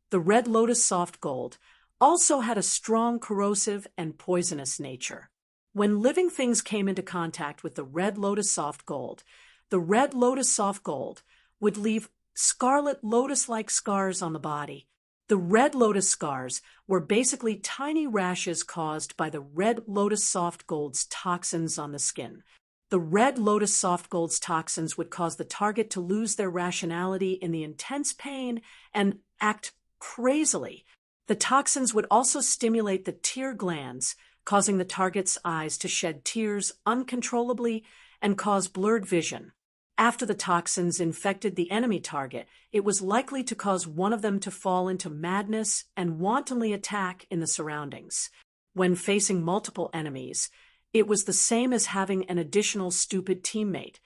A: the red lotus soft gold also had a strong corrosive and poisonous nature. When living things came into contact with the red lotus soft gold, the red lotus soft gold would leave scarlet lotus-like scars on the body. The red lotus scars were basically tiny rashes caused by the red lotus soft gold's toxins on the skin. The red lotus soft gold's toxins would cause the target to lose their rationality in the intense pain and act crazily. The toxins would also stimulate the tear glands, causing the target's eyes to shed tears uncontrollably and cause blurred vision. After the toxins infected the enemy target, it was likely to cause one of them to fall into madness and wantonly attack in the surroundings. When facing multiple enemies, it was the same as having an additional stupid teammate.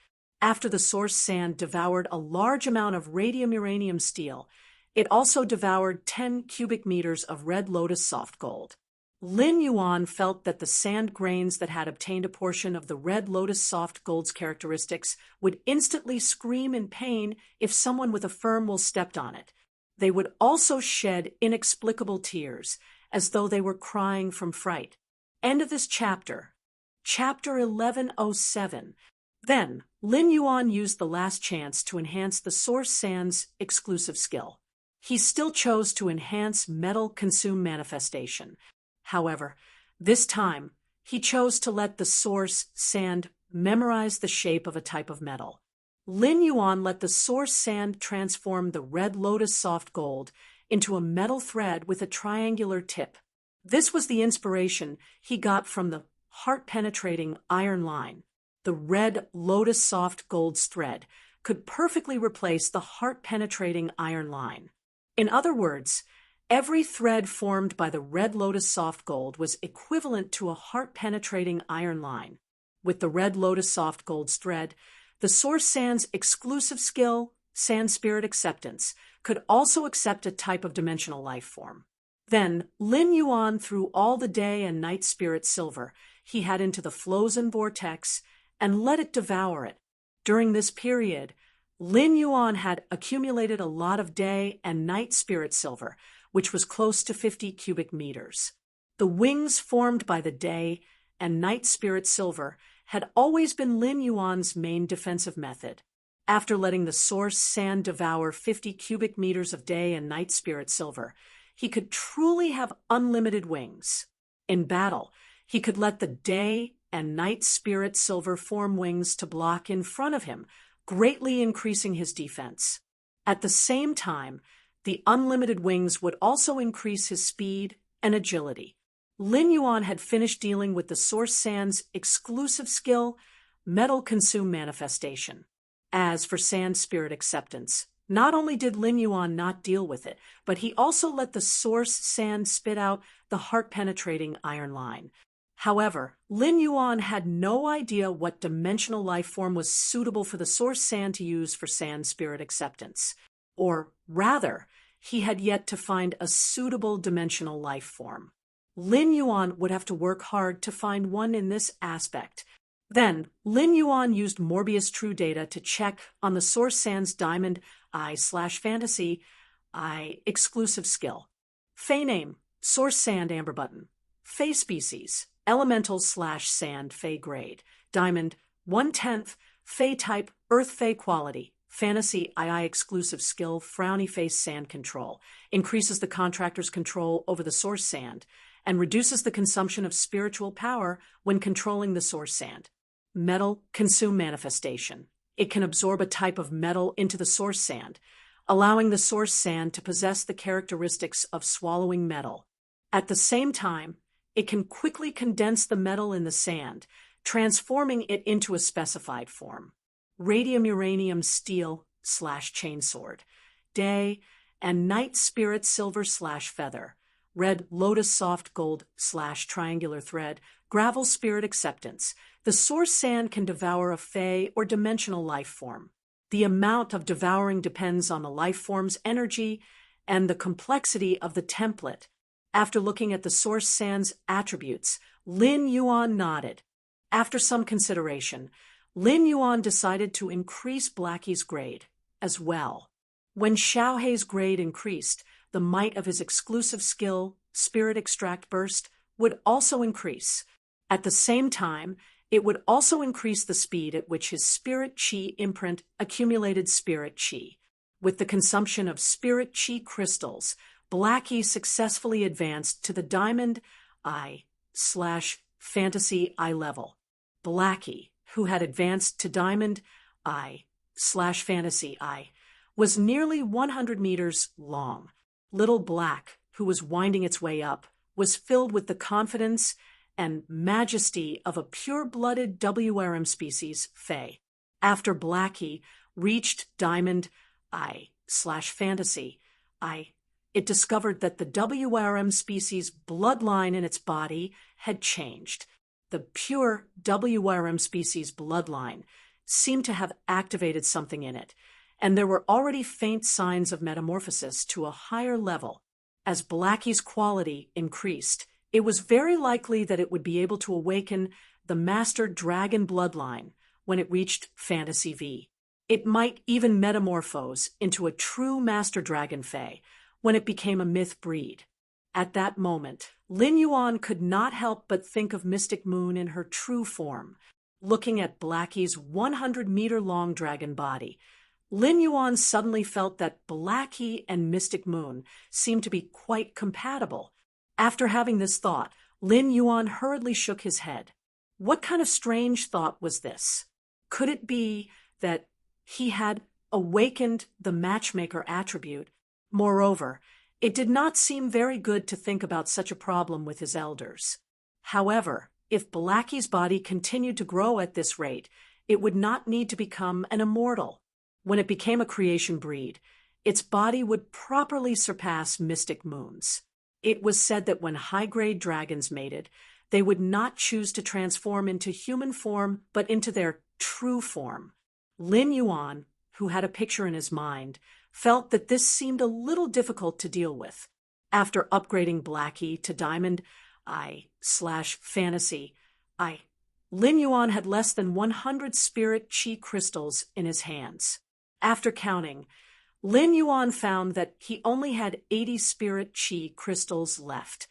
A: After the source sand devoured a large amount of radium-uranium steel, it also devoured 10 cubic meters of red lotus soft gold. Lin Yuan felt that the sand grains that had obtained a portion of the red lotus soft gold's characteristics would instantly scream in pain if someone with a firm will stepped on it. They would also shed inexplicable tears, as though they were crying from fright. End of this chapter. Chapter 1107. Then, Lin Yuan used the last chance to enhance the source sand's exclusive skill. He still chose to enhance metal consume manifestation. However, this time, he chose to let the source sand memorize the shape of a type of metal. Lin Yuan let the source sand transform the red lotus soft gold into a metal thread with a triangular tip. This was the inspiration he got from the heart-penetrating iron line. The red lotus soft gold's thread could perfectly replace the heart-penetrating iron line. In other words, every thread formed by the red lotus soft gold was equivalent to a heart-penetrating iron line. With the red lotus soft gold's thread, the source sand's exclusive skill, sand spirit acceptance, could also accept a type of dimensional life form. Then, Lin Yuan threw all the day and night spirit silver he had into the Flozen vortex and let it devour it. During this period, Lin Yuan had accumulated a lot of day and night spirit silver, which was close to 50 cubic meters. The wings formed by the day and night spirit silver had always been Lin Yuan's main defensive method. After letting the source sand devour 50 cubic meters of day and night spirit silver, he could truly have unlimited wings. In battle, he could let the day and night spirit silver form wings to block in front of him, greatly increasing his defense. At the same time, the unlimited wings would also increase his speed and agility. Lin Yuan had finished dealing with the source sand's exclusive skill, metal consume manifestation. As for sand spirit acceptance, not only did Lin Yuan not deal with it, but he also let the source sand spit out the heart-penetrating iron line. However, Lin Yuan had no idea what dimensional life form was suitable for the source sand to use for sand spirit acceptance. Or rather, he had yet to find a suitable dimensional life form. Lin Yuan would have to work hard to find one in this aspect. Then, Lin Yuan used Morbius True Data to check on the source sand's Diamond I/Fantasy I exclusive skill. Fey name, source sand amber button. Fey species, elemental/sand Fey grade. Diamond 1/10, Fey type, earth Fey quality. Fantasy II exclusive skill, frowny face sand control. Increases the contractor's control over the source sand and reduces the consumption of spiritual power when controlling the source sand. Metal consume manifestation. It can absorb a type of metal into the source sand, allowing the source sand to possess the characteristics of swallowing metal. At the same time, it can quickly condense the metal in the sand, transforming it into a specified form. Radium-uranium steel/chainsword. Day and night spirit silver/feather. Red lotus soft gold/triangular thread. Gravel spirit acceptance. The source sand can devour a Fey or dimensional life form. The amount of devouring depends on the life form's energy and the complexity of the template. After looking at the source sand's attributes, Lin Yuan nodded. After some consideration, Lin Yuan decided to increase Blackie's grade as well. When Xiaohei's grade increased, the might of his exclusive skill, Spirit Extract Burst, would also increase. At the same time, it would also increase the speed at which his Spirit Chi imprint accumulated Spirit Chi. With the consumption of Spirit Chi crystals, Blackie successfully advanced to the Diamond I/Fantasy I level. Blackie, who had advanced to Diamond I/Fantasy I, was nearly 100 meters long. Little Black, who was winding its way up, was filled with the confidence and majesty of a pure-blooded WRM species, Fey. After Blackie reached Diamond I/Fantasy I, it discovered that the WRM species bloodline in its body had changed. The pure WRM species bloodline seemed to have activated something in it, and there were already faint signs of metamorphosis to a higher level. As Blackie's quality increased, it was very likely that it would be able to awaken the Master Dragon bloodline when it reached Fantasy V. It might even metamorphose into a true Master Dragon Fae when it became a myth breed. At that moment, Lin Yuan could not help but think of Mystic Moon in her true form. Looking at Blackie's 100-meter-long dragon body, Lin Yuan suddenly felt that Blackie and Mystic Moon seemed to be quite compatible. After having this thought, Lin Yuan hurriedly shook his head. What kind of strange thought was this? Could it be that he had awakened the matchmaker attribute? Moreover, it did not seem very good to think about such a problem with his elders. However, if Blackie's body continued to grow at this rate, it would not need to become an immortal. When it became a creation breed, its body would properly surpass Mystic Moon's. It was said that when high-grade dragons mated, they would not choose to transform into human form, but into their true form. Lin Yuan, who had a picture in his mind, felt that this seemed a little difficult to deal with. After upgrading Blackie to Diamond I/Fantasy I, Lin Yuan had less than 100 spirit chi crystals in his hands. After counting, Lin Yuan found that he only had 80 spirit chi crystals left.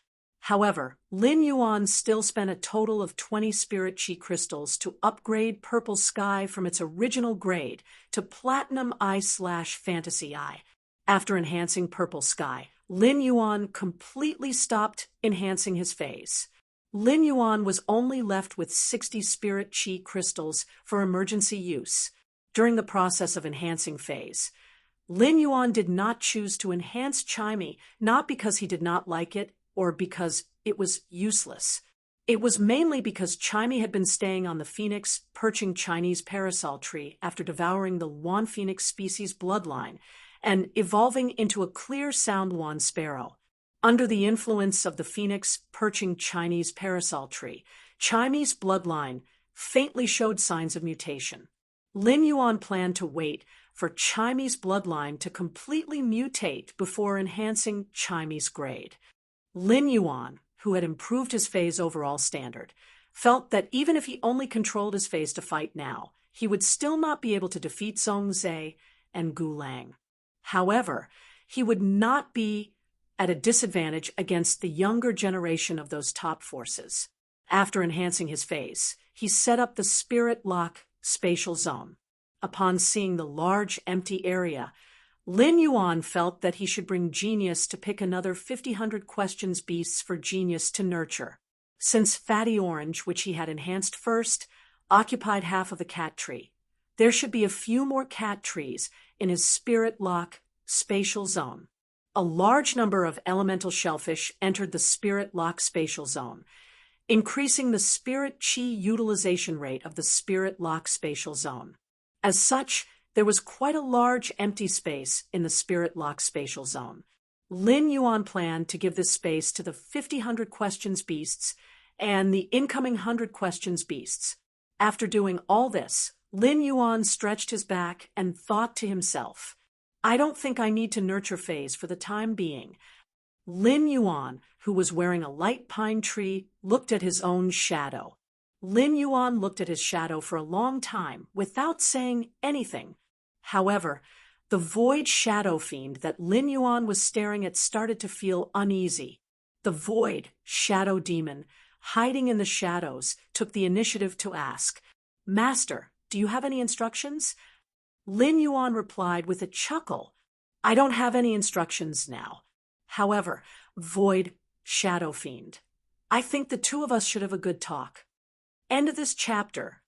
A: However, Lin Yuan still spent a total of 20 spirit chi crystals to upgrade Purple Sky from its original grade to Platinum I/Fantasy I. After enhancing Purple Sky, Lin Yuan completely stopped enhancing his phase. Lin Yuan was only left with 60 spirit chi crystals for emergency use. During the process of enhancing phase, Lin Yuan did not choose to enhance Chimey, not because he did not like it or because it was useless. It was mainly because Chimey had been staying on the phoenix perching Chinese parasol tree after devouring the Wan Phoenix species bloodline and evolving into a clear sound Wan sparrow. Under the influence of the phoenix perching Chinese parasol tree, Chimey's bloodline faintly showed signs of mutation. Lin Yuan planned to wait for Chimey's bloodline to completely mutate before enhancing Chimey's grade. Lin Yuan, who had improved his phase overall standard, felt that even if he only controlled his phase to fight now, he would still not be able to defeat Zhong Zhe and Gu Lang. However, he would not be at a disadvantage against the younger generation of those top forces. After enhancing his phase, he set up the Spirit Lock spatial zone. Upon seeing the large empty area, Lin Yuan felt that he should bring Genius to pick another 50-100 questions beasts for Genius to nurture. Since Fatty Orange, which he had enhanced first, occupied half of the cat tree, there should be a few more cat trees in his Spirit Lock spatial zone. A large number of elemental shellfish entered the Spirit Lock spatial zone, increasing the spirit chi utilization rate of the Spirit Lock spatial zone. As such, there was quite a large empty space in the Spirit Lock spatial zone. Lin Yuan planned to give this space to the 50-100 questions beasts and the incoming 100 questions beasts. After doing all this, Lin Yuan stretched his back and thought to himself, I don't think I need to nurture phase for the time being. Lin Yuan, who was wearing a light pine tree, looked at his own shadow. Lin Yuan looked at his shadow for a long time without saying anything. However, the void shadow fiend that Lin Yuan was staring at started to feel uneasy. The void shadow demon, hiding in the shadows, took the initiative to ask, Master, do you have any instructions? Lin Yuan replied with a chuckle, I don't have any instructions now. However, void shadow fiend, I think the two of us should have a good talk. End of this chapter.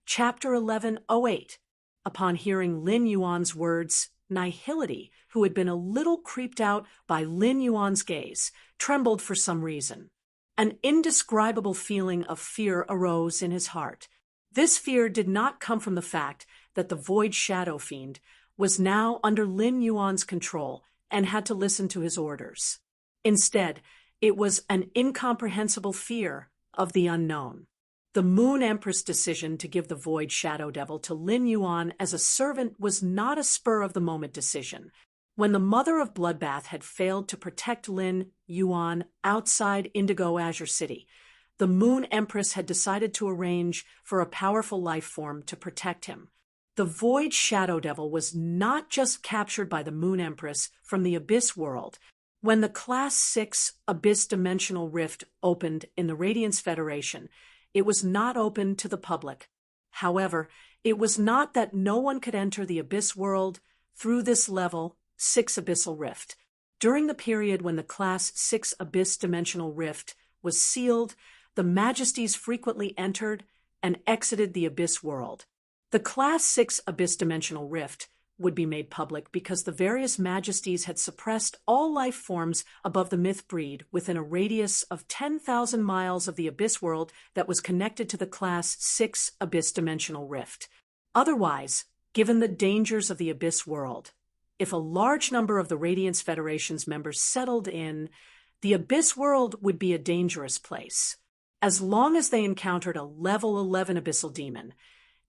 A: Chapter 1108. Upon hearing Lin Yuan's words, Nihility, who had been a little creeped out by Lin Yuan's gaze, trembled for some reason. An indescribable feeling of fear arose in his heart. This fear did not come from the fact that the Void Shadow Fiend was now under Lin Yuan's control and had to listen to his orders. Instead, it was an incomprehensible fear of the unknown. The Moon Empress' decision to give the Void Shadow Devil to Lin Yuan as a servant was not a spur-of-the-moment decision. When the Mother of Bloodbath had failed to protect Lin Yuan outside Indigo Azure City, the Moon Empress had decided to arrange for a powerful life form to protect him. The Void Shadow Devil was not just captured by the Moon Empress from the Abyss world. When the Class 6 Abyss Dimensional Rift opened in the Radiance Federation, it was not open to the public. However, it was not that no one could enter the Abyss world through this level 6 Abyssal Rift. During the period when the Class 6 Abyss Dimensional Rift was sealed, the Majesties frequently entered and exited the Abyss world. The Class 6 Abyss Dimensional Rift would be made public because the various Majesties had suppressed all life forms above the myth breed within a radius of 10,000 miles of the Abyss world that was connected to the Class 6 Abyss Dimensional Rift. Otherwise, given the dangers of the Abyss world, if a large number of the Radiance Federation's members settled in, the Abyss world would be a dangerous place. As long as they encountered a level 11 Abyssal Demon,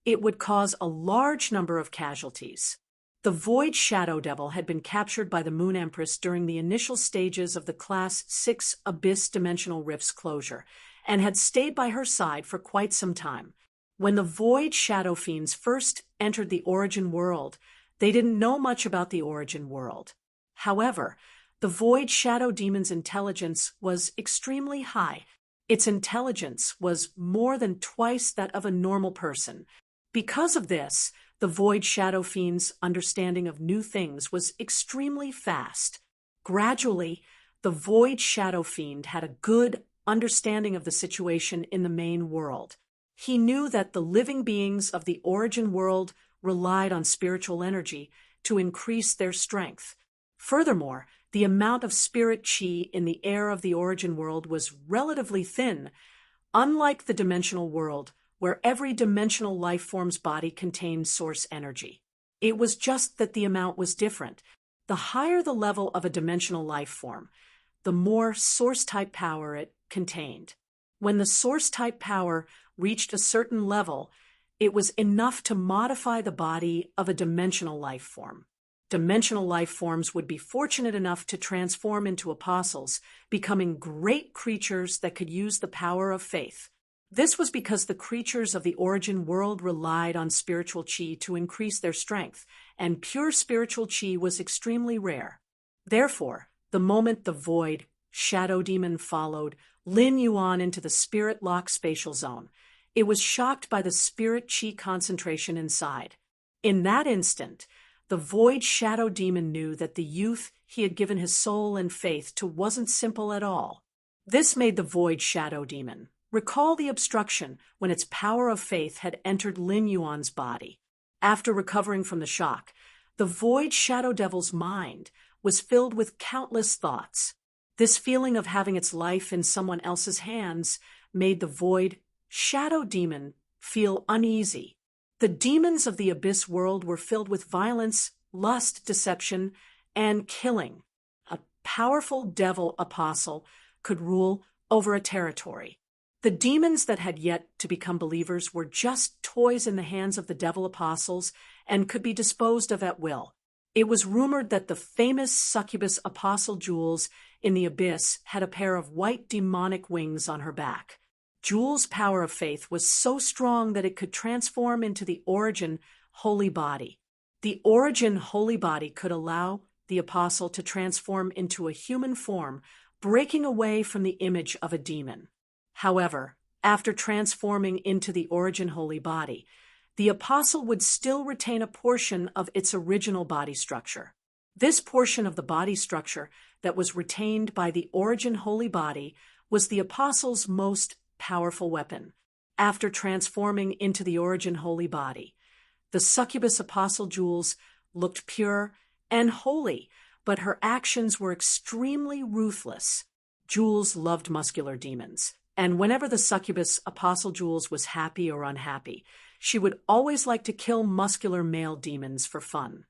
A: it would cause a large number of casualties. The Void Shadow Devil had been captured by the Moon Empress during the initial stages of the Class 6 Abyss Dimensional Rift's closure, and had stayed by her side for quite some time. When the Void Shadow Fiends first entered the Origin world, they didn't know much about the Origin world. However, the Void Shadow Demon's intelligence was extremely high. Its intelligence was more than twice that of a normal person. Because of this, the Void Shadow Fiend's understanding of new things was extremely fast. Gradually, the Void Shadow Fiend had a good understanding of the situation in the main world. He knew that the living beings of the Origin world relied on spiritual energy to increase their strength. Furthermore, the amount of spirit chi in the air of the Origin world was relatively thin, unlike the dimensional world, where every dimensional life form's body contained source energy. It was just that the amount was different. The higher the level of a dimensional life form, the more source-type power it contained. When the source-type power reached a certain level, it was enough to modify the body of a dimensional life form. Dimensional life forms would be fortunate enough to transform into apostles, becoming great creatures that could use the power of faith. This was because the creatures of the Origin world relied on spiritual chi to increase their strength, and pure spiritual chi was extremely rare. Therefore, the moment the Void Shadow Demon followed Lin Yuan into the Spirit Lock spatial zone, it was shocked by the spirit chi concentration inside. In that instant, the Void Shadow Demon knew that the youth he had given his soul and faith to wasn't simple at all. This made the Void Shadow Demon recall the obstruction when its power of faith had entered Lin Yuan's body. After recovering from the shock, the Void Shadow Devil's mind was filled with countless thoughts. This feeling of having its life in someone else's hands made the Void Shadow Demon feel uneasy. The demons of the Abyss world were filled with violence, lust, deception, and killing. A powerful devil apostle could rule over a territory. The demons that had yet to become believers were just toys in the hands of the devil apostles and could be disposed of at will. It was rumored that the famous succubus apostle Jules in the Abyss had a pair of white demonic wings on her back. Jules' power of faith was so strong that it could transform into the Origin holy body. The Origin holy body could allow the apostle to transform into a human form, breaking away from the image of a demon. However, after transforming into the Origin holy body, the apostle would still retain a portion of its original body structure. This portion of the body structure that was retained by the Origin holy body was the apostle's most powerful weapon. After transforming into the Origin holy body, the succubus apostle Jules looked pure and holy, but her actions were extremely ruthless. Jules loved muscular demons, and whenever the succubus Apostle Jules was happy or unhappy, she would always like to kill muscular male demons for fun.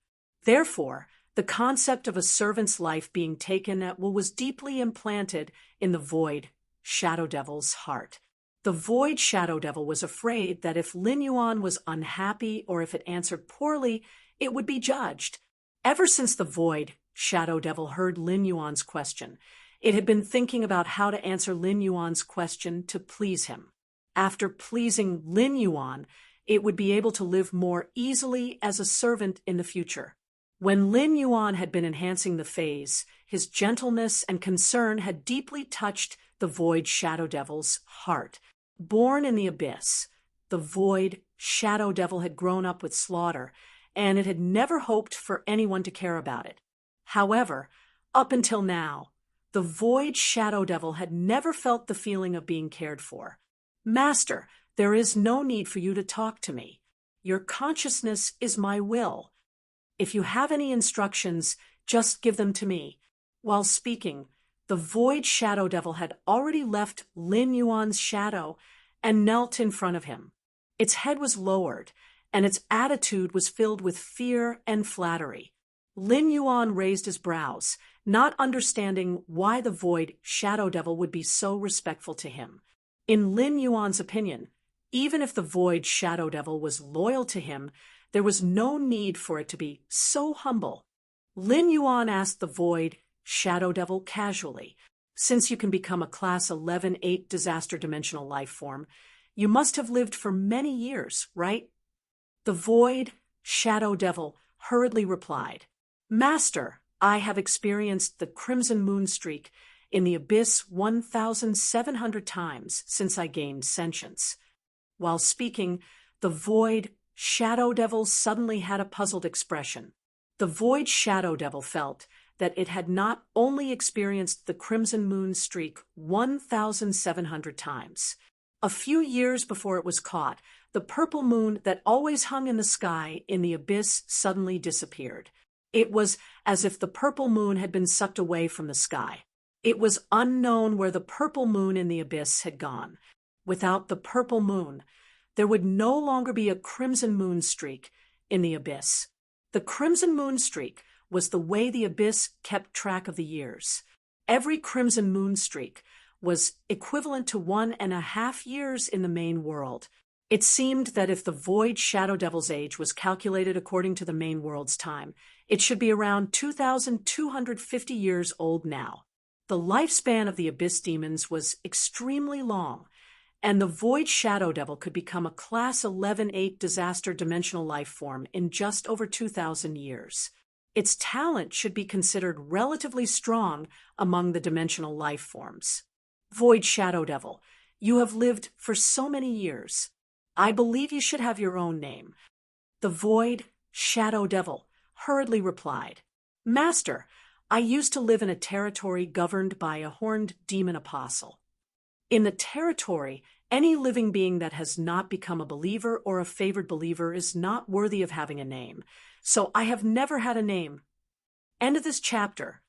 A: Therefore, the concept of a servant's life being taken at will was deeply implanted in the Void Shadow Devil's heart. The Void Shadow Devil was afraid that if Lin Yuan was unhappy or if it answered poorly, it would be judged. Ever since the Void Shadow Devil heard Lin Yuan's question, it had been thinking about how to answer Lin Yuan's question to please him. After pleasing Lin Yuan, it would be able to live more easily as a servant in the future. When Lin Yuan had been enhancing the phase, his gentleness and concern had deeply touched the Void Shadow Devil's heart. Born in the abyss, the Void Shadow Devil had grown up with slaughter, and it had never hoped for anyone to care about it. However, up until now, the Void Shadow Devil had never felt the feeling of being cared for. Master, there is no need for you to talk to me. Your consciousness is my will. If you have any instructions, just give them to me. While speaking, the Void Shadow Devil had already left Lin Yuan's shadow and knelt in front of him. Its head was lowered, and its attitude was filled with fear and flattery. Lin Yuan raised his brows, not understanding why the Void Shadow Devil would be so respectful to him. In Lin Yuan's opinion, even if the Void Shadow Devil was loyal to him, there was no need for it to be so humble. Lin Yuan asked the Void Shadow Devil casually, "Since you can become a Class 11-8 disaster dimensional life form, you must have lived for many years, right?" The Void Shadow Devil hurriedly replied, "Master, I have experienced the Crimson Moon Streak in the Abyss 1,700 times since I gained sentience." While speaking, the Void Shadow Devil suddenly had a puzzled expression. The Void Shadow Devil felt that it had not only experienced the Crimson Moon Streak 1,700 times. A few years before it was caught, the purple moon that always hung in the sky in the abyss suddenly disappeared. It was as if the purple moon had been sucked away from the sky. It was unknown where the purple moon in the abyss had gone. Without the purple moon, there would no longer be a Crimson Moon Streak in the abyss. The Crimson Moon Streak was the way the abyss kept track of the years. Every Crimson Moon Streak was equivalent to 1.5 years in the main world. It seemed that if the Void Shadow Devil's age was calculated according to the main world's time, it should be around 2,250 years old now. The lifespan of the abyss demons was extremely long, and the Void Shadow Devil could become a Class 11-8 disaster dimensional life form in just over 2,000 years. Its talent should be considered relatively strong among the dimensional life forms. Void Shadow Devil, you have lived for so many years. I believe you should have your own name. The Void Shadow Devil hurriedly replied, "Master, I used to live in a territory governed by a horned demon apostle. In the territory, any living being that has not become a believer or a favored believer is not worthy of having a name, so I have never had a name." End of this chapter.